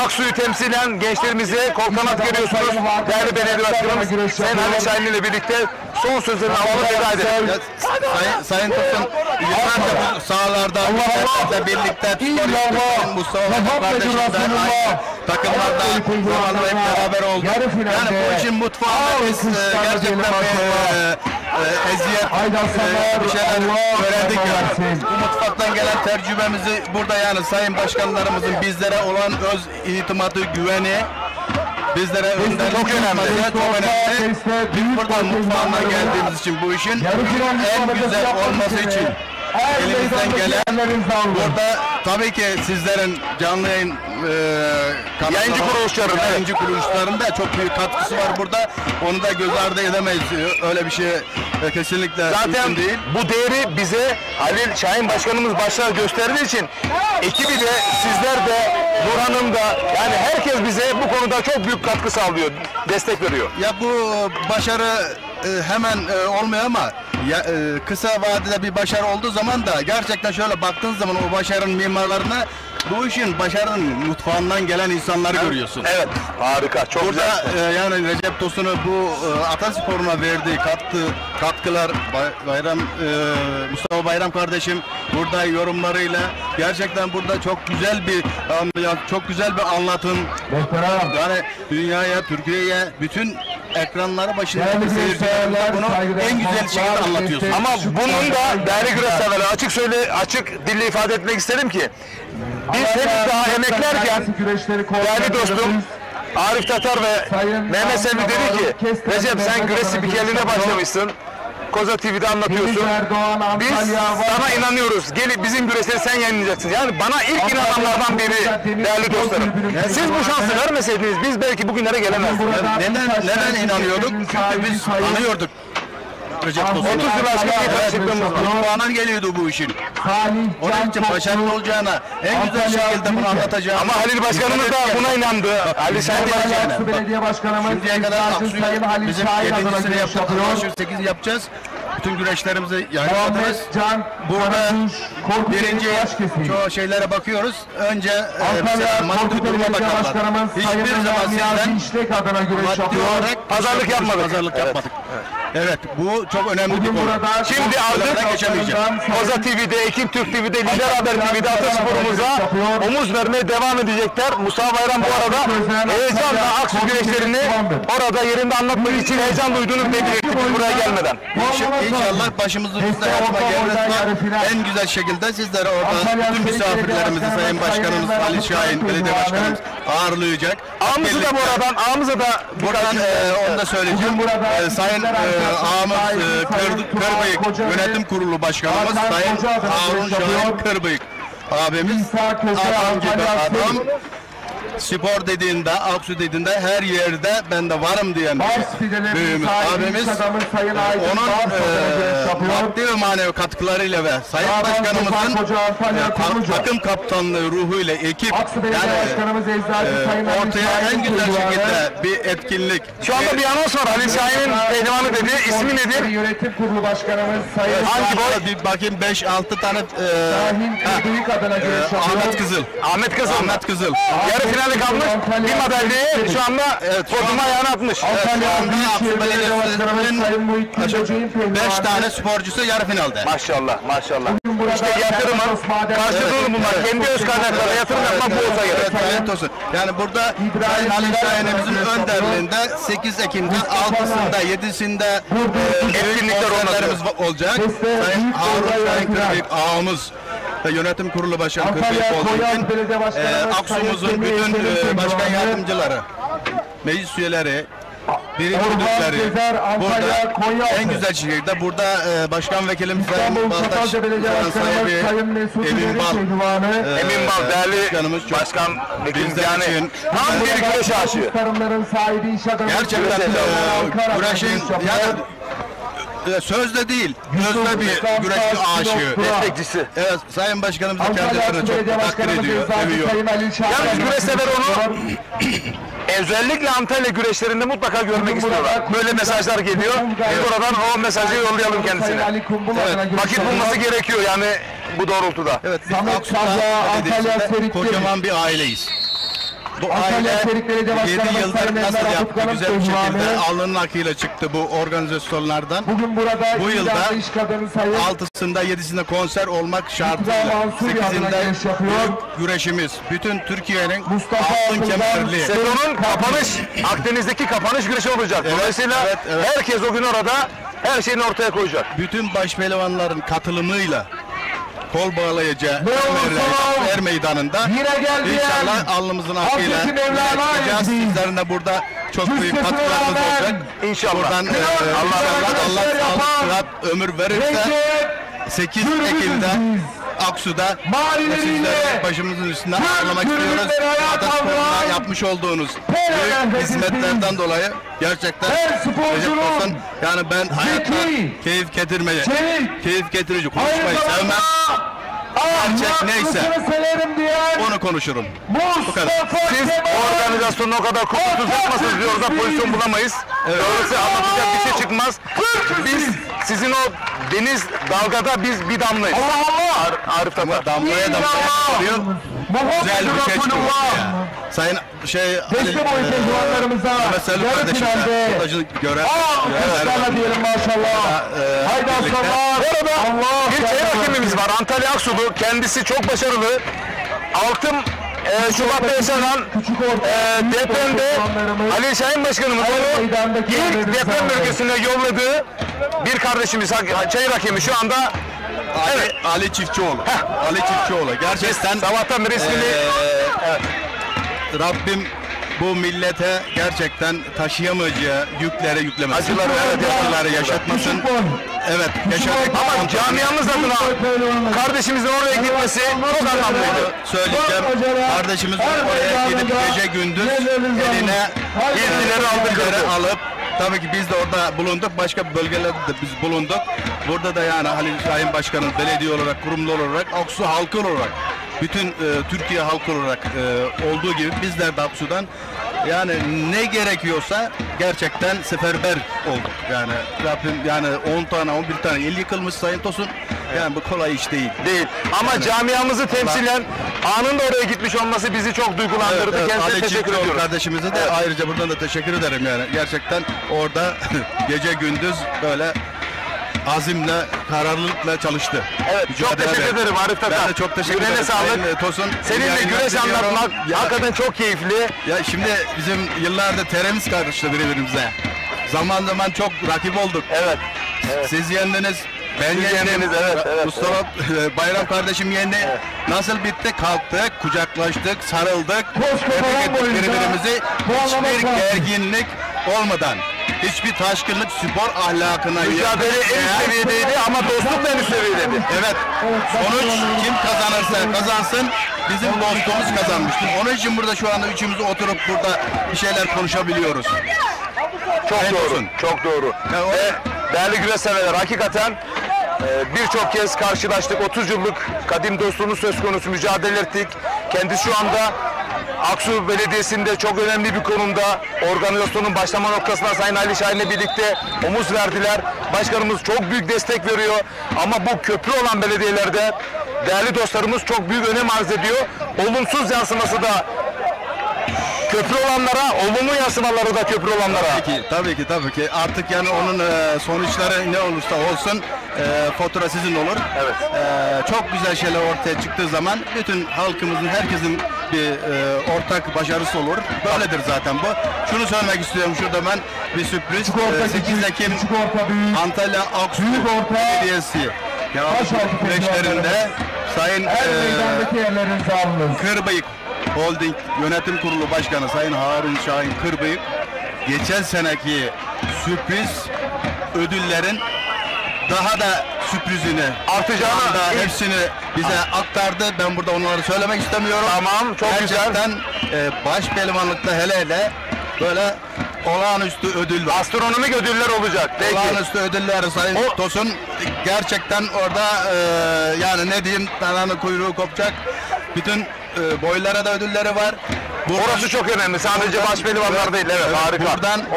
Aksu'yu temsilen gençlerimize kol kanat görüyorsunuz. Değerli belediye başkanımız Sayın Ali Şahin ile birlikte son sözlerini alalım, veda edelim. Sayın Tosun, yıllarca bu sahalarda birlikte Mustafa kardeşimle aynı takımlarda zamanla hep beraber olduk. Yani bu işin mutfağında biz gerçekten eziyet bir şeyler öğrendik yani. Bu mutfaktan gelen tecrübemizi burada yani Sayın Başkanlarımızın bizlere olan öz itimadı, güveni bizlere önderlik çok önemli. Biz buradan mutfağından geldiğimiz için bu işin en güzel olması için elimizden gelen burada tabii ki sizlerin canlı yayın yayıncı kuruluşlarında çok büyük katkısı var burada. Onu da göz ardı edemeyiz. Öyle bir şey kesinlikle zaten değil. Bu değeri bize Halil Şahin Başkanımız başta gösterdiği için ekibi de sizler de Nur Hanım da yani herkes bize bu konuda çok büyük katkı sağlıyor, destek veriyor. Ya bu başarı hemen olmuyor ama kısa vadede bir başarı olduğu zaman da gerçekten şöyle baktığınız zaman o başarının mimarlarına bu işin başarının mutfağından gelen insanları görüyorsun. Evet, harika, çok burada, güzel. Yani Recep Tosun'u bu atasporuna verdiği katkılar Mustafa Bayram kardeşim burada yorumlarıyla gerçekten burada çok güzel bir çok güzel bir anlatım. Yani dünyaya, Türkiye'ye bütün ekranları başındaki seyirciler bunu en güzel şekilde anlatıyorsun. Ama bunun da değerli güreşseverler açık dille ifade etmek isterim ki biz henüz daha emeklerken değerli dostum Arif Tatar ve Mehmet Sevdi dedi ki Recep sen güreş spikerliğine başlamışsın. Koza TV'de anlatıyorsun. Biz sana inanıyoruz. Gelip bizim güreşleri sen yayınlayacaksın. Yani bana ilk inananlardan biri değerli dostlarım. Siz bu şansı vermeseydiniz biz belki bugünlere gelemezdik. Neden inanıyorduk? Çünkü biz tanıyorduk. 30 yıl aşkı çıktığımızda. Puanan geliyordu bu işin. Onun için başarılı olacağına en güzel şekilde bunu anlatacağım. Ama Halil Başkanımız da buna inandı. Ali Şahin Aksu Belediye Başkanımız şimdiye kadar Aksu'yu bizim 7.sini yaptık. 8 yapacağız. bütün güreşlerimizi yayınladınız. Muhammed Can, Burada Korkut birinci Baş kesim. çoğu şeylere bakıyoruz. Önce Antalya maddi Korkut duruma Belediye bakarlar. Başkanımız Hiçbir Sayın zaman Niyazi sizden İşlek adına güreş maddi yapıyor. olarak Pazarlık yapmadık. Pazarlık yapmadık. Evet, bu çok önemli bir Bugün konu. burada Şimdi aldık. Geçemeyeceğim. Oza TV'de, Ekim Türk TV'de, Lider Haber TV'de Ataspor'umuza omuz vermeye devam edecekler. Musa Bayram bu arada heyecanla Aksu güreşlerini orada yerinde anlatmak için heyecan duyduğunu belirtti biz buraya gelmeden. İnşallah başımızın üstüne yapma gelmez. En güzel şekilde sizlere orada bütün misafirlerimizi Sayın Başkanımız Ali Şahin, Belediye Başkanımız ağırlayacak. Ağamızı da buradan, ağamızı da Buradan onu da söyleyeceğim. Sayın ağamız Kırbıyık Yönetim Kurulu Başkanımız Sayın Harun Şahin Kırbıyık abimiz adam gibi adam. Spor dediğinde, Aksu dediğinde her yerde ben de varım diyen büyüğümüz abimiz. Onun maddi ve manevi katkılarıyla ve Sayın Başkanımızın takım kaptanlığı ruhuyla ekip yani ortaya en güzel şekilde bir etkinlik. Şu anda bir anons var. Ali Şahin'in pehlivanı dedi. İsmi nedir? Yönetim Kurulu Başkanımız Sayın Hangi boy? Bir bakayım 5-6 tane Büyük adına güreş yapıyor. Ahmet Kızıl. Ahmet Kızıl. Ahmet Kızıl. Yarı finali kalmış. Bir madalyayı şu anda podyuma ayağına atmış. Aksu Belediyesi'nin 5 tane sporcusu yarı finalde. Maşallah, maşallah. İşte yatırımın karşılığını bunlar. Kendi öz kaynaklarına yatırım yapmak bu olsa gerek. Evet olsun. Yani burada Sayın Halil Şahin'imizin önderliğinde 8 Ekim'de 6'sında 7'sinde etkinlikler olacak. Sayın Harun Şahin Kırbıyık ağamız ve Yönetim Kurulu Başkanı Kırbıyık olduğu için Aksu'muzun bütün başkan yardımcıları, meclis üyeleri, birinci düzleri burada en güzel şekilde burada başkan vekilimiz Sayın Baltaş, sahibi Emin Bal, değerli başkan vekilimiz yani tam bir güreş aşığı. Gerçekten güreşin sözde değil, gözde bir güreşin aşığı. Destekçisi. Evet, Sayın Başkanımız kendisini çok takdir ediyor, seviyor. Yalnız güreşsever onu özellikle Antalya güreşlerinde mutlaka görmek istiyorlar. Böyle mesajlar geliyor. Biz buradan o mesajı yollayalım kendisine. Evet, vakit bulması gerekiyor yani bu doğrultuda. Evet, biz Aksu'da kocaman bir aileyiz. Bu aile 7 yıldır nasıl yaptı güzel bir şekilde alnının akıyla çıktı bu organizasyonlardan. Bugün burada bu yılda iş kadını sayın 6'sında 7'sinde konser olmak şartıyla 8'inde büyük güreşimiz. Bütün Türkiye'nin altın kemerli. Sezonun kapanış, Akdeniz'deki kapanış güreşi olacak. Dolayısıyla herkes o gün orada her şeyini ortaya koyacak. Bütün başpehlivanların katılımıyla kol bağlayacağı er meydanında inşallah alnımızın akıyla yapacağız. Sizlerin de burada çok büyük katkılarınız olacak. İnşallah. Buradan Allah sağlık, ömür verirse 8 Ekim'de Aksu'da sizleri başımızın üstünde ağırlamak istiyoruz. Ataspor'da yapmış olduğunuz büyük hizmetlerden dolayı gerçekten yani ben hayatta keyif getirmeye, keyif getirici konuşmayı sevmem. Gerçek neyse onu konuşurum. Bu kadar. Siz organizasyonu o kadar kusursuz yapmasınız diyoruz da pozisyon bulamayız. Dolayısıyla anlatacak bir şey çıkmaz. Biz sizin o deniz dalgada biz bir damlayız. Allah! Arif Tatar. Damlaya oluyor. Güzel bir şey çıkıyor. Sayın mesela kardeşim gören diyelim maşallah. Haydi aslanlar. Bu arada bir çeyrek hakemimiz var. Antalya Aksulu. Kendisi çok başarılı. Altın Şubat'ta yaşanan depremde Ali Şahin Başkanımız onu ilk deprem bölgesine yolladığı bir kardeşimiz çayır hakemi şu anda Ali Çiftçioğlu. Ali Çiftçioğlu. Gerçekten sabahtan beri ismini Rabbim bu millete gerçekten taşıyamayacağı yükleri yüklemesin. Acıları yaşatmasın. Evet, yaşadık. Ama camiamız adına kardeşimizin oraya gitmesi çok anlamlıydı. Söyleyeceğim, kardeşimiz oraya gidip gece gündüz eline yetkileri alıp tabii ki biz de orada bulunduk. Başka bölgelerde de biz bulunduk. Burada da yani Halil Şahin Başkan'ın belediye olarak, kurumlu olarak, Aksu halkı olarak, bütün Türkiye halkı olarak olduğu gibi bizler de Aksu'dan Yani ne gerekiyorsa gerçekten seferber olduk. Yani Rabbim yani 10 tane 11 tane el yıkılmış Sayın Tosun. Yani bu kolay iş değil. Değil. Ama yani, camiamızı temsilen anında oraya gitmiş olması bizi çok duygulandırdı. Evet, Kendisine teşekkür ediyoruz. Kardeşimize de ayrıca buradan da teşekkür ederim yani. Gerçekten orada gece gündüz böyle azimle, kararlılıkla çalıştı. Evet, çok teşekkür ederim Arif Tatar. Ben de çok teşekkür ederim. Yüreğine sağlık. Tosun. Seninle güreş anlatmak hakikaten çok keyifli. Ya şimdi bizim yıllardır teremiz karıştı birbirimize. Zaman zaman çok rakip olduk. Evet. Siz yendiniz. Ben yendim. Evet. Mustafa Bayram kardeşim yendi. Evet. Nasıl bitti? Kalktık, kucaklaştık, sarıldık. Tebrik ettik birbirimizi. Hiçbir gerginlik olmadan. Hiçbir taşkınlık spor ahlakına mücadele en üst seviyedeydi ama dostluk da en üst seviyedeydi. Evet. Sonuç kim kazanırsa kazansın bizim dostluğumuz kazanmıştır. Onun için burada şu anda üçümüz oturup burada bir şeyler konuşabiliyoruz. Çok doğru. Çok doğru. Ve değerli güreş severler hakikaten birçok kez karşılaştık. 30 yıllık kadim dostluğumuz söz konusu, mücadele ettik. Kendisi şu anda Aksu Belediyesi'nde çok önemli bir konumda. Organizasyonun başlama noktasına Sayın Ali Şahin'le birlikte omuz verdiler. Başkanımız çok büyük destek veriyor. Ama bu köprü olan belediyelerde değerli dostlarımız çok büyük önem arz ediyor. Olumsuz yansıması da köprü olanlara, olumlu yansımaları da köprü olanlara. Tabii ki. Artık yani onun sonuçları ne olursa olsun fatura sizin olur. Evet. Çok güzel şeyler ortaya çıktığı zaman bütün halkımızın, herkesin bir ortak başarısı olur. Böyledir zaten bu. Şunu söylemek istiyorum şurada ben bir sürpriz. 8 Ekim Antalya Aksu Belediyesi güreşlerinde Sayın Kırbıyık Holding Yönetim Kurulu Başkanı Sayın Harun Şahin Kırbıyık geçen seneki sürpriz ödüllerin daha da sürprizini artacağını da hepsini bize aktardı. Ben burada onları söylemek istemiyorum. Tamam, çok gerçekten baş pehlivanlıkta hele böyle olağanüstü ödül var. Astronomik ödüller olacak. Peki. Olağanüstü ödüller Sayın Tosun gerçekten orada yani ne diyeyim dananın kuyruğu kopacak. Bütün boylara da ödülleri var. Orası çok önemli. Sadece baş pehlivanlar değil. Evet, harika.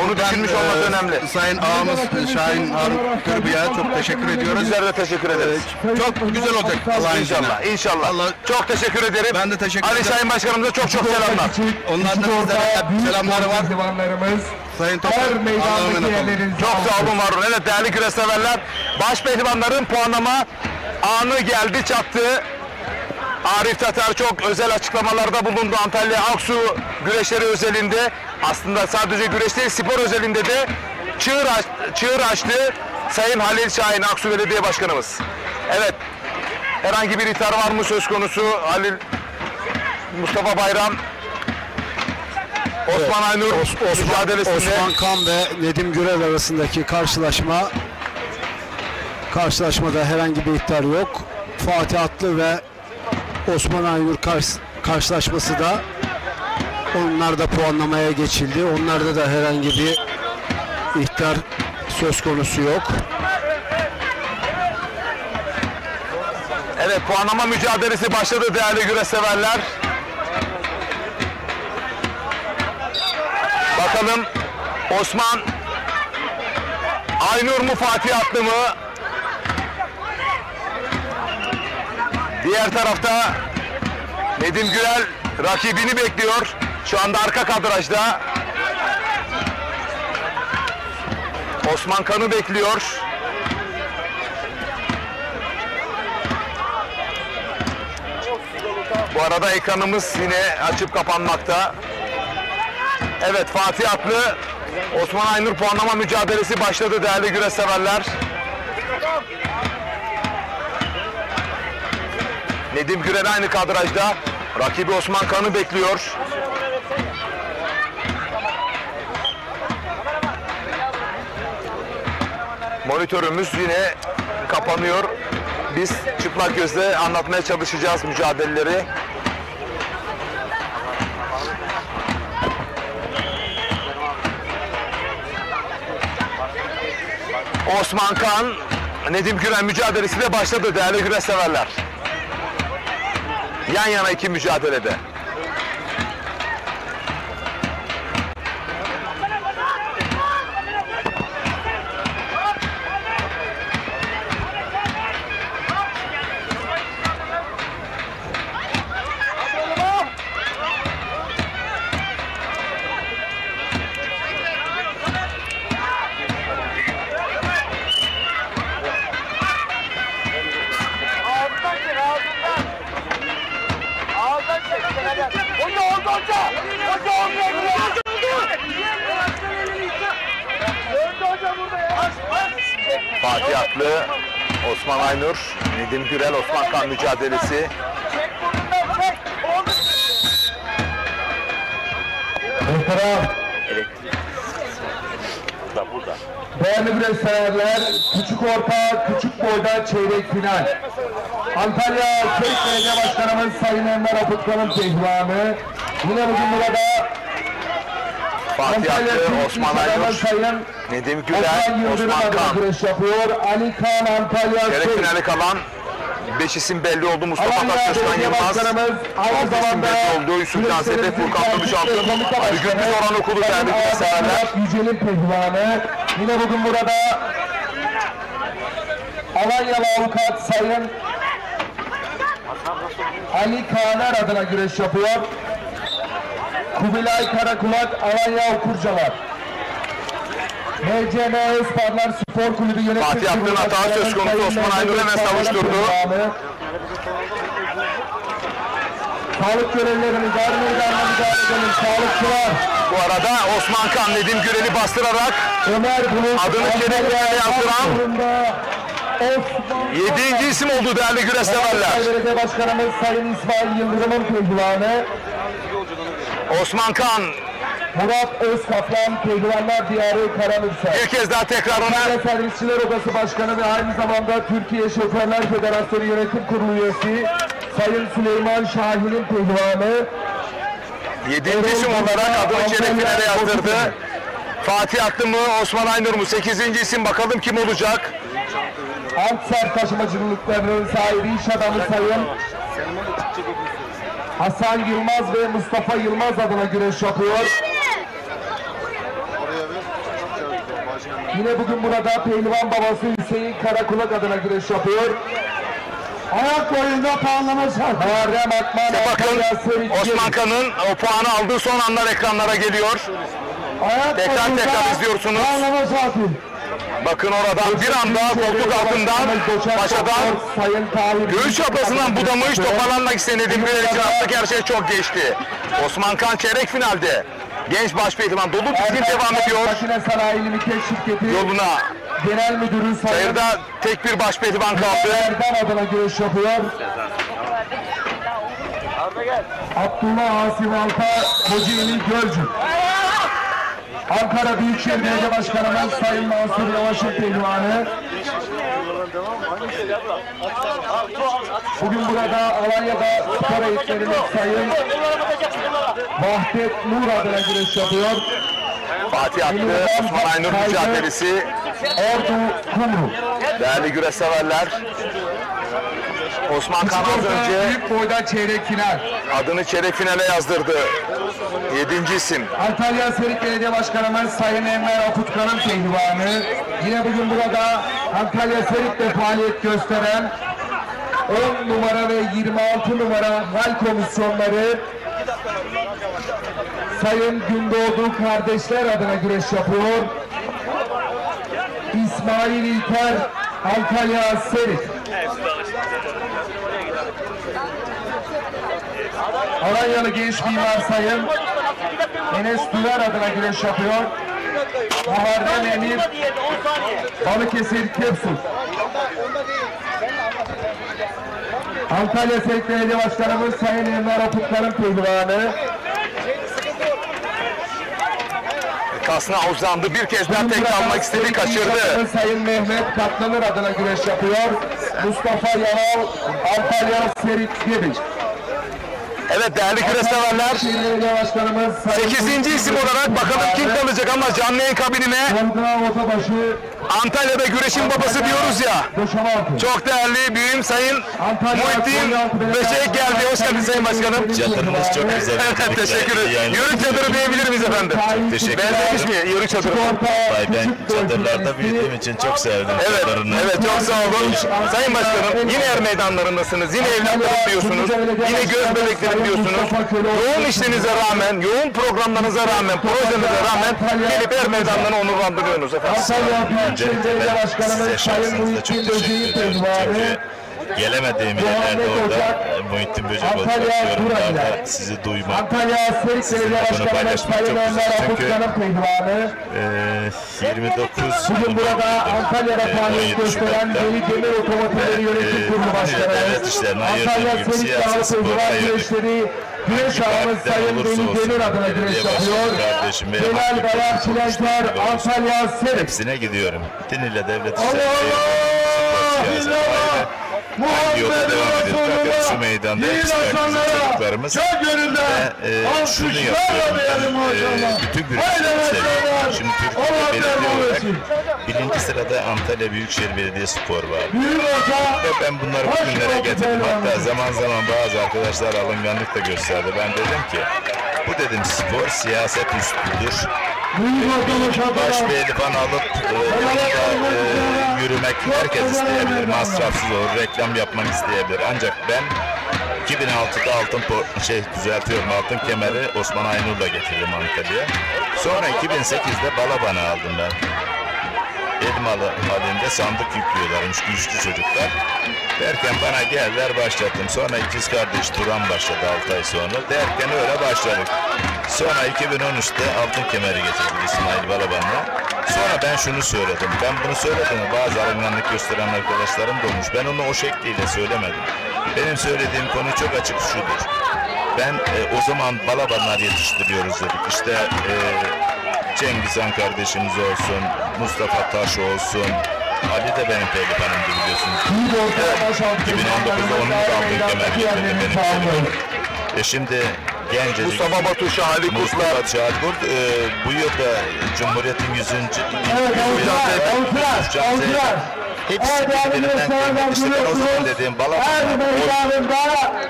Onu düşünmüş olması önemli. Sayın ağamız Şahin Harun Kırbı'ya çok teşekkür ediyoruz. Bizler de teşekkür ederiz. Çok güzel olacak Allah'ın izniyle. İnşallah. Çok teşekkür ederim. Ben de teşekkür ederim. Ali Şahin Başkanımıza çok selamlar. Onların da bizlere selamları var. Sayın Tosun. Çok sağ olun, var olun. Evet değerli güreş severler. Baş pehlivanların puanlama anı geldi çattı. Arif Tatar çok özel açıklamalarda bulundu Antalya Aksu güreşleri özelinde. Aslında sadece güreş değil, spor özelinde de çığır açtı Sayın Halil Şahin Aksu Belediye Başkanımız. Evet, herhangi bir ithal var mı söz konusu? Halil, Mustafa Bayram, Osman Aynur mücadelesinde. Osman Kan ve Nedim Gürel arasındaki karşılaşmada herhangi bir ithal yok. Fatih Atlı ve Osman Aynur karşılaşması da onlar da puanlamaya geçildi. Onlarda da herhangi bir ihtar söz konusu yok. Evet, puanlama mücadelesi başladı değerli güreş severler. Bakalım Osman Aynur mu Fatih Atlı mı? Diğer tarafta Nedim Gürel rakibini bekliyor. Şu anda arka kadrajda. Osman Kan'ı bekliyor. Bu arada ekranımız yine açıp kapanmakta. Evet, Fatih Atlı, Osman Aynur puanlama mücadelesi başladı değerli güreş severler. Nedim Gürel aynı kadrajda. Rakibi Osman Kan'ı bekliyor. Monitörümüz yine kapanıyor. Biz çıplak gözle anlatmaya çalışacağız mücadeleleri. Osman Kan, Nedim Gürel mücadelesi de başladı değerli güreş severler. Yan yana iki mücadelede. Fatih Aklı, Osman Aynur, Nedim Gürel, Osman Kan mücadelesi. Burada. Değerli güreşseverler, küçük orta, küçük boyda çeyrek final. Antalya Şehit Belediye Başkanımız Sayın Enver Afutkan'ın pehlivanı. Yine bugün burada Fatih Aklı, Osman Aynur, Nedim Gürel, Osman Kan. Güreş yapıyor. Ali Kan Antalya Çeyrek finali kalan 5 isim belli oldu. Mustafa Taşköşkan Yılmaz, aynı zamanda oldu. Yusuf Canse'de Furkan Kılıçaltın, Ali Gürbüz Orhan Okulu değerli güreşseverler. Yücel'in pehlivanı. Yine bugün burada Alanyalı avukat Sayın Ali Kağaner adına güreş yapıyor. Kubilay Karakulak, Alanya Okurcalar. MCM Isparlar Spor Kulübü Yönetim Fatih Aklı'nın hata söz konusu, Osman Aynur hemen savuşturdu. Sağlık görevlilerimiz her meydanına müdahale edelim. Sağlıkçılar. Bu arada Osman Kan Nedim Gürel'i bastırarak adını çeyrek finale yazdıran 7. isim oldu değerli güreşseverler. Belediye Başkanımız Sayın İsmail Yıldırım'ın pehlivanı. Osman Kan, Murat Özkaplan, Pehlivanlar Diyarı Karanürsel. bir kez daha tekrarına. Servisçiler Odası Başkanı ve aynı zamanda Türkiye Şoförler Federasyonu Yönetim Kurulu üyesi Sayın Süleyman Şahin'in pehlivanı. 7. isim olarak adını çeyrek finale yazdırdı. Fatih Aklı mı, Osman Aynur mu? 8. isim, bakalım kim olacak? Antser taşımacılıklarının sahibi iş adamı Sayın Hasan Yılmaz ve Mustafa Yılmaz adına güreş yapıyor. Yine bugün burada pehlivan babası Hüseyin Karakulak adına güreş yapıyor. Ayak boyunda puanlaması var. Muharrem Akman, bakın Osman Kan'ın o puanı aldığı son anlar ekranlara geliyor. Tekrar izliyorsunuz. Bakın oradan bir anda koltuk altından, başadan, göğüs çaprazından budamış, toparlanmak istedim. Bir için artık her şey çok geçti. Osman Kan çeyrek finalde. Genç başpehlivan dolu dizgin devam ediyor. Makine Sanayi Limited şirketi yoluna. Genel Müdürü Sayın Çayırda tek bir başpehlivan kaldı. Erdem adına güreş yapıyor. Abdullah Asim Alta, Kocaeli Gölcük. Ankara Büyükşehir Belediye Başkanımız Sayın Mansur Yavaş'ın pehlivanı. Bugün burada Alanya'da spor eğitmenimiz Sayın Vahdet Nur adına güreş yapıyor. Fatih Aklı, Osman Aynur mücadelesi. Ordu Kumru. Değerli güreşseverler. Osman Kan az önce büyük boyda çeyrek final. Adını çeyrek finale yazdırdı. 7. isim. Antalya Serik Belediye Başkanımız Sayın Enver Afutkan'ın pehlivanı. Yine bugün burada Antalya Serik'te faaliyet gösteren 10 numara ve 26 numara hal komisyonları Sayın Gündoğdu kardeşler adına güreş yapıyor. İsmail İlker, Antalya Serik. Alanyalı genç mimar Sayın Enes Düver adına güreş yapıyor. Muharrem Emir, Balıkesir Kepsuz. Antalya Serik Belediye Başkanımız Sayın Enver Afutkan'ın pehlivanı. Kasına uzandı. Bir kez daha tek almak istedi, kaçırdı. Sayın Mehmet Katlanır adına güreş yapıyor. Mustafa Yamal, Antalya Serik Gedik. Evet değerli güreşseverler, 8. isim olarak bakalım kim kalacak ama canlı yayın kabinine Antalya'da güreşin babası diyoruz ya. Çok değerli büyüğüm Sayın Muhittin Beşek geldi. Hoş geldiniz Sayın Başkanım. Çadırınız çok güzel. Evet teşekkür ederim. Yörük çadırı diyebilir miyiz efendim? Çok teşekkür ederim. Benzemiş mi Yörük çadırı? Ben çadırlarda büyüdüğüm için çok sevdim çadırını. Evet çok sağ olun. Sayın Başkanım yine er meydanlarındasınız. Yine evlatlarım diyorsunuz. Yine göz bebeklerim diyorsunuz. Yoğun işlerinize rağmen, yoğun programlarınıza rağmen, projenize rağmen gelip er meydanlarını onurlandırıyorsunuz efendim. Öncelikle ben size şahsınızda çok teşekkür ederim. Çünkü Gelemediğim yerlerde orada Muhittin Böcek olarak bakıyorum. Orada sizi duymak, Antalya Serik Belediye Başkanı Sayın Ömer Afutkan'ın pehlivanı. 29 bugün burada Antalya'da faaliyet gösteren Veli Demir Otomotivleri Yönetim Kurulu Başkanı. Antalya Serik Dağlı Pehlivan Güreşleri güreş ağamız Sayın Veli Demir adına güreş yapıyor. Celal Bayar Çilenkler Antalya Serik. Hepsine gidiyorum. Din ile devlet işleri. Muhammed Fakat şu meydanda çocuklarımız şunu yapıyorum. Bütün güreşleri seviyorum. Şimdi Türkiye Belediye olarak birinci sırada Antalya Büyükşehir Belediyespor var. Ve ben bunları bugünlere getirdim. Hatta zaman zaman bazı arkadaşlar alınganlık da gösterdi. Ben dedim ki bu dedim spor siyaset üstüdür. Baş bir elifan alıp yürümek herkes isteyebilir. Masrafsız olur. Reklam yapmak isteyebilir. Ancak ben 2006'da altın kemeri Osman Aynur'la getirdim Antalya'ya. Sonra 2008'de Balaban'ı aldım ben. Elmalı halinde sandık yüklüyorlarmış güçlü çocuklar. Derken bana geldiler başlattım. Sonra ikiz kardeş Turan başladı 6 ay sonra. Derken öyle başladık. Sonra 2013'te altın kemeri getirdi İsmail Balaban'la. Sonra ben şunu söyledim. Ben bunu söyledim. Bazı alınganlık gösteren arkadaşlarım da olmuş. Ben onu o şekliyle söylemedim. Benim söylediğim konu çok açık şudur. Ben o zaman Balabanlar yetiştiriyoruz dedik. İşte Cengiz Han kardeşimiz olsun, Mustafa Taş olsun, Ali de benim pehlivanımdı biliyorsunuz. 2019'da onun da altın kemer getirdi benim pehlivanım. Şimdi gencecik Mustafa Batu Şahali Kurtlar. Bu yılda Cumhuriyet'in 100. Hepsi birbirinden kıymetli. Ben o zaman dediğim Balabanlar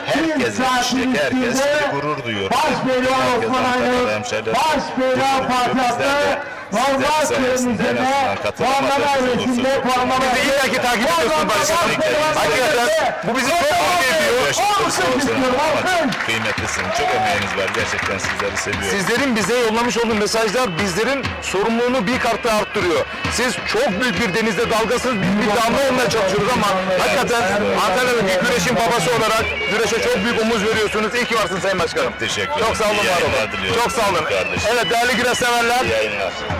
herkes yetiştik, herkes gurur duyuyor. Herkes Antalya'da hemşehriler. Normal törenimizde puanlama evresinde puanlama Bizi illaki takip ediyorsun başkanım. Hakikaten bu bizi çok mutlu ediyor. Kıymetlisin. Çok emeğiniz var. Gerçekten sizleri seviyorum. Sizlerin bize yollamış olduğu mesajlar bizlerin sorumluluğunu bir kat daha arttırıyor. Siz çok büyük bir denizde dalgasız bir damla olmaya çalışıyoruz ama hakikaten Antalya'daki güreşin babası olarak güreşe çok büyük omuz veriyorsunuz. İyi ki varsın Sayın Başkanım. Teşekkür ederim. Çok sağ olun. Çok sağ olun. Evet değerli güreş severler.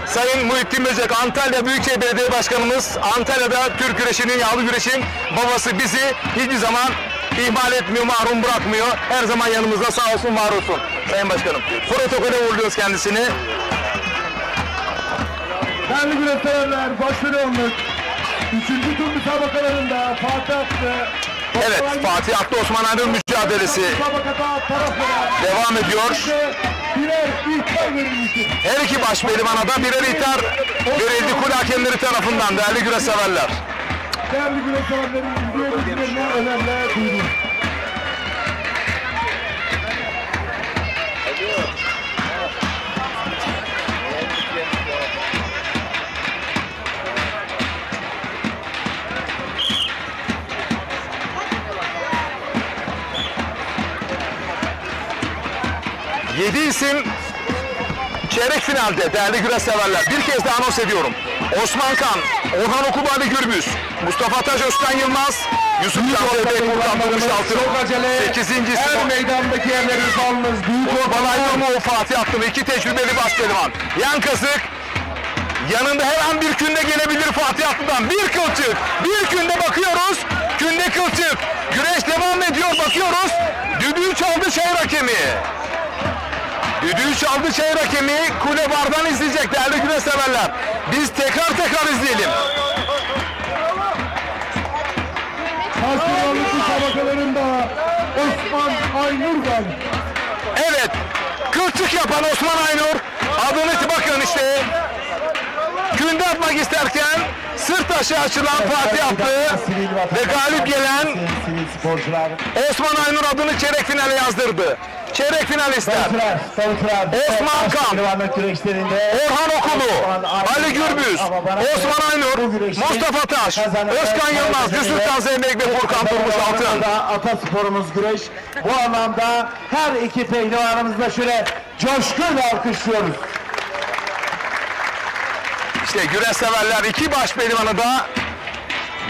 Sayın Muhittin Böcek, Antalya Büyükşehir Belediye Başkanımız, Antalya'da Türk güreşinin, yağlı güreşin babası bizi hiçbir zaman ihmal etmiyor, mahrum bırakmıyor. Her zaman yanımızda sağ olsun, var olsun. Sayın Başkanım, protokole uğurluyoruz kendisini. Değerli güreşseverler, başlıyoruz. 3. tur müsabakalarında Fatih Aklı. Evet, Fatih Aklı Osman Aynur mücadelesi devam ediyor. Her iki baş pehlivana da birer ihtar verildi kul hakemleri tarafından değerli güreş severler. Değerli güreş severlerin izleyebilirlerine önemli duyurun. Yedi isim çeyrek finalde değerli güreş severler. Bir kez daha anons ediyorum. Osman Kan, Orhan Okulu, Ali Gürbüz, Mustafa Taş, Özkan Yılmaz, Yusuf Can Bey kurtarmış altın. Çok acele. 8. Her meydandaki yerleriniz alınız. Büyük Orhan Fatih Aklı, iki tecrübeli baş pehlivan. Yan kasık. Yanında her an bir künde gelebilir Fatih Aklı'dan. Bir kılçık. Bir künde bakıyoruz. Künde kılçık. Güreş devam ediyor. Bakıyoruz. Düdüğü çaldı şehir hakemi. Düdüğü çaldı şehir hakemi. Kule bardan izleyecek değerli güreş severler. Biz tekrar izleyelim. Hastalarlık müsabakalarında Osman Aynur var. Evet. Kılçık yapan Osman Aynur. Adını bakın işte. Künde atmak isterken sırt aşağı açılan Fatih Aklı ve galip gelen Osman Aynur adını çeyrek finale yazdırdı. Çeyrek final ister. Osman Kan, Orhan Okulu, Ali Gürbüz, Osman Aynur, Mustafa Taş, Özkan Yılmaz, Yusuf Can Zeynep ve Furkan Durmuş Altın. Atasporumuz güreş. Bu anlamda her iki pehlivanımızla şöyle coşkuyla alkışlıyoruz. İşte güreş severler iki baş pehlivanı da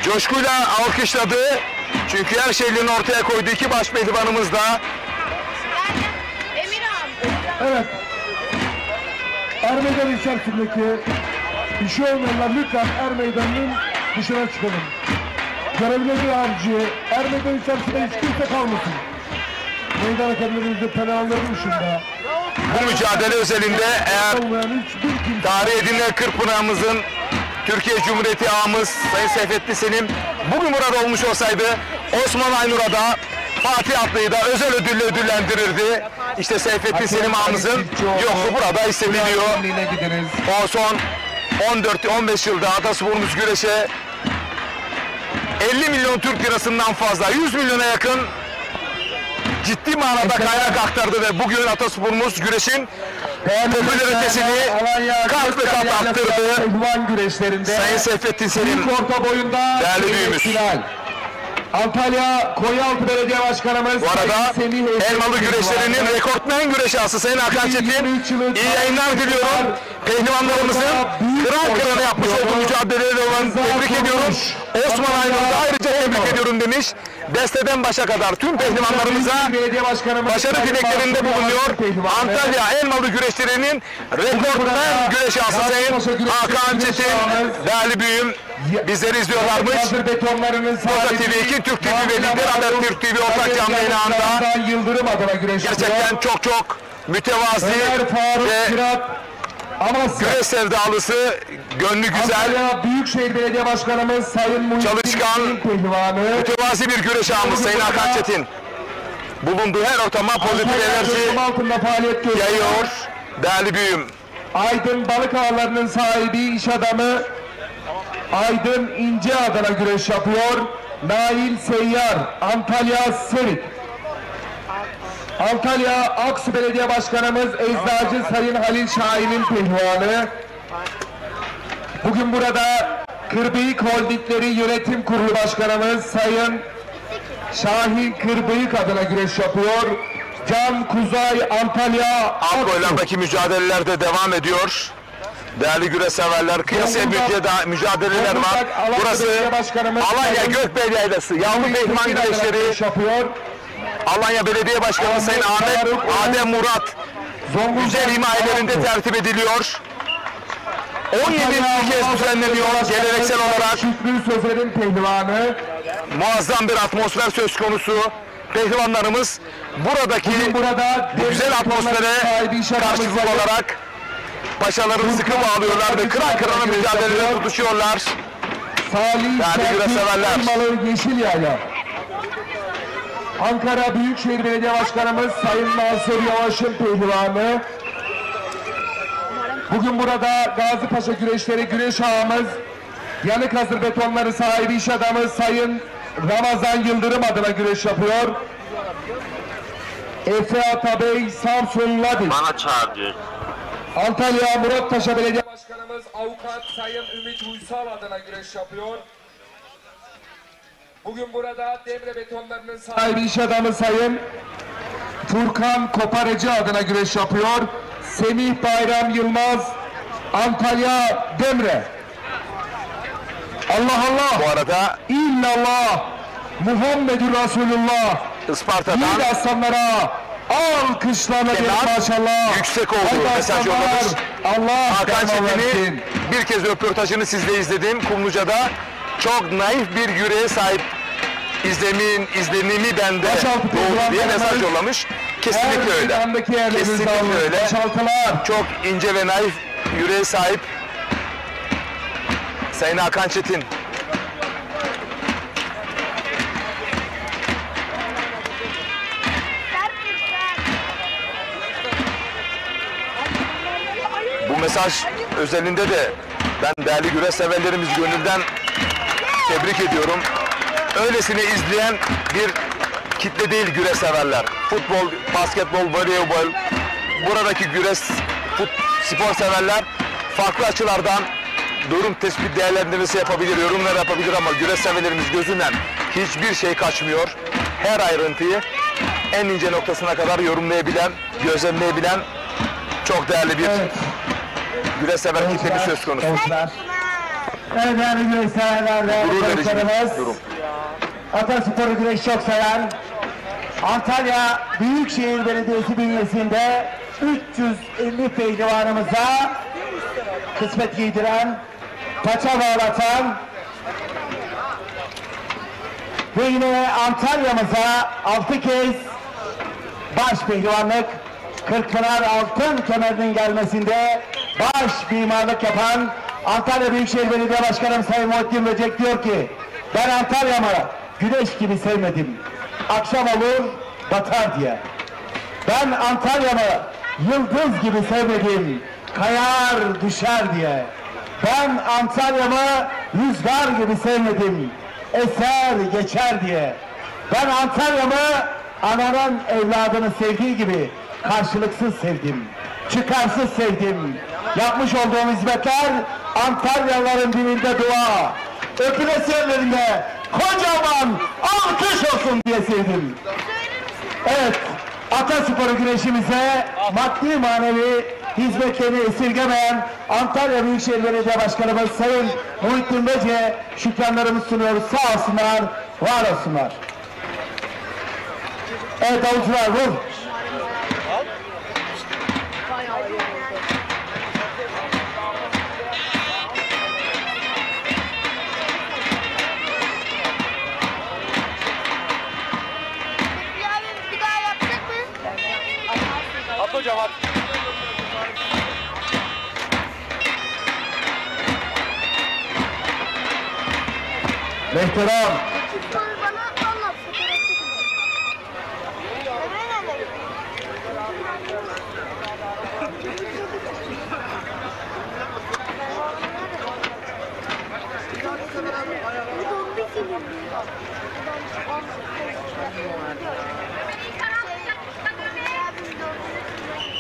coşkuyla alkışladı. Çünkü her şeylerini ortaya koyduğu iki baş pehlivanımız da Evet. Er meydanı içerisindeki işi olmayanlar lütfen er meydanının dışına çıkalım. Görevleri harici er meydanı içerisinde hiç kimse kalmasın. Meydan hakemlerimizde penalların dışında. Bu mücadele özelinde eğer tarih edinilen Kırkpınar'ımızın Türkiye Cumhuriyeti ağamız Sayın Seyfettin Selim bugün burada olmuş olsaydı Osman Aynur'a da Fatih Atlı'yı da özel ödülle ödüllendirirdi. İşte Seyfettin Selim ağamızın yokluğu burada hissediliyor. O son 14-15 yılda Atasporumuz güreşe 50 milyon Türk lirasından fazla 100 milyona yakın ciddi manada kaynak aktardı ve bugün Atasporumuz güreşin popülaritesini kat ve kat arttırdı. Sayın Seyfettin Selim, orta boyunda değerli büyüğümüz. Antalya Konyaaltı Belediye Başkanımız bu arada Elmalı güreşlerinin rekortmen güreşası Sayın Hakan Çetin, iyi yayınlar diliyorum. Pehlivanlarımızın kıran kırana yapmış olduğu mücadeleleri olan tebrik ediyorum. Osman Aynur'u ayrıca tebrik ediyorum demiş. Desteden başa kadar tüm pehlivanlarımıza başarı dileklerinde bulunuyor. Antalya Elmalı güreşlerinin rekortmen güreşası Sayın Hakan Çetin, değerli büyüğüm. Bizleri izliyorlarmış. Boza TV 2, Türk TV ve Lider Habertürk TV ortak canlı yayınında gerçekten çok mütevazi ve güreş sevdalısı, gönlü güzel, Antalya Büyükşehir Belediye Başkanımız Sayın çalışkan, mütevazi bir güreş ağamız Sayın Hakan Çetin. Bulunduğu her ortama pozitif enerji yayıyor. Değerli büyüğüm. Aydın Balık Ağları'nın sahibi iş adamı Aydın İnce adına güreş yapıyor. Nail Seyyar, Antalya Serik. Antalya Aksu Belediye Başkanımız Eczacı Sayın Halil Şahin'in pehlivanı. Bugün burada Kırbıyık Holdingleri Yönetim Kurulu Başkanımız Sayın Şahin Kırbıyık adına güreş yapıyor. Can Kuzay, Antalya Alt boylardaki mücadeleler de devam ediyor. Değerli güreş severler, kıyasıya mücadeleler var. Burası Alanya Gökbel Yaylası, yavru pehlivan güreşleri. Alanya Belediye Başkanı Sayın Adem Murat güzel himayelerinde tertip ediliyor. 17. kez düzenleniyor geleneksel olarak. Muazzam bir atmosfer söz konusu. Pehlivanlarımız buradaki güzel atmosfere karşılık olarak paşalarını sıkı bağlıyorlar ve kıran kırana mücadelede tutuşuyorlar. Değerli güreş severler. Yeşilyayla. Ankara Büyükşehir Belediye Başkanımız Sayın Mansur Yavaş'ın pehlivanı. Bugün burada Gazi Paşa güreşleri güreş ağamız, yanık hazır betonları sahibi iş adamı Sayın Ramazan Yıldırım adına güreş yapıyor. Efe Atabey Samsun Ladin. Bana çağır diyor. Antalya Muratpaşa Belediye Başkanımız Avukat Sayın Ümit Uysal adına güreş yapıyor. Bugün burada Demre Betonları'nın sahibi iş adamı Sayın Furkan Koparıcı adına güreş yapıyor. Semih Bayram Yılmaz, Antalya Demre. Allah Allah. Bu arada İllallah Muhammedur Resulullah. Isparta'dan Yiğit aslanlara alkışlarla gelin maşallah. Yüksek olduğu mesaj yollamış. Allah Hakan Çetin'i bir kez röportajını sizle izledim. Kumluca'da çok naif bir yüreğe sahip izlenimi bende doğdu diye mesaj yollamış. Kesinlikle öyle. Kesinlikle öyle. Çok ince ve naif yüreğe sahip Sayın Hakan Çetin. Bu mesaj özelinde de ben değerli güreş severlerimiz gönülden tebrik ediyorum. Öylesine izleyen bir kitle değil güreş severler. Futbol, basketbol, voleybol, buradaki güreş spor severler farklı açılardan durum tespit değerlendirmesi yapabilir, yorumlar yapabilir ama güreş severlerimiz gözünden hiçbir şey kaçmıyor. Her ayrıntıyı en ince noktasına kadar yorumlayabilen, gözlemleyebilen çok değerli bir güreş sever kitlemiz söz konusu. Evet değerli güreş severler, değerli gurur verici bir durum. Atasporu güreş çok seven, Antalya Büyükşehir Belediyesi bünyesinde 350 pehlivanımıza kısmet giydiren, paça bağlatan ve yine Antalya'mıza 6 kez baş pehlivanlık, Kırkpınar altın kemerinin gelmesinde baş mimarlık yapan Antalya Büyükşehir Belediye Başkanım Sayın Muhittin Böcek diyor ki, ben Antalya'mı güneş gibi sevmedim, akşam olur batar diye. Ben Antalya'mı yıldız gibi sevmedim, kayar düşer diye. Ben Antalya'mı rüzgar gibi sevmedim, eser geçer diye. Ben Antalya'mı ananın evladını sevdiği gibi karşılıksız sevdim, çıkarsız sevdim. Yapmış olduğum hizmetler Antalyalıların dilinde dua, öpülesi ellerinde kocaman alkış olsun diye sevdim. Evet, Atasporu güreşimize maddi manevi hizmetlerini esirgemeyen Antalya Büyükşehir Belediye Başkanımız Sayın Muhittin Böcek'e şükranlarımızı sunuyoruz. Sağ olsunlar, var olsunlar. Evet davulcular vur. At hocam at. Mehteram.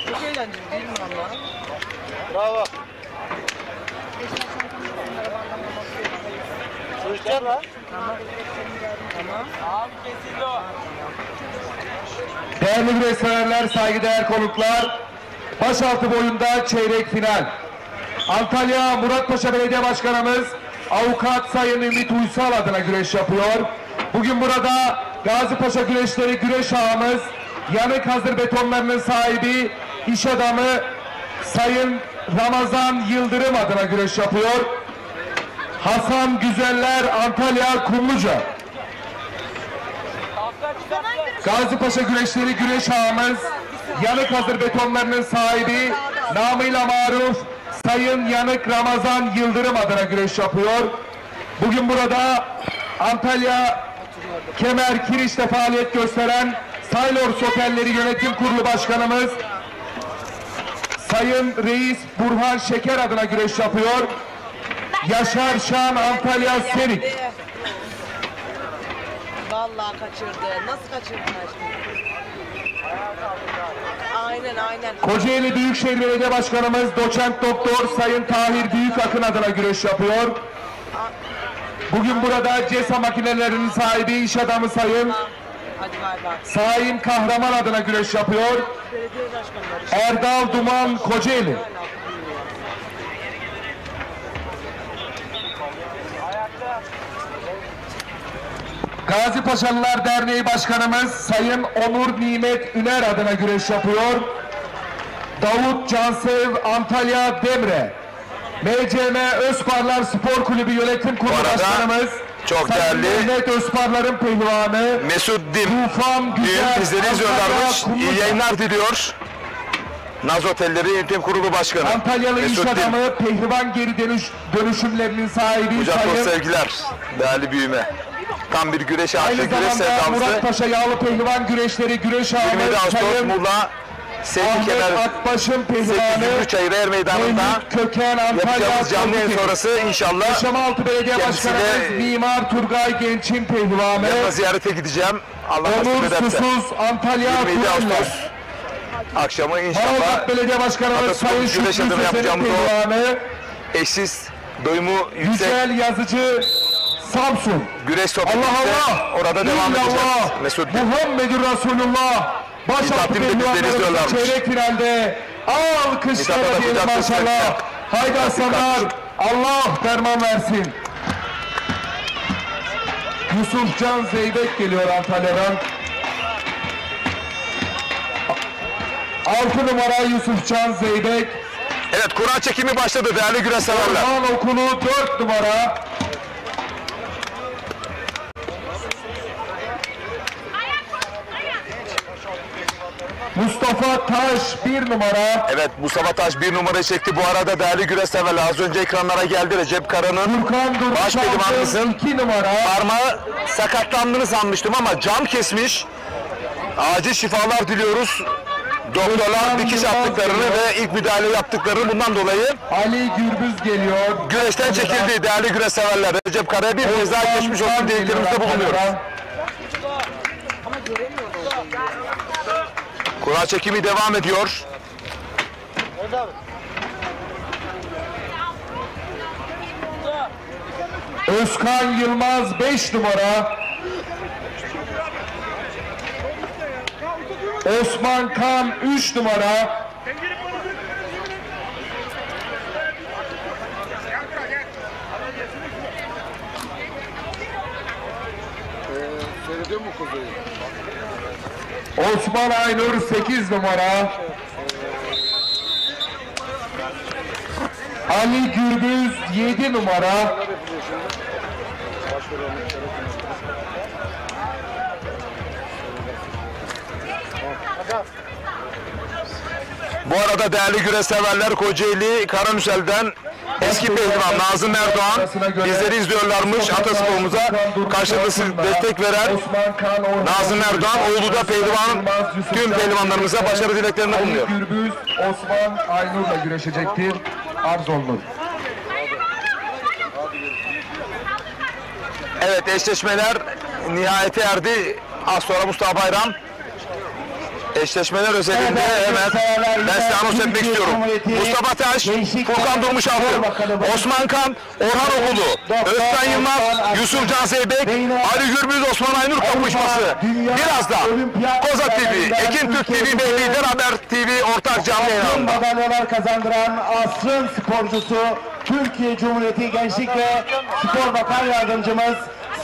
Çok eğlenceli değil mi valla? Bravo. Sürüşecek lan. Tamam. Abi kesildi o. Değerli güreş severler, saygıdeğer konuklar, başaltı boyunda çeyrek final. Antalya Muratpaşa Belediye Başkanımız Avukat Sayın Ümit Uysal adına güreş yapıyor. Bugün burada Gazipaşa Güreşleri güreş ağamız, yanık hazır betonlarının sahibi, iş adamı Sayın Ramazan Yıldırım adına güreş yapıyor. Hasan Güzeller Antalya Kumluca. Gazipaşa Güreşleri güreş ağamız, yanık hazır betonlarının sahibi, namıyla maruf Sayın Yanık Ramazan Yıldırım adına güreş yapıyor. Bugün burada Antalya Kemer Kiriş'te faaliyet gösteren Saylors Otelleri Yönetim Kurulu Başkanımız Sayın Reis Burhan Şeker adına güreş yapıyor. Yaşar Şan Antalya Serik. Vallahi kaçırdı. Nasıl kaçırdı? Aynen. Kocaeli Büyükşehir Belediye Başkanımız Doçent Doktor Sayın Tahir Büyükakın adına güreş yapıyor. Bugün burada CESA makinelerinin sahibi iş adamı Sayın Saim Kahraman adına güreş yapıyor. Erdal Duman Kocaeli. Gazi Paşalılar Derneği Başkanımız Sayın Onur Nimet Üner adına güreş yapıyor. Davut Cansev Antalya Demre. MCM Özparlar Spor Kulübü Yönetim Kurulu Başkanımız çok değerli Mehmet Özparlar'ın pehlivanı Mesut Dim bizleri izliyorlarmış. İyi yayınlar diliyor. Naz Otelleri Yönetim Kurulu Başkanı Antalyalı iş adamı, pehlivan geri dönüşümlerinin sahibi Kucak sevgiler, değerli büyüme. Tam bir güreş aşığı, güreş sevdamızı. Muratpaşa Yağlı Pehlivan Güreşleri güreş ağabey 27 Ağustos Muğla Sevgi Kemer Akbaş'ın pehlivanı 8. Çayır Er Meydanı'nda Köken Antalya yapacağımız canlı yayın sonrası inşallah Yaşamaltı Belediye Başkanımız Mimar Turgay Genç'in pehlivanı yanına ziyarete gideceğim. Allah nasip ederse. Susuz Antalya 27 Ağustos akşamı inşallah Bağdat Belediye Başkanımız Sayın Şükrü Sezen'in pehlivanı eşsiz, doyumu yüksek Güzel Yazıcı Samsun. Güreş sohbetinde orada devam edeceğiz. Mesut Muhammedur Resulullah. Başaltı pehlivanlarımız çeyrek finalde alkışlara diyelim maşallah. Haydi aslanlar, Allah derman versin. Yusufcan Zeybek geliyor Antalya'dan. 6 numara Yusufcan Zeybek. Evet, kura çekimi başladı değerli güreş severler. Orhan Okulu 4 numara. Mustafa Taş 1 numara. Evet, Mustafa Taş 1 numarayı çekti. Bu arada değerli güreş severler, az önce ekranlara geldi Recep Kara'nın baş pehlivanımızın 2 numara. parmağı sakatlandığını sanmıştım ama cam kesmiş. Acil şifalar diliyoruz. Doktorlar dikiş attıklarını ve ilk müdahale yaptıklarını bundan dolayı Ali Gürbüz geliyor. güreşten çekildi değerli güreş severler. Recep Kara'ya bir kez daha geçmiş olsun dileklerimizde bulunuyoruz. Kura çekimi devam ediyor. Özkan Yılmaz 5 numara. Osman Kan 3 numara. Osman Aynur 8 numara. Ali Gürbüz 7 numara. Bu arada değerli güreş severler, Kocaeli Karamüsel'den eski pehlivan Nazım Erdoğan bizleri izliyorlarmış. Atasporumuza karşılıklı destek veren Nazım Erdoğan, oğlu da pehlivanın tüm pehlivanlarımıza başarı dileklerini bulunuyor. Ali Gürbüz Osman Aynur'la güreşecektir. Arzonlu. Evet, eşleşmeler nihayete erdi. Az sonra Mustafa Bayram eşleşmeler özelinde hemen ben size anons etmek istiyorum. Mustafa Taş, Furkan Durmuşaltı, Osman Kan, Orhan Okulu, Özkan Yılmaz, Yusufcan Zeybek, Ali Gürbüz, Osman Aynur kapışması. Biraz da Kozak TV, Ekin Türk TV ve Lider Haber TV ortak canlı yayınlarında. Madalyalar kazandıran asrın sporcusu Türkiye Cumhuriyeti Gençlik ve Spor Bakan Yardımcımız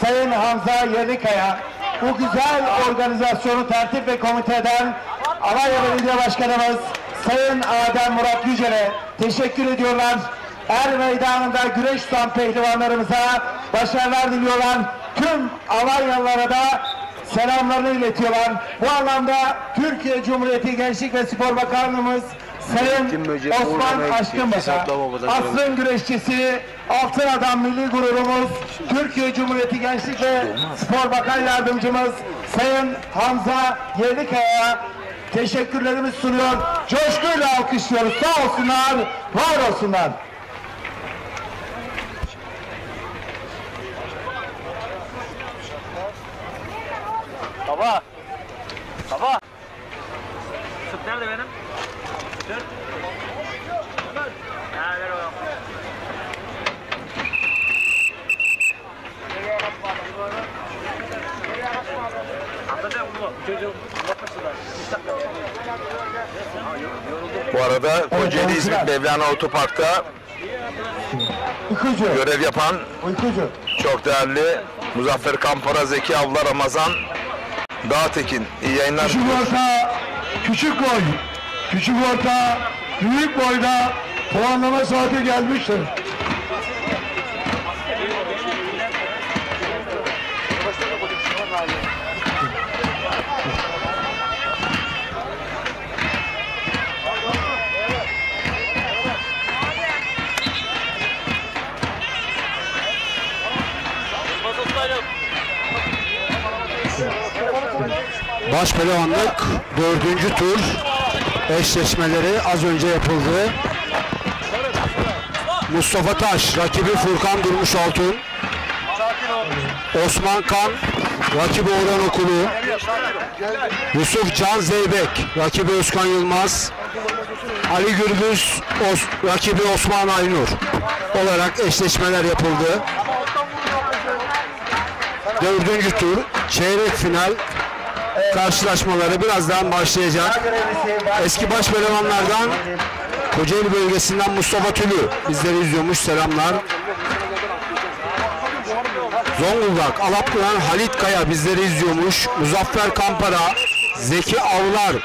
Sayın Hamza Yerlikaya, bu güzel organizasyonu tertip ve komite eden Alanya Belediye Başkanımız Sayın Adem Murat Yücel'e teşekkür ediyorlar. Er meydanında güreş tutan pehlivanlarımıza başarılar diliyorlar. Tüm Alanyalılara da selamlarını iletiyorlar. Bu anlamda Türkiye Cumhuriyeti Gençlik ve Spor Bakanlığımız Sayın Osman Aşkınbaka, asrın güreşçisi, Altın Adam milli gururumuz, Türkiye Cumhuriyeti Gençlik ve Spor Bakan Yardımcımız Sayın Hamza Yerlikaya'ya teşekkürlerimizi sunuyor. Coşkuyla alkışlıyoruz. Sağ olsunlar, var olsunlar. Baba. Baba. Süt nerede benim? Süt. Ha, ver o. Atacağım bunu. Çocuğum. Bu arada Kocaeli İzmit Mevlana Otopark'ta görev yapan çok değerli Muzaffer Kampara, Zeki Avla, Ramazan Dağtekin. İyi yayınlar. Küçük orta, küçük boy, küçük orta, büyük boyda puanlama saati gelmiştir. Baş pehlivanlık 4. tur eşleşmeleri az önce yapıldı. Mustafa Taş rakibi Furkan Durmuşaltun, Osman Kan rakibi Orhan Okulu, Yusufcan Zeybek rakibi Özkan Yılmaz, Ali Gürbüz rakibi Osman Aynur olarak eşleşmeler yapıldı. 4. tur çeyrek final karşılaşmaları birazdan başlayacak. Eski baş pehlivanlardan Kocaeli bölgesinden Mustafa Tülü bizleri izliyormuş. Selamlar. Zonguldak, Alapkıran Halit Kaya bizleri izliyormuş. Muzaffer Kampara, Zeki Avlar,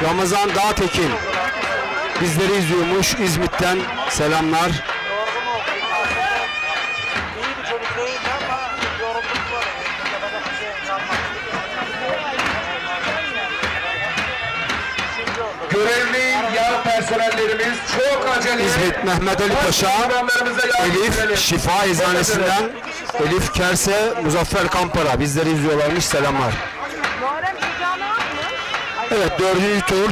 Ramazan Dağtekin bizleri izliyormuş. İzmit'ten selamlar. Görevli yağ personellerimiz çok acele. İzmit Mehmet Ali Paşa, Elif Şifa Eczanesi'nden Elif Kerse, Muzaffer Kampara bizleri izliyorlarmış. Selamlar. Evet, 4. tur.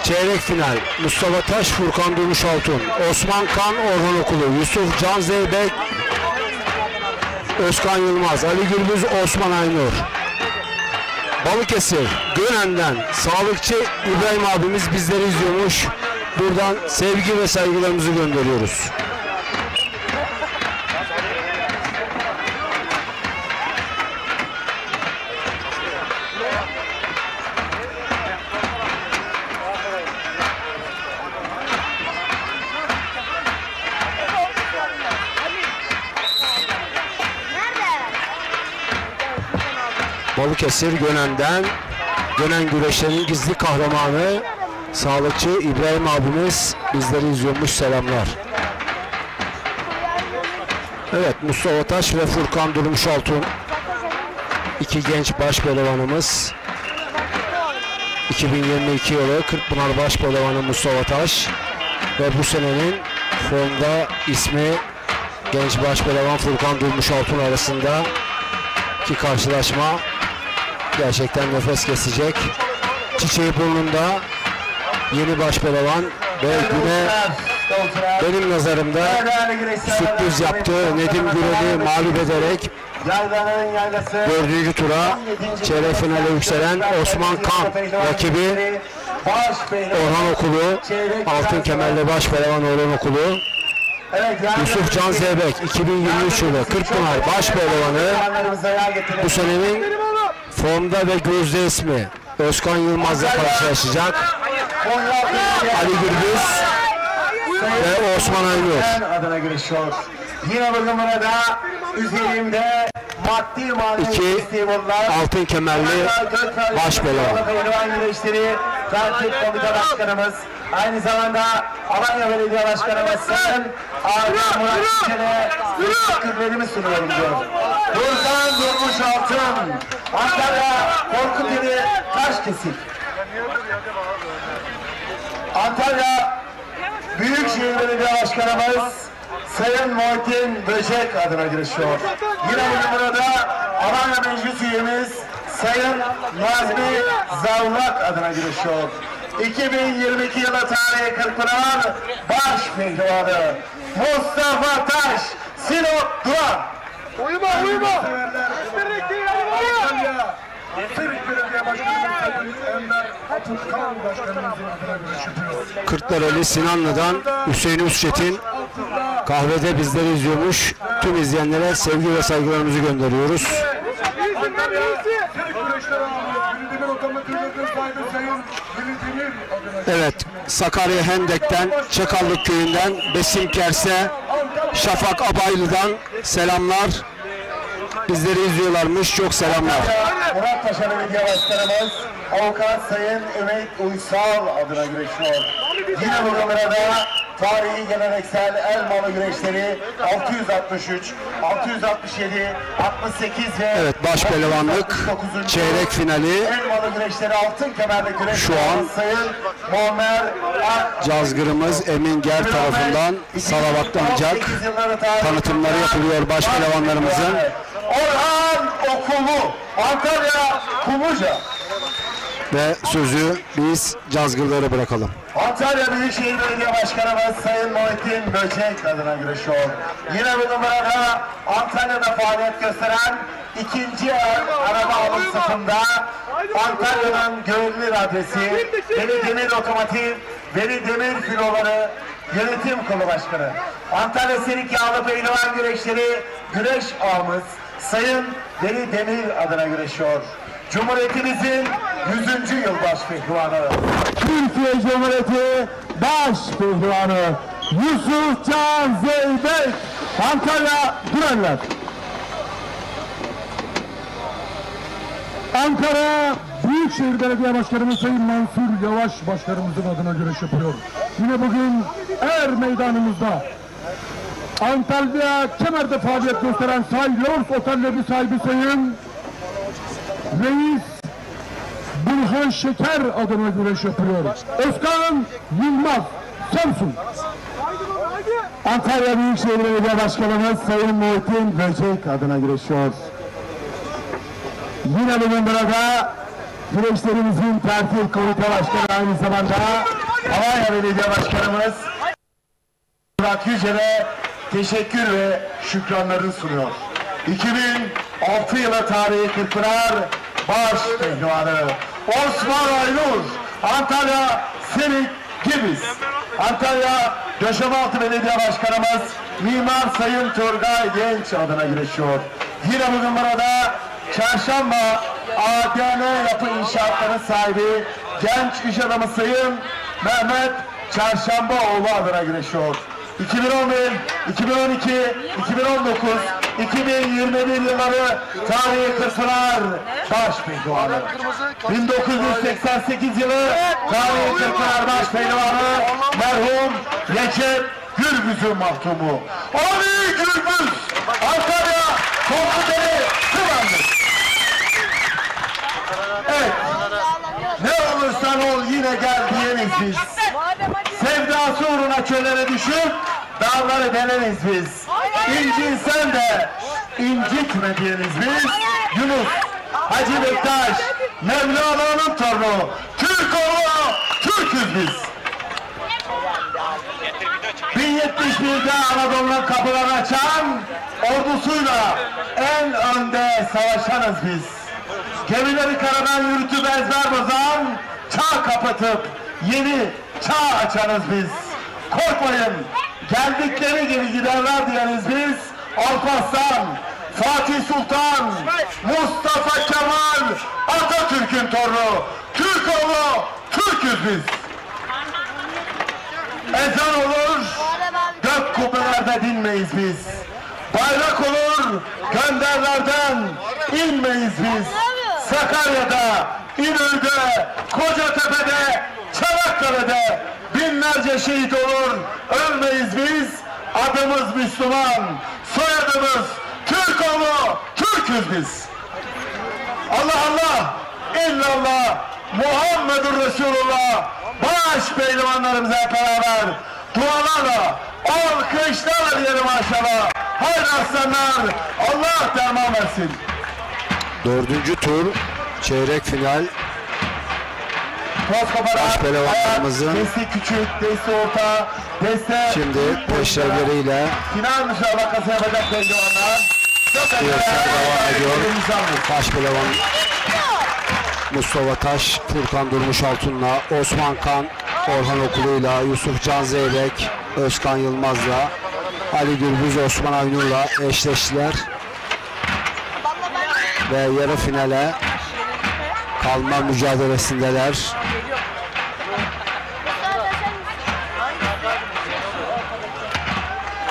Çeyrek final. Mustafa Taş, Furkan Durmuş Altun, Osman Kan, Orhan Okulu, Yusuf Can Zeybek, Özkan Yılmaz, Ali Gürbüz, Osman Aynur. Balıkesir, Gönen'den sağlıkçı İbrahim abimiz bizleri izliyormuş. Buradan sevgi ve saygılarımızı gönderiyoruz. Balıkesir Gönen'den, Gönen güreşlerinin gizli kahramanı sağlıkçı İbrahim abimiz bizleri izliyormuş. Selamlar. Evet, Mustafa Taş ve Furkan Durmuş Altun, iki genç başpehlivanımız. 2022 yılı Kırkpınar başpehlivanı Mustafa Taş ve bu senenin formda ismi genç başpehlivan Furkan Durmuş Altun arasında ki karşılaşma gerçekten nefes kesecek. Çiçeği burnunda yeni başpehlivan ve güne benim nazarımda sürpriz yaptı. Nedim Gürel'i mağlup ederek 4. tura çeyrek finale yükselen Osman Kan rakibi Orhan Okulu, altın kemerli başpehlivan Orhan Okulu. Yusuf Can Zeybek 2023 yılı Kırkpınar başpehlivanı, bu senenin formda ve gözde ismi Özkan Yılmaz'la karşılaşacak. Ali Gürbüz ve Osman Aynur adına görüşüyor. Yine bugün burada üzerimde maddi manevi altın kemerli başpehlivan. Takip Komite Başkanımız, aynı zamanda Alanya Belediye Başkanımız Sayın Arda Murat Çiçek'e teşekkürlerimi sunuyorum diyor. Furkan Durmuş Altun, Antalya Korkuteli Taşkesik. Antalya Büyükşehir Belediye Başkanımız Sayın Muhittin Böcek adına girişiyor. Yine bugün burada Alanya Meclis Üyemiz Sayın Nazmi Zavlak adına girişiyor. 2022 yılı tarihi Kırkpınar başpehlivanı Mustafa Taş, Sinop Duran. Uyuma! Sirik Belediye Başkanımız Sayın Enver Atılkan Başkanımızın adına görüşüyor. Kırklareli Sinanlı'dan Hüseyin Üsçetin kahvede bizleri izliyormuş. Tüm izleyenlere sevgi ve saygılarımızı gönderiyoruz. Evet, Sakarya Hendek'ten, Çakallık Köyü'nden Besim Kerse, Şafak Abaylı'dan selamlar. Bizleri izliyorlarmış. Çok selamlar. Murat Paşa Belediye Başkanımız Avukat Sayın Ümit Uysal adına güreşiyor. Yine bugün burada tarihi geleneksel el malı güreşleri 663, 667, 68 ve evet, başpehlivanlık çeyrek finali el malı güreşleri altın kemerli güreş şu an Sayın Muammer cazgırımız Emin Ger tarafından salavatlanacak. Tanıtımları yapılıyor başpehlivanlarımızın. Orhan Okulu, Antalya Kumluca. Ve sözü biz cazgırlara bırakalım. Antalya Büyükşehir Belediye Başkanımız Sayın Muhittin Böcek adına güreşiyor. Yine bu numarada Antalya'da faaliyet gösteren ikinci el araba alım safında Antalya'nın güvenilir adresi Veli Demir Otomotiv, Veli Demir Filoları Yönetim Kurulu Başkanı. Antalya Serik Yağlı Pehlivan Güreşleri Güreş Ağımız Sayın Veli Demir adına güreşiyor. Cumhuriyetimizin 100. yıl başpehlivanı, Türkiye Cumhuriyeti başpehlivanı Yusuf Can Zeybek, Antalya Güvenler. Ankara Büyükşehir Belediye Başkanımız Sayın Mansur Yavaş Başkanımızın adına güreş yapıyor. Yine bugün Meydanımızda Antalya Kemer'de faaliyet gösteren Saylors Otelleri sahibi Sayın Reis Burhan Şeker adına güreş yapıyor. Özkan Yılmaz Samsun. Antalya Büyükşehir Belediye Başkanımız Sayın Muhittin Böcek adına güreşiyor. Yine bugün burada güreşlerimizin tertip komite başkanı aynı zamanda Alanya Belediye Başkanımız Murat Yücel'e teşekkür ve şükranlarını sunuyor. 2006 yılı tarihi Kırkpınar baş pehlivanı Osman Aynur, Antalya Senik Gibiz. Antalya Döşemealtı Belediye Başkanımız Mimar Sayın Turgay Genç adına güreşiyor. Yine bugün burada Çarşamba ADN Yapı İnşaatları sahibi genç iş adamı Sayın Mehmet Çarşambaoğlu adına güreşiyor. 2011, 2012, 2019, 2021 yılları tarihi Kırkpınar baş pehlivanı. 1988 yılı tarihi Kırkpınar baş pehlivanı merhum Recep Gürbüz'ün mahkumu. Ali Gürbüz, Antalya Korkuteli Sıvandır. Evet, ne olursan ol yine gel diyeniz biz. Sevdası uğruna çöllere düşüp dağları deleniz biz. İncinsen de incitme diyeniz biz. Yunus Hacı Bektaş Mevlana'nın torunu Türk oğlu Türk'üz biz. 1071'de Anadolu'nun kapılarını açan ordusuyla en önde savaşanız biz. Gemileri karadan yürütüp ezber bozan, çağ kapatıp yeni çağ açanız biz. Korkmayın, geldikleri gibi giderler diyeniz biz. Alparslan, Fatih Sultan, Mustafa Kemal, Atatürk'ün torunu, Türk oğlu, Türk'üz biz. Ezan olur, gök kubbelerde dinmeyiz biz. Bayrak olur, gönderlerden inmeyiz biz. Sakarya'da, İnönü'de, Kocatepe'de, Çanakkale'de binlerce şehit olur, ölmeyiz biz. Adımız Müslüman, soyadımız Türk oğlu, Türk'üz biz. Allah Allah, illallah, Muhammedur Resulullah, baş pehlivanlarımıza hep beraber dualarla, alkışlarla diyelim maşallah. Haydi aslanlar, Allah derman versin. 4. tur çeyrek final. Baş pehlivanlarımızın deste küçük, deste orta, deste şimdi peşrevleriyle final müsabakası yapacak pehlivanlar. devam ediyor. Baş pehlivan Mustafa Taş, Furkan Durmuş Altun'la, Osman Kan, Orhan Okulu'yla, Yusuf Can Zeyrek, Özkan Yılmaz'la, Ali Gürbüz, Osman Aynur'la eşleştiler. Ve yarı finale kalma mücadelesindeler.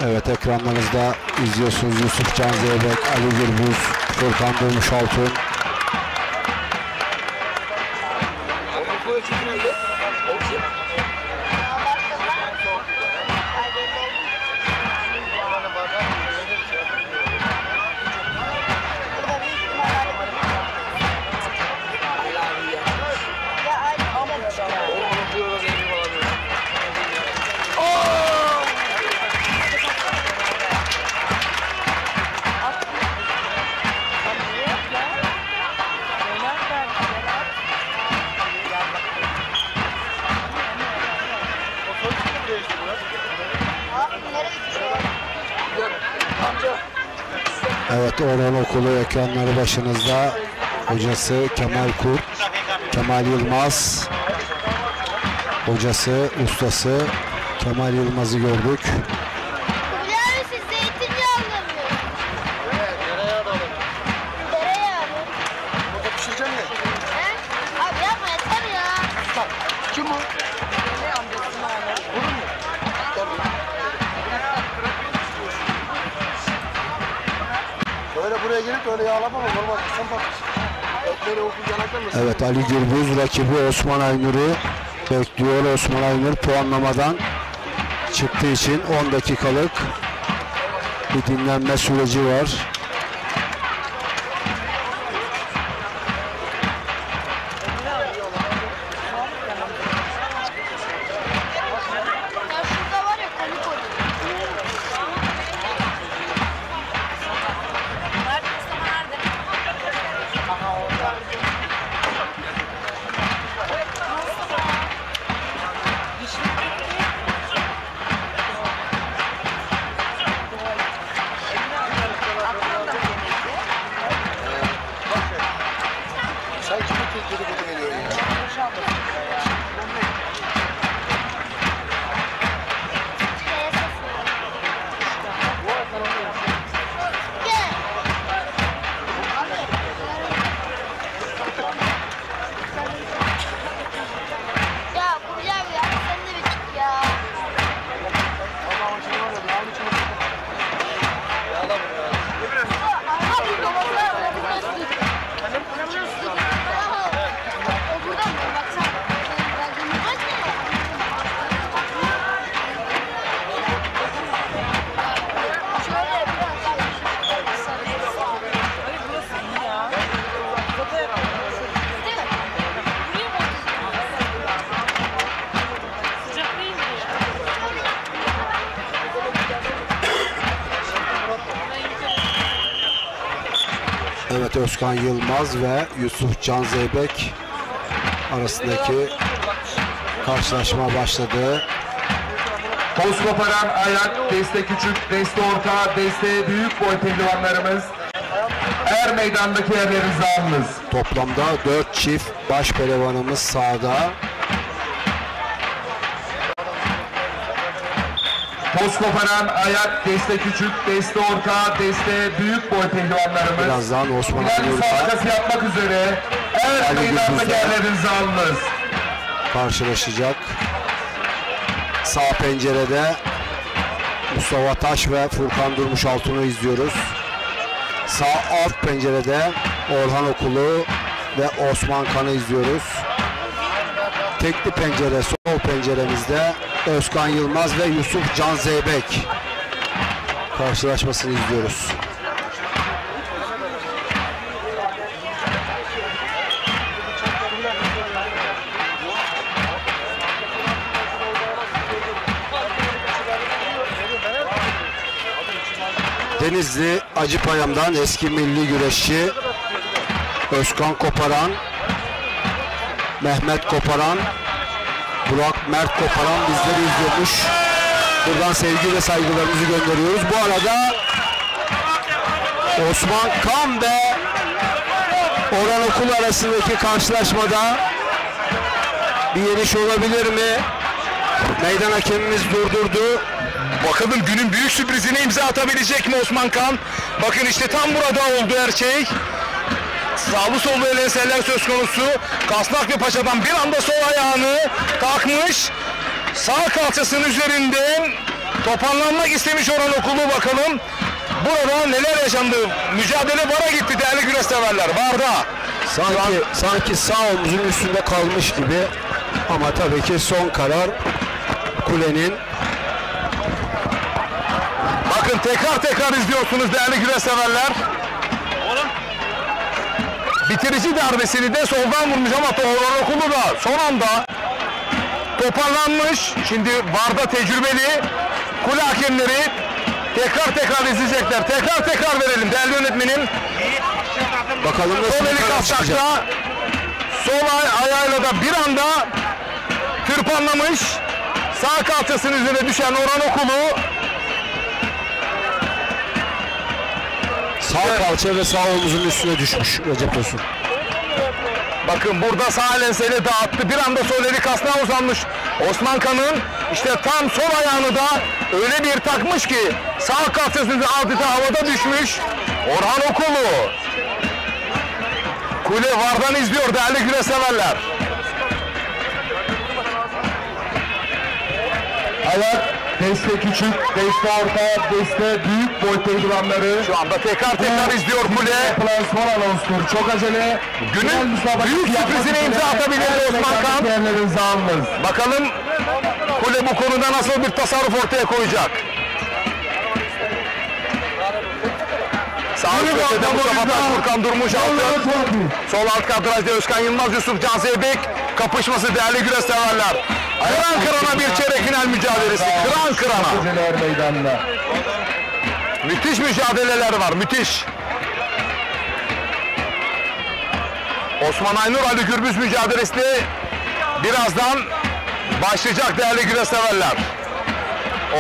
Evet, ekranlarınızda izliyorsunuz Yusuf Can Zeyrek, Ali Gürbüz, Furkan Durmuş Altun. Evet, Orhan Okulu ekranları başınızda. Hocası Kemal Kurt, Kemal Yılmaz. Hocası, ustası Kemal Yılmaz'ı gördük. Yani siz zeytinyağı alamıyorsunuz. Tereyağı da alalım. Tereyağı mı? Burada pişireceğim ya. He? Abi yapma yeter ya. Bak, kim o? Ne amcasını alır? Olur mu? Öyle buraya gelip öyle yağlama mı? Normal sen bak. Evet, Ali Gürbüz rakibi Osman Aynur'u bekliyor. Osman Aynur puanlamadan çıktığı için 10 dakikalık bir dinlenme süreci var. Evet, Özkan Yılmaz ve Yusuf Can Zeybek arasındaki karşılaşma başladı. Toz koparan ayak, deste küçük, deste orta, deste büyük boy pehlivanlarımız er meydandaki yerlerinizi alınız. Toplamda 4 çift baş pehlivanımız sahada. Toz koparan ayak, deste küçük, deste orta, deste büyük boy pehlivanlarımız birazdan Osman final müsabakası yapmak üzere er meydandaki yerlerinizi alınız. Karşılaşacak. Sağ pencerede Mustafa Taş ve Furkan Durmuş Altun'u izliyoruz. Sağ alt pencerede Orhan Okulu ve Osman Kan'ı izliyoruz. Tekli pencere sol penceremizde Özkan Yılmaz ve Yusuf Can Zeybek karşılaşmasını izliyoruz. Denizli Acıpayam'dan eski milli güreşçi Özkan Koparan, Mehmet Koparan, Burak Mert Koparan bizleri izliyormuş. Buradan sevgi ve saygılarımızı gönderiyoruz. Bu arada Osman Kan ve Orhan Okul arasındaki karşılaşmada bir yeniş olabilir mi? Meydan hakemimiz durdurdu. Bakalım günün büyük sürprizine imza atabilecek mi Osman Kan? Bakın işte tam burada oldu her şey. Sağlı sollu elenseler söz konusu. Kasnak ve paçadan bir anda sol ayağını takmış. Sağ kalçasının üzerinden toparlanmak istemiş Orhan Okulu, bakalım. Burada neler yaşandı? Mücadele bara gitti değerli güreş severler. Barda. Sanki sağ omuzun üstünde kalmış gibi. Ama tabii ki son karar kulenin. Bakın tekrar izliyorsunuz değerli güreş severler. Bitirici darbesini de soldan vurmuş ama Orhan Okulu da son anda toparlanmış. Şimdi VAR'da tecrübeli kule hakemleri tekrar izleyecekler. Tekrar verelim değerli yönetmenim. Bakalım nasıl sol eli kastakta, sol ayağıyla da bir anda tırpanlamış. Sağ kalçasının üzerine düşen Orhan Okulu. Sağ kalça ve sağ omuzun üstüne düşmüş Recep Tosun. Bakın burada sağ lenseyle dağıttı. Bir anda sol eli kasnağa uzanmış Osman Kan'ın. İşte tam sol ayağını da öyle bir takmış ki sağ kalçasının adeta havada düşmüş Orhan Okulu. Kule VAR'dan izliyor değerli güreş severler. Ayak Deste küçük, deste orta, deste büyük boy pehlivanları. Şu anda tekrar izliyor kule. Yapılan son anonstur. Çok acele. Günün büyük sürprizine imza atabilir Osman Kan. Bakalım kule bu konuda nasıl bir tasarruf ortaya koyacak. Sağ üst köşede Mustafa Taşfurkan durmuş altı. Sol alt kadrajda Özkan Yılmaz, Yusuf Can Zeybek kapışması değerli güreş severler. Kıran kırana bir çeyrek final mücadelesi. Kıran kırana. Müthiş mücadeleler var, müthiş. Osman Aynur Ali Gürbüz mücadelesi birazdan başlayacak değerli güreş severler.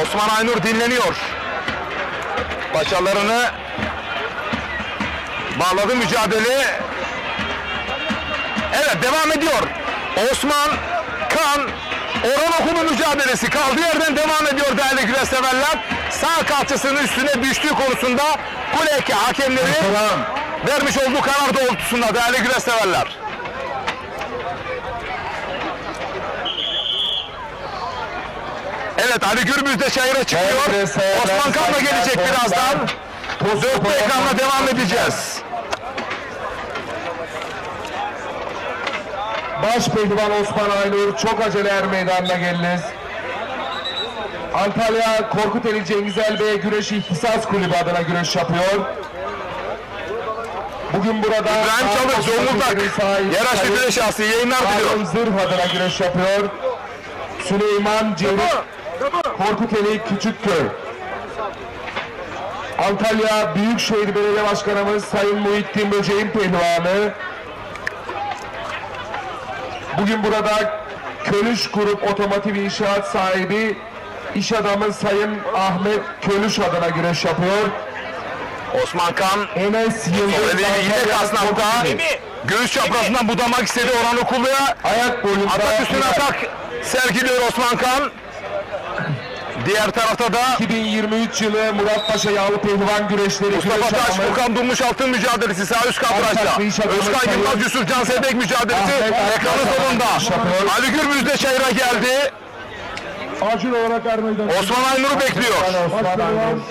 Osman Aynur dinleniyor. Başarılarını bağladı mücadele. Evet, devam ediyor. Osman Kan Orhan Okulu mücadelesi kaldığı yerden devam ediyor değerli güreş severler. Sağ kalçasının üstüne düştüğü konusunda kule hakemleri vermiş olduğu karar doğrultusunda değerli güreş severler. Evet, Ali Gürbüz de çayıra çıkıyor. Osman Kan da gelecek birazdan. Dörtlü ekranla devam edeceğiz. Baş pehlivan Osman Aynur çok acele er meydanına geliniz. Antalya Korkuteli Cengiz Elbey Güreş İhtisas Kulübü adına güreş yapıyor. Bugün burada İbrahim Çalık, Zonguldak Yaraşlı Güreş Şahsı yayınlar diliyor. Zırh adına güreş yapıyor. Süleyman Cevdet Korkuteli Küçükköy. Antalya Büyükşehir Belediye Başkanımız Sayın Muhittin Böceğin pehlivanı. Bugün burada Kölüş Grup Otomotiv İnşaat sahibi iş adamı Sayın Ahmet Kölüş adına güreş yapıyor. Osman Kan Enes Yıldız yine kasnakta göğüs çaprazından budamak istedi Orhan Okulu'ya. Ayak boyunda atak üstüne atak sergiliyor Osman Kan. Diğer tarafta da 2023 yılı Muratpaşa Yağlı Pehlivan güreşleri. Mustafa Taşfurkan Durmuş Altın mücadelesi sağ üst kadrajda. Özkan Yılmaz Yusuf Can Sebek mücadelesi ekranın sonunda. Ali Gürbüz de çayıra geldi. Acil olarak Ermey'den. Osman Aynur'u bekliyor.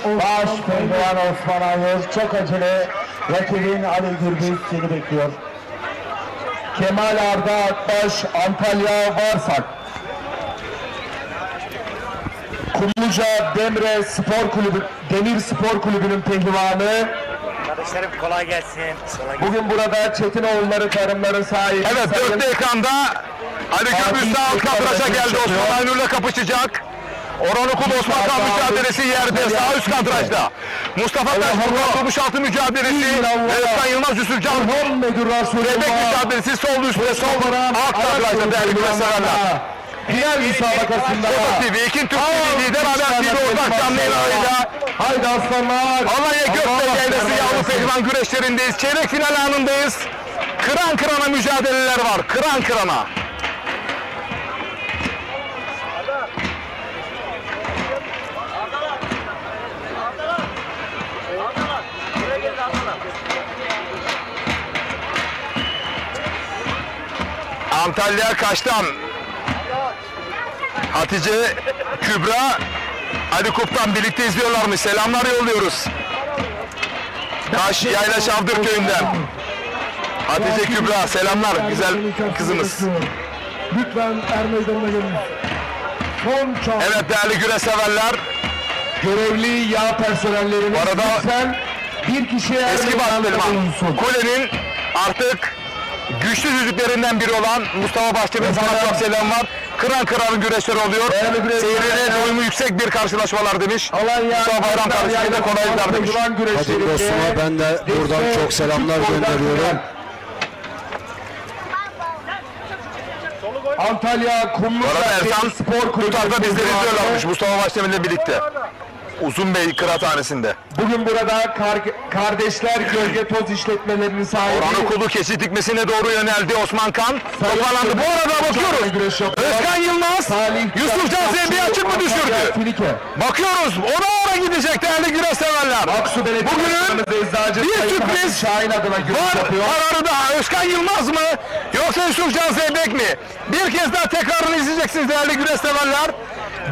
Baş pehlivan Osman Aynur çok acele rakibin Ali Gürbüz seni bekliyor. Kemal Arda Akbaş Antalya Varsak. Kumluca Demre Spor Kulübü, Demir Spor Kulübü'nün pehlivanı. Kardeşlerim kolay gelsin. Bugün burada Çetinoğulları Tarımların sahibi. Evet, dörtlü ekranda Ali Gürbüz sağ alt kadraja geldi. Osman Aynur'la kapışacak. Orhan Okulu Osman Kan mücadelesi yerde sağ üst kadrajda. Mustafa Taşfurkan Durmuş Altın mücadelesi. Özkan Yılmaz Yusuf Can Sebek mücadelesi sol üstte sol alt kadrajda değerli güreş severler. Diğer müsabakasında Foto TV, İkin Türk TV, Lider Haber TV ortak canlı yayınıyla haydi aslanlar. Alanya Gökbey Yaylası Yağlı Pehlivan güreşlerindeyiz. Çeyrek final anındayız. Kıran kırana mücadeleler var. Kıran kırana. Antalya Kaş'tan Hatice, Kübra, Ali Kup'tan birlikte izliyorlarmış. Selamlar yolluyoruz. Kaş Yayla Şavdır köyünden. Hatice, Kübra selamlar güzel kızımız. Lütfen Ermeydan'a gelin. Evet değerli güreş severler. Görevli yağ personellerimiz bu arada lütfen bir kişiye eski başpehlivan Kule'nin artık güçlü yüzüklerinden biri olan Mustafa Başçı'nın sana çok selam var. Kıran kıranın güreşleri oluyor. Seyrine doyumu yüksek bir karşılaşmalar demiş. Mustafa Bayram kardeşine de kolaylıklar demiş. Kadir dostuma ben de buradan çok selamlar gönderiyorum. Antalya Kumluca Spor Kulübü. Bu tarafta bizleri izliyorlarmış Mustafa Başçı'nın birlikte. Uzunbey Kıraathanesi'nde. Bugün burada Kardeşler Gölge Toz İşletmelerinin sahibi Orhan Okulu kesit dikmesine doğru yöneldi Osman Kan. Toparlandı. Bu arada bakıyoruz. Özkan Yılmaz, Yusuf Can Zeybek'i açık mı düşürdü? Bakıyoruz. Ona gidecek değerli güreş severler. Bugünün bir sürpriz var. Kararı da Özkan Yılmaz mı? Yoksa Yusuf Can Zeybek mi? Bir kez daha tekrarını izleyeceksiniz değerli güreş severler.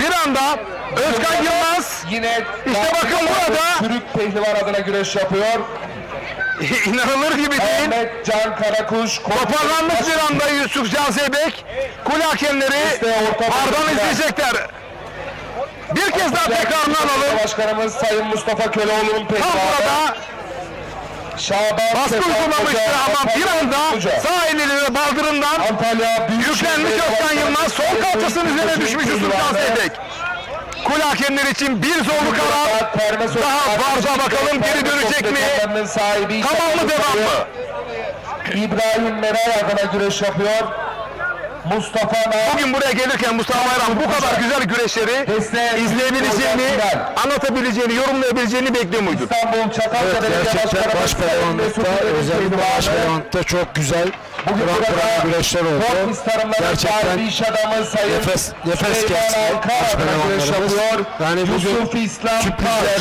Bir anda Özkan Yılmaz. Yine İşte bakın burada. Türk pehlivan adına güreş yapıyor. İnanılır gibi değil. Ahmet Can Karakuş. Toparlanmış bir anda Yusuf Can Zeybek. Kule hakemleri ardından izleyecekler. Bir kez daha tekrarını alalım. Başkanımız Sayın Mustafa Köleoğlu'nun pehlivanı. Tam burada baskı uygulamıştı ama bir anda sağ eliyle ve baldırından yüklenmiş Özkan Yılmaz. Sol kalçasının üzerine düşmüş Yusuf Can Zeybek. Kule hakemleri için bir zorlu karar. Daha varsa bakalım geri dönecek mi? Tamam mı, devam mı? İbrahim Meray adına güreş yapıyor. Mustafa Meray. Bugün buraya gelirken Mustafa Bayram bu kadar güzel güreşleri izleyebileceğini, anlatabileceğini, yorumlayabileceğini bekliyor muydun? İstanbul Çatalca gerçekten baş pehlivanlıkta, özellikle baş pehlivanlıkta çok güzel kıran güreşler oldu. Gerçekten nefes kesti baş pehlivanlarımız. Yani bugün sürprizler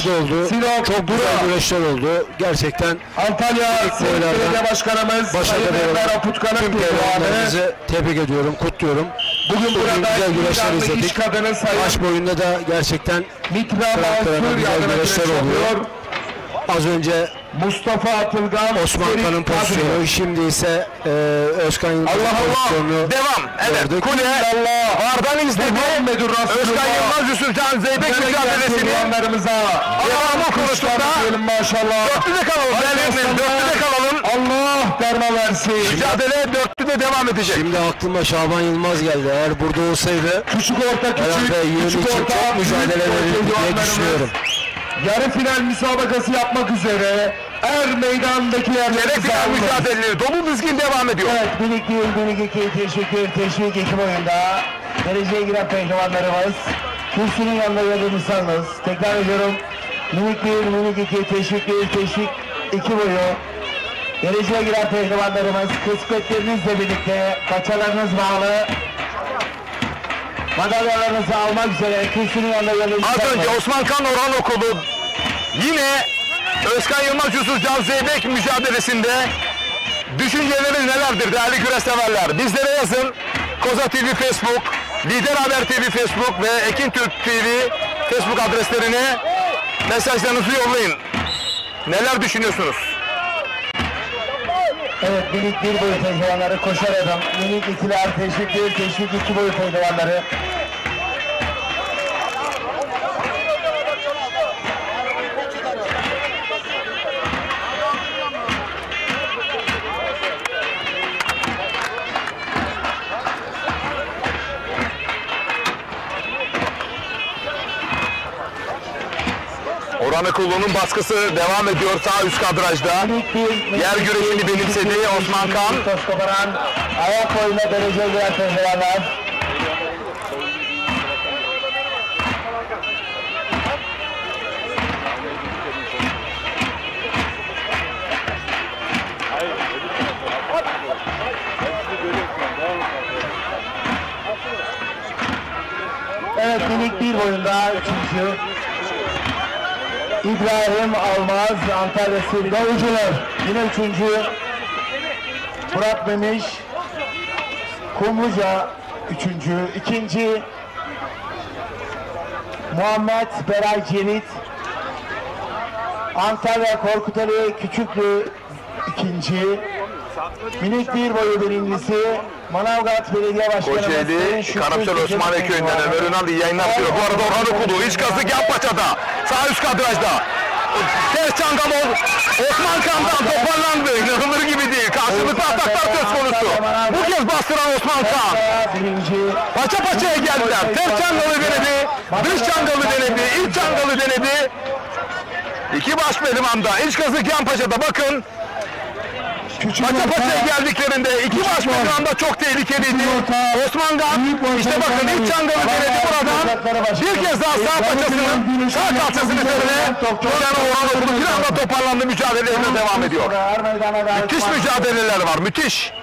de oldu. Çok güzel güreşler oldu. Gerçekten Antalya Belediye Başkanımız Sayın Enver Aputkan'ın tüm pehlivanlarımızı tebrik ediyorum, kutluyorum. Bugün güzel güreşler izledik. Baş boyunda da gerçekten güzel güreşler oluyor. Az önce Mustafa Atılgan, Osman Kan'ın pozisyonu, şimdi ise Özkan Yılmaz'ın pozisyonunu devam. Evet, kule vardan izledi. Özkan Yılmaz, Yusuf Can Zeybek mücadelesini devamı konusunda dörtlüde kalalım. Dörtlüde kalalım. Allah derma versin. Mücadele dörtlüde devam edecek. Şimdi aklıma Şaban Yılmaz geldi. Eğer burada olsaydı küçük orta yeni için çok mücadele verirdi diye düşünüyorum. Yarı final müsabakası yapmak üzere meydanındaki yerlerimiz final mücadeleleri dolu dizgin devam ediyor. Evet, minik 1, minik 2, teşvik 2 boyunda dereceye giren pehlivanlarımız, kürsünün yanında yardımcılarımız, tekrar ediyorum, minik 1, minik 2, teşvik 1, teşvik 2 boyu dereceye giren pehlivanlarımız, kısmetlerinizle birlikte paçalarınız bağlı, madalyalarınızı almak üzere kürsünün yanında yardımcılarımız. Az önce Osman Kan Orhan Okulu yine Özkan Yılmaz Yusuf Can Zeybek mücadelesinde düşünceleriniz nelerdir değerli güreş severler? Bizlere yazın. Koza TV Facebook, Lider Haber TV Facebook ve Ekin Türk TV Facebook adreslerine mesajlarınızı yollayın. Neler düşünüyorsunuz? Evet, minik 1 boyu pehlivanları koşar adam, minik 2'ler teşvik 1, teşvik 2 boyu pehlivanları. Orhan Okulu'nun baskısı devam ediyor sağ üst kadrajda. Yer güreşini benimsedi Osman Kan. Ayak boyuna dereceye giren pehlivanlar. Evet, minik 1 boyunda 3. İbrahim Almaz, Antalya Sivri Davulcular. Yine 3. Murat Memiş, Kumluca 3. 2. Muhammed Beray Cerit, Antalya Korkuteli Küçüklü 2. Minik 1 boyu birincisi Manavgat Belediye Başkanı Kocaeli, Karapsel Osmaniye Köyü'nden Ömer Ünal iyi yayınlar diliyor. Bu arada Orhan Okulu iç kazık yan paçada. Sağ üst kadrajda. Ters çangamol Osman Kan'dan toparlandı. İnanılır gibi değil. Karşılıklı ataklar söz konusu. Bu kez bastıran Osman Kan. Paça paçaya geldiler. Ters çangalı denedi. Dış çangalı denedi. İç çangalı denedi. İki baş pehlivanda. İç kazık yan paçada. Bakın. Paça paçaya geldiklerinde iki baş pehlivanda çok tehlikeliydi. Osman Kan işte bakın iç çangalı denedi buradan. Bir kez daha sağ paçasının sağ kalçasının üzerine Orhan Okulu bir anda toparlandı, mücadelelerine devam ediyor. Müthiş mücadeleler var, müthiş.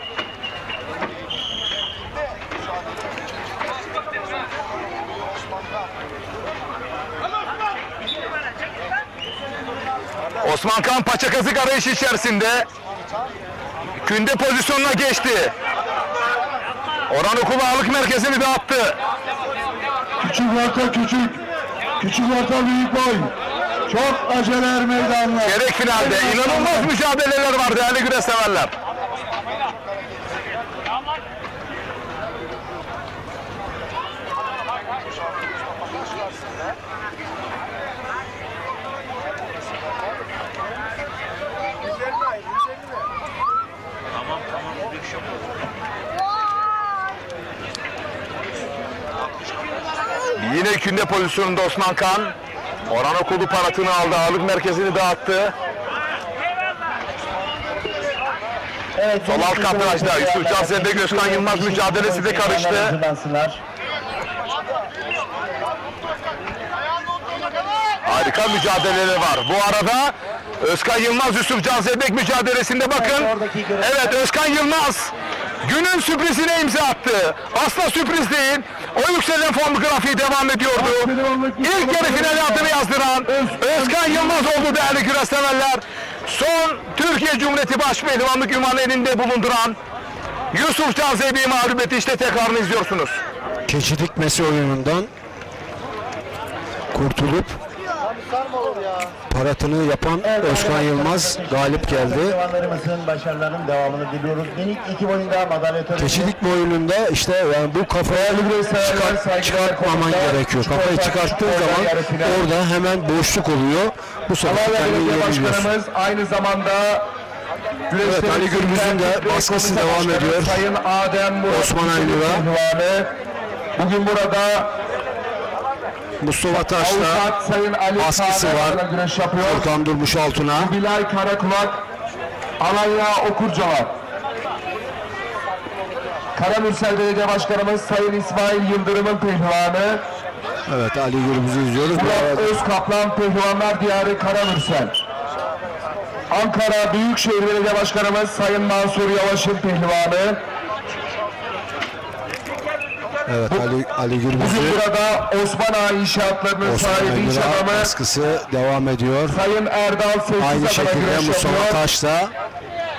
Osman Kan paça kazık arayışı içerisinde künde pozisyonuna geçti. Orhan Okulu ağırlık merkezini dağıttı. Küçük orta küçük. Küçük orta büyük boy. Çok acele meydanlar. Gerek finalde inanılmaz mücadeleler var değerli güreş severler. Yine künde pozisyonunda Osman Kan. Orhan Okulu paratını aldı, ağırlık merkezini dağıttı. Evet, sol alt kadrajda Yusuf Can Zendek, Özkan Yılmaz mücadelesi de karıştı. Harika mücadeleleri var. Bu arada Özkan Yılmaz, Yusuf Can Zendek mücadelesinde bakın. Evet, Özkan Yılmaz günün sürprizine imza attı. Asla sürpriz değil. O yükselen form grafiği devam ediyordu. İlk yarı finale adını yazdıran Özkan Yılmaz oldu değerli güreş severler. Son Türkiye Cumhuriyeti Başpehlivanlık ünvanı elinde bulunduran Yusuf Can Zeybe'yi mağlup etti. İşte tekrarını izliyorsunuz. Keçi dikmesi oyunundan kurtulup paratını yapan Özkan Yılmaz galip geldi. Pehlivanlarımızın başarılarının devamını diliyoruz. Minik iki boyunda madalya töreni. Keçi dikme oyununda işte yani bu kafaya çıkartmaman gerekiyor. Kafayı çıkarttığın zaman orada hemen boşluk oluyor. Bu sefer kendini Başkanımız aynı zamanda evet, Ali Gürbüz'ün de baskısı devam ediyor. Sayın Adem Osman Aynur'a. Bugün burada Mustafa Taş'ta baskısı var. Furkan Durmuş Altun'a. Bilal Karakulak, Alanya Okurcalar. Karamürsel Belediye Başkanımız Sayın İsmail Yıldırım'ın pehlivanı. Evet, Ali Gürbüz'ü izliyoruz. Murat Özkaplan Pehlivanlar Diyarı Karamürsel. Ankara Büyükşehir Belediye Başkanımız Sayın Mansur Yavaş'ın pehlivanı. Evet, Ali Gürbüz'ü. Bugün burada Osman Ağa İnşaatları'nın sahibi iş adamı baskısı devam ediyor. Sayın Erdal Sessiz aynı şekilde Mustafa Taş'ta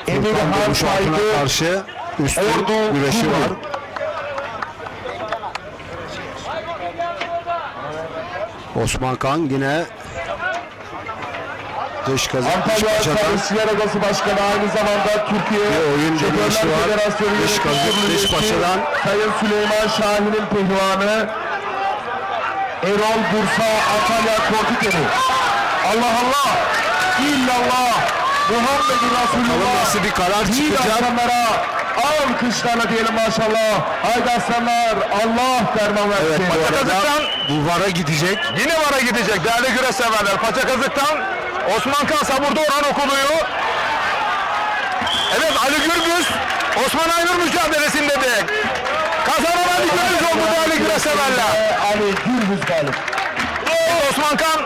Furkan Durmuş Altun'a karşı üstün güreşi var. Osman Kan yine dış kazan. Antalya Sarısyer Odası Başkanı aynı zamanda Türkiye oyun denemişi var. Dış paçadan Sayın Süleyman Şahin'in pehlivanı Erol Bursa Antalya Korkuteli. Allah Allah! İllallah! Muhammed-i Resulullah! Nasıl bir karar çıkacak? Alkışlarla diyelim maşallah. Haydi aslanlar, Allah derman versin. Evet, bu arada bu VAR'a gidecek. Yine VAR'a gidecek değerli güreş severler. Paçakazık'tan Osman Kan savurdu Orhan Okulu'yu. Evet, Ali Gürbüz Osman Aynur mücadelesinde de kazanan Ali Gürbüz oldu değerli güreş severler. Ali Gürbüz galip. Osman Kan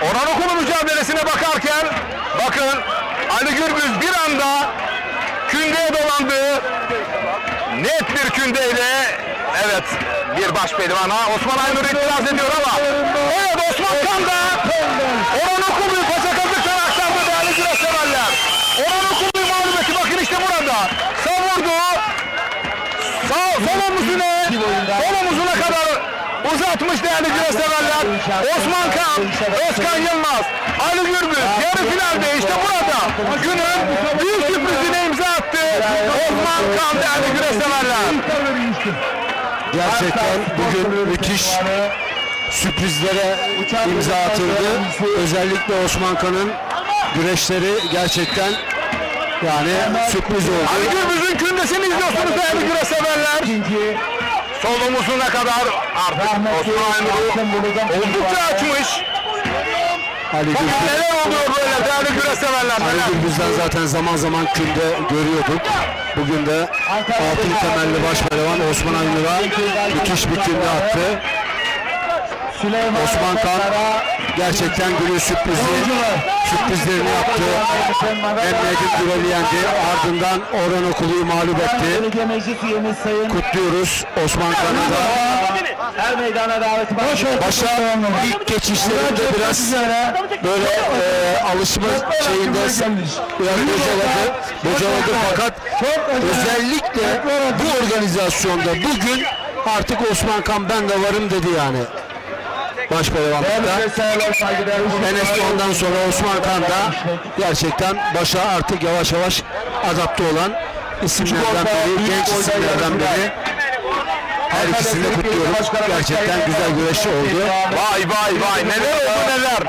Orhan Okulu mücadelesine bakarken bakın Ali Gürbüz bir anda kündeye dolandı. Net bir kündeyle evet bir baş pehlivana Osman Aynur itiraz ediyor ama evet Osman Kan da Orhan Okulu'yu paçakazıktan aktardı değerli güreş severler. Orhan Okulu'yu mağlup etti. Bakın işte burada savurdu. Sol omuzuna kadar uzatmış değerli güreş severler. Osman Kan, Özkan Yılmaz, Ali Gürbüz yarı finalde işte burada günün büyük sürprizine imza attı. Osman Kan değerli güreş severler. Gerçekten bugün müthiş sürprizlere imza atıldı. Özellikle Osman Kan'ın güreşleri gerçekten yani sürpriz oldu. Ali Gürbüz'ün kündesini izliyorsunuz değerli güreş severler. Sol omuzuna kadar artık Osman Aynur'u oldukça açmış. Ali Gürbüz. Neler oluyor böyle değerli güreş severler. Ali Gürbüz'den zaten zaman zaman künde görüyorduk. Bugün de altın temelli başpehlivan Osman Aynur'a müthiş bir künde attı. Osman Kan gerçekten günün sürprizlerini yaptı. Emniyet'in Gürel'i yendi. Ardından Orhan Okulu'yu mağlup etti. Kutluyoruz Osman Kan'ı da. Her meydana davet Başa ilk geçişlerinde biraz böyle alışma şeyinde biraz bocaladı fakat özellikle bu organizasyonda bugün artık Osman Kan ben de varım dedi yani. baş pehlivanlıkta. Enes de ondan sonra Osman Kan da gerçekten başa artık yavaş yavaş adapte olan isimlerden biri, genç isimlerden biri. Her ikisini de kutluyorum. Gerçekten güzel güreşçi oldu. Vay vay vay, neler oldu neler.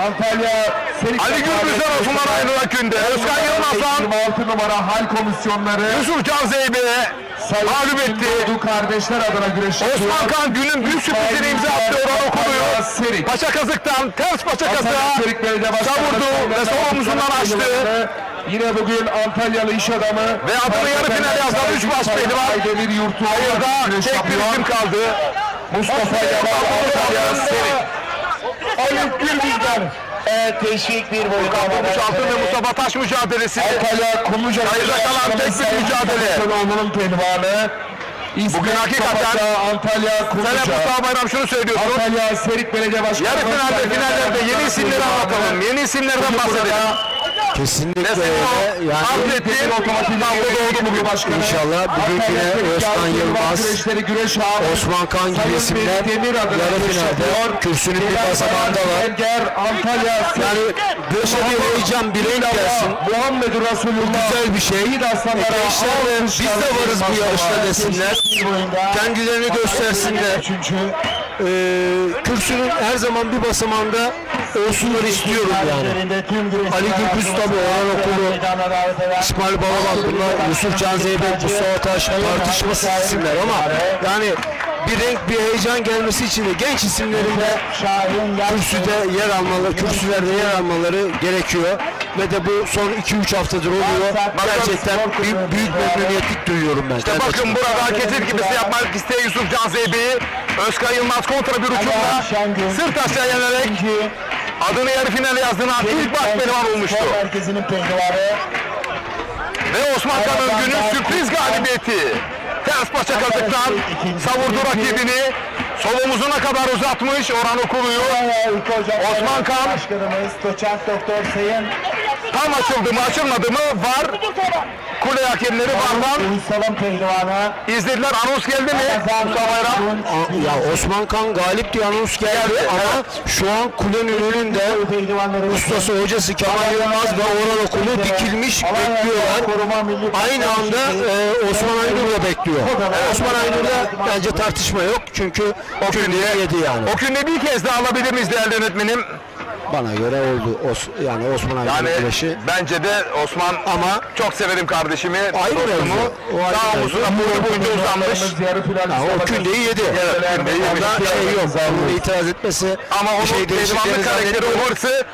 Ali Gürbüz'den Osman Aynur Akün'de, Özkan Yılmaz'dan 26 numara hal komisyonları Yusuf Can Zeybe'ye mağlup etti. Kardeşler adına güreş yapıyor. Osman Kan günün büyük sürprizini imza attı. Orhan Okulu'yu paça kazıktan ters paça kazığa savurdu ve sol omuzundan açtı. Yine bugün Antalyalı iş adamı ve adını yarı final yazan 3 baş pehlivan. Hayırda tek bir isim kaldı. Mustafa Yaman, Ali Gürbüz'den teşvik bir boyut. Altın ve Mustafa Taş mücadelesi. Antalya Kumluca hayırda kalan tek bir mücadele. Oğlunun pehlivanı. Bugün hakikaten Antalya Kumluca. Sen Mustafa Bayram şunu söylüyorsun. Antalya Serik Belediye Başkanı. Yarı finalde finallerde yeni isimleri anlatalım. Yeni isimlerden bahsedelim. Kesinlikle öyle. Yani İnşallah bugün yine Özkan Yılmaz, Osman Kan gibi isimler yarı finalde kürsünün bir basamağında var. Yani böyle bir heyecan, bir renk gelsin. Güzel bir şey. Gençler biz de varız bu yarışta desinler. Kendilerini göstersinler. Kürsünün her zaman bir basamağında olsunlar istiyorum yani. Ali Gürbüz tabi, Orhan Okulu, İsmail Balaban, bunlar Yusuf Can Zeybek, Mustafa Taş tartışmasız isimler ama yani bir renk, bir heyecan gelmesi için de genç isimlerin de kürsülerde yer almaları gerekiyor ve de bu son 2-3 haftadır oluyor. Gerçekten büyük memnuniyetlik duyuyorum ben. İşte bakın burada kesilgibisi yapmak isteyen Yusuf Can Zeybek'i Özkan Yılmaz kontra bir uçumla sırt aşağı yenerek adını yarı finale yazdığına ilk baş pehlivan olmuştu. Ve Osman Kan'ın günün sürpriz galibiyeti. Ters paça kazıktan savurdu rakibini. Sol omuzuna kadar uzatmış Orhan Okulu'yu. Osman Kan tam açıldı mı açılmadı mı var. Kule hakemleri vardan izlediler. Anons geldi mi? Ya Osman Kan galip diye anons geldi ama şu an kulenin önünde ustası, hocası Kemal Yılmaz ve Orhan Okulu dikilmiş bekliyorlar. Aynı anda Osman Aynur da bekliyor. Osman Aynur'da bence tartışma yok çünkü o günde yedi yani. O günde bir kez daha alabilir miyiz değerli yönetmenim? Bana göre oldu. Yani Osman Aynur güreşi. Bence de Osman ama çok severim kardeşimi. Aynı mevzu. Sağ omuzuna boyu boyunca uzanmış. O kündeyi yedi. Onda şey yok. Onun itiraz etmesi. Ama onun pehlivanlık karakteri, o hırsı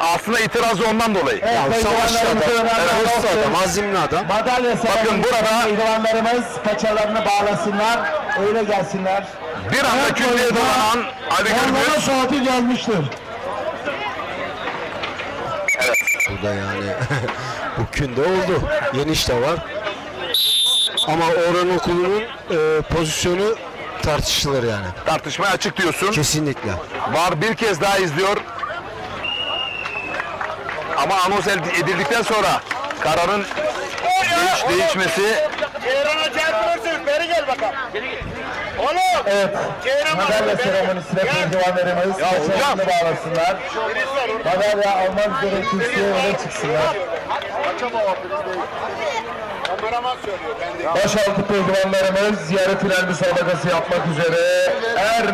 aslında itirazı ondan dolayı. Ya savaşçı adam, hırslı adam, azimli adam. Bakın burada pehlivanlarımız paçalarını bağlasınlar, öyle gelsinler. Bir anda kündeye dolanan Ali Gürbüz. Saati gelmiştir. Evet. Burada yani bu künde oldu. Yeniş de var. Ama Orhan Okulu'nun pozisyonu tartışılır yani. Tartışmaya açık diyorsun. Kesinlikle. Var bir kez daha izliyor. Ama anons edildikten sonra kararın değişmesi. Ceyran'a çarpılırsınız. Beri gel bakalım. Oğlum. Evet. Madalya seremonisine pehlivanlarımız paçalarını bağlasınlar. Madalya almak üzere kürsüye öne çıksınlar. Başaltı pehlivanlarımız yarı final müsabakası yapmak üzere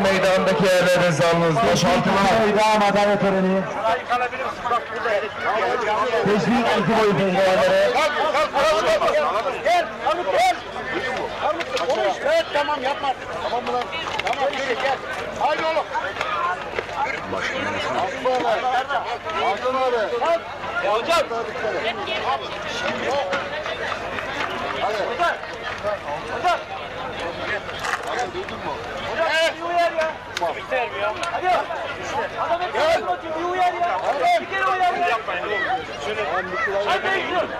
meydandaki yerlerinizi alınız. Başaltılar. Madalya töreni. Teşvik iki boyu pehlivanları. Gel. Gel. Evet tamam yapma. Tamam mı lan? Tamam yürü gel. Haydi oğlum. Aslan abi. Ya hocam. Hadi. Hocam. Duydun mu? Hocam bir uyar ya. Biter mi ya? Hadi. Adam bir uyar ya. Bir kere uyar ya. Yapmayın oğlum. Hadi gidiyoruz.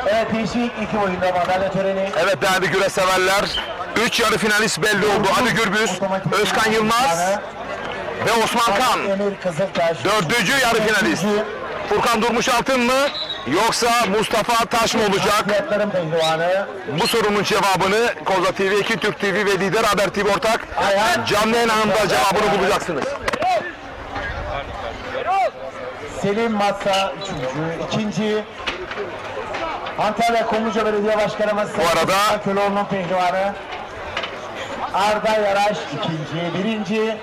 Evet, teşvik iki oyunda madalya töreni. Evet değerli güreş severler. 3 yarı finalist belli oldu. Ali Gürbüz, Özkan Yılmaz ve Osman Kan. 4. yarı finalist. Furkan Durmuş Altın mı? yoksa Mustafa Taş mı olacak? Bu sorunun cevabını Koza TV, 2 Türk TV ve Lider Haber TV ortak canlı yayın anında cevabını bulacaksınız. Selim Massa 3. İkinci Antalya Kumluca Belediye Başkanımız bu arada Köloğlu'nun pehlivanı Arda Yaraş 2. Birinci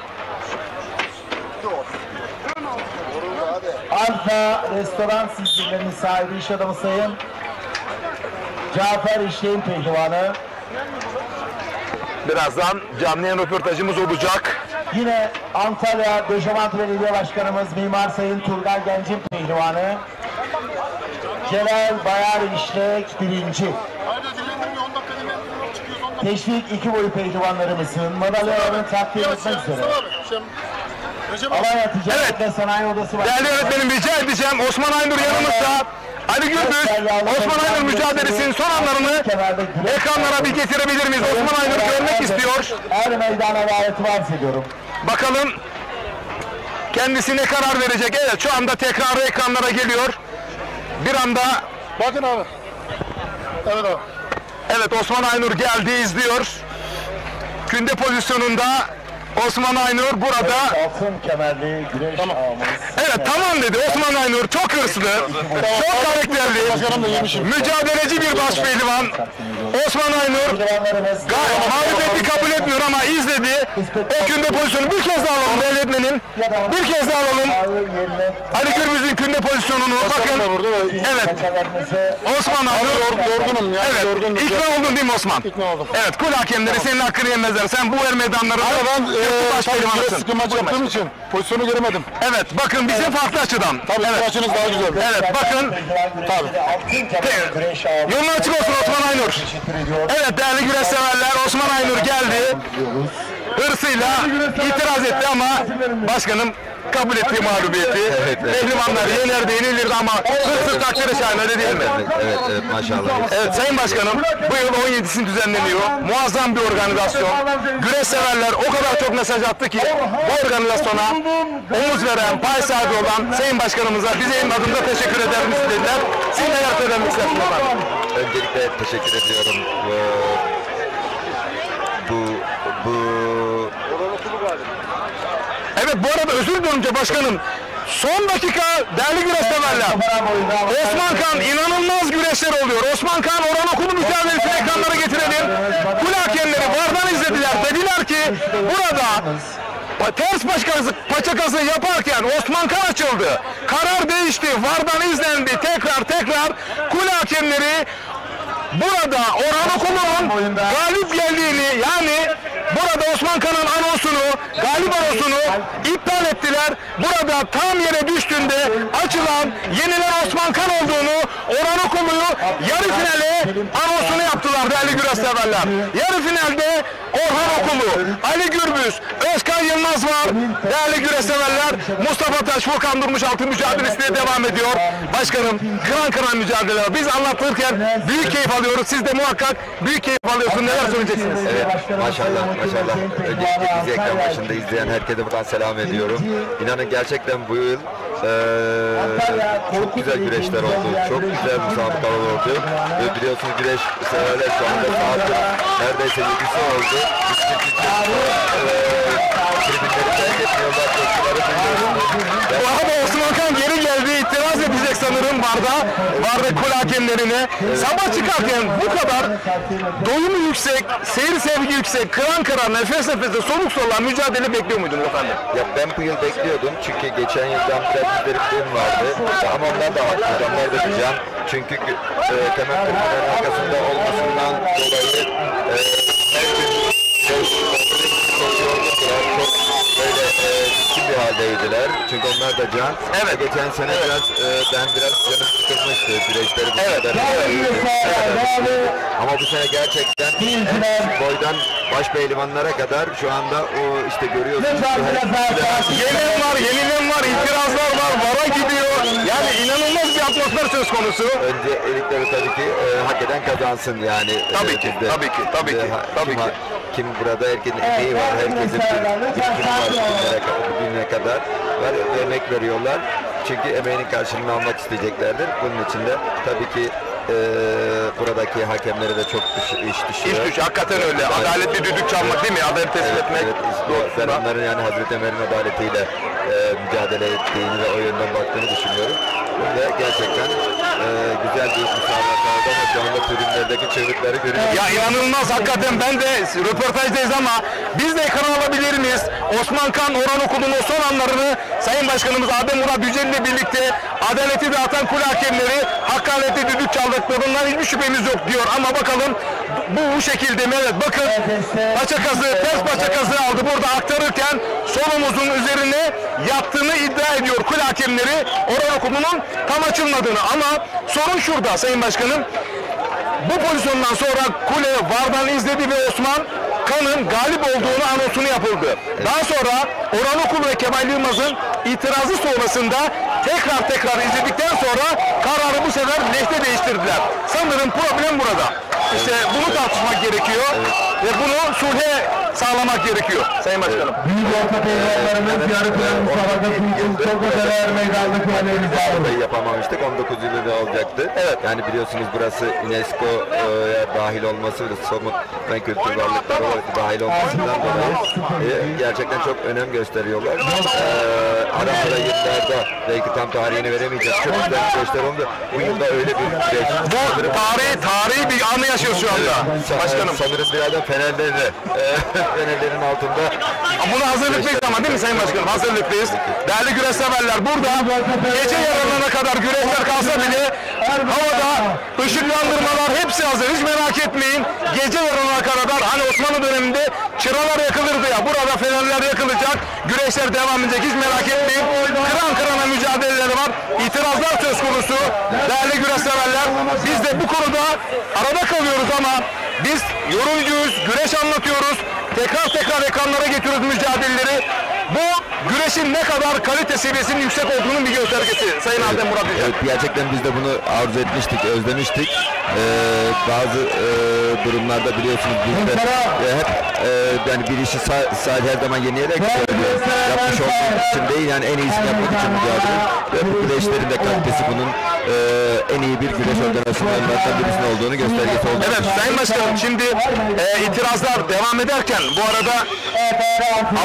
Alfa Restoran Zincirlerinin sahibi iş adamı Sayın Cafer İşleyin pehlivanı. Birazdan canlı yayın röportajımız olacak. Yine Antalya Döşemant Belediye Başkanımız Mimar Sayın Turgay Genc'in pehlivanı Celal Bayar İşlek 1. Teşvik 2 boyu pehlivanlarımızın madalyalarını takdim etmek üzere. Alanya Ticaret ve Sanayi Odası Başkanı. Değerli öğretmenim rica edeceğim. Osman Aynur yanımızda. Ali Gürbüz, Osman Aynur mücadelesinin son anlarını ekranlara bir getirebilir miyiz? Osman Aynur görmek istiyor. Her meydana daveti arz ediyorum. Bakalım kendisi ne karar verecek? Evet, şu anda tekrarı ekranlara geliyor. Bir anda bakın abi. Evet abi. Evet, Osman Aynur geldi, izliyor. Künde pozisyonunda Osman Aynur burada. Altın kemerli güreş ağımız. Evet, tamam dedi Osman Aynur. Çok hırslı, çok karakterli, mücadeleci bir başpehlivan. Osman Aynur mağlubiyeti kabul etmiyor ama izledi. O künde pozisyonu bir kez daha alalım değerli öğretmenim. Bir kez daha alalım. Ali Gürbüz'ün künde pozisyonunu bakın. Evet. Osman Aynur. Yorgunum ya. Evet. İkna oldun değil mi Osman? İkna oldum. Evet. Kul hakemleri senin hakkını yemezler. Sen bu meydanlarında sıkı maç yaptığım için pozisyonu göremedim. Evet, bakın bizim farklı açıdan. Tabii evet. maçınız daha güzel. Evet, bakın. Yolun açık olsun Osman Aynur. Evet değerli güreş severler, Osman Aynur geldi. Hırsıyla itiraz etti ama başkanım kabul ettiği mağlubiyeti. Pehlivanlar yener de yenilirdi ama hırsız takdiri şahin, öyle değil mi? Evet maşallah. Evet Sayın Başkanım, bu yıl 17'sini düzenleniyor. Muazzam bir organizasyon. Güreş severler o kadar çok mesaj attı ki bu organizasyona omuz veren, pay sahibi olan Sayın Başkanımıza bizim adımda teşekkür ederim istediler. Siz neler söylemek istersiniz efendim? Öncelikle teşekkür ediyorum. Evet, bu arada özür dilerim başkanım. Son dakika değerli güreş severler. Osman Kan inanılmaz güreşler oluyor. Osman Kan Orhan Okulu mücadelesini ekranlara getirelim. Kul hakemleri vardan izlediler. Dediler ki burada ters paçakası yaparken Osman Kan açıldı. Karar değişti. Vardan izlendi. Tekrar kul hakemleri burada Orhan Okulu'nun galip geldiğini, yani burada Osman Kan'ın anonsunu, galip anonsunu iptal ettiler. Burada tam yere düştüğünde açılan, yenilen Osman Kan olduğunu, Orhan Okulu'yu yarı finale anonsunu yaptılar değerli güreş severler. Yarı finalde Orhan Okulu, Ali Gürbüz, Özkan Yılmaz var değerli güreş severler. Mustafa Taş, Furkan Durmuş altın mücadelesine devam ediyor. Başkanım, kıran mücadele. Biz anlatırken büyük keyif alıyoruz. Siz de muhakkak büyük keyif alıyorsunuz. Neler söyleyeceksiniz? Evet, maşallah. Öncelikle bizi ekran başında izleyen herkese buradan selam ediyorum. İnanın gerçekten bu yıl çok güzel güreşler oldu. Çok güzel müsabakalar oldu. Ve biliyorsunuz güreş severler şu anda saat neredeyse 7'si oldu. Tribünleri etmiyorlar. Bu arada Osman Kan geri geldi. İtiraz edecek sanırım Varda kul hakemlerine. Sabah çıkarken bu kadar doyumu yüksek, seyir sevgi yüksek, kıran nefes nefese soluk soluğa mücadele bekliyor muydunuz efendim? Ya ben bu yıl bekliyordum çünkü geçen yıldan biraz izlediklerim vardı ama onlar da haklı, onlar da diyeceğim. Çünkü temel kırmaların arkasında olmasından dolayı her gün böyle bitkin bir haldeydiler. Çünkü onlar da can. Evet. Geçen sene ben biraz canım sıkılmıştı. Güreşleri bu kadar. Ama bu sene gerçekten boydan baş pehlivanlara kadar şu anda o işte görüyorsunuz. Yenilen var, itirazlar var, vara gidiyor. Yani inanılmaz bir atmosfer söz konusu. Öncelikleri tabii ki hak eden kazansın yani. Tabii ki. Kim burada herkesin emeği var, herkesin birikimi var bugüne kadar emek veriyorlar. çünkü emeğinin karşılığını almak isteyeceklerdir. Bunun için de tabii ki buradaki hakemlere de çok iş düşüyor. Hakikaten öyle. Adaletli düdük çalmak değil mi? Adalet teslim etmek. Evet, ben onların yani Hazreti Ömer'in adaletiyle mücadele ettiğini ve o yönden baktığını düşünüyorum. Ve gerçekten güzel bir müsabakalarda ama şu anda tribünlerdeki çığlıkları görüyoruz. Ya inanılmaz hakikaten, ben de röportajdayız ama biz de ekran alabilir miyiz? Osman Kan Orhan Okulu'nun o son anlarını Sayın Başkanımız Adem Murat Yücel ile birlikte adaleti dağıtan kule hakemleri hakaretli düdük çaldıklarından hiçbir şüphemiz yok diyor ama bakalım bu şekilde mi? Evet bakın paçakazı, ters paçakazı aldı burada aktarırken sol omuzun üzerine yattığını iddia ediyor kule hakemleri Orhan Okulu'nun tam açılmadığını ama sorun şurada Sayın Başkanım. Bu pozisyondan sonra kule VAR'dan izledi ve Osman Kan'ın galip olduğunu anonsunu yapıldı. Daha sonra Orhan Okulu ve Kemal Yılmaz'ın itirazı sonrasında tekrar izledikten sonra kararı bu sefer lehte değiştirdiler. Sanırım problem burada. İşte bunu tartışmak gerekiyor ve bunu sulhe sağlamak gerekiyor Sayın Başkanım. Büyük orta pehlivanlarımız yarı final müsabakası için çok ödeler meydandaki önlerimizi aldı. Yapamamıştık. 19 yılında olacaktı. Evet. Yani biliyorsunuz burası UNESCO'ya dahil olması ve somut ve kültür varlıkları olarak dahil olmasından dolayı gerçekten çok önem gösteriyorlar. Ara yıllarda belki tam tarihini veremeyeceğiz. Çok güzel güreşler oldu. Bu yılda öyle bir güreş. Bu tarihi bir anı yaşıyoruz şu anda. Başkanım. Sanırım birazdan Fenerlerin altında. Buna hazırlıklıyız ama değil mi Sayın Başkanım? Hazırlıklıyız. Değerli güreş severler burada gece yarılarına kadar güreşler kalsa bile havada ışıklandırmalar hepsi hazır. Hiç merak etmeyin. Gece yarılarına kadar hani Osmanlı döneminde çıralar yakılırdı ya. Burada fenerler yakılacak. Güreşler devam edecek. Hiç merak etmeyin. Kıran kırana mücadeleleri var. İtirazlar söz konusu. Değerli güreş severler. Biz de bu konuda arada kalıyoruz ama biz yorumcuyuz. Güreş anlatıyoruz. Tekrar ekranlara getiriyoruz mücadeleleri. Bu güreşin ne kadar kalite seviyesinin yüksek olduğunun bir göstergesi Sayın Adem Murat Yücel. Evet, gerçekten biz de bunu arzu etmiştik, özlemiştik. Bazı durumlarda biliyorsunuz biz de hep yani bir işi sadece her zaman yenileyerek yapmış olduğumuz için değil, yani en iyisini yapmak için mücadele. Ve bu güreşlerin de kalitesi bunun en iyi bir güreş organizasyonlarından birisinin olduğunu göstergesi oldu. Evet Sayın Başkanım, şimdi itirazlar devam ederken bu arada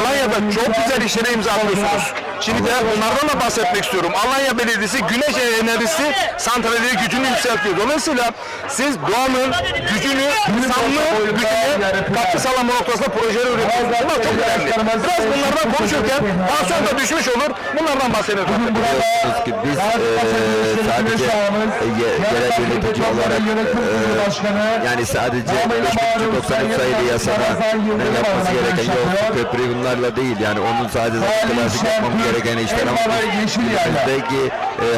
Alanya'da çok güzel işlere imza atıyorsunuz. Şimdi de onlardan da bahsetmek istiyorum. Alanya Belediyesi güneş enerjisi santralleri gücünü yükseltiyor. Dolayısıyla siz doğanın gücünü, insanlı gücüne katkı sağlama noktasında projeler üretiyorsunuz. Bunlar çok önemli. Biraz bunlardan konuşurken tansiyon da düşmüş olur. Bunlardan bahsedelim. Biliyorsunuz ki biz sadece yerel yönetici olarak yani sadece 5393 sayılı yasada yapması gereken yol, köprü bunlarla değil, yani onun sadece klasik yapmamız gereken işler ama bizdeki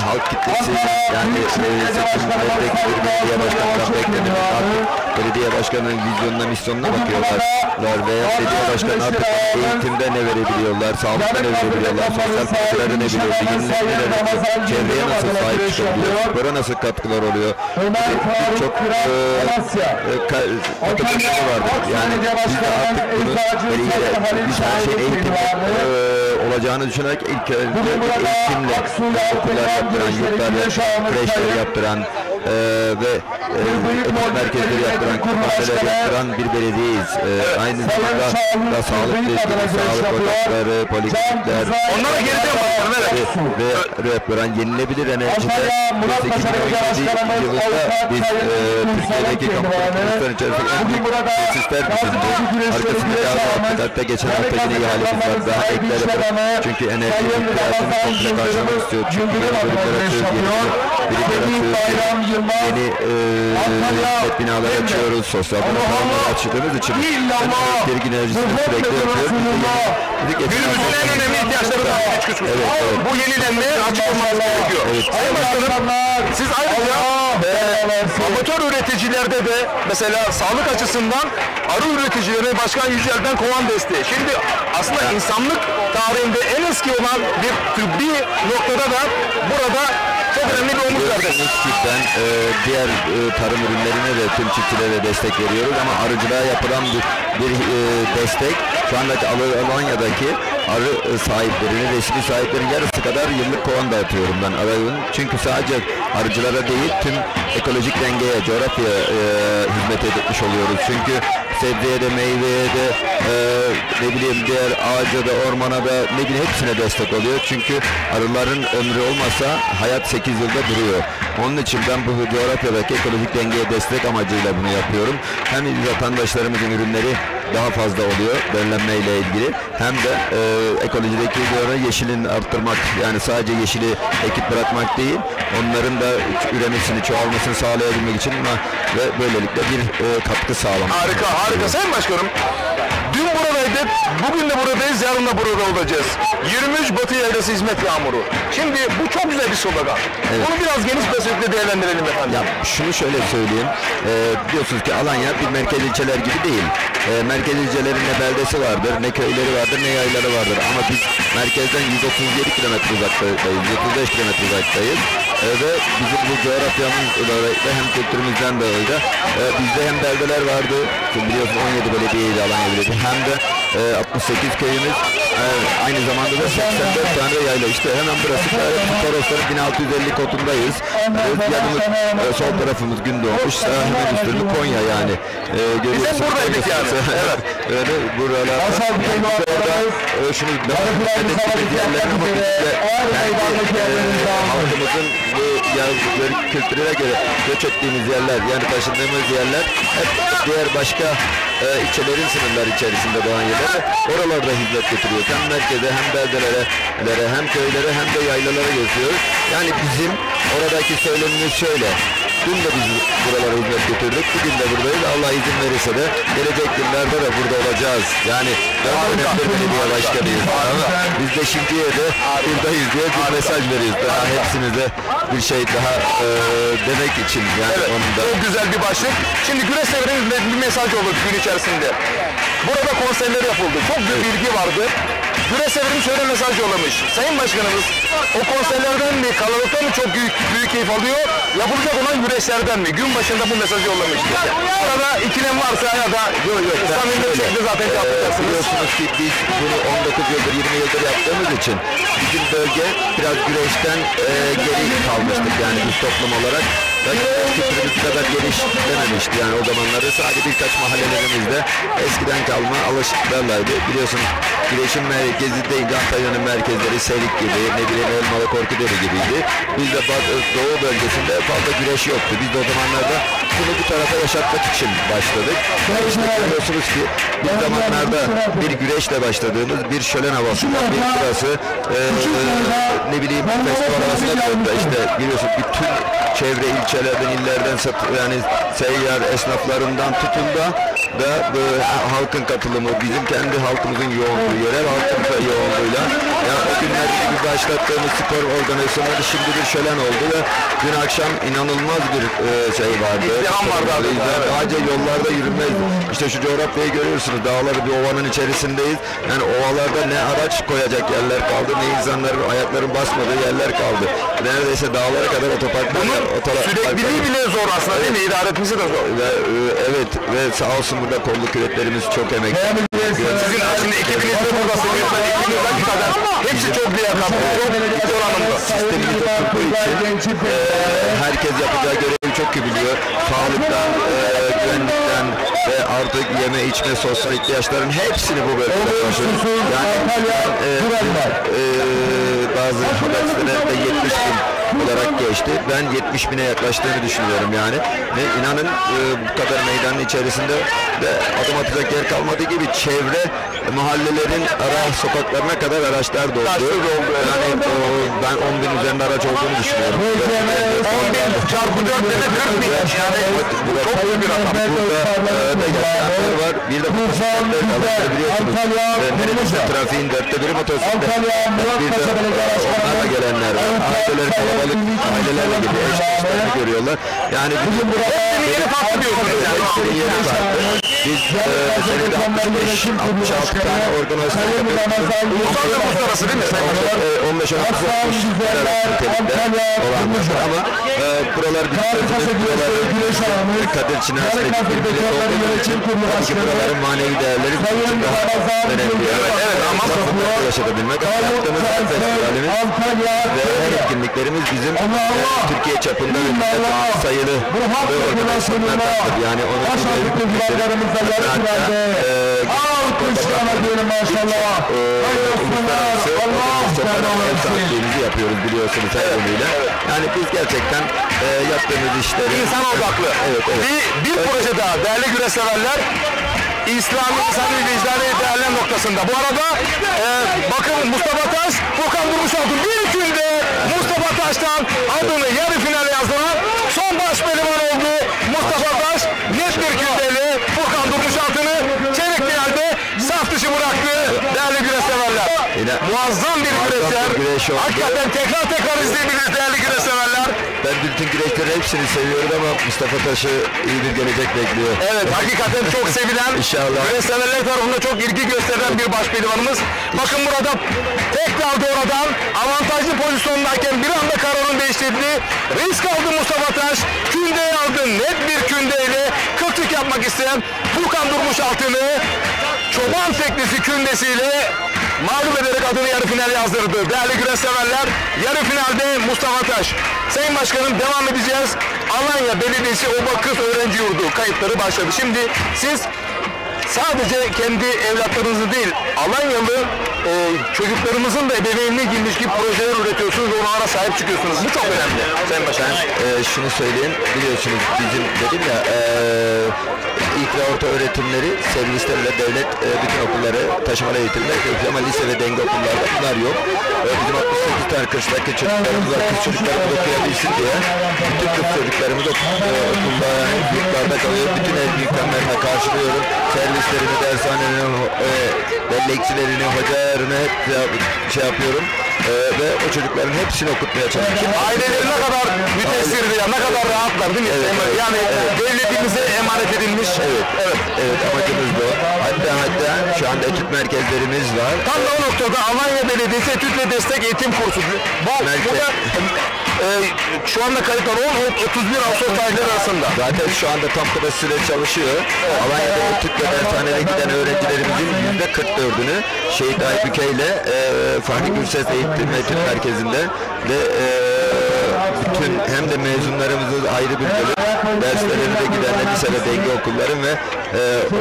halk kitlesi yani seçimlerdeki bir belediye başkanından beklenen artık belediye başkanının vizyonuna, misyonuna bakıyorlar ve belediye başkanı artık eğitimde ne verebiliyorlar, sağlıkta ne verebiliyorlar, sosyal projelerde ne biliyorlar, yenilikleri nasıl, çevreye nasıl sahip çıkabiliyor, spora nasıl katkılar oluyor, birçok kategorileri vardır. Yani biz de artık bunun biz her şey eğitimde olacağını düşünerek ilk önce eğitimle okullar yaptıran, yurtlar kreşler yaptıran ve merkezleri yaptıran, kütüphaneler yaptıran bir belediyeyiz. Aynı zamanda da sağlık ocakları, poliklinikler ve yapılan yenilebilir enerjide biz 2017 yılında biz Türkiye'deki kampanyasının içerisinde en büyük tesisler bizimdi. Arkasında Gaziantep'te geçen hafta yine ihalemiz var. Daha ekler yapalım. Çünkü enerji ihtiyacını komple karşılamak istiyor. Çünkü yeni bölümler açıyoruz, yeni hizmet binalar açıyoruz, sosyal binalar açtığımız için elektrik enerjisini sürekli yapıyoruz. Günümüzün en önemli ihtiyaçlarından hiç kuşkusuz. Bu yenilenmeye açık olmanız gerekiyor. Sayın Başkanım, siz ayrıca amatör üreticilerde de mesela sağlık açısından arı üreticilerine Başkan Yücel'den kovan desteği. Şimdi aslında insanlık tarihinde en eski olan bir tıbbi noktada da burada çok önemli bir omuz verdi. Ben diğer tarım ürünlerine de tüm çiftçilere destek veriyoruz ama arıcılığa yapılan bir destek şu andaki Alanya'daki arı sahiplerine, resmi sahiplerin yarısı kadar yıllık kovan dağıtıyorum ben arayın. Çünkü sadece arıcılara değil tüm ekolojik dengeye, coğrafyaya hizmet etmiş oluyoruz. Çünkü sebzeye de, meyveye de, ne bileyim diğer ağaca da, ormana da, ne bileyim hepsine destek oluyor. Çünkü arıların ömrü olmasa hayat 8 yılda duruyor. Onun için ben bu coğrafyadaki ekolojik dengeye destek amacıyla bunu yapıyorum. Hem vatandaşlarımızın ürünleri daha fazla oluyor döllenmeyle ilgili, hem de ekolojideki yeşilin arttırmak, yani sadece yeşili ekip bırakmak değil, onların da üremesini, çoğalmasını sağlayabilmek için ve böylelikle bir katkı sağlamak. Harika, harika. Sayın Başkanım, dün buradaydık, bugün de buradayız, yarın da burada olacağız. 23 Batı Yaylası Hizmet Yağmuru. Şimdi bu çok güzel bir slogan. Evet. Bunu biraz geniş perspektifte değerlendirelim efendim. Ya şunu şöyle söyleyeyim, biliyorsunuz ki Alanya bir merkez ilçeler gibi değil. Merkez ilçelerin ne beldesi vardır, ne köyleri vardır, ne yayları vardır. Ama biz merkezden 137 kilometre uzaktayız, 135 kilometre uzaktayız. Ve bizim bu coğrafyamız ve hem kültürümüzden de öyle. Bizde hem beldeler vardı, biliyorsun 17 belediyeydi Alanya Belediyesi, hem de 68 köyümüz, aynı zamanda da 84 tane yayla. İşte hemen burası Torosların 1650 kotundayız. Yanımız, sol tarafımız Gündoğmuş, hemen üstünde Konya yani. Bizim buradaydık yani. Evet. Öyle buralar. Orada şunu yerlerine halkımızın bu kültürüne göre göç ettiğimiz yerler, yani taşındığımız yerler hep diğer başka ilçelerin sınırları içerisinde doğan yerler. Oralarda hizmet götürüyoruz. Hem merkeze, hem beldelere, hem köylere, hem de yaylalara götürüyoruz. Yani bizim oradaki söylemimiz şöyle: dün de biz buralara hizmet götürdük, bugün de buradayız. Allah izin verirse de gelecek günlerde de burada olacağız. Yani dönemde belediye başkanıyız. Ama biz de şimdiye de buradayız diye bir mesaj veriyoruz. Daha hepsinize bir şey daha demek için. Yani evet, onun da... çok güzel bir başlık. Şimdi güreş devriminde bir mesaj oldu gün içerisinde. Burada konserler yapıldı. Çok büyük bilgi vardı. Güreş devrimi şöyle mesaj yollamış. Sayın Başkanımız, o konserlerden mi, kalabalıktan mı çok büyük keyif alıyor? Yapılacak olan güreşlerden mi? Gün başında bu mesajı yollamıştı. Burada ikilem varsa ya da samimi bir şekilde zaten yapacaksınız. Biliyorsunuz ki biz bunu 19 yıldır, 20 yıldır yaptığımız için bizim bölge biraz güreşten geri kalmıştık yani biz toplum olarak. Kültürümüz kadar gelişmemişti yani o zamanları sadece birkaç mahallelerimizde eskiden kalma alışıklarlaydı. Biliyorsunuz güreşin merkezi deyince Antalya'nın merkezleri Serik gibi, ne bileyim Elmalı Korkudere gibiydi. Biz de Doğu bölgesinde fazla güreş yoktu. Biz de o zamanlarda bunu bu tarafa yaşatmak için başladık. İşte biliyorsunuz ki bir zamanlarda bir güreşle başladığımız bir şölen havası, bir burası ne bileyim festival havasına döndü. İşte biliyorsunuz bütün çevre ilçelerden, illerden yani seyyar esnaflarından tutun da halkın katılımı, bizim kendi halkımızın yoğunluğu, yerel halkımızın yoğunluğuyla yani o günlerde bir başlattığımız spor organizasyonları şimdi bir şölen oldu ve dün akşam inanılmaz bir şey vardı. İzdiham vardı abi. Sadece yollarda yürünmez. İşte şu coğrafyayı görüyorsunuz. Dağları bir ovanın içerisindeyiz. Yani ovalarda ne araç koyacak yerler kaldı, ne insanların ayakların basmadığı yerler kaldı. Neredeyse dağlara kadar otoparklar. Sürekliliği bile zor aslında değil mi? İdare etmesi de zor. Evet ve sağ olsun burada kolluk kuvvetlerimiz çok emek. Sizin şimdi ekibiniz de burada, seviyorlar ekibinizden kadar. Hepsi çok liyakatlı, çok oranında. Sistemimiz oturduğu için herkes yapacağı görevi çok iyi biliyor. Sağlıktan, güvenlikten ve artık yeme, içme, sosyal ihtiyaçların hepsini bu bölgede yapıyoruz. Yani bazı haberlerde 70 bin olarak geçti. Ben 70 bine yaklaştığını düşünüyorum yani. Ve inanın bu kadar meydanın içerisinde de adım atacak yer kalmadığı gibi çevre mahallelerin ara sokaklarına kadar araçlar doldu. Yani ben 10 bin üzerinde araç olduğunu düşünüyorum. 10 bin çarpı 4 de 40 bin. Yani çok büyük bir rakam. Burada da yaşayanlar var. Bir de motosikletler biliyorsunuz. Neredeyse trafiğin 1/4'ü motosiklet. Bir de onlarla gelenler var. Aileler kalabalık, ailelerle gibi eşlerini görüyorlar. Yani bütün burada yeri farklı diyorsunuz. Yeri farklı. Biz senede 65-66 tane organizasyon yapıyoruz. Ulusal ve uluslararası değil mi? 15-16 olanlar ama buralar bizim buralar Kadir Çınar'la ilgili olduğu için tabii ki buraların manevi değerleri bizim için daha önemli. Evet ama yaşatabilmek. Yaptığımız her festivalimiz ve her etkinliklerimiz bizim Türkiye çapında sayılı ve organizasyonlardandır. Yani onun uluslararası yapıyoruz biliyorsunuz her yönüyle. Yani biz gerçekten yaptığımız işleri İnsan odaklı. Evet, evet. Bir proje daha değerli güreşseverler. İslami İnsanı vicdani değerler noktasında. Bu arada bakın Mustafa Taş, Furkan Durmuşaltın bir günde Mustafa Taş'tan adını yarı finale yazdıran son baş pehlivan oldu. Mustafa Taş net bir gündeyle Furkan Durmuşaltın'ı çeyrek finalde saf dışı bıraktı. Değerli güreşseverler. Muazzam bir güreşler. Hakikaten tekrar izleyebiliriz değerli güreşseverler. Ben bütün güreşleri hepsini seviyorum ama Mustafa Taş'ı iyi bir gelecek bekliyor. Evet, hakikaten çok sevilen, güreşseverler tarafından çok ilgi gösteren bir baş pehlivanımız. Bakın burada tekrar doğrudan avantajlı pozisyondayken bir anda kararını değiştirdi. Risk aldı Mustafa Taş. Kündeyi aldı. Net bir kündeyle kılçık yapmak isteyen Furkan Durmuşaltın'ı çoban teknisi kündesiyle mağlup ederek adını yarı final yazdırdı. Değerli güreşseverler, yarı finalde Mustafa Taş. Sayın Başkanım, devam edeceğiz. Alanya Belediyesi Oba Kız Öğrenci Yurdu kayıtları başladı. Şimdi siz sadece kendi evlatlarınızı değil, Alanyalı çocuklarımızın da ebeveynliği girmiş gibi projeler üretiyorsunuz ve onlara sahip çıkıyorsunuz. Bu çok önemli Sayın Başkanım. Şunu söyleyeyim, biliyorsunuz bizim dedim ya ilk ve orta öğretimleri servislerle devlet bütün okulları taşımalı eğitimler ama lise ve denge okullarda bunlar yok. Bizim 68 tane kırştaki çocuklarımız var, kız çocuklarımız okuyabilsin diye bütün kız çocuklarımız okulda, yurtlarda kalıyor. Bütün el büyüklerine karşılıyorum. Servislerini, dershanelerini, bellekçilerini, hocalarını hep şey yapıyorum. Ve o çocukların hepsini okutmaya çalışıyorum. Aileleri ne kadar mütesirdi ya, ne kadar rahatlar değil mi? Evet, yani devletimize emanet edilmiş. Evet, amacımız bu. Hatta şu anda etüt merkezlerimiz var. Tam da o noktada Alanya Belediyesi Etüt ve Destek Eğitim Kursu. Burada şu anda kayıtlar 10-31 Ağustos tarihleri arasında. Zaten şu anda tam kapasitede çalışıyor. Alanya'da etüt ve dershaneye giden öğrencilerimizin %44'ünü Şehit Aybüke ile Fahri Gülses Eğitim Etüt Merkezi'nde ve bütün hem de mezunlarımızın ayrı bir bölüm derslerine de giden lise ve denge okulların ve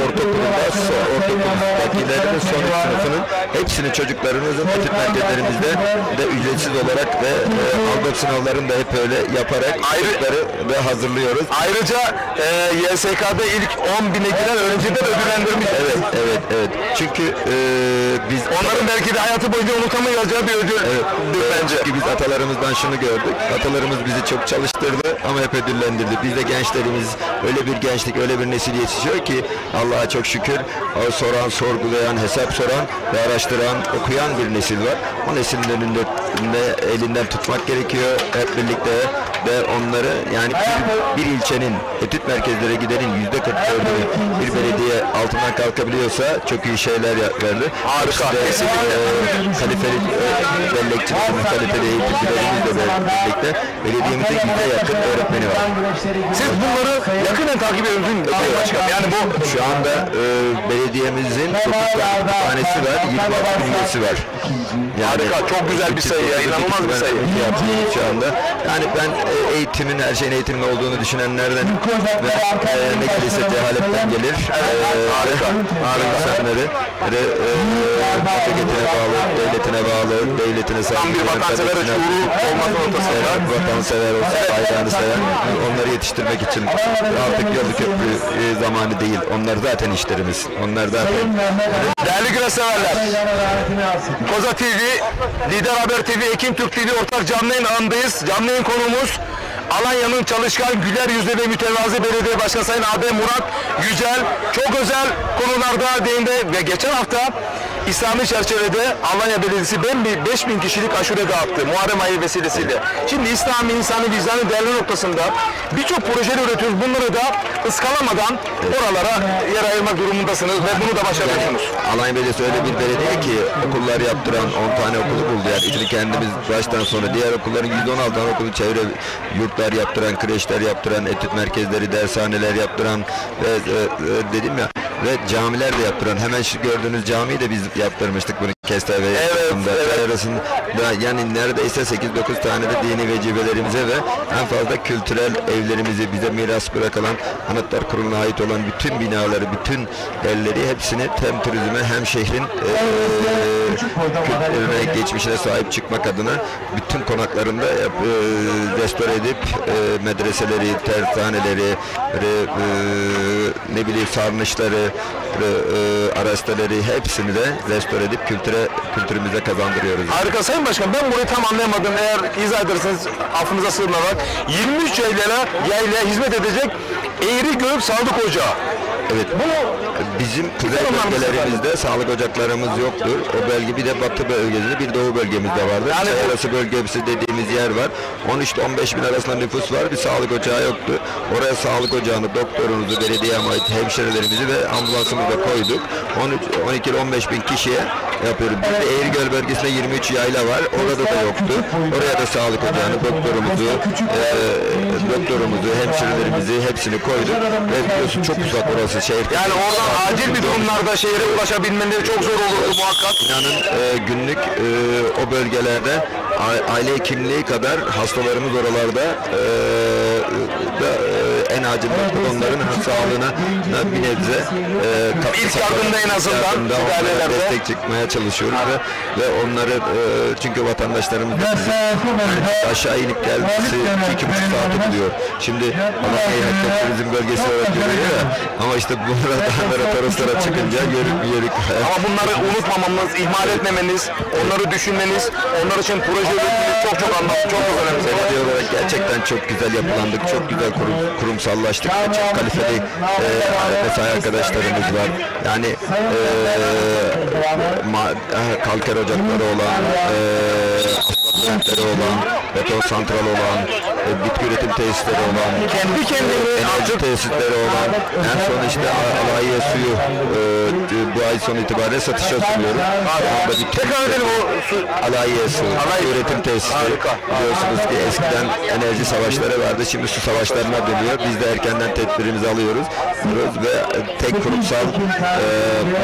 ortaokuldakilerin son sınıfının hepsini çocuklarımızın etüt merkezlerimizde de ücretsiz olarak ve algı sınavlarını da hep öyle yaparak çocukları ve hazırlıyoruz. Ayrıca YSK'da ilk 10.000'e giren öğrenciler ödüllendirmiş. Evet. Çünkü biz onların belki de hayatı boyunca unutamayacağı bir ödül bence. Çünkü biz atalarımızdan şunu gördük. Atalarımız bizi çok çalıştırdı ama hep ödüllendirdi. Biz de gençlerimiz öyle bir gençlik, öyle bir nesil yetişiyor ki Allah'a çok şükür soran, sorgulayan, hesap soran ve araştıran, okuyan bir nesil var. O neslin önünde elinden tutmak gerekiyor hep birlikte ve onları yani bir ilçenin etüt merkezlere gidenin %44'ünü bir belediye altından kalkabiliyorsa çok iyi şeyler verdi. Harika. Kalifeli bellekçilerimiz, kaliteli eğitimcilerimizle birlikte belediyemizde %yakın öğretmeni var. Siz bunları yakından takip ediyorsunuz mu? Yani bu şu anda belediyemizin 9 tanesi var, 26 üyesi var. Yani harika, çok güzel bir sayı ya, inanılmaz bir sayı. Şu anda yani ben eğitimin, her şeyin eğitimin olduğunu düşünenlerden ve ne kilise cehaletten gelir. Harika insanları memleketine bağlı, devletine sahip. Tam bir vatansever şuuru olması ortasında. Vatansever olsun, bayrağını seven, onları yetiştirmek için artık yolu köprü zamanı değil. Onlar zaten işlerimiz. Onlar zaten. Değerli güreşseverler, Koza TV, Lider Haber TV, Ekim Türk TV ortak canlı yayın ağındayız. Canlı yayın konuğumuz Alanya'nın çalışkan, güler yüzlü ve mütevazi belediye başkanı Sayın A.B. Murat Yücel. Çok özel konularda değindi ve geçen hafta İslami çerçevede Alanya Belediyesi 5000 kişilik aşure dağıttı Muharrem ayı vesilesiyle. Şimdi İslami insanı vicdanı değerli noktasında birçok projeler üretiyoruz. Bunları da ıskalamadan oralara yer ayırmak durumundasınız ve bunu da başarıyorsunuz. Alanya Belediyesi öyle bir belediye ki okullar yaptıran 10 tane okulu buldu. Yani içini kendimiz baştan sonra diğer okulların 116 tane okulu, çevre yurtlar yaptıran, kreşler yaptıran, etüt merkezleri, dershaneler yaptıran ve dedim ya ve camiler de yaptıran. Hemen şu gördüğünüz camiyi de biz yaptırmıştık bunu Kestane ve arasında yani neredeyse 8-9 tane de dini vecibelerimize ve en fazla kültürel evlerimizi bize miras bırakılan Anıtlar Kurulu'na ait olan bütün binaları, bütün yerleri hepsini hem turizme hem şehrin kültürüne, geçmişine sahip çıkmak adına bütün konaklarında restore edip medreseleri, tersaneleri, ne bileyim sarnıçları, araçları hepsini de restore edip kültürümüze kazandırıyoruz. Harika Sayın Başkan, ben burayı tam anlayamadım. Eğer izah ederseniz affınıza sığınarak 23 yaylaya hizmet edecek Eğri Göğüp Sağlık Ocağı. Evet. Bizim kuzey bölgelerimizde sağlık ocaklarımız yoktur. O bölge bir de batı bölgesinde bir doğu bölgemizde vardır. Yani arası bölgesi dediğimiz yer var. 13-15 bin arasında nüfus var. Bir sağlık ocağı yoktu. Oraya sağlık ocağını, doktorumuzu, belediyeye ait hemşerilerimizi ve ambulansımızı koyduk. 12-15 bin kişiye yapıyoruz. Bir de Eğrigöl bölgesinde 23 yayla var. Orada da yoktu. Oraya da sağlık ocağını, doktorumuzu, hemşerilerimizi hepsini koyduk. Ve biliyorsun çok uzak orası şehir. Yani oradan acil bir durumlarda şehre ulaşabilmeleri çok zor olurdu muhakkak. İnanın günlük o bölgelerde aile hekimliği kadar hastalarımız oralarda en acil noktada onların sağlığına bir nebze ilk yardımda en azından müdahalelerde destek çıkmaya çalışıyoruz ve onları çünkü vatandaşlarımız aşağı inip gelmesi 2,5 saati buluyor. Şimdi Alanya'ya turizm bölgesi olarak görüyor ya ama işte burada Toroslara çıkınca yörük. Ama bunları unutmamamız, ihmal etmemeniz, onları düşünmeniz, onlar için proje üretmeniz çok anlamlı, çok önemli. Belediye olarak gerçekten çok güzel yapılandık, çok güzel kurumsallaştık, çok kaliteli mesai arkadaşlarımız var. Yani kalker ocakları olan, asfalt olan, beton santral olan, bitki üretim tesisleri olan, enerji tesisleri olan, en son işte Alanya suyu bu ay sonu itibariyle satışa sunuyoruz. Tekrar edelim o su. Alanya su üretim tesisleri. Biliyorsunuz ki eskiden enerji savaşları vardı, şimdi su savaşlarına dönüyor. Biz de erkenden tedbirimizi alıyoruz ve tek kurumsal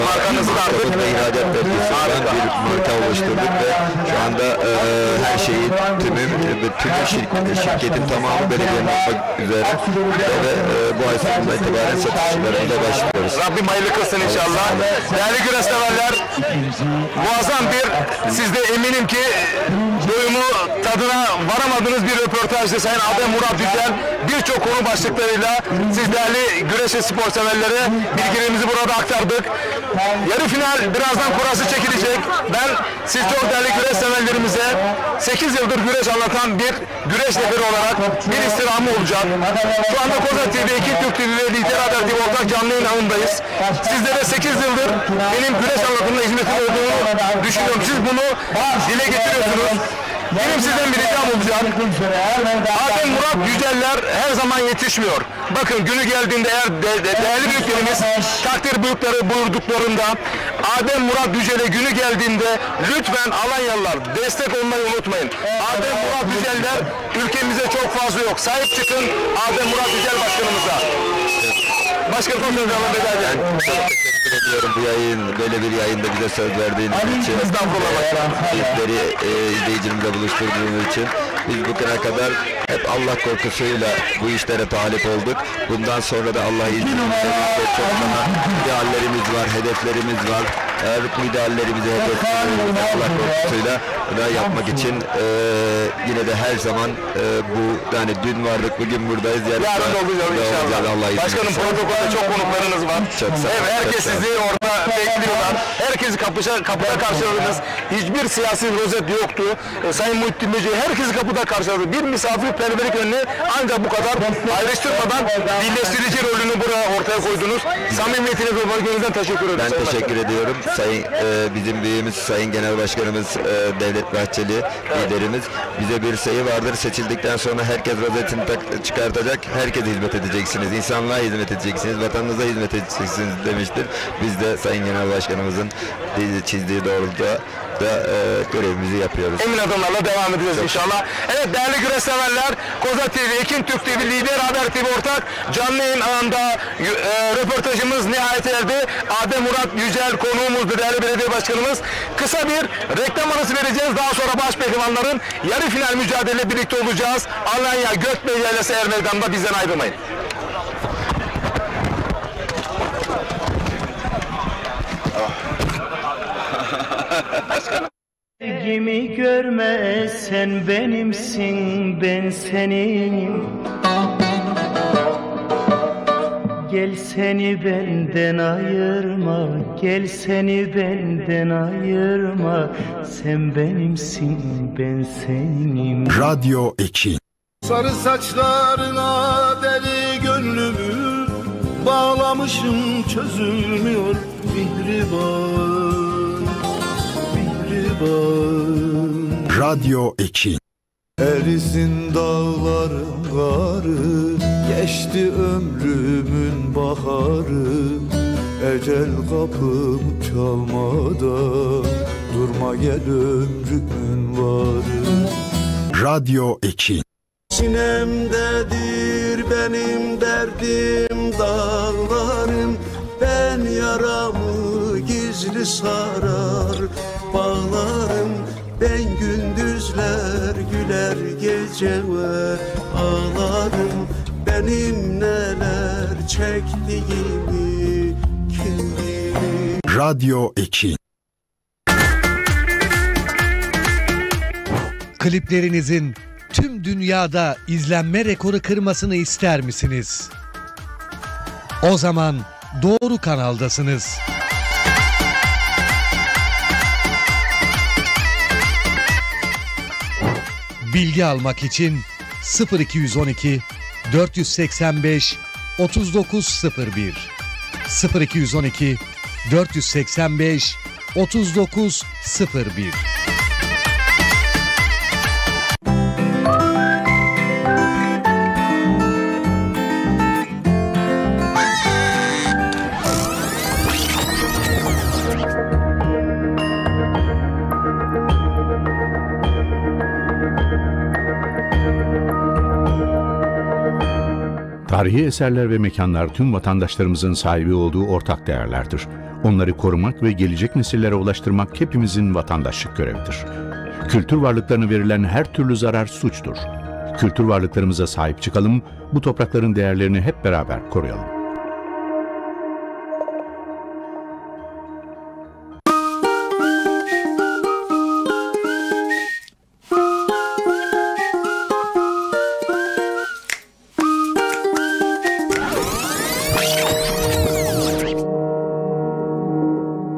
markanızı da aldık ve ihracat bölgesinden bir marka oluşturduk ve şu anda her şeyi tüm şirketin tamamı belediyenin olmak üzere ve bu ay sonunda itibaren satışlarına başlıyoruz. Rabbim hayırlı kılsın inşallah. Değerli güreş severler, muazzam bir, siz de eminim ki doyumu tadına varamadığınız bir röportajdı Sayın Adem Murat Yücel. Birçok konu başlıklarıyla siz değerli güreş ve spor severlere bilgilerimizi burada aktardık. Yarı final birazdan kurası çekilecek. Ben siz çok değerli güreş severlerimize 8 yıldır güreş anlatan bir güreş neferi olarak bir istirhamı olacak. Şu anda Koza TV, İki Türk TV ve Lider Haber TV ortak canlı yayın ağındayız. Sizlere 8 yıldır benim güreş anlatımına hizmetim olduğunu düşünüyorum. Siz bunu dile getiriyorsunuz. Benim sizden bir ricam olacak. Adem Murat Yüceller her zaman yetişmiyor. Bakın günü geldiğinde eğer değerli büyüklerimiz takdir buyurduklarında Adem Murat Yücel'e günü geldiğinde lütfen Alanyalılar destek olmayı unutmayın. Adem Murat Yüceller ülkemize çok fazla yok. Sahip çıkın Adem Murat Yücel başkanımıza. Başkanım konuşacağım veda ederim. Teşekkür ediyorum bu böyle bir yayında bize söz verdiğiniz için. Bizleri izleyicilerimizle buluşturduğunuz için. Biz bugüne kadar hep Allah korkusuyla bu işlere talip olduk. Bundan sonra da Allah izniyle çok daha ideallerimiz var, hedeflerimiz var. Eğer bu ideallerimizi, hedeflerimizi Allah korkusuyla da yapmak için yine de her zaman bu yani dün vardık bugün buradayız. Yarın da olacağız inşallah. Allah izin Başkanım verirse. protokolde çok konuklarınız var. Çok sağ olun, Evet, herkes çok sağ olun. sizi orada bekliyorlar. Herkesi kapıda karşıladınız. Hiçbir siyasi rozet yoktu. Sayın Muhittin Böceği herkesi kapıda karşıladı. Bir misafirperverlik önüne ancak bu kadar ayrıştırmadan birleştirici rolünü buraya ortaya koydunuz. Samimiyetiniz ve gönülden teşekkür ederim. Ben Sayın teşekkür Başkanım. ediyorum. Sayın bizim büyüğümüz Sayın Genel Başkanımız Devlet Bahçeli liderimiz bize bir sayı vardır. Seçildikten sonra herkes rozetini çıkartacak. Herkese hizmet edeceksiniz. İnsanlığa hizmet edeceksiniz. Vatanınıza hizmet edeceksiniz demiştir. Biz de Sayın Genel Başkanımızın çizdiği doğrultuda görevimizi yapıyoruz. Emin adımlarla devam edeceğiz inşallah. Evet değerli güreş severler, Koza TV, Ekin Türk TV, Lider Haber TV ortak canlı yayın ağında röportajımız nihayete erdi. Adem Murat Yücel konuğumuzdu, değerli belediye başkanımız. Kısa bir reklam arası vereceğiz. Daha sonra başpehlivanların yarı final mücadele birlikte olacağız. Alanya Gökbey Yaylası Er Meydanı'nda bizden ayrılmayın. Sevgimi görme, sen benimsin, ben senin. Gel seni benden ayırma, gel seni benden ayırma. Sen benimsin, ben senim. Radyo Ekin. Sarı saçlarına deli gönlümü bağlamışım, çözülmüyor mihriban, mihriban. Radyo Ekin. Erisin dağların karı, geçti ömrümün baharı. Ecel kapım çalmadan, durma gel ömrümün varı. Radyo Ekin. Sinemdedir benim derdim dağlarım. Ben yaramı gizli sarar bağlarım. Ben gündüzler güler geceler ağlarım. Benim neler çektiğimi kim bilir. Radyo Ekin. Kliplerinizin tüm dünyada izlenme rekoru kırmasını ister misiniz? O zaman doğru kanaldasınız. Bilgi almak için 0212 485 3901 0212 485 3901. Tarihi eserler ve mekanlar tüm vatandaşlarımızın sahibi olduğu ortak değerlerdir. Onları korumak ve gelecek nesillere ulaştırmak hepimizin vatandaşlık görevidir. Kültür varlıklarına verilen her türlü zarar suçtur. Kültür varlıklarımıza sahip çıkalım, bu toprakların değerlerini hep beraber koruyalım.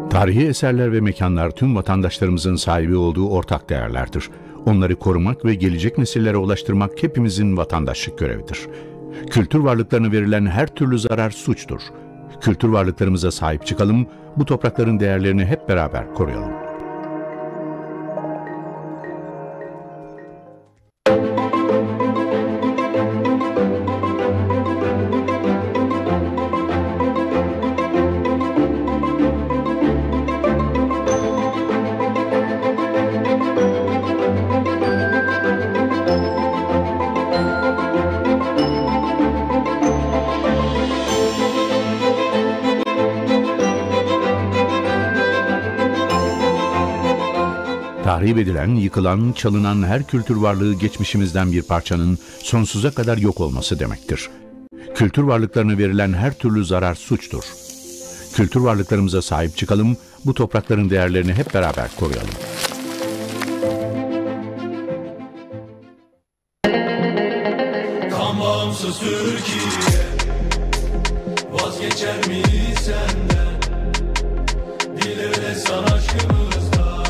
Tarihi eserler ve mekanlar tüm vatandaşlarımızın sahibi olduğu ortak değerlerdir. Onları korumak ve gelecek nesillere ulaştırmak hepimizin vatandaşlık görevidir. Kültür varlıklarına verilen her türlü zarar suçtur. Kültür varlıklarımıza sahip çıkalım, bu toprakların değerlerini hep beraber koruyalım. Tahrip edilen, yıkılan, çalınan her kültür varlığı geçmişimizden bir parçanın sonsuza kadar yok olması demektir. Kültür varlıklarına verilen her türlü zarar suçtur. Kültür varlıklarımıza sahip çıkalım, bu toprakların değerlerini hep beraber koruyalım. bağımsız Türkiye. Vazgeçer miyiz senden? Dil san aşkımızdan.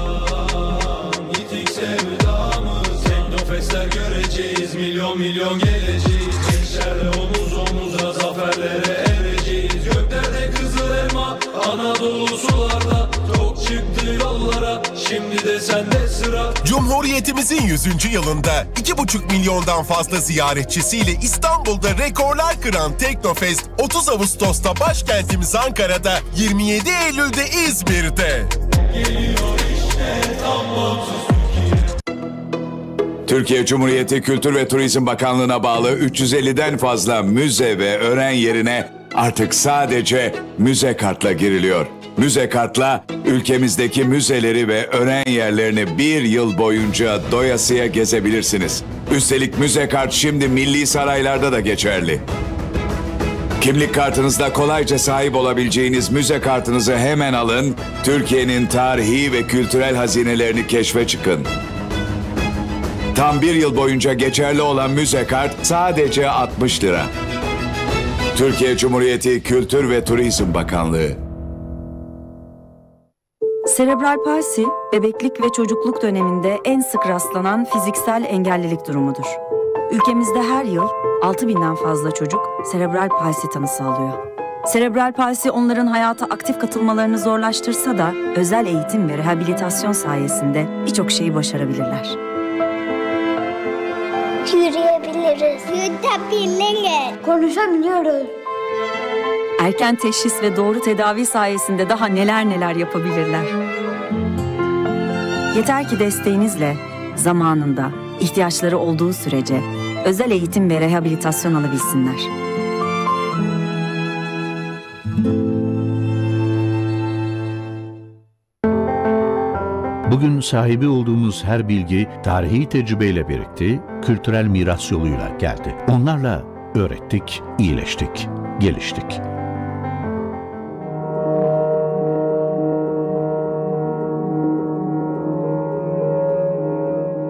Yitik sevdamız. Teknofestler göreceğiz. Milyon milyon geleceğiz. Gençlerle omuz omuza zaferlere ereceğiz. Göklerde kızıl elma, Anadolu sularda. Çok çıktı yollara, şimdi de sende sıra. Cumhuriyetimizin 100. yılında 2,5 milyondan fazla ziyaretçisiyle İstanbul'da rekorlar kıran Teknofest 30 Ağustos'ta başkentimiz Ankara'da, 27 Eylül'de İzmir'de. Geliyor işte tam bağımsız Türkiye Cumhuriyeti Kültür ve Turizm Bakanlığı'na bağlı 350'den fazla müze ve öğren yerine artık sadece müze kartla giriliyor. Müze kartla ülkemizdeki müzeleri ve öğren yerlerini bir yıl boyunca doyasıya gezebilirsiniz. Üstelik müze kart şimdi milli saraylarda da geçerli. Kimlik kartınızda kolayca sahip olabileceğiniz müze kartınızı hemen alın, Türkiye'nin tarihi ve kültürel hazinelerini keşfe çıkın. Tam bir yıl boyunca geçerli olan müze kart sadece 60 lira. Türkiye Cumhuriyeti Kültür ve Turizm Bakanlığı. Serebral palsi, bebeklik ve çocukluk döneminde en sık rastlanan fiziksel engellilik durumudur. Ülkemizde her yıl 6.000'den fazla çocuk serebral palsi tanısı alıyor. Serebral palsi onların hayata aktif katılmalarını zorlaştırsa da özel eğitim ve rehabilitasyon sayesinde birçok şeyi başarabilirler. Yürüyebiliriz, yutabiliriz, konuşabiliyoruz. Erken teşhis ve doğru tedavi sayesinde daha neler yapabilirler. Yeter ki desteğinizle, zamanında, ihtiyaçları olduğu sürece özel eğitim ve rehabilitasyon alabilsinler. Bugün sahibi olduğumuz her bilgi tarihi tecrübeyle birikti, kültürel miras yoluyla geldi. Onlarla öğrettik, iyileştik, geliştik.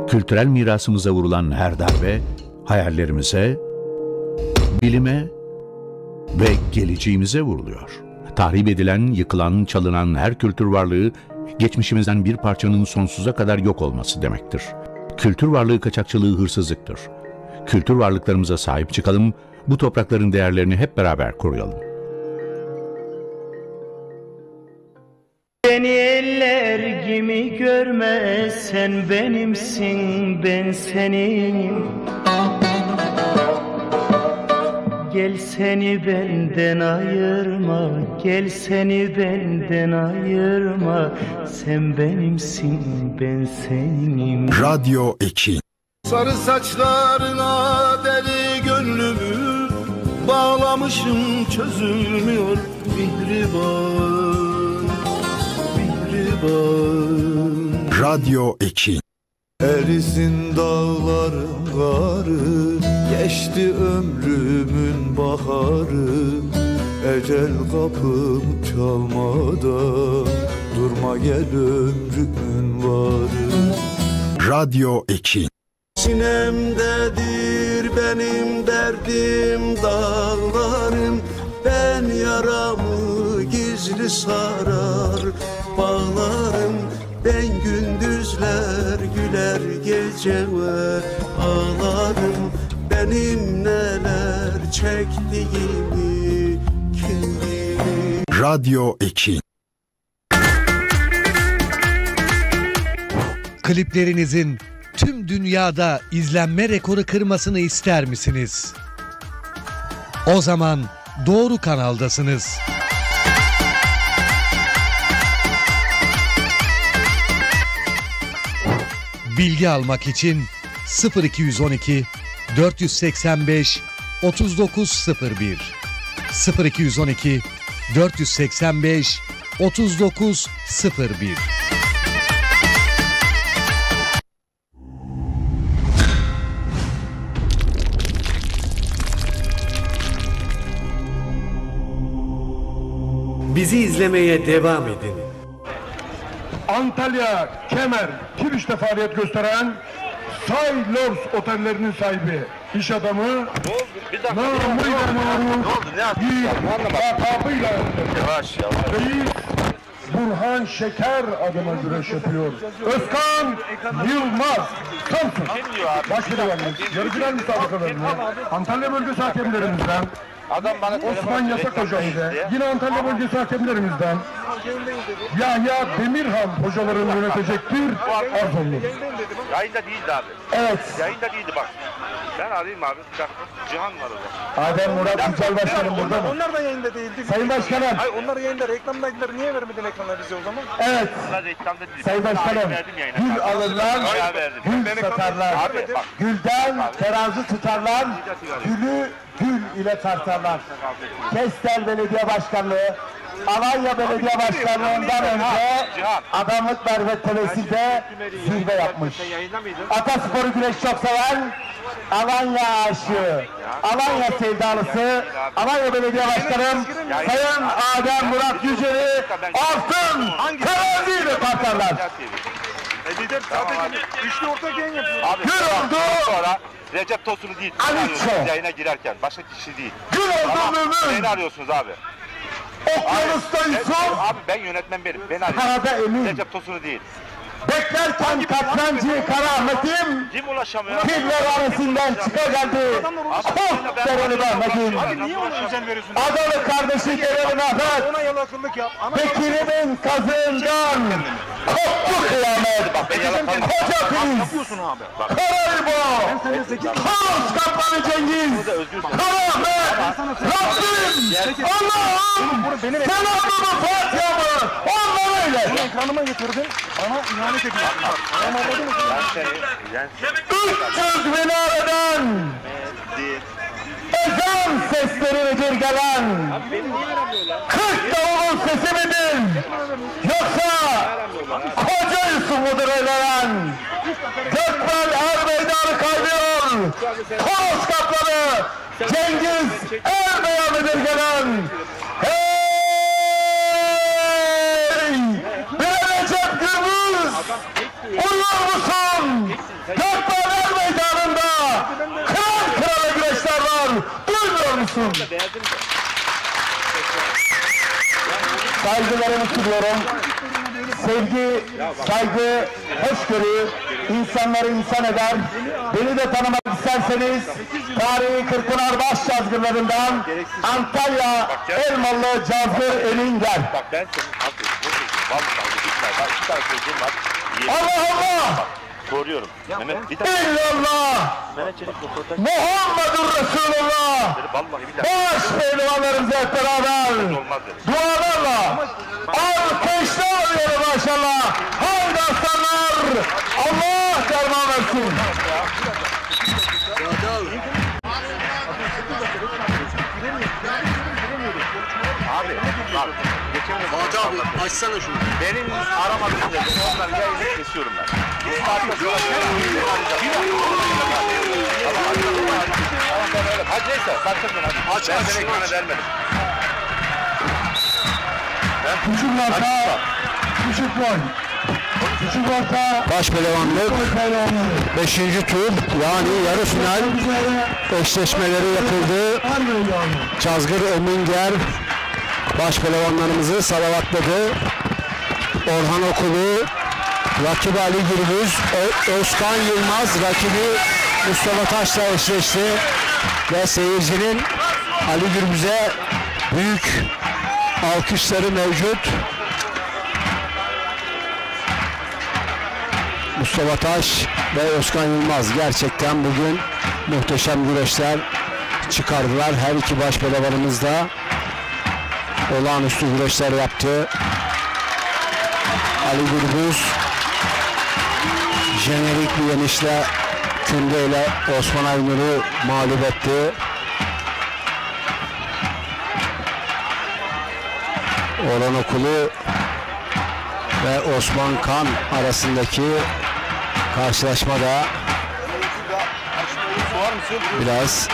Kültürel mirasımıza vurulan her darbe, hayallerimize, bilime ve geleceğimize vuruluyor. Tahrip edilen, yıkılan, çalınan her kültür varlığı, geçmişimizden bir parçanın sonsuza kadar yok olması demektir. Kültür varlığı kaçakçılığı hırsızlıktır. Kültür varlıklarımıza sahip çıkalım, bu toprakların değerlerini hep beraber koruyalım. Beni eller gibi görme, sen benimsin, ben senin. Gel seni benden ayırma, gel seni benden ayırma, sen benimsin, ben senim. Radyo Ekin. Sarı saçlarına deli gönlümü bağlamışım, çözülmüyor mihriban, mihriban. Radyo Ekin. Erisin dağların karı, geçti ömrümün baharı. Ecel kapım çalmadan, durma gel ömrümün varı. Radyo Ekin. Sinemdedir benim derdim dağlarım. Ben yaramı gizli sarar bağlarım. Ben gündüzler güler gece ve ağlarım. Benim neler çektiğimi kim bilir. Radyo Ekin. Kliplerinizin tüm dünyada izlenme rekoru kırmasını ister misiniz? O zaman doğru kanaldasınız. Bilgi almak için 0212 485 3901 0212 485 3901. Bizi izlemeye devam edin. Antalya, Kemer, Kiriş'te faaliyet gösteren Saylors otellerinin sahibi, iş adamı, namıyla maruf, lakabıyla Reis Burhan Şeker adına güreş yapıyor. Özkan Yılmaz, Samsun. Başpehlivanımız, yarı final müsabakalarını Antalya bölgesi hakemlerimizden, Osman Yasak hocamıza, yine Antalya bölgesi hakemlerimizden Yahya Demirhan hocaların yönetecektir. Arzonlu. Yayında değildi abi. Evet. Yayında değildi bak. Ben arayayım abi. Cihan var orada. Adem Murat Yücel Başkanım burada mı? Onlar da yayında değildi. Sayın Başkanım. Hayır, onlar yayında, reklamdaydılar. Niye vermedin ekrana bize o zaman? Evet. Onlar reklamda değil. Sayın Başkanım. Gül alırlar, gül satarlar. Gülden terazi tutarlar, gülü gül ile tartarlar. Kestel Belediye Başkanlığı, Alanya Belediye Başkanlığı'ndan önce Adamlık Mervet Tepesi'nde zirve yapmış. Atasporu güreş çok seven, Alanya aşığı, Alanya sevdalısı, Alanya Belediye Başkanım Sayın Adem Murat Yücel'i altın teraziyle tartarlar. Üçlü ortak yayın yapıyor. Abi, Gül oldu. Sonra Recep Tosun'u değil. Yayına girerken. Başka kişi değil. Gül oldu mümin. Beni arıyorsunuz abi. Okyanusta Yusuf. Abi ben yönetmen benim. Beni arıyorsunuz. Recep Tosun'u değil. Beklerken kaplancı Karaahmet'im Kim ulaşamıyor? Piller arasından çıkageldi. Çok Dereli Mehmet'im. Abi niye ona özen veriyorsun? Adalı kardeşi Dereli Mehmet. Ona yalakıllık yap. Bekir'imin kazığından koptu kıyamet. Koca kriz. Yapıyorsun abi. Karaybo. Kaos kaplanı Cengiz. Karaahmet. Rabbim. Allah'ım. Selamımı Fatiha'mı. Onlara öyle. Bunu ekranıma getirdin. Bana ihanet ediyorsun. Anladın mı? 300 minareden ezan sesleri midir gelen? 40 davulun sesi midir? Yoksa koca Yusuf mudur ölen? Gökmen Er Meydanı kaybıyor. Toros kaplanı Cengiz Erbeya midir gelen? Hey! Bir Recep Gürbüz! Uyuyor musun? Gökmen Er Meydanı'nda kral krala güreşler var. Duymuyor musun? Saygılarımı sunuyorum. Sevgi, saygı, hoşgörü insanları insan eder. Beni de tanımak isterseniz tarihi Kırkpınar baş cazgırlarından Antalya Elmalı Cazgır Elinger. Bak ben senin vallahi bir tane çocuğum var. Allah Allah! Soruyorum. Mehmet bir tane. İllallah! Muhammedur Resulullah! Baş pehlivanlarımızla hep beraber dualarla alkışlar alıyorum maşallah. Haydi aslanlar! Allah derman versin. Abi bak. Hacı abi açsana şunu. Benim aramadığım dedi. Onları yayını kesiyorum ben. Hadi neyse. Başlayalım hadi. Aç ben seni ekrana vermedim. Küçük marka, küçük boy. Küçük marka. Baş pehlivanlık 5. tur yani yarı final eşleşmeleri yapıldı. Cazgır Eminger baş pehlivanlarımızı salavatladı. Orhan Okulu, rakibi Ali Gürbüz, Özkan Yılmaz rakibi Mustafa Taş'la eşleşti ve seyircinin Ali Gürbüz'e büyük alkışları mevcut. Mustafa Taş ve Özkan Yılmaz gerçekten bugün muhteşem güreşler çıkardılar. Her iki baş pehlivanımız da olağanüstü güreşler yaptı. Ali Gürbüz jenerik bir yenişle Künde ile Osman Aynur'u mağlup etti. Orhan Okulu ve Osman Kan arasındaki karşılaşmada biraz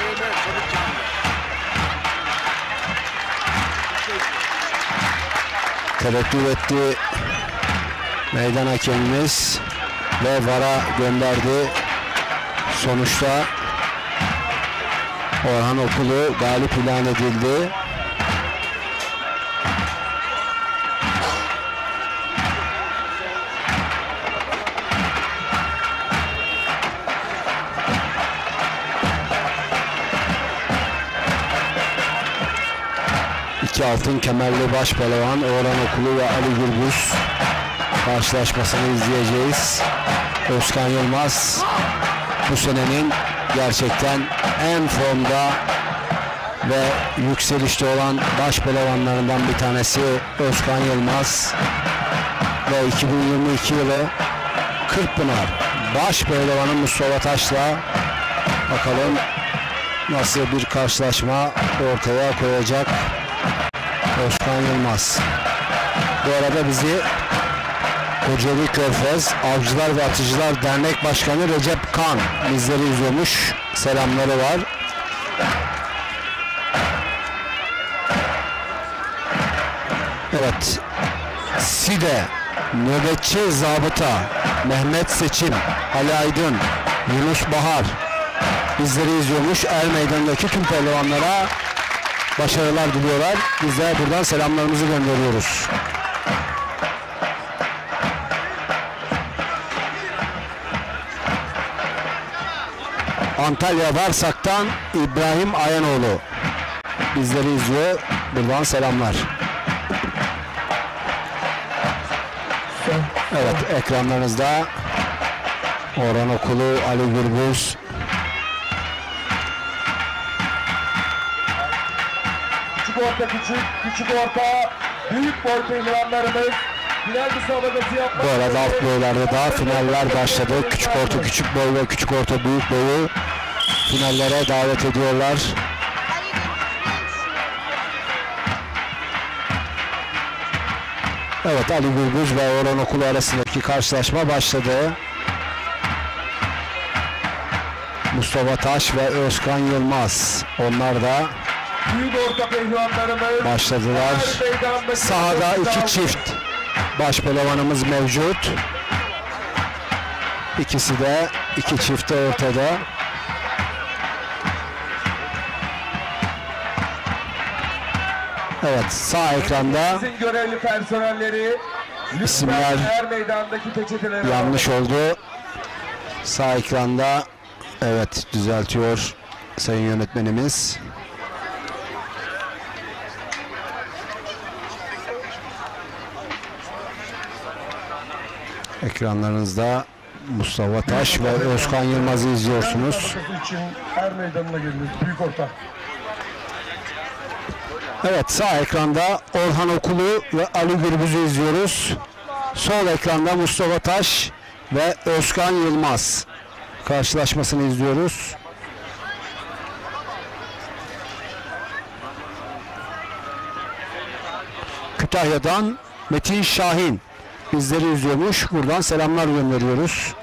tereddüt etti meydan hakemimiz ve VAR'a gönderdi. Sonuçta Orhan Okulu galip ilan edildi. İki altın kemerli baş pehlivan Orhan Okulu ve Ali Gürbüz karşılaşmasını izleyeceğiz. Özkan Yılmaz bu senenin gerçekten en formda ve yükselişte olan baş pehlivanlarından bir tanesi Özkan Yılmaz ve 2022 yılı Kırkpınar baş pehlivanı Mustafa Taş'la bakalım nasıl bir karşılaşma ortaya koyacak Özkan Yılmaz. Bu arada bizi Kocaeli Körfez Avcılar ve Atıcılar Dernek Başkanı Recep Kan bizleri izliyormuş. Selamları var. Evet. SİDE Nöbetçi Zabıta Mehmet Seçim, Ali Aydın, Yunus Bahar bizleri izliyormuş. Er Meydanı'ndaki tüm pehlivanlara başarılar diliyorlar. Biz de buradan selamlarımızı gönderiyoruz. Antalya Varsak'tan İbrahim Ayanoğlu bizleri izliyor. Buradan selamlar. Evet, ekranlarınızda Orhan Okulu, Ali Gürbüz. Küçük orta küçük orta büyük boy pehlivanlarımız final müsabakası yapmak. Bu arada alt boylarda da finaller başladı. Küçük orta küçük boy ve küçük orta büyük boyu finallere davet ediyorlar. Evet, Ali Gürbüz ve Orhan Okulu arasındaki karşılaşma başladı. Mustafa Taş ve Özkan Yılmaz, onlar da başladılar. Sahada iki çift baş pehlivanımız mevcut. İkisi de iki çift de ortada. Evet, sağ ekranda görevli personelleri isimler yanlış oldu. Sağ ekranda, evet, düzeltiyor sayın yönetmenimiz. Ekranlarınızda Mustafa Taş ve Özkan Yılmaz'ı izliyorsunuz. için Er Meydanı'na geliniz. Büyük orta. Evet, sağ ekranda Orhan Okulu ve Ali Gürbüz'ü izliyoruz. Sol ekranda Mustafa Taş ve Özkan Yılmaz karşılaşmasını izliyoruz. Kütahya'dan Metin Şahin bizleri izliyormuş. Buradan selamlar gönderiyoruz.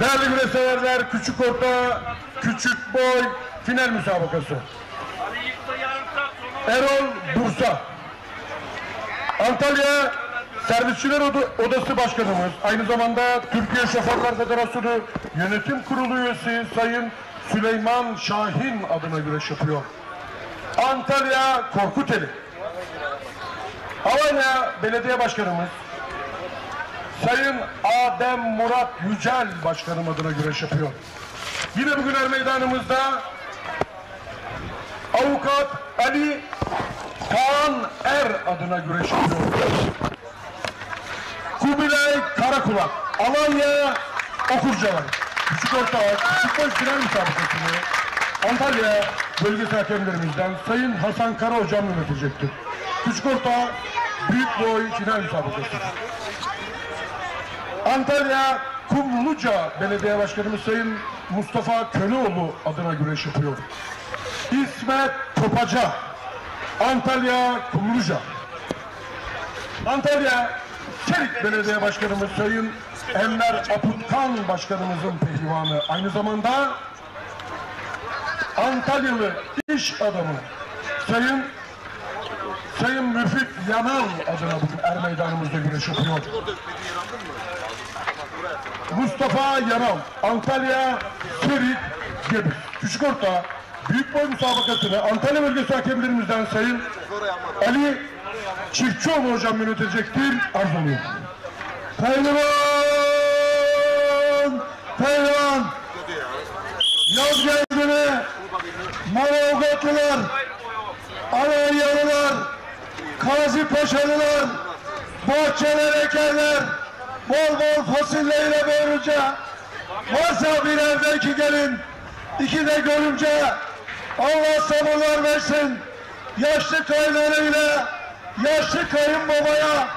Değerli güreşseverler, küçük orta, küçük boy final müsabakası. Erol Bursa. Antalya Servisçiler Odası Başkanımız, aynı zamanda Türkiye Şoförler Federasyonu Yönetim Kurulu üyesi Sayın Süleyman Şahin adına güreş yapıyor. Antalya Korkuteli. Alanya Belediye Başkanımız Sayın Adem Murat Yücel Başkanım adına güreş yapıyor. Yine bugün Er Meydanımızda Avukat Ali Kaan Er adına güreş yapıyor. Kubilay Karakulak, Alanya Okurcalar. Küçük orta, küçük boy final müsabakasını Antalya bölgesi hakemlerimizden Sayın Hasan Kara hocam yönetecektir. Küçük orta, büyük boy final müsabakası. Antalya Kumluca Belediye Başkanımız Sayın Mustafa Köleoğlu adına güreş yapıyor. İsmet Topaca, Antalya Kumluca. Antalya Çelik Belediye Başkanımız Sayın Enver Aputkan Başkanımızın pehlivanı. Aynı zamanda Antalyalı iş adamı Sayın Müfit Yanal adına bugün er meydanımızda güreş yapıyor. Mustafa Yanal, Antalya Ferit Gebir. Küçük orta büyük boy müsabakasını Antalya bölgesi hakemlerimizden Sayın Ali Çiftçioğlu hocam yönetecektir. Arz oluyor. Pehlivan yaz geldi, Maravgatlılar, Alanya'lılar, Gazi Paşalılar, bahçeler ekerler, bol bol fasulyeyle böylece varsa bir evdeki gelin, iki de görünce Allah sabırlar versin. Yaşlı kaynanayla, yaşlı kayınbabaya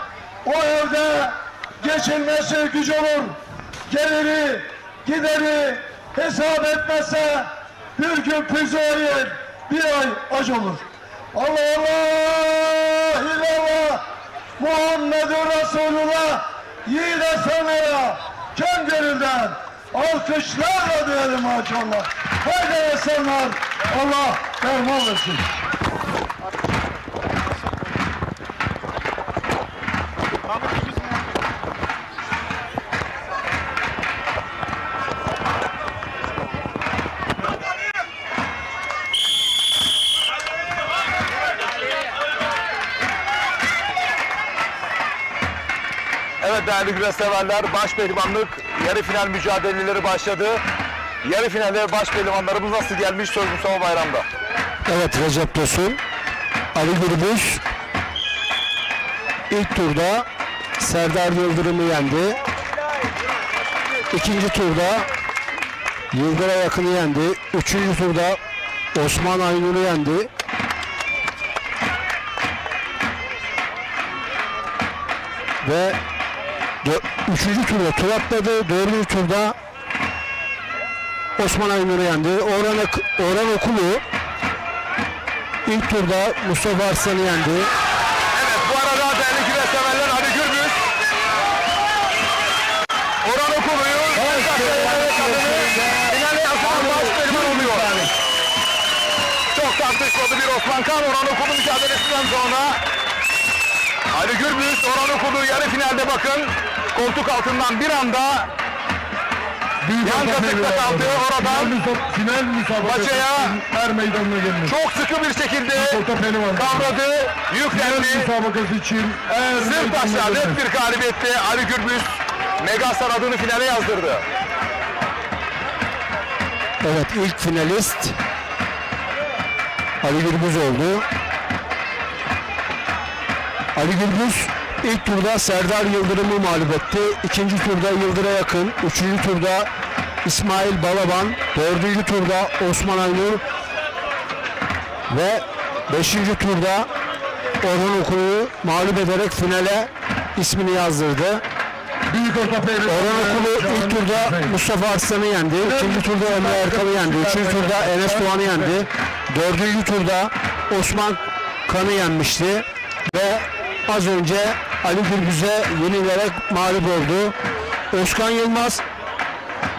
o evde geçilmesi güç olur. Geliri, gideri hesap etmezse bir gün pizza bir ay aç olur. Allah Allah, illallah, Muhammed-i Resulullah, yiğit Hasan'a, can gönülden alkışlarla diyelim maşallah. Haydi insanlar, Allah derman versin. Evet değerli güreş severler, baş pehlivanlık yarı final mücadeleleri başladı. Yarı finalde baş pehlivanlarımız nasıl gelmiş söz Mustafa Bayram'da. Evet, Recep Tosun, Ali Gürbüz ilk turda Serdar Yıldırım'ı yendi. İkinci turda Yıldır'a Yakın'ı yendi. Üçüncü turda Osman Aynur'u yendi. Ve üçüncü turda tur atladı. Dördüncü turda Osman Aynur'u yendi. Orhan Okulu ilk turda Mustafa Arslan'ı yendi. Evet, bu arada değerli güreş severler Ali Gürbüz Orhan Okulu'yu finale yapan baş pehlivan oluyor. Çok tartışmalı bir Osman Kan Orhan Okulu mücadelesinden sonra Ali Gürbüz Orhan Okulu yarı finalde bakın koltuk altından bir anda yan kasıkta kaldı oradan final Paça'ya er meydanına gelmiş. çok sıkı bir şekilde kavradı, yüklendi. Müsabakası için Sırt aşağı net bir galibiyette Ali Gürbüz Megastar adını finale yazdırdı. Evet, ilk finalist Ali Gürbüz oldu. Ali Gürbüz ilk turda Serdar Yıldırım'ı mağlup etti. İkinci turda Yıldır'a Yakın. Üçüncü turda İsmail Balaban. Dördüncü turda Osman Aynur. Ve beşinci turda Orhan Okulu'yu mağlup ederek finale ismini yazdırdı. Orhan Okulu ilk turda Mustafa Arslan'ı yendi. İkinci turda Emre Erkal'ı yendi. Üçüncü turda Enes Doğan'ı yendi. Dördüncü turda Osman Kan'ı yenmişti. Ve az önce Ali Gürbüz'e yenilerek mağlup oldu. Özkan Yılmaz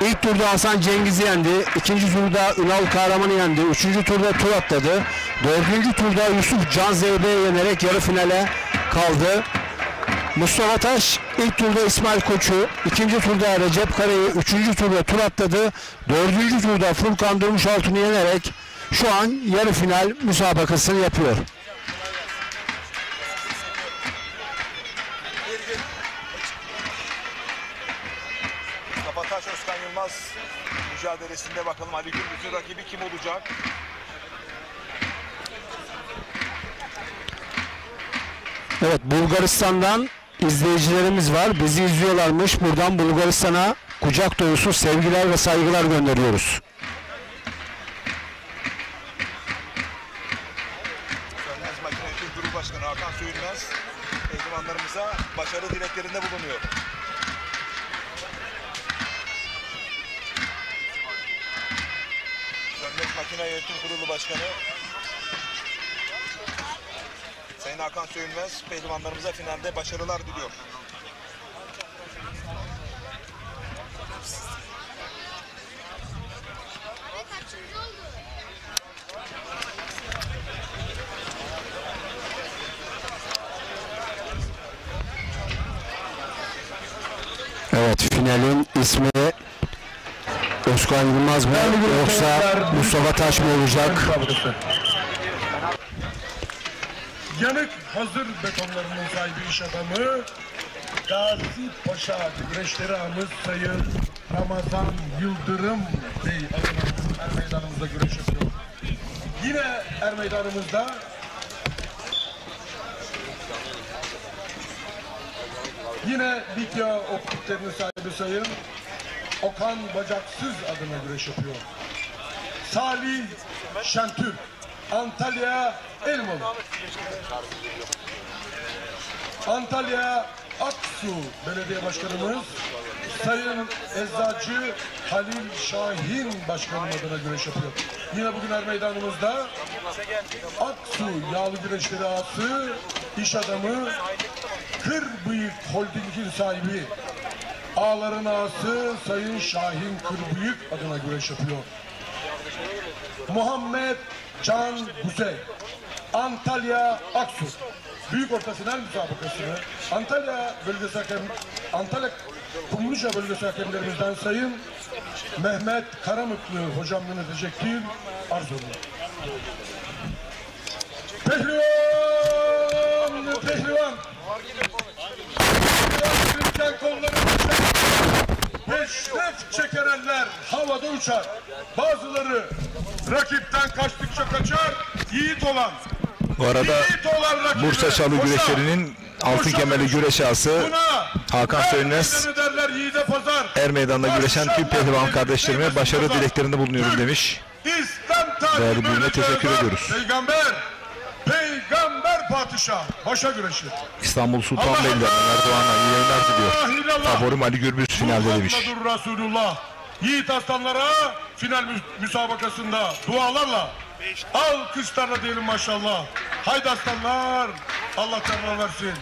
ilk turda Hasan Cengiz'i yendi. İkinci turda Ünal Kahraman'ı yendi. Üçüncü turda tur atladı. Dördüncü turda Yusuf Can Zeybe'ye yenerek yarı finale kaldı. Mustafa Taş ilk turda İsmail Koç'u, ikinci turda Recep Kara'yı, üçüncü turda tur atladı. Dördüncü turda Furkan Durmuşaltun'u yenerek şu an yarı final müsabakasını yapıyor. Mustafa Taş, Özkan Yılmaz mücadelesinde bakalım Ali Gürbüz'ün rakibi kim olacak? Evet, Bulgaristan'dan izleyicilerimiz var. Bizi izliyorlarmış. Buradan Bulgaristan'a kucak dolusu sevgiler ve saygılar gönderiyoruz. Sönmez Makine Kültürü Başkanı Hakan Söyülmez pehlivanlarımıza başarı dileklerinde bulunuyor. Sönmez Makine Yönetim Kurulu Başkanı Sayın Hakan Söyülmez pehlivanlarımıza finalde başarılar diliyor. Evet, finalin ismi Özkan Yılmaz mı yoksa Mustafa Taş mı olacak? Yanık hazır betonlarının sahibi iş adamı Gazi Paşa güreşleri ağamız Sayın Ramazan Yıldırım Bey adına er meydanımızda güreş yapıyor. Yine er meydanımızda yine Likya optiklerinin sahibi Sayın Okan Bacaksız adına güreş yapıyor. Salih Şentürk, Antalya Elmalı. Antalya Aksu Belediye Başkanımız Sayın Eczacı Halil Şahin Başkanım adına güreş yapıyor. Yine bugün er meydanımızda Aksu Yağlı Güreşleri ağası iş adamı Kırbıyık Holding'in sahibi ağaların ağası Sayın Şahin Kırbıyık adına güreş yapıyor. Muhammed Can Gusey, Antalya Aksu Büyük Orta Final müsabakasını Antalya Bölgesi Antalya Kumluca Bölgesi hakemlerimizden Sayın Mehmet Karamıklı hocam yönetecektir. Arz olun. Pehlivan! Pehlivan! Pehlivan kolları peşref çeker eller havada uçar. Bazıları rakipten kaçtıkça kaçar. Yiğit olan. Bu arada Bursa Çalı güreşlerinin altın kemerli güreş ağası Hakan Sönmez er meydanında güreşen tüm pehlivan kardeşlerime başarı dileklerinde bulunuyorum demiş. Değerli büyüğüne teşekkür ediyoruz. Peygamber padişah başa güreşi. İstanbul Sultanbeyli'den Erdoğan'a iyi yayınlar diliyor. Favorim Ali Gürbüz finalde demiş. Muhammedur Resulullah. Yiğit aslanlara final müsabakasında dualarla alkışlarla diyelim maşallah. Haydi aslanlar. Allah canına versin.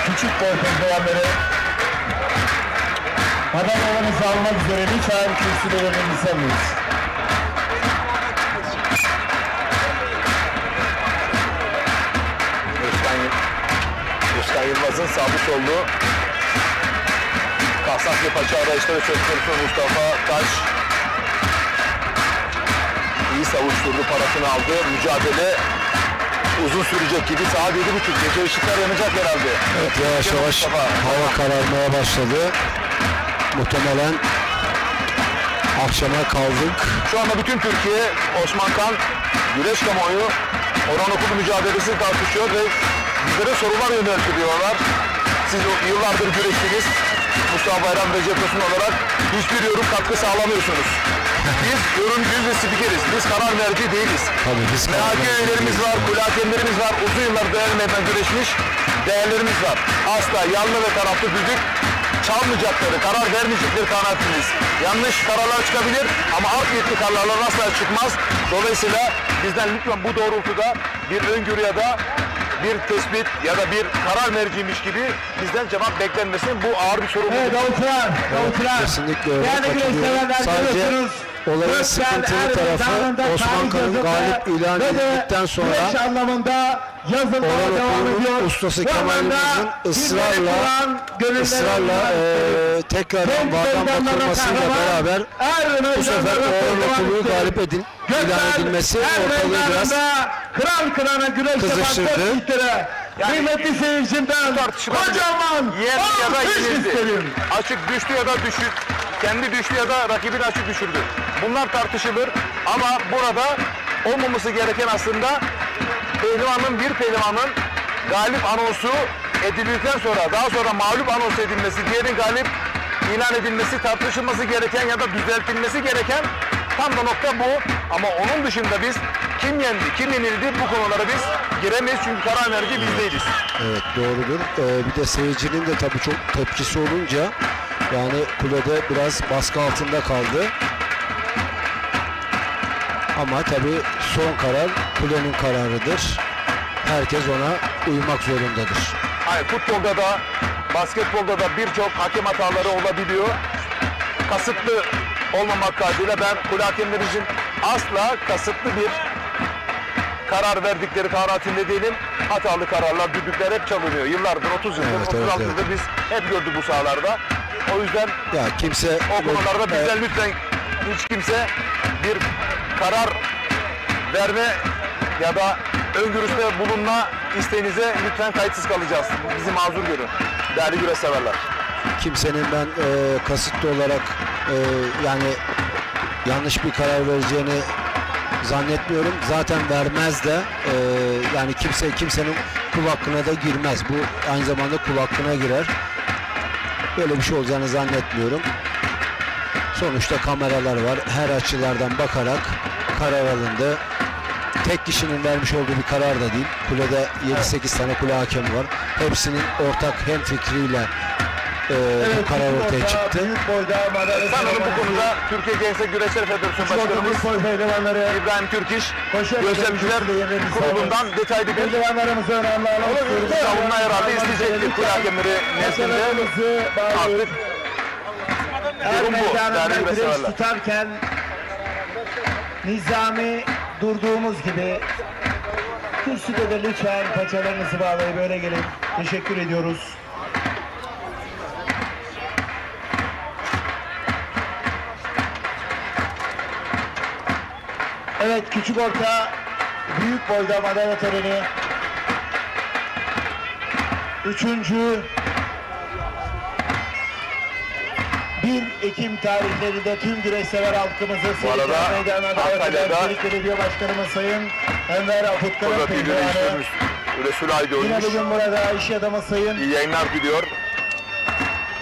Küçük boy pehlivanları madalyalarınızı almak üzere lütfen kürsülerine izlemiyoruz. Özkan Yılmaz'ın sağlı sollu Kasaklı Paça arayışları söz konusu Mustafa Taş iyi savuşturdu, parasını aldı. Mücadele uzun sürecek gibi, saat 7.30, gece ışıklar yanacak herhalde. Evet, yavaş yavaş hava kararmaya başladı. Muhtemelen akşama kaldık. Şu anda bütün Türkiye Osman Kan güreş kamuoyu Orhan Okulu mücadelesi tartışıyor ve bizlere sorular yöneltiliyorlar. Siz yıllardır güreştiniz. Mustafa Bayram Recep Tosun olarak hiçbir yorum katkı sağlamıyorsunuz. Biz yorumcuyuz ve spikeriz. Biz karar merci değiliz. MHK üyelerimiz var, kule hakemlerimiz var. Uzun yıllar değerli meydan güreşmiş değerlerimiz var. Asla yanlı ve taraflı düdük çalmayacakları, karar vermeyecekleri kanaatindeyiz. Yanlış kararlar çıkabilir ama art niyetli kararlar asla çıkmaz. Dolayısıyla bizden lütfen bu doğrultuda bir öngörü ya da bir tespit ya da bir karar merciymiş gibi bizden cevap beklenmesin. Bu ağır bir sorumluluk. Evet, Davutlar. Kesinlikle öyle. Değerli güreşseverler, görüyorsunuz. Olayın sıkıntılı tarafı Osman Kan'ın galip ilan edildikten sonra Orhan Okulu'nun ustası Kemal Yılmaz'ın ısrarla tekrardan vardan batırmasıyla beraber bu sefer Orhan Okulu'yu galip ilan edilmesi ortalığı biraz kızıştırdı. Kıymetli seyircimden kocaman alkış isterim. Açık düştü ya da kendi düştü ya da rakibini açık düşürdü. Bunlar tartışılır ama burada olmaması gereken aslında bir pehlivanın galip anonsu edildikten sonra daha sonra mağlup anons edilmesi, diğerinin galip ilan edilmesi, tartışılması gereken ya da düzeltilmesi gereken tam da nokta bu. Ama onun dışında biz kim yendi, kim yenildi bu konulara biz giremeyiz çünkü karar merci biz değiliz. Evet doğrudur. Bir de seyircinin de tabii çok tepkisi olunca yani kulede biraz baskı altında kaldı. Ama tabii son karar kulenin kararıdır. Herkes ona uymak zorundadır. Hayır, futbolda da basketbolda da birçok hakem hataları olabiliyor. Kasıtlı olmamak kaydıyla ben kule hakemlerimizin asla kasıtlı bir karar verdikleri kanaatinde değilim. Hatalı kararlar, düdükler hep çalınıyor. Yıllardır, 30 yıldır, evet, 36 yıldır biz hep gördük bu sahalarda. O yüzden ya kimse o konularda bizden lütfen hiç kimse bir karar verme ya da öngörüsünde bulunma isteğinize lütfen kayıtsız kalacağız. Bizi mazur görün. Değerli güreş severler. Kimsenin ben kasıtlı olarak yani yanlış bir karar vereceğini zannetmiyorum. Zaten vermez de yani kimsenin kul hakkına da girmez. Bu aynı zamanda kul hakkına girer. Böyle bir şey olacağını zannetmiyorum. Sonuçta kameralar var. Her açılardan bakarak karar alındı. Tek kişinin vermiş olduğu bir karar da değil. Kulede 7-8 tane kule hakemi var. Hepsinin ortak hem fikriyle bu karar ortaya çıktı. Sanırım bu konuda Türkiye Gençler Güreşler Federasyonu Başkanımız İbrahim Türkiş, Gözlemciler Kurulu'ndan detaylı bir savunma herhalde isteyecektir kule hakemleri nezdinde. Artık durum bu. Değerli güreşlerler. Tutarken nizami durduğumuz gibi kürsüde de lütfen paçalarınızı bağlayıp böyle gelin. Teşekkür ediyoruz. Evet, küçük orta büyük boyda madalya töreni. 3. 1 Ekim tarihlerinde tüm güreşsever halkımızı Seyirciler Meydanı'na davet eden Çelik Belediye Başkanımız Sayın Enver Afutkan'ın pehlivanı. Yine bugün burada iş adamı Sayın İyi yayınlar diliyor.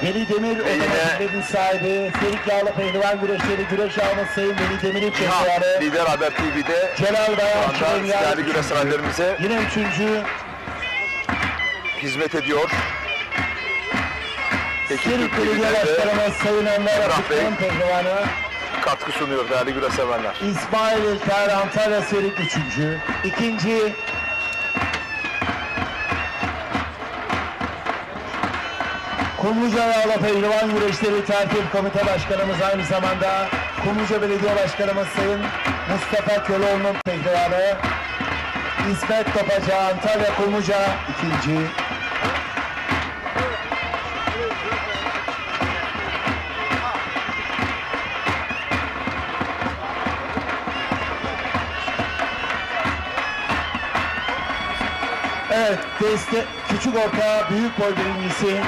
Veli Demir otomatiklerin sahibi, Serik Yağlı Pehlivan Güreşleri Güreş Ağımız Sayın Veli Demir'in pehlivanı. Lider Haber TV'de Celal Bayan değerli güreş severlerimize yine 3. hizmet ediyor. Serik Belediye Başkanımız Sayın Enver Afutkan'ın pehlivanı. Katkı sunuyor değerli güreş severler. İsmail İlker Antalya Serik 3. 2. Kumluca Yağlı Pehlivan Güreşleri Tertip Komite Başkanımız aynı zamanda Kumluca Belediye Başkanımız Sayın Mustafa Köloğlu'nun pehlivanı. İsmet Topaca Antalya Kumluca 2. Evet, küçük orta büyük boy birincisi.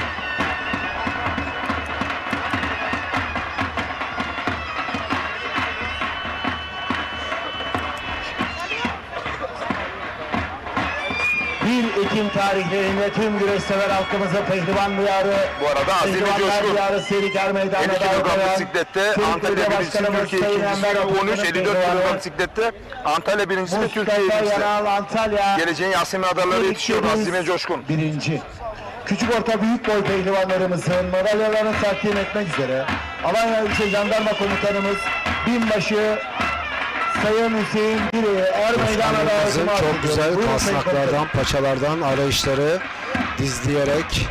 Ekim tarihlerinde tüm güreşsever halkımıza pehlivan diyarı, bu arada Azime Coşkun diyarı Serikler Meydanı'na 50 kilogram bisiklette Antalya birincisi, Türkiye ikincisi, 13 54 kilogram bisiklette Antalya birincisi ve Türkiye ikincisi. Geleceğin Yasemin adayları yetişiyor Azime Coşkun. 1. Küçük orta büyük boy pehlivanlarımızın madalyalarını takdim etmek üzere Alanya İlçe Jandarma Komutanımız Binbaşı Sayın Hüseyin Biri Ermeydan'a davetimi çok güzel kasnaklardan, paçalardan arayışları dizleyerek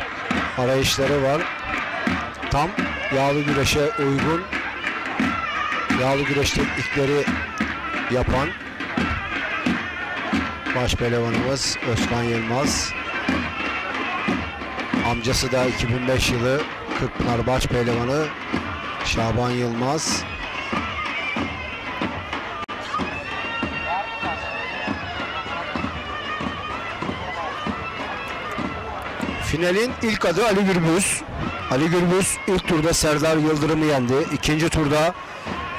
arayışları var. Tam yağlı güreşe uygun yağlı güreş teknikleri yapan baş pehlivanımız Özkan Yılmaz. Amcası da 2005 yılı Kırkpınar baş pehlivanı Şaban Yılmaz. Finalin ilk adı Ali Gürbüz. Ali Gürbüz ilk turda Serdar Yıldırım'ı yendi. İkinci turda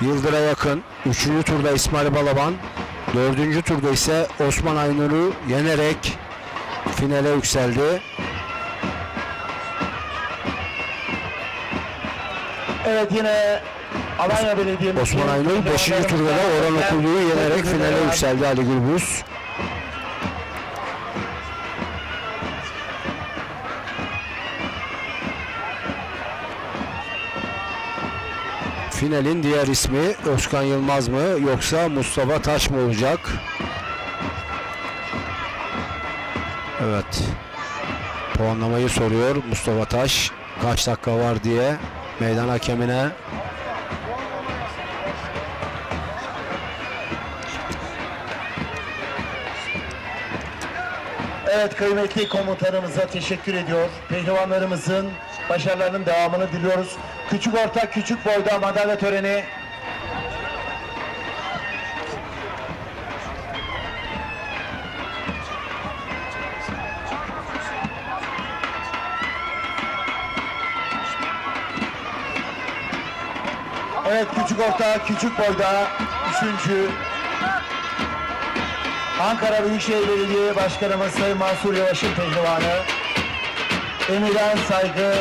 Yıldır'a Yakın. Üçüncü turda İsmail Balaban. Dördüncü turda ise Osman Aynur'u yenerek finale yükseldi. Evet, yine Alanya Belediye'nin Osman Aynur 5. turda da Orhan Okulu'yu yenerek finale yükseldi Ali Gürbüz. Finalin diğer ismi Özkan Yılmaz mı yoksa Mustafa Taş mı olacak? Evet. Puanlamayı soruyor Mustafa Taş. Kaç dakika var diye meydan hakemine. Evet, kıymetli komutanımıza teşekkür ediyor. Pehlivanlarımızın başarılarının devamını diliyoruz. Küçük orta küçük boyda madalya töreni. Evet, küçük orta küçük boyda 3. Ankara Büyükşehir Belediye Başkanımız Sayın Mansur Yavaş'ın pehlivanı Emirhan Saygı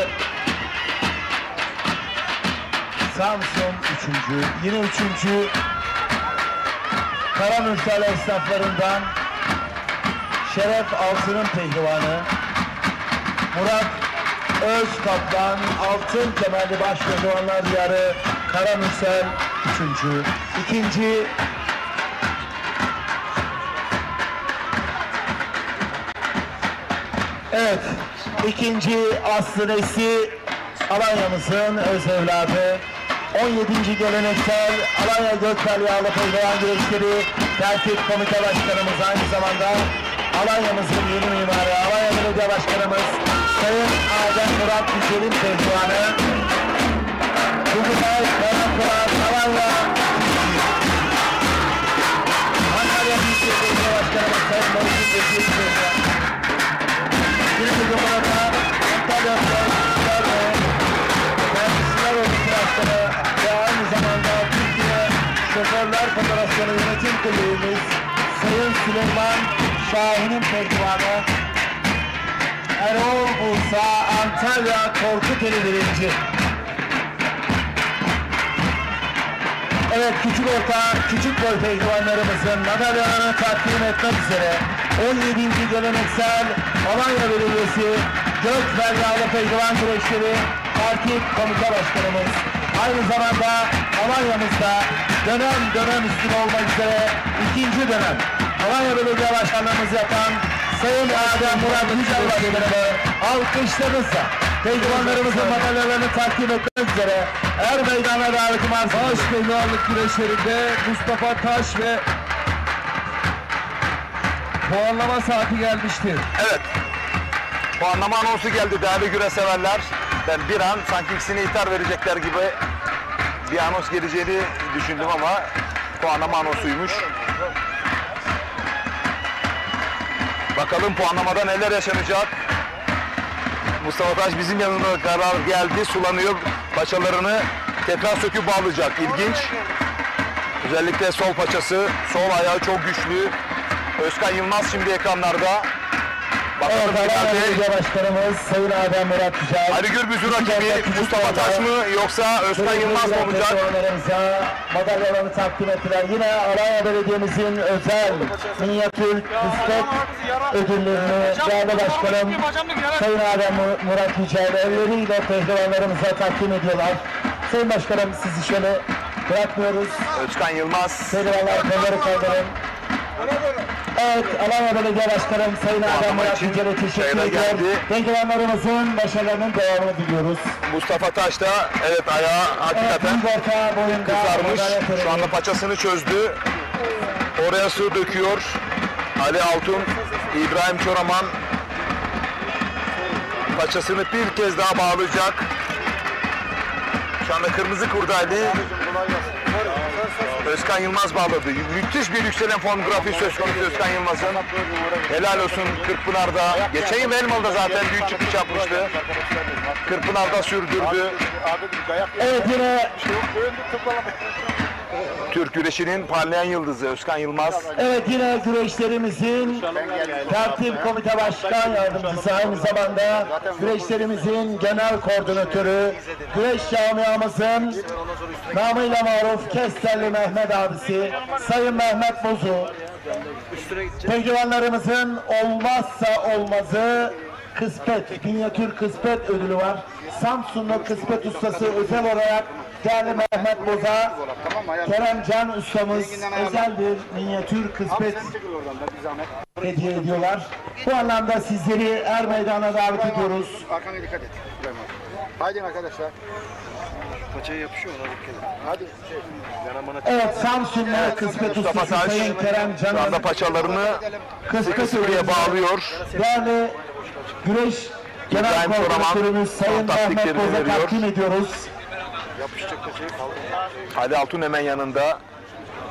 Samsun 3. Yine 3. Karamürsel esnaflarından Şeref Altın'ın pehlivanı Murat Özkaplan Altın Kemerli Baş Pehlivanlar Diyarı Karamürsel 3. İkinci evet, ikinci Aslı Nesi Alanya'mızın öz evladı. 17. geleneksel Alanya Gökbel Yağlı Pehlivan Güreşleri Tertip Komite Başkanımız, aynı zamanda Alanya'mızın yeni mimarı, Alanya Belediye Başkanımız Sayın Adem Murat Yücel'in pehlivanı. Bugünler Karakılar Alanya Antalya Büyükşehir Belediye Başkanımız Sayın Muhittin Bekir'in pehlivanı. Yine bugün burada Antalya Büyükşehir ve Mühendisler Odası Başkanı ve aynı zamanda Türkiye Şoförler Federasyonu Yönetim Kurulu'yumuz Sayın Süleyman Şahin'in pehlivanı Erol Bursa Antalya Korkuteli birinci. Evet, küçük orta, küçük boy pehlivanlarımızın madalyalarını takdim etmek üzere 17. geleneksel Alanya Belediyesi Gökbel Yağlı Pehlivan Güreşleri Tertip Komite Başkanımız, aynı zamanda Alanya'mızda dönem dönem üstün olmak üzere 2. dönem Alanya Belediye Başkanlığımız yapan Sayın Adem Murat Yücel Başkanı'nı alkışlarınızla pehlivanlarımızın madalyalarını takdim etmek üzere meydana davetim arz ediyorum. Baş pehlivanlık güreşlerinde Mustafa Taş ve puanlama saati gelmiştir. Evet. Puanlama anonsu geldi değerli güreş severler. Ben bir an sanki ikisine ithal verecekler gibi bir anons geleceğini düşündüm ama puanlama anonsuymuş. Bakalım puanlamada neler yaşanacak. Mustafa Taş bizim yanına karar geldi, sulanıyor. Paçalarını tekrar söküp bağlayacak. İlginç. Özellikle sol paçası, sol ayağı çok güçlü. Özkan Yılmaz şimdi ekranlarda. Bakalım Alanya Belediye Başkanımız Sayın Adem Murat Yücel. Ali Gürbüz'ün rakibi Mustafa Taş mı yoksa Özkan Yılmaz mı olacak? Madalyalarını takdim ettiler. Yine Alanya Belediye'mizin özel minyatür bisiklet ödüllerini değerli başkanım Sayın Adem Murat Yücel elleriyle pehlivanlarımıza takdim ediyorlar. Sayın Başkanım, sizi şöyle bırakmıyoruz. Özkan Yılmaz. Pehlivanlar kolları kaldırın. Evet, Alanya Belediye Başkanım Sayın Adem Murat Yücel'e teşekkür ediyorum. Pehlivanlarımızın başarılarının devamını diliyoruz. Mustafa Taş da evet ayağı hakikaten kızarmış. Şu anda paçasını çözdü. Oraya su döküyor. Ali Altun, İbrahim Çoraman paçasını bir kez daha bağlayacak. Şu anda kırmızı kurdaylı. Özkan Yılmaz bağladı. Müthiş bir yükselen form grafiği söz konusu Özkan Yılmaz'ın. Helal olsun Kırkpınar'da. Geçen yıl Elmalı'da zaten büyük çıkış yapmıştı. Kırkpınar'da sürdürdü. Evet yine Türk güreşinin parlayan yıldızı Özkan Yılmaz. Evet yine güreşlerimizin tertip komite başkan yardımcısı aynı zamanda güreşlerimizin genel koordinatörü, güreş camiamızın namıyla maruf Kesterli Mehmet abisi Sayın Mehmet Bozu, pehlivanlarımızın olmazsa olmazı kısmet, minyatür kısmet ödülü var. Samsunlu kısmet ustası özel olarak değerli Mehmet Boz'a, Kerem Can ustamız özel bir minyatür kısmet hediye ediyorlar. Bu anlamda sizleri er meydana davet ediyoruz. Arkana dikkat et. Haydi arkadaşlar. Paçaya yapışıyor ona dikkat et. Hadi. Evet, Samsunlu kısmet ustası Sayın Kerem Can'ın şu anda paçalarını kısmet ödülüne bağlıyor. Değerli güreş genel koordinatörümüz Sayın Mehmet Boz'a takdim ediyoruz. Yapışacak paçayı kaldır. Ali Altun hemen yanında.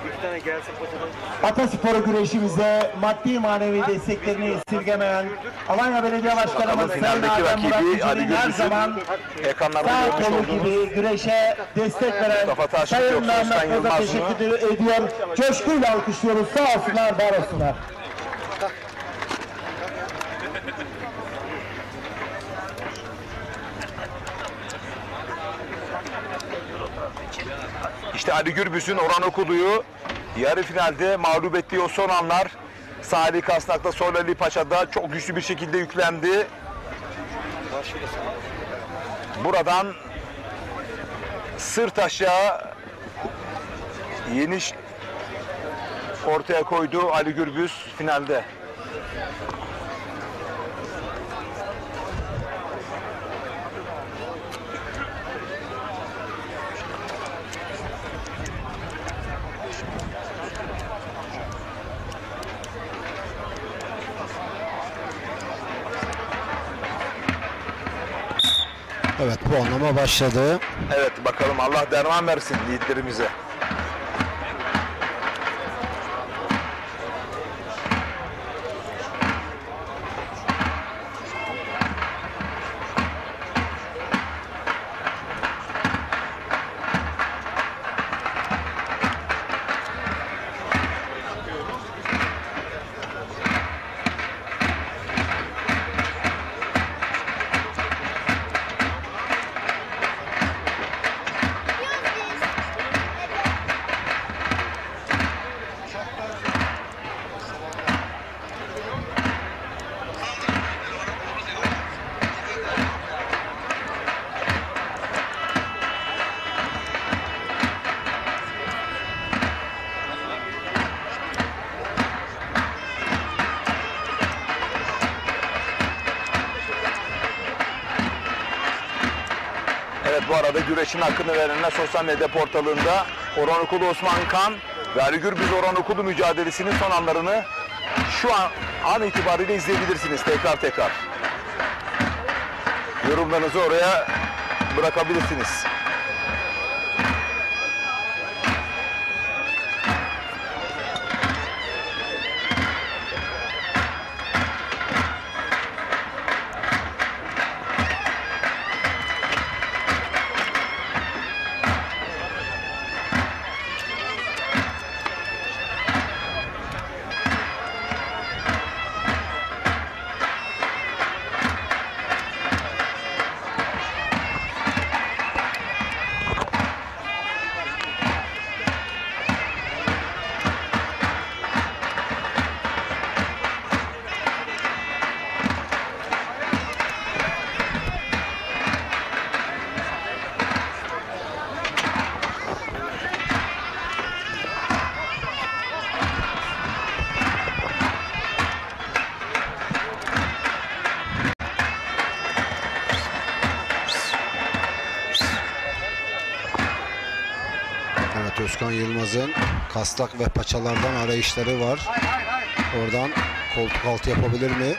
Bir tane gelsin paçadan. Atasporu güreşimize maddi manevi desteklerini esirgemeyen Alanya Belediye Başkanımız Sayın Adem Murat Yücel'in her zaman sağ kolu gibi güreşe destek veren Sayın Mehmet Boz'a teşekkür ediyor. Coşkuyla alkışlıyoruz. Sağ olsunlar, var olsunlar. İşte Ali Gürbüz'ün Orhanokulu'yu yarı finalde mağlup ettiği o son anlar Salih Kasnak'ta Soylu Paşa'da çok güçlü bir şekilde yüklendi. Buradan sırt aşağı yeniş ortaya koydu Ali Gürbüz finalde. Evet, puanlama başladı. Evet, bakalım Allah derman versin yiğitlerimize. Evet, bu arada güreşin hakkını verenler sosyal medya portalında Orhanokulu Osman Kan ve Ali Gürbüz Orhanokulu mücadelesinin son anlarını şu an itibariyle izleyebilirsiniz tekrar. Yorumlarınızı oraya bırakabilirsiniz. Özkan Yılmaz'ın kastak ve paçalardan arayışları var. Oradan koltuk altı yapabilir mi?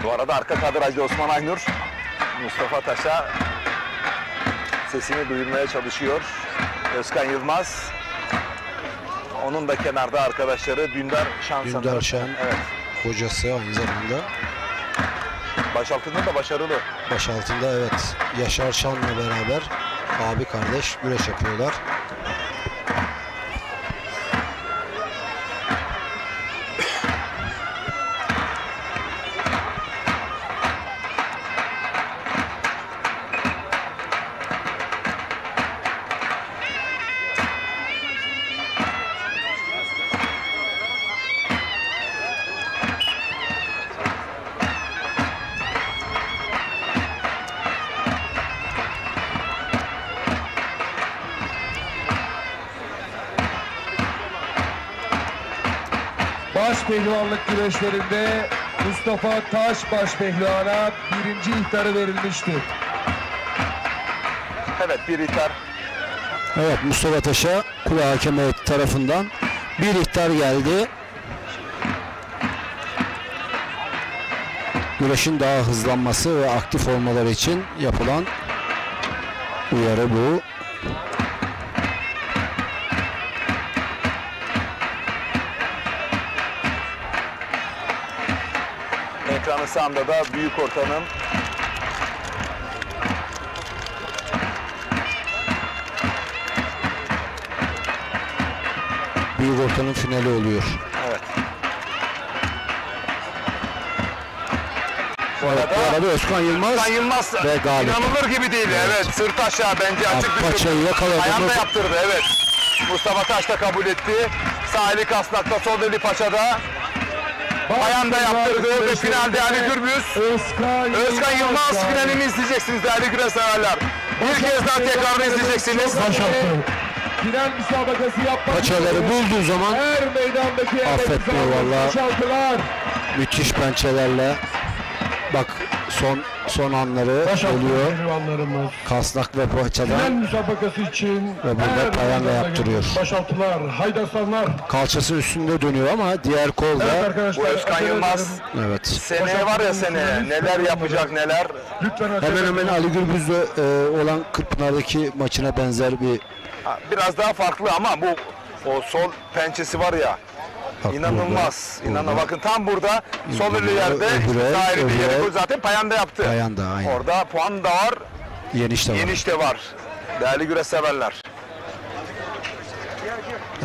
Bu arada arka kadrajda Osman Aynur, Mustafa Taş'a sesini duyurmaya çalışıyor. Özkan Yılmaz, onun da kenarda arkadaşları Dündar Şan. Dündar Şan, evet. Hocası aynı zamanda. Başaltında da başarılı. Başaltında evet. Yaşar Şan'la beraber abi kardeş güreş yapıyorlar. Baş pehlivanlık güreşlerinde Mustafa Taş baş pehlivana birinci ihtarı verilmiştir. Evet, bir ihtar. Evet, Mustafa Taş'a kule hakem heyeti tarafından bir ihtar geldi. Güreşin daha hızlanması ve aktif olmaları için yapılan uyarı bu. Ekranı sağında da büyük ortanın büyük ortanın finali oluyor. Evet. Bu arada Özkan Yılmaz ve galip. İnanılır gibi değil. Evet, sırt aşağı bence açık bir paçayı yakaladı. Ayağında yaptırdı, evet. Mustafa Taş da kabul etti. Sağ eli kasnakta, sol eli paçada. Ayağında yaptırdı ve finalde Ali Gürbüz, Özkan Yılmaz finalini izleyeceksiniz değerli güreş severler. Bir kez daha tekrarını izleyeceksiniz. Final müsabakası yapmak Paçaları bulduğu zaman her meydandaki affetmiyor valla. Müthiş pençelerle. Bak son anları oluyor. Kasnak ve Final paçadan müsabakası için ve burada ayağıyla yaptırıyor. Başaltılar, Haydarsanlar. Kalçası üstünde dönüyor ama diğer kolda. Evet arkadaşlar, Bu Özkan Yılmaz evet. seneye var ya seneye neler yapacak neler. Hemen hemen Ali Gürbüz'le olan Kırkpınar'daki maçına benzer bir. Biraz daha farklı ama bu o sol pençesi var ya. Bak İnanılmaz. burada. İnanılmaz. Bakın tam burada sol eli yerde öbürü, sağ eli öbürü. yeri zaten payanda yaptı. Payanda, aynen. Orada puan da var. Yeniş de var. Değerli güreş severler.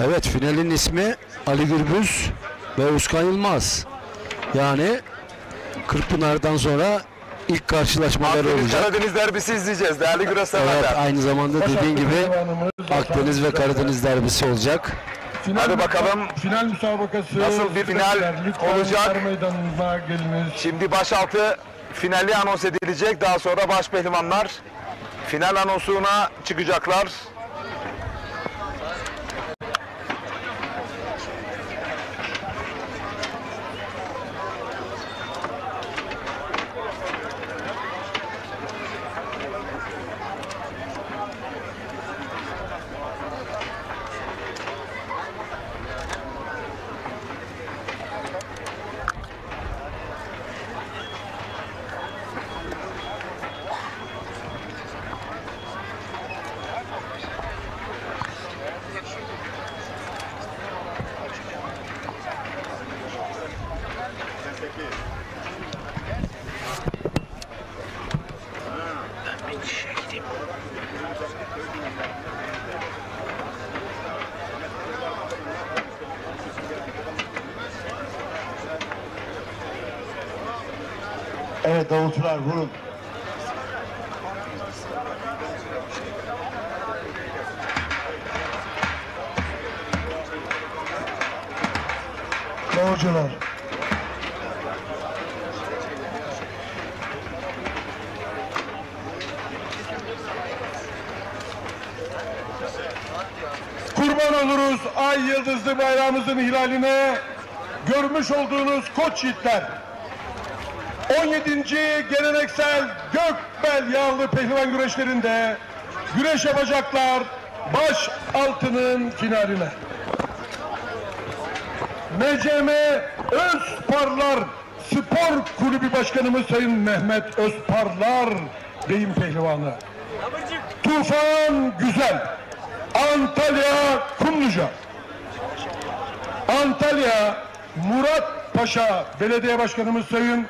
Evet, finalin ismi Ali Gürbüz ve Özkan Yılmaz. Yani Kırkpınar'dan sonra ilk karşılaşmaları Akdeniz olacak. Karadeniz derbisi izleyeceğiz değerli güreş severler. Evet, aynı zamanda dediğin gibi Akdeniz ve Karadeniz derbisi olacak. Hadi bakalım. Final müsabakası Nasıl bir final olacak? Meydanına geliniz. Şimdi başaltı finali anons edilecek. Daha sonra baş pehlivanlar final anonsuna çıkacaklar. Evet davulcular vurun. Davulcular. Kurban oluruz ay yıldızlı bayrağımızın hilaline. Görmüş olduğunuz koç yiğitler. 17. geleneksel Gökbel yağlı pehlivan güreşlerinde güreş yapacaklar baş altının finaline. MCM Özparlar Spor Kulübü Başkanımız Sayın Mehmet Özparlar deyim pehlivanı. Tufan Güzel Antalya Kumluca. Antalya Murat Paşa Belediye Başkanımız Sayın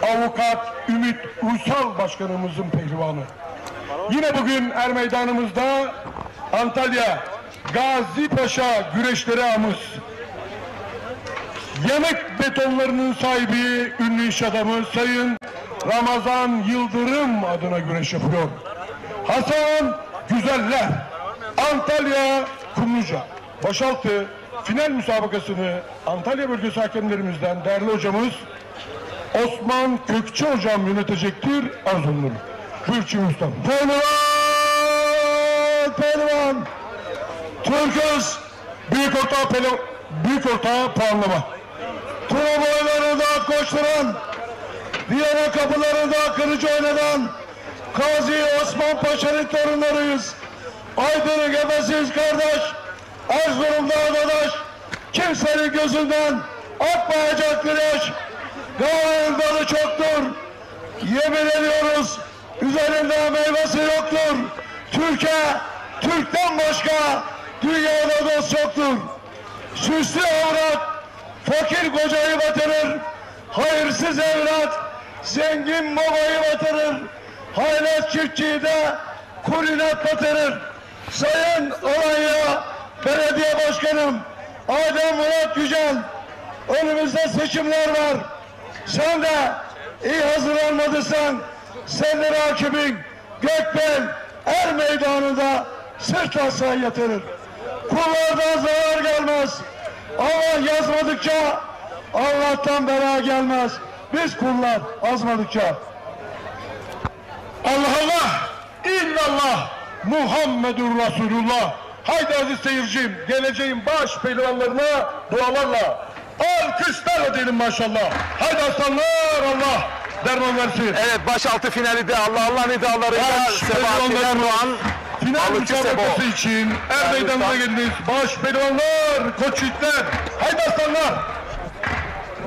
Avukat Ümit Uysal Başkanımızın pehlivanı. Yine bugün meydanımızda Antalya Gazi Paşa güreşleri ağımız. Yanık betonlarının sahibi ünlü iş adamı Sayın Ramazan Yıldırım adına güreş yapıyor. Hasan Güzeller Antalya Kumluca. Başaltı final müsabakasını Antalya bölgesi hakemlerimizden değerli hocamız Osman Kökçü hocam yönetecektir. Arz olunur. Buyur Çiğ Usta. Pehlivan. Türküz büyük ortağı puanlama. Tuna boylarında koşturan, Viyana kapılarında kırıcı oynadan Gazi Osman Paşa'nın torunlarıyız. Aydın'ın gebesiz kardeş, Erzurum'da adaş, kimsenin gözünden akmayacak güneş. Gavurun dalı çoktur, yemin ediyoruz, üzerinde meyvesi yoktur. Türk'ten başka dünyada dost yoktur. Süslü avrat, fakir kocayı batırır. Hayırsız evlat, zengin babayı batırır. Haylaz çiftçiyi de kurinat batırır. Sayın Alanya Belediye Başkanım Adem Murat Yücel, önümüzde seçimler var. Sen de iyi hazırlanmadıysan senin rakibin Gökbel meydanında sırt aslan yatırır. Kullardan zarar gelmez. Allah yazmadıkça Allah'tan bela gelmez. Biz kullar azmadıkça. Allah Allah, illallah, Muhammedur Resulullah. Haydi aziz seyircim, geleceğin baş pehlivanlarına dualarla, alkışlarla diyelim maşallah. Haydi aslanlar, Allah derman versin. Evet, başaltı finali de Allah nidalarıyla Sebahattin Erdoğan. Final müsabakası için meydanına geldiniz. Baş pehlivanlar, koç yiğitler. Haydi aslanlar.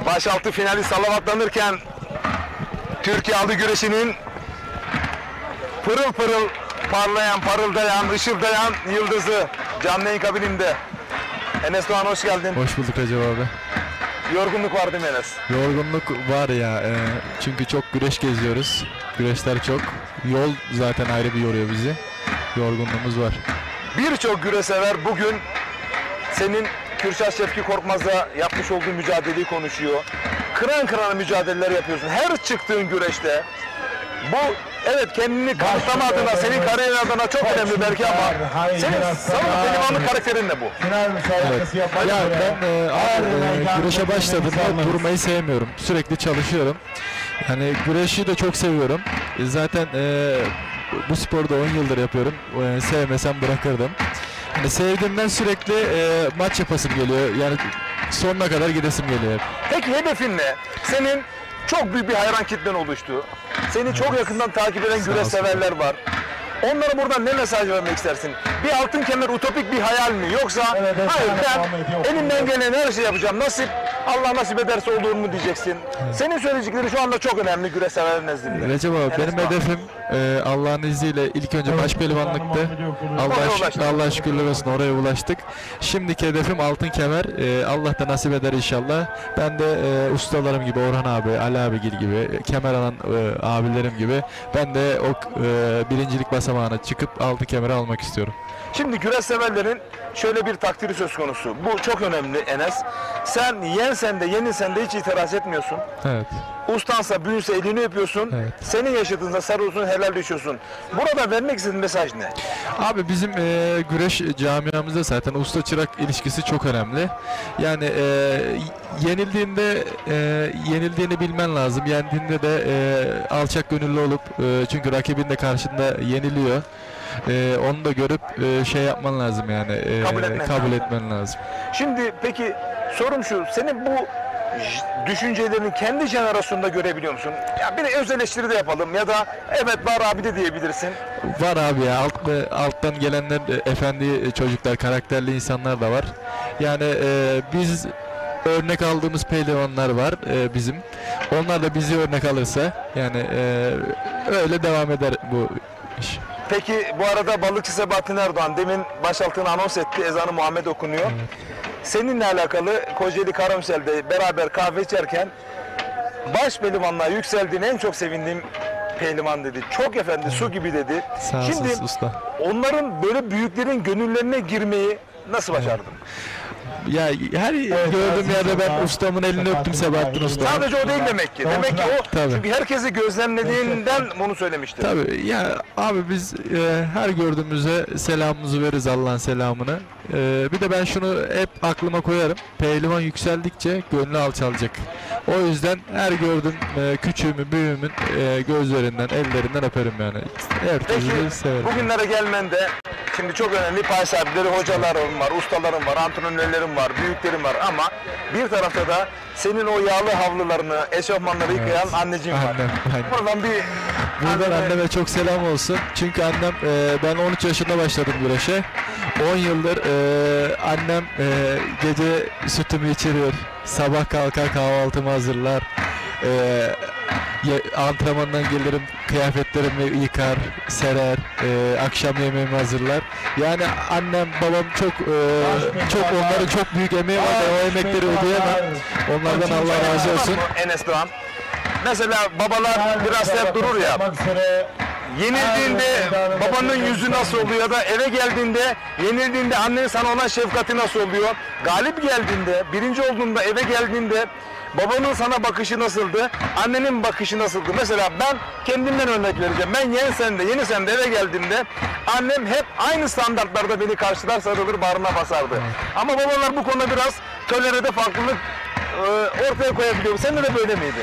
Başaltı finali salavatlanırken Türkiye Aldı Güreşi'nin pırıl pırıl parlayan, parıldayan, ışıldayan yıldızı canlı yayın kabininde. Enes Doğan hoş geldin. Hoş bulduk Recep abi. Yorgunluk var değil mi Enes? Yorgunluk var ya, çünkü çok güreş geziyoruz. Güreşler çok. Yol zaten ayrı bir yoruyor bizi. Yorgunluğumuz var. Birçok güreşsever bugün senin Kürşat Şevki Korkmaz'la yapmış olduğu mücadeleyi konuşuyor. Kıran kırana mücadeleler yapıyorsun. Her çıktığın güreşte bu evet kendini kanıtlama adına, senin kariyerin adına çok önemli belki ama senin pehlivanlık karakterin de bu. Evet. Ya ben güreşe başladığımda durmayı sevmiyorum. Sürekli çalışıyorum. Yani güreşi de çok seviyorum. Zaten bu sporda 10 yıldır yapıyorum. Sevmesem bırakırdım. Yani sevdiğimden sürekli maç yapasım geliyor. Yani sonuna kadar gidesim geliyor. Peki hedefin ne? Senin çok büyük bir hayran kitlen oluştu. Seni çok yakından takip eden güreş severler var. Onlara buradan ne mesaj vermek istersin? Bir altın kemer utopik bir hayal mi? Yoksa hayır ben elimden gelen her şeyi yapacağım. Nasip, Allah nasip ederse olur mu diyeceksin. Senin söyleyecekleri şu anda çok önemli güreş severler nezdinde. Recep abi benim hedefim Allah'ın izniyle ilk önce baş pehlivanlıktı. Allah'a şükürler olsun oraya ulaştık. Şimdiki hedefim altın kemer. Allah da nasip eder inşallah. Ben de ustalarım gibi Orhan abi, Ali abigil gibi, kemer alan abilerim gibi ben de o birincilik basamağına çıkıp altın kemeri almak istiyorum. Şimdi güreş severlerin şöyle bir takdiri söz konusu. Bu çok önemli Enes. Sen yensen yensen de yenilsen de hiç itiraz etmiyorsun. Evet. Ustansa büyünse elini öpüyorsun. Evet. Senin yaşadığında sarılıyorsun, helal düşüyorsun. Burada vermek istediğin mesaj ne? Abi bizim güreş camiamızda zaten usta çırak ilişkisi çok önemli. Yani yenildiğini bilmen lazım. Yendiğinde de alçak gönüllü olup çünkü rakibin de karşında yeniliyor. Onu da görüp şey yapman lazım yani kabul etmen lazım. Şimdi peki sorum şu, senin bu düşüncelerini kendi jenerasyonunda görebiliyor musun? Ya bir de öz eleştiri de yapalım ya da evet var abi de diyebilirsin. Var abi ya, alttan gelenler efendi çocuklar, karakterli insanlar da var. Yani biz örnek aldığımız pehlivanlar var bizim. Onlar da bizi örnek alırsa yani öyle devam eder bu iş. Peki bu arada balıkçı Sebahattin Erdoğan demin başaltını anons etti, ezanı Muhammed okunuyor. Evet. Seninle alakalı Kocaeli Karamsel'de beraber kahve içerken baş pehlivanlığa yükseldiğini en çok sevindiğim pehlivan dedi. Çok efendi, su gibi dedi. Sağ Şimdi usta. onların böyle büyüklerin gönüllerine girmeyi nasıl başardın? Ya her gördüğüm yerde ben ustamın elini öptüm, Sebahattin Usta. Sadece o değil demek ki. Demek ki o tabii. Çünkü herkesi gözlemlediğinden bunu söylemiştir. Tabii ya abi biz her gördüğümüze selamımızı veririz, Allah'ın selamını. Bir de ben şunu hep aklıma koyarım. Pehlivan yükseldikçe gönlü alçalacak. O yüzden her gördüğüm küçüğümü, büyüğümün gözlerinden, ellerinden öperim yani. Her türlü severim. Bugünlere gelmende şimdi çok önemli pay sahipleri, hocalarım var, ustalarım var, antrenörlerim var, büyüklerim var ama bir tarafta da senin o yağlı havlularını, eşofmanları yıkayan anneciğim var. Annem. Buradan anneme çok selam olsun. Çünkü annem, ben 13 yaşında başladım güreşe. 10 yıldır annem gece sütümü içiriyor. Sabah kalkar kahvaltımı hazırlar. Antrenmandan gelirim, kıyafetlerimi yıkar, serer, akşam yemeğimi hazırlar. Yani annem, babam çok onların çok büyük emeği var da o emekleri ödeyemem. Onlardan Allah razı olsun. Enes Doğan. Mesela babalar biraz sert durur ya. Yenildiğinde babanın yüzü nasıl oluyor ya da eve geldiğinde, yenildiğinde annenin sana olan şefkati nasıl oluyor? Galip geldiğinde, birinci olduğunda eve geldiğinde babanın sana bakışı nasıldı? Annenin bakışı nasıldı? Mesela ben kendimden örnek vereceğim. Ben yenilsem de eve geldiğimde annem hep aynı standartlarda beni karşılar, sarılır, bağrına basardı. Ama babalar bu konuda biraz tolere farklılık ortaya koyabiliyor. Sen de böyle miydi?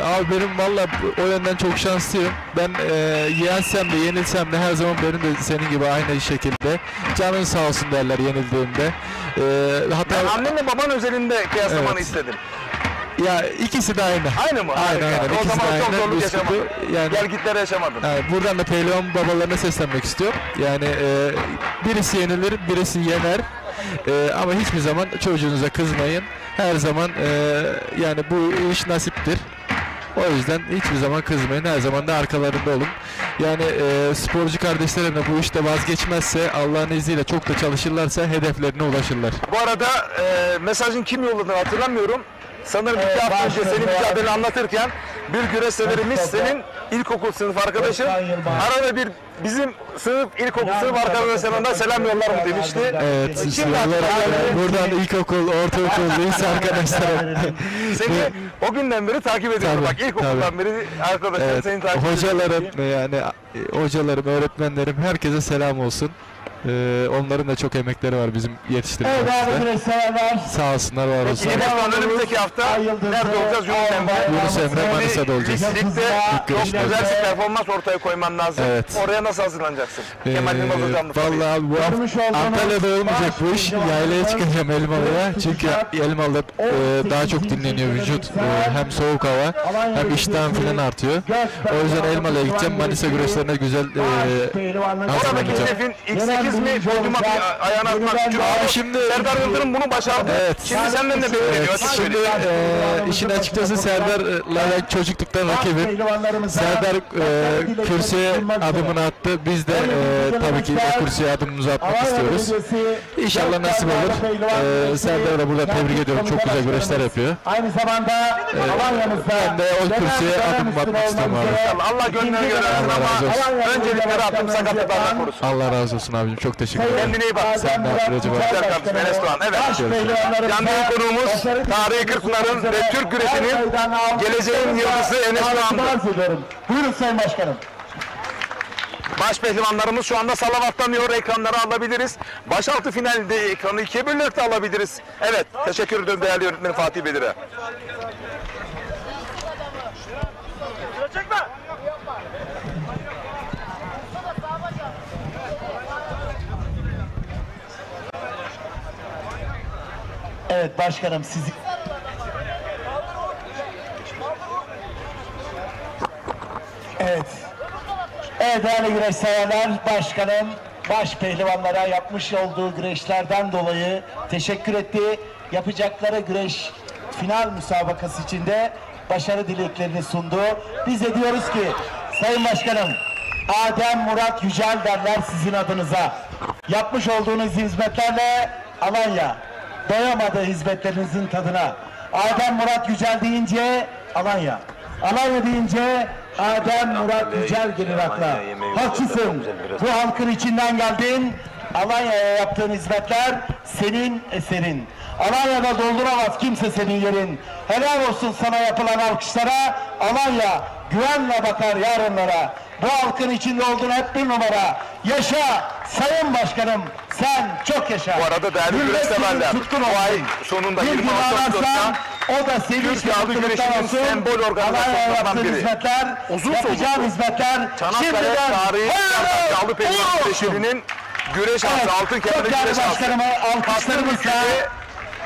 Abi benim valla o yönden çok şanslıyım. Ben yensem de yenilsem de her zaman benim de senin gibi aynı şekilde canın sağ olsun derler yenildiğimde. Hatta ben annenle baban özelinde kıyaslamanı istedim. Ya ikisi de aynı. Aynı mı? Aynen. O zaman çok zorluk yaşamadın. Yani, gelgitleri yaşamadın. Yani buradan da pehlivan babalarına seslenmek istiyorum. Yani birisi yenilir, birisi yener. Ama hiçbir zaman çocuğunuza kızmayın. Her zaman yani bu iş nasiptir. O yüzden hiçbir zaman kızmayın. Her zaman da arkalarında olun. Yani sporcu kardeşlerim de bu işte vazgeçmezse, Allah'ın izniyle çok da çalışırlarsa hedeflerine ulaşırlar. Bu arada mesajın kim yolladığını hatırlamıyorum. Sanırım 2 hafta önce senin mücadeleni anlatırken bir güreş severimiz senin ilkokul sınıf arkadaşın arada bir bizim ilkokul sınıf arkadaşlarından selam yollar mı demişti. Evet, buradan ilkokul, ortaokul, lise arkadaşlarım. Seni o günden beri takip ediyorum. Bak ilkokuldan beri arkadaşlarım seni takip ediyor. Hocalarım, öğretmenlerim, herkese selam olsun. Onların da çok emekleri var bizim yetiştirmemizde. Sağ olsunlar, var olsun. Önümüzdeki hafta nerede olacağız? Yunus Emre Manisa'da olacağız. Ligde çok güzel bir performans ortaya koyman lazım. Evet. Oraya nasıl hazırlanacaksın? Kemal Yılmaz hocamla. Vallahi abi bu Antalya'da olmayacak bu iş. Yaylaya çıkacağım Elmalı'ya. Çünkü Elmalı daha çok dinleniyor vücut. Hem soğuk hava hem iştahım falan artıyor. O yüzden Elmalı'ya gideceğim. Manisa güreşlerine güzel hazırlanacağım. X8 mi? Podyuma ayağına atmak. Çünkü abi şimdi Serdar Yıldırım bunu başardı. Evet. Şimdi senden de bekleniyor. Şimdi işin açıkçası Serdar'la çocukluktan rakibim. Serdar kürsüye adımını attı. Biz de tabii ki o kürsüye adımımızı atmak istiyoruz. İnşallah nasip olur. Serdar'ı da burada tebrik ediyorum. Çok güzel güreşler yapıyor. Aynı zamanda ben de o kürsüye adım atmak istiyorum abi. Allah gönlüne göre versin ama öncelikle Rabbim sakatlıklardan korusun. Allah razı olsun abicim. Çok teşekkür ederim. Kendine iyi bak. Sen de Recep abi. Güzel kardeşim Enes Doğan. Evet. Canlı yayın konuğumuz tarihi Kırkpınar'ın ve Türk güreşinin geleceğin yıldızı Enes Doğan'dı. Buyurun Sayın Başkanım. Baş pehlivanlarımız şu anda salavatlanıyor. Ekranları alabiliriz. Başaltı finalde ekranı ikiye bölünerek de alabiliriz. Evet. Teşekkür ederim değerli yönetmenim Fatih Bedir'e. Evet başkanım sizi... Evet. Evet değerli güreş severler, başkanım baş pehlivanlara yapmış olduğu güreşlerden dolayı teşekkür etti. Yapacakları güreş final müsabakası içinde başarı dileklerini sundu. Biz de diyoruz ki Sayın Başkanım, Adem Murat Yücel derler sizin adınıza. Yapmış olduğunuz hizmetlerle Alanya doyamadı hizmetlerinizin tadına. Adem Murat Yücel deyince Alanya. Alanya deyince Adem Murat Yücel gelir akla. Haklısın. Bu halkın içinden geldin. Alanya'ya yaptığın hizmetler senin eserin. Alanya'da dolduramaz kimse senin yerin. Helal olsun sana yapılan alkışlara. Alanya güvenle bakar yarınlara. Bu halkın içinde olduğun hep bir numara. Yaşa Sayın Başkanım, sen çok yaşa. Bu arada değerli güreşseverler, bu ay sonunda 26 Ağustos'ta o da sevinç ve mutluluktan olsun. Sembol organizasyonlarından biri. Uzun yapacağım hizmetler. Çanakkale tarihi Yağlı Pehlivan Güreşleri'nin güreş ağzı, altın kemerli güreş ağzı. Başkanıma alkışlarımızla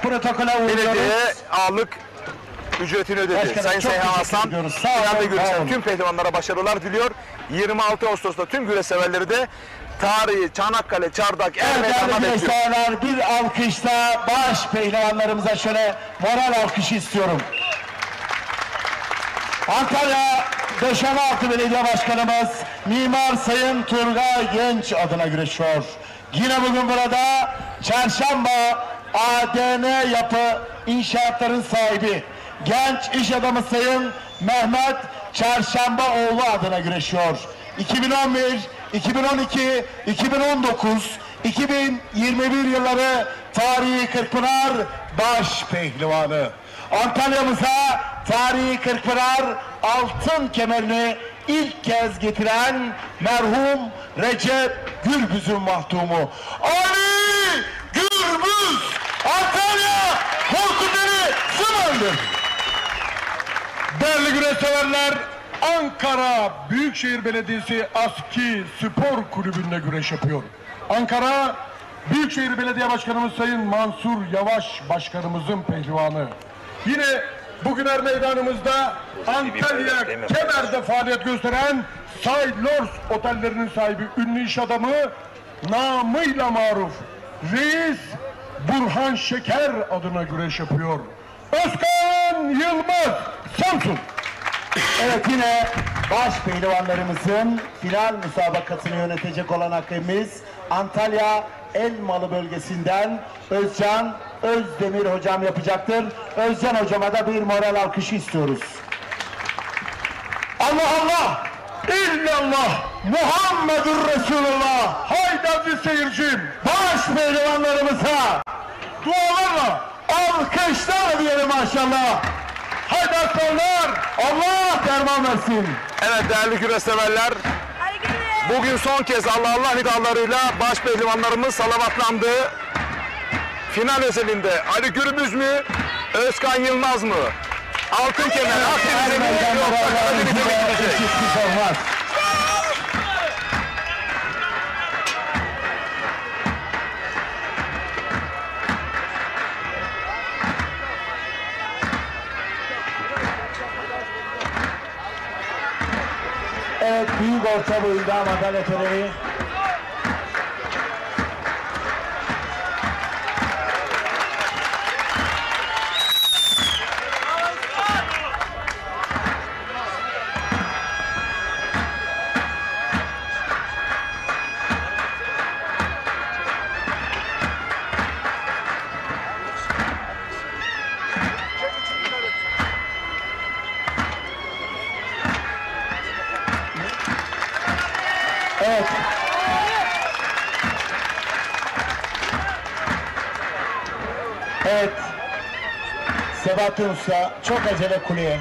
protokole uğurluyoruz. Belediye ağırlık ücretini ödedi. Başkanım, Sayın Seyhan Hasan, finalde güreşen tüm pehlivanlara başarılar diliyor. 26 Ağustos'ta tüm güreş severleri de tarihi Çanakkale, Çardak, Ermeydan'a bekliyor. Bir alkışla baş pehlivanlarımıza şöyle moral alkışı istiyorum. Antalya Döşemealtı Belediye Başkanımız Mimar Sayın Turgay Genç adına güreşiyor. Yine bugün burada Çarşamba ADN Yapı İnşaatların sahibi genç iş adamı Sayın Mehmet Çarşambaoğlu adına güreşiyor. 2011, 2012, 2019, 2021 yılları tarihi Kırkpınar baş pehlivanı. Antalya'mıza tarihi Kırkpınar altın kemerini ilk kez getiren merhum Recep Gürbüz'ün mahtumu Ali Gürbüz, Antalya Korkuteli Zımandır. Değerli güreş severler, Ankara Büyükşehir Belediyesi Aski Spor Kulübü'nde güreş yapıyor. Ankara Büyükşehir Belediye Başkanımız Sayın Mansur Yavaş Başkanımızın pehlivanı. Yine bugün meydanımızda Antalya Kemer'de faaliyet gösteren Saylors Otellerinin sahibi ünlü iş adamı namıyla maruf Reis Burhan Şeker adına güreş yapıyor. Özkan Yılmaz, Samsun. Evet, yine baş pehlivanlarımızın final müsabakasını yönetecek olan hakemimiz Antalya Elmalı bölgesinden Özcan Özdemir hocam yapacaktır. Özcan hocama da bir moral alkışı istiyoruz. Allah Allah! İllallah! Muhammedur Resulullah! Haydi aziz seyircim! Baş pehlivanlarımıza dualarla, alkışlar diyelim maşallah. haydi aslanlar! Allah derman versin. Evet değerli güreş severler, bugün son kez Allah nidalarıyla baş pehlivanlarımız salavatlandı. Final özelinde Ali Gürbüz mü, Özkan Yılmaz mı? Altın kemer, Akdeniz'e mi, yoksa Karadeniz'e mi gidecek? Evet, büyük orta boyunda madalya töreni. Evet. Evet. Sebahattin Usta çok acele kuleye.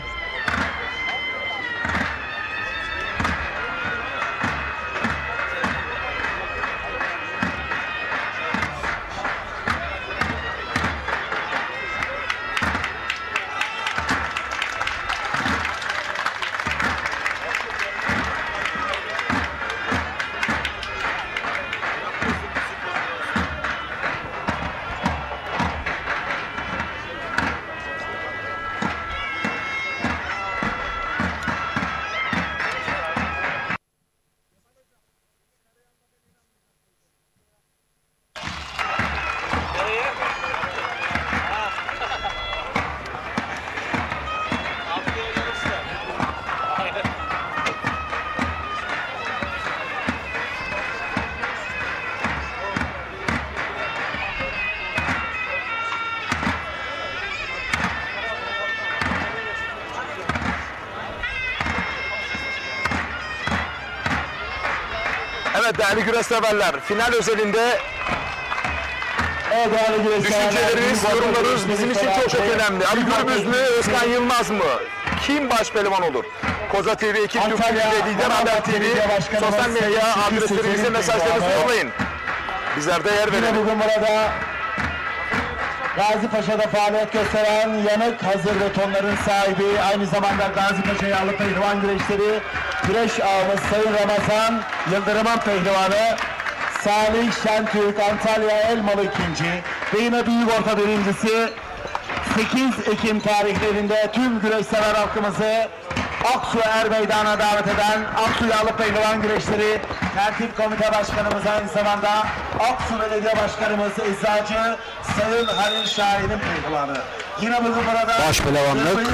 Evet değerli güreş severler, final özelinde düşünceleriniz, yorumlarınız bizim için çok önemli. Ali Gürbüz mü, Özkan Yılmaz mı? Kim baş pehlivan olur? Koza TV, Ekip Türk TV ve Lider Haber TV sosyal medya adreslerimize mesajlarınızı yollayın. Bizler de yer verelim. Bugün burada Gazi Paşa'da faaliyet gösteren yanık hazır betonların sahibi, aynı zamanda Gazi Paşa Yağlı Pehlivan Güreşleri güreş ağımız Sayın Ramazan Yıldırım'ın pehlivanı Salih Şentürk Antalya Elmalı ikinci ve yine büyük orta birincisi 8 Ekim tarihlerinde tüm güreş sever halkımızı Aksu Er Meydanı'na davet eden Aksu Yağlı Pehlivan Güreşleri Tertip Komite Başkanımız, aynı zamanda Aksu Belediye Başkanımız Eczacı Sayın Halil Şahin'in pehlivanı. Yine bugün burada Başpehlivanlık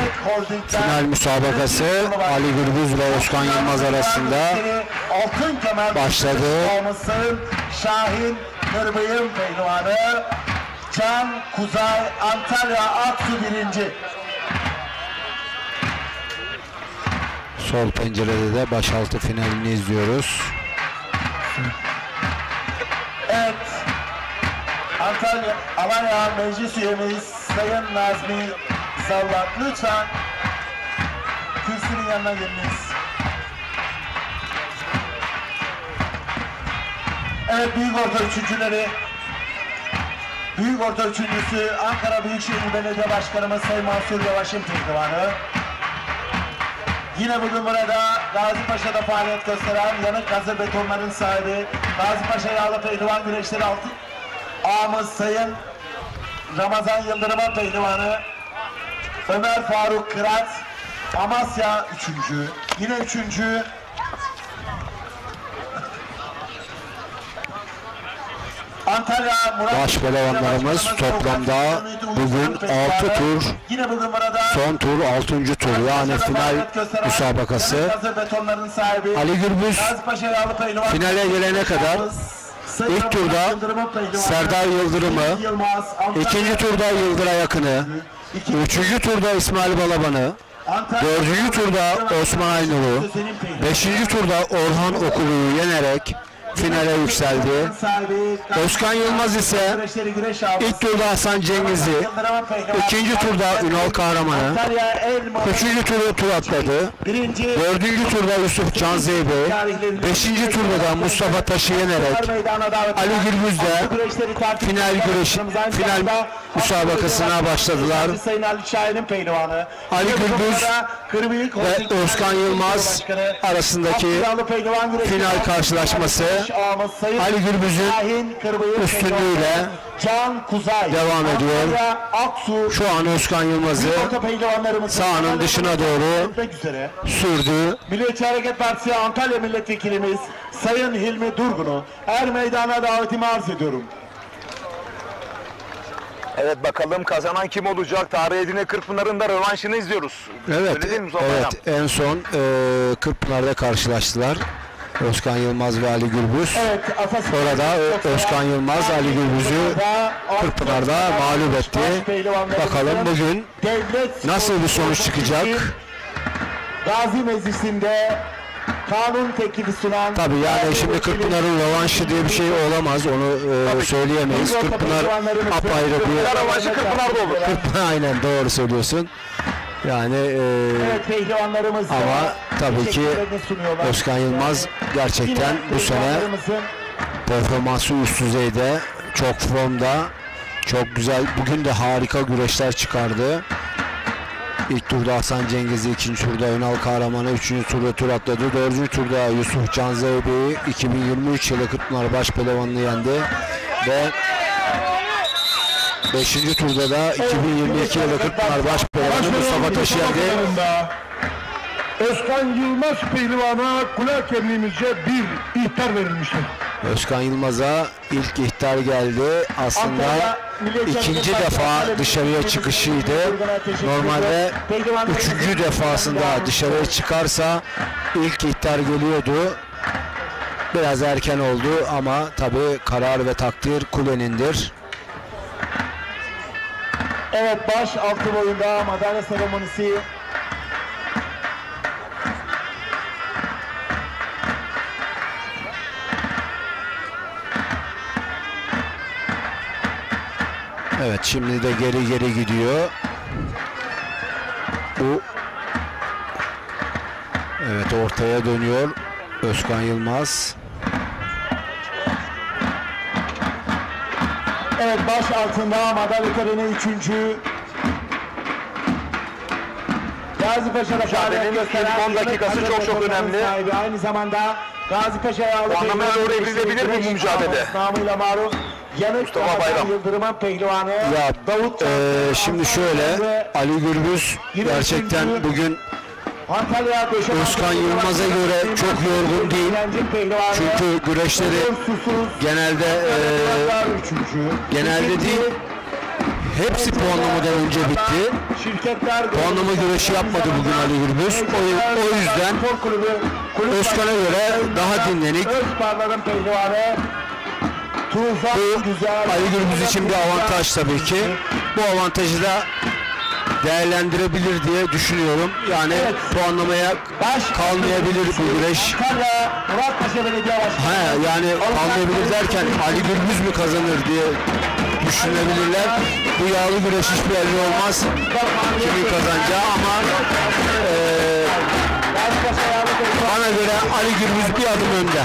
final müsabakası Ali Gürbüz ve Özkan Yılmaz arasında başladı. Sayın Şahin Kırbıyım pehlivanı Can Kuzay Antalya Aksu birinci. Sol pencerede de başaltı finalini izliyoruz. Evet. Antalya Alanya Meclis Üyemiz Sayın Nazmi Sallat, lütfen kürsünün yanına geliniz. Evet, büyük orta üçüncüleri, büyük orta üçüncüsü Ankara Büyükşehir Belediye Başkanımız Sayın Mansur Yavaş'ın pehlivanı. Yine bugün burada Gazi Paşa'da faaliyet gösteren yanık hazır betonların sahibi Gazi Paşa Yağlı Pehlivan Güreşleri ağamız Sayın Ramazan Yıldırım'ın pehlivanı Ömer Faruk Kırat, Amasya üçüncü. Yine üçüncü Antalya Murat. Başpehlivanlarımız toplamda bugün 6 tur, son tur 6. tur, yani final müsabakası. Ali Gürbüz finale gelene kadar ilk turda Serdar Yıldırım'ı, ikinci turda Yıldıray Akın'ı, üçüncü turda İsmail Balaban'ı, dördüncü turda Osman Aynur'u, beşinci turda Orhan Okulu'yu yenerek finale yükseldi. Özkan Yılmaz ise ilk turda Hasan Cengiz'i, ikinci turda Ünal Kahraman'ı, üçüncü turda tur atladı, dördüncü turda Yusuf Can Zeybe, beşinci turda da Mustafa Taş'ı yenerek Ali Gürbüz de final müsabakasına başladılar. Ali Gürbüz ve Özkan Yılmaz arasındaki final karşılaşması Ali Gürbüz'ün üstünlüğüyle devam ediyor. Şu an Özkan Yılmaz'ı sahanın dışına doğru sürdü. Milliyetçi Hareket Partisi Antalya Milletvekilimiz Sayın Hilmi Durgun'u Er Meydanı'na davetimi arz ediyorum. Evet, bakalım kazanan kim olacak? Tarih Edirne Kırkpınar'ın da rövanşını izliyoruz. Evet, en son Kırkpınar'da karşılaştılar. Özkan Yılmaz ve Ali Gürbüz. Orada Özkan Yılmaz Ali Gürbüz'ü Kırkpınar'da mağlup etti. Bakalım bugün nasıl bir sonuç çıkacak? Gazi Meclisi'nde kanun teklifi sunan... Tabii yani şimdi Kırkpınar'ın rövanşı diye bir şey olamaz, onu söyleyemeyiz. Kırkpınar apayrı bir... Rövanşı Kırkpınar'da olur. Aynen, doğru söylüyorsun. Yani evet, pehlivanlarımız ama tabii ki Özkan Yılmaz gerçekten bu sene performansı üst düzeyde, çok formda, çok güzel. Bugün de harika güreşler çıkardı. İlk turda Hasan Cengiz'i, ikinci turda Önal Kahraman'ı, üçüncü turda tur atladı. Dördüncü turda Yusuf Canzeybe'yi 2023 yılı Kırkpınar Başpehlivanı'nı yendi. Ve 5. turda da 2022 yılı Kırkpınar Başpehlivanı Mustafa Taş'ı yendi. Özkan Yılmaz Pehlivan'a kulak emrimizce bir ihtar verilmiştir. Özkan Yılmaz'a ilk ihtar geldi. Aslında ikinci defa dışarıya çıkışıydı. Normalde üçüncü defasında dışarıya çıkarsa ilk ihtar geliyordu. Biraz erken oldu ama tabii karar ve takdir kulenindir. Evet, baş altı boyunda madalya seremonisi. Evet, şimdi de geri gidiyor. Bu evet, ortaya dönüyor Özkan Yılmaz. Evet, baş altında madalya töreni 3. Gazi Paşa'da faaliyet gösteren 10 dakikası çok önemli. Sahibi, aynı zamanda Gazi Paşa'ya aldığı anlamaya doğru evrilebilir mi bu mücadele? Namıyla maruf Mustafa Bayram Yıldırım'ın pehlivanı ya, Davut şimdi şöyle, Ali Gürbüz gerçekten bugün Özkan Yılmaz'a göre çok yorgun değil. Çünkü güreşleri genelde değil, hepsi puanlamadan önce bitti. Puanlama güreşi yapmadı bugün Ali Gürbüz. O yüzden Özkan'a göre daha dinlenik. Bu Ali Gürbüz için bir avantaj tabii ki. Bu avantajı da değerlendirebilir diye düşünüyorum. Yani puanlamaya kalmayabilir bu güreş. Yani kalmayabilir derken Ali Gürbüz mü kazanır diye düşünebilirler. Bu yağlı güreş hiçbir belli olmaz kimin kazanacağı ama bana göre Ali Gürbüz bir adım önde.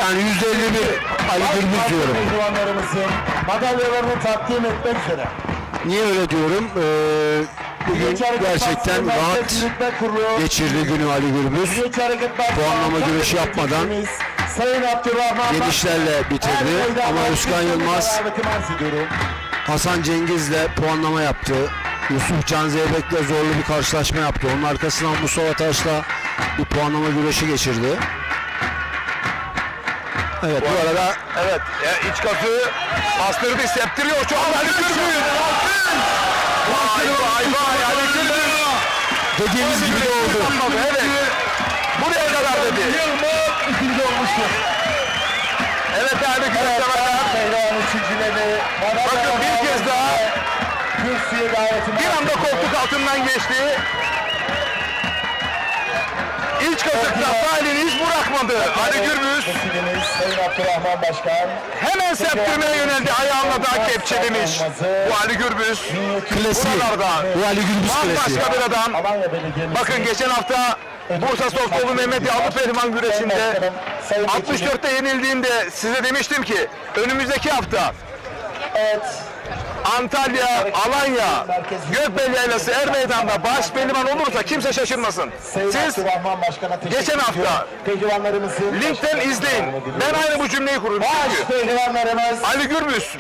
Yani %51 Ali Gürbüz diyorum. Madalyalarını takdim etmek üzere. Niye öyle diyorum? Bugün gerçekten rahat geçirdi günü Ali Gürbüz. Puanlama güreşi yapmadan genişlerle bitirdi. Ama Özkan Yılmaz Hasan Cengiz'le puanlama yaptı. Yusuf Canzeybek'le zorlu bir karşılaşma yaptı. Onun arkasından Mustafa Taş'la bir puanlama güreşi geçirdi. Evet, bu arada evet, iç kazı bastırdı, septiriyor. Çok Ali Gürbüz. Vay Ali Gürbüz. Dediğimiz gibi de oldu. Evet. Buraya kadar dedi. İkinci olmuştu. Evet Ali Gürbüz severler. Bakın bir kez daha bir anda koltuk altından geçti. İç kazıkta Salih'in iz bırakmadı Ali Gürbüz. Hemen septirmeye yöneldi, ayağına daha kepçelemiş. Bu Ali Gürbüz. Klasiği. Bu Ali Gürbüz klasiği. Başka bir adam. Bakın geçen hafta Bursa Sostoğlu Mehmet Yavru Pehlivan güreşinde 64'te yenildiğinde size demiştim ki önümüzdeki hafta Antalya, Alanya, Gökbel Yaylası Ermeydan'da baş pehlivan olursa kimse şaşırmasın. Siz geçen hafta linkten izleyin. Ben aynı bu cümleyi kururum çünkü. Ali Gürbüz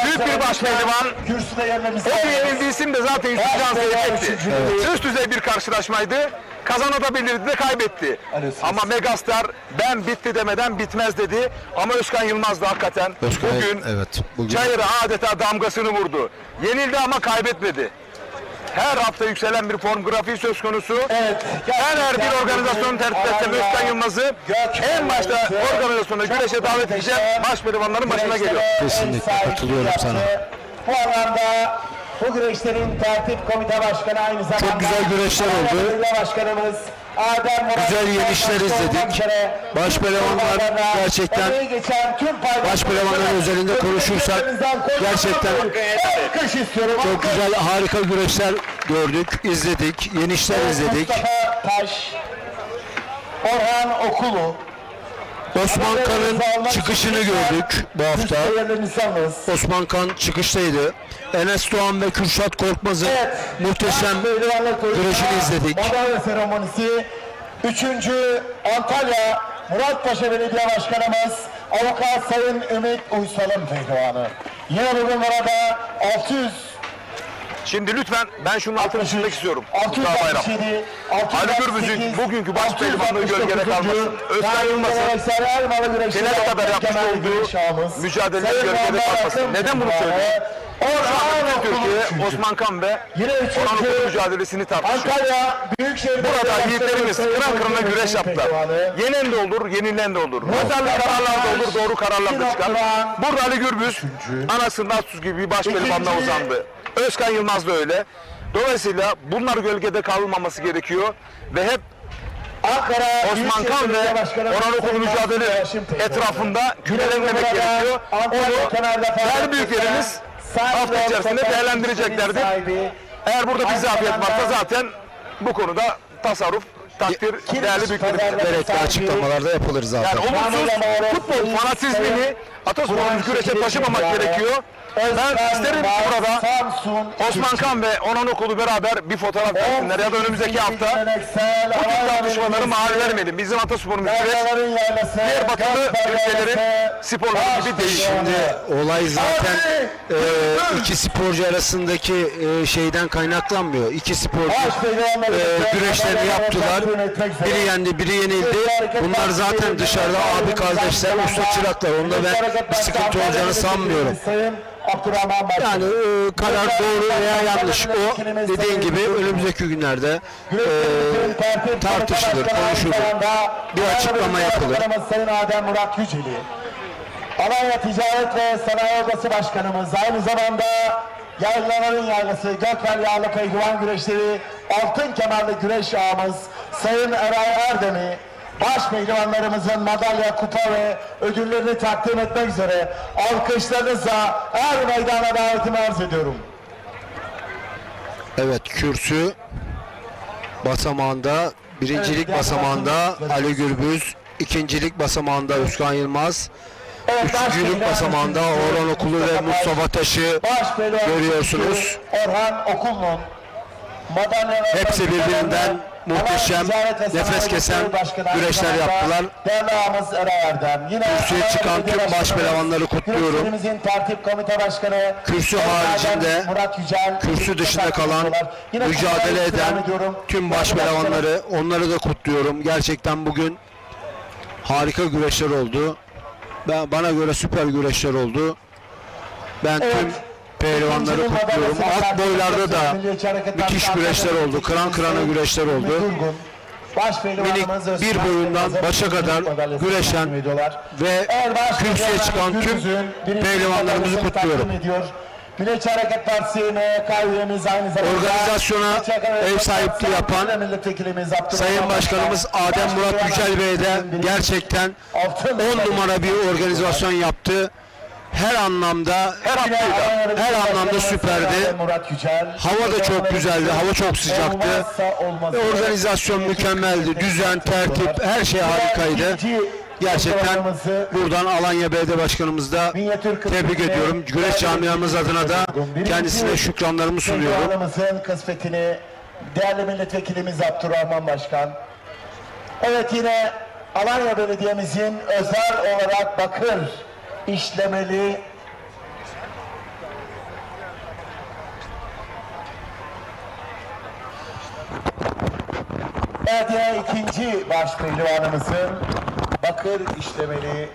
büyük bir baş pehlivan. O yenildiği isim de zaten Yusuf Canseybek'ti. Üst düzey bir karşılaşmaydı. Kazanabilirdi de kaybetti. Ama Megastar ben bitti demeden bitmez dedi. Ama Özkan Yılmaz da hakikaten bugün Çayır'a adeta damgasını vurdu. Yenildi ama kaybetmedi. Her hafta yükselen bir form grafiği söz konusu. Her bir organizasyonun tertiplerini Özkan Yılmaz'ı en başta organizasyona güreşe davet edeceğim. Baş pehlivanların başına geliyor. Kesinlikle katılıyorum sana. Bu anlamda Bu güreşlerin tertip komite başkanı aynı zamanda Çok güzel güreşler oldu. Başkanımız Adem Murat Güzel yenişler izledik. Başpehlivanlar gerçekten, başpehlivanların özelinde konuşursak gerçekten çok güzel, harika güreşler gördük, izledik, yenişler izledik. Mustafa Taş, Orhan Okulu, Osman Kan'ın çıkışını gördük bu hafta. Osman Kan çıkıştaydı. Enes Doğan ve Kürşat Korkmaz'ın muhteşem güreşini izledik. Madalya seremonisi 3. Antalya Muratpaşa Belediye Başkanımız Avukat Sayın Ümit Uysal'ın pehlivanı. Yine bugün burada 600. Şimdi lütfen ben şunun altını çizmek istiyorum. Mustafa Bayram. Ali Gürbüz'ün bugünkü baş pehlivanlığı gölgede kalmasın. Özkan Yılmaz'ın finale kadar yapmış olduğu mücadeleler gölgede kalmasın. Neden bunu söylüyorum? Şu anda Türkiye Osman Kan ve Orhan Okulu mücadelesini tartışıyor. Burada yiğitlerimiz kıran kırana güreş yaptılar. Yenen de olur, yenilen de olur. Özel kararlar da olur, doğru kararlar da çıkar. Burada Ali Gürbüz anasından sus gibi bir baş pehlivanlığa uzandı. Özkan Yılmaz da öyle. Dolayısıyla bunlar gölgede kalmaması gerekiyor ve hep Osman Kan ve Orhan Okulu mücadele etrafında kümelenmemek gerekiyor. Onu değerli büyüklerimiz hafta içerisinde değerlendireceklerdir. Eğer burada bir zafiyet varsa zaten bu konuda tasarruf, takdir değerli büyüklerimiz. Gerekli açıklamalar da yapılır zaten. Yani umutsuz futbol fanatizmini atasporumuz güreşe taşımamak gerekiyor. Ben isterim ki burada Osman Kan ve Orhan Okulu beraber bir fotoğraf versinler ya da önümüzdeki hafta bu tür tartışmaları mahal vermeyelim. Bizim atasporumuz güreş diğer batılı ülkelerin sporları gibi değil. Şimdi olay zaten iki sporcu arasındaki şeyden kaynaklanmıyor. İki sporcu güreşlerini yaptılar. Biri yendi, biri yenildi. Bunlar zaten dışarıda abi kardeşler, usta çıraklar. Onda ben bir sıkıntı olacağını sanmıyorum. Yani karar doğru veya yanlış, o dediğin gibi önümüzdeki günlerde tartışılır, konuşulur, bir açıklama yapılır. Sayın Adem Murat Yüceli, Alanya Ticaret ve Sanayi Odası Başkanımız, aynı zamanda Yaylaların Yaylası Gökbel Yağlı Pehlivan Güreşleri Altın Kemerli Güreş Ağamız Sayın Eray Erdem'i baş pehlivanlarımızın madalya, kupa ve ödüllerini takdim etmek üzere alkışlarınızla er meydana davetimi arz ediyorum. Evet, kürsü basamağında, birincilik basamağında Ali Gürbüz, ikincilik basamağında Özkan Yılmaz, üçüncülük basamağında Orhan Okulu ve Mustafa Taş'ı görüyorsunuz. Orhan Okulu'nun hepsi birbirinden muhteşem, nefes kesen güreşler yaptılar. Kürsüye çıkan tüm başpehlivanları kutluyorum. Kürsü haricinde, kürsü dışında kalan, mücadele eden tüm başpehlivanları, onları da kutluyorum. Gerçekten bugün harika güreşler oldu. Bana göre süper güreşler oldu. Ben tüm pehlivanları kutluyorum. Alt boylarda da müthiş güreşler oldu. Kıran kırana güreşler oldu. Minik bir boyundan başa kadar güreşen ve kürsüye çıkan tüm pehlivanlarımızı kutluyorum. Milliyetçi Hareket Partisi MHK aynı zamanda organizasyona ev sahipliği yapan Sayın Başkanımız Adem Murat Yücel Bey de gerçekten 10 numara bir organizasyon yaptı. Her anlamda süperdi. Hava da çok güzeldi. Hava çok sıcaktı. Organizasyon mükemmeldi. Düzen, tertip, her şey harikaydı. Gerçekten buradan Alanya Belediye Başkanımızı da tebrik ediyorum. Güreş camiamız adına da kendisine şükranlarımı sunuyorum. Kısmetini değerli milletvekilimiz Abdurrahman Başkan. Evet, yine Alanya Belediye'mizin özel olarak bakır işlemeli belediye ikinci başpehlivanımızın bakır işlemeli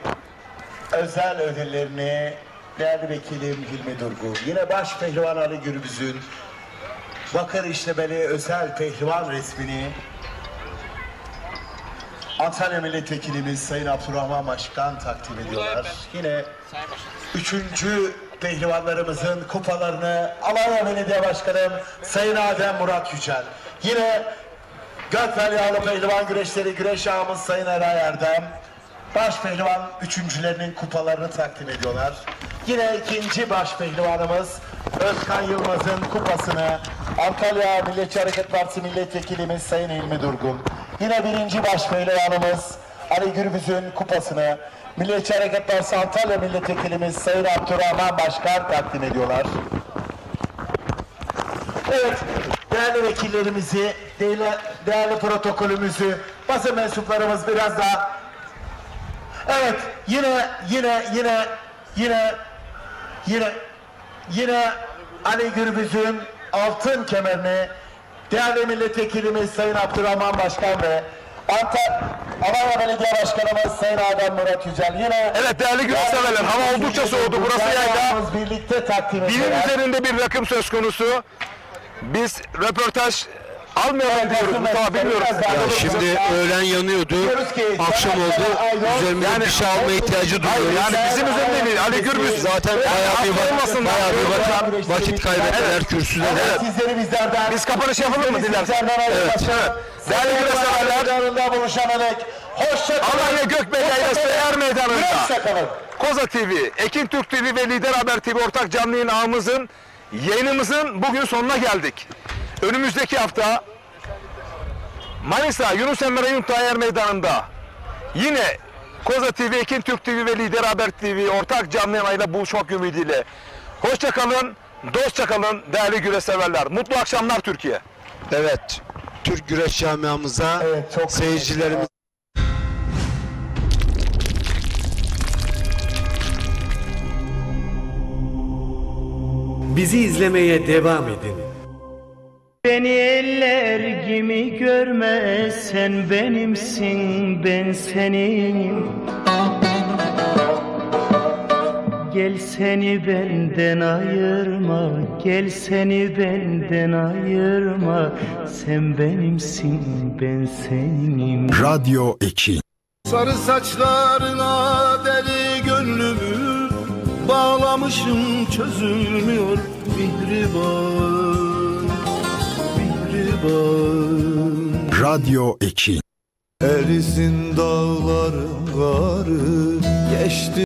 özel ödüllerini değerli vekilim Hilmi Durgun, yine başpehlivan Ali Gürbüz'ün bakır işlemeli özel pehlivan resmini Antalya Milletvekilimiz Sayın Abdurrahman Başkan takdim ediyorlar. Yine 3. pehlivanlarımızın kupalarını Alanya Belediye Başkanım Sayın Adem Murat Yücel. Yine Gökbel Yağlı Pehlivan Güreşleri güreş ağamız Sayın Eray Erdem. Baş pehlivan üçüncülerinin kupalarını takdim ediyorlar. Yine ikinci baş pehlivanımız Özkan Yılmaz'ın kupasını Antalya Milliyetçi Hareket Partisi Milletvekilimiz Sayın İlmi Durgun. Yine birinci baş pehlivanımız Ali Gürbüz'ün kupasını Milliyetçi Hareket Partisi Antalya Milletvekilimiz Sayın Abdurrahman Başkan takdim ediyorlar. Evet, değerli vekillerimizi, değerli protokolümüzü, basın mensuplarımız biraz daha. Evet, yine Ali Gürbüz'ün altın kemerini değerli milletvekilimiz Sayın Abdurrahman Başkan ve Alanya Belediye Başkanımız Sayın Adem Murat Yücel. Yine evet değerli güreşseverler, hava oldukça soğudu. Burası yayla. Birlikte takdim ediyorlar. Binin üzerinde bir rakım söz konusu. Biz röportaj almayalım diyoruz. Mustafa bilmiyoruz. Şimdi öğlen yanıyordu. Akşam oldu. Üzerimize bir şey alma ihtiyacı duyuyoruz. Yani bizim üzerinde değil. Ali Gürbüz zaten bayağı bir vakit kaybettiler kürsüde. Evet. Biz kapanış yapalım mı dilersen? Evet. Değerli güreşseverler, Alanya Gökbel Yaylası Er Meydanı'nda Koza TV, Ekin Türk TV ve Lider Haber TV ortak canlı yayın ağımızın yayınımızın bugün sonuna geldik. Önümüzdeki hafta Manisa Yunus Emre Yuntay Er Meydanı'nda yine Koza TV, Ekin Türk TV ve Lider Haber TV ortak canlı yayınıyla buluşmak ümidiyle. Hoşça kalın, dostça kalın değerli güreşseverler. Mutlu akşamlar Türkiye. Evet, Türk güreş camiamıza seyircilerimiz Bizi izlemeye devam edin. Beni eller gibi görme, sen benimsin, ben senin. Gel seni benden ayırma, gel seni benden ayırma, sen benimsin, ben senin. Radyo Ekin. Sarı saçlarına deli gönlümü bağlamışım, çözülmüyor mihriban, mihriban. Radyo Ekin. Erisin dağların karı, geçti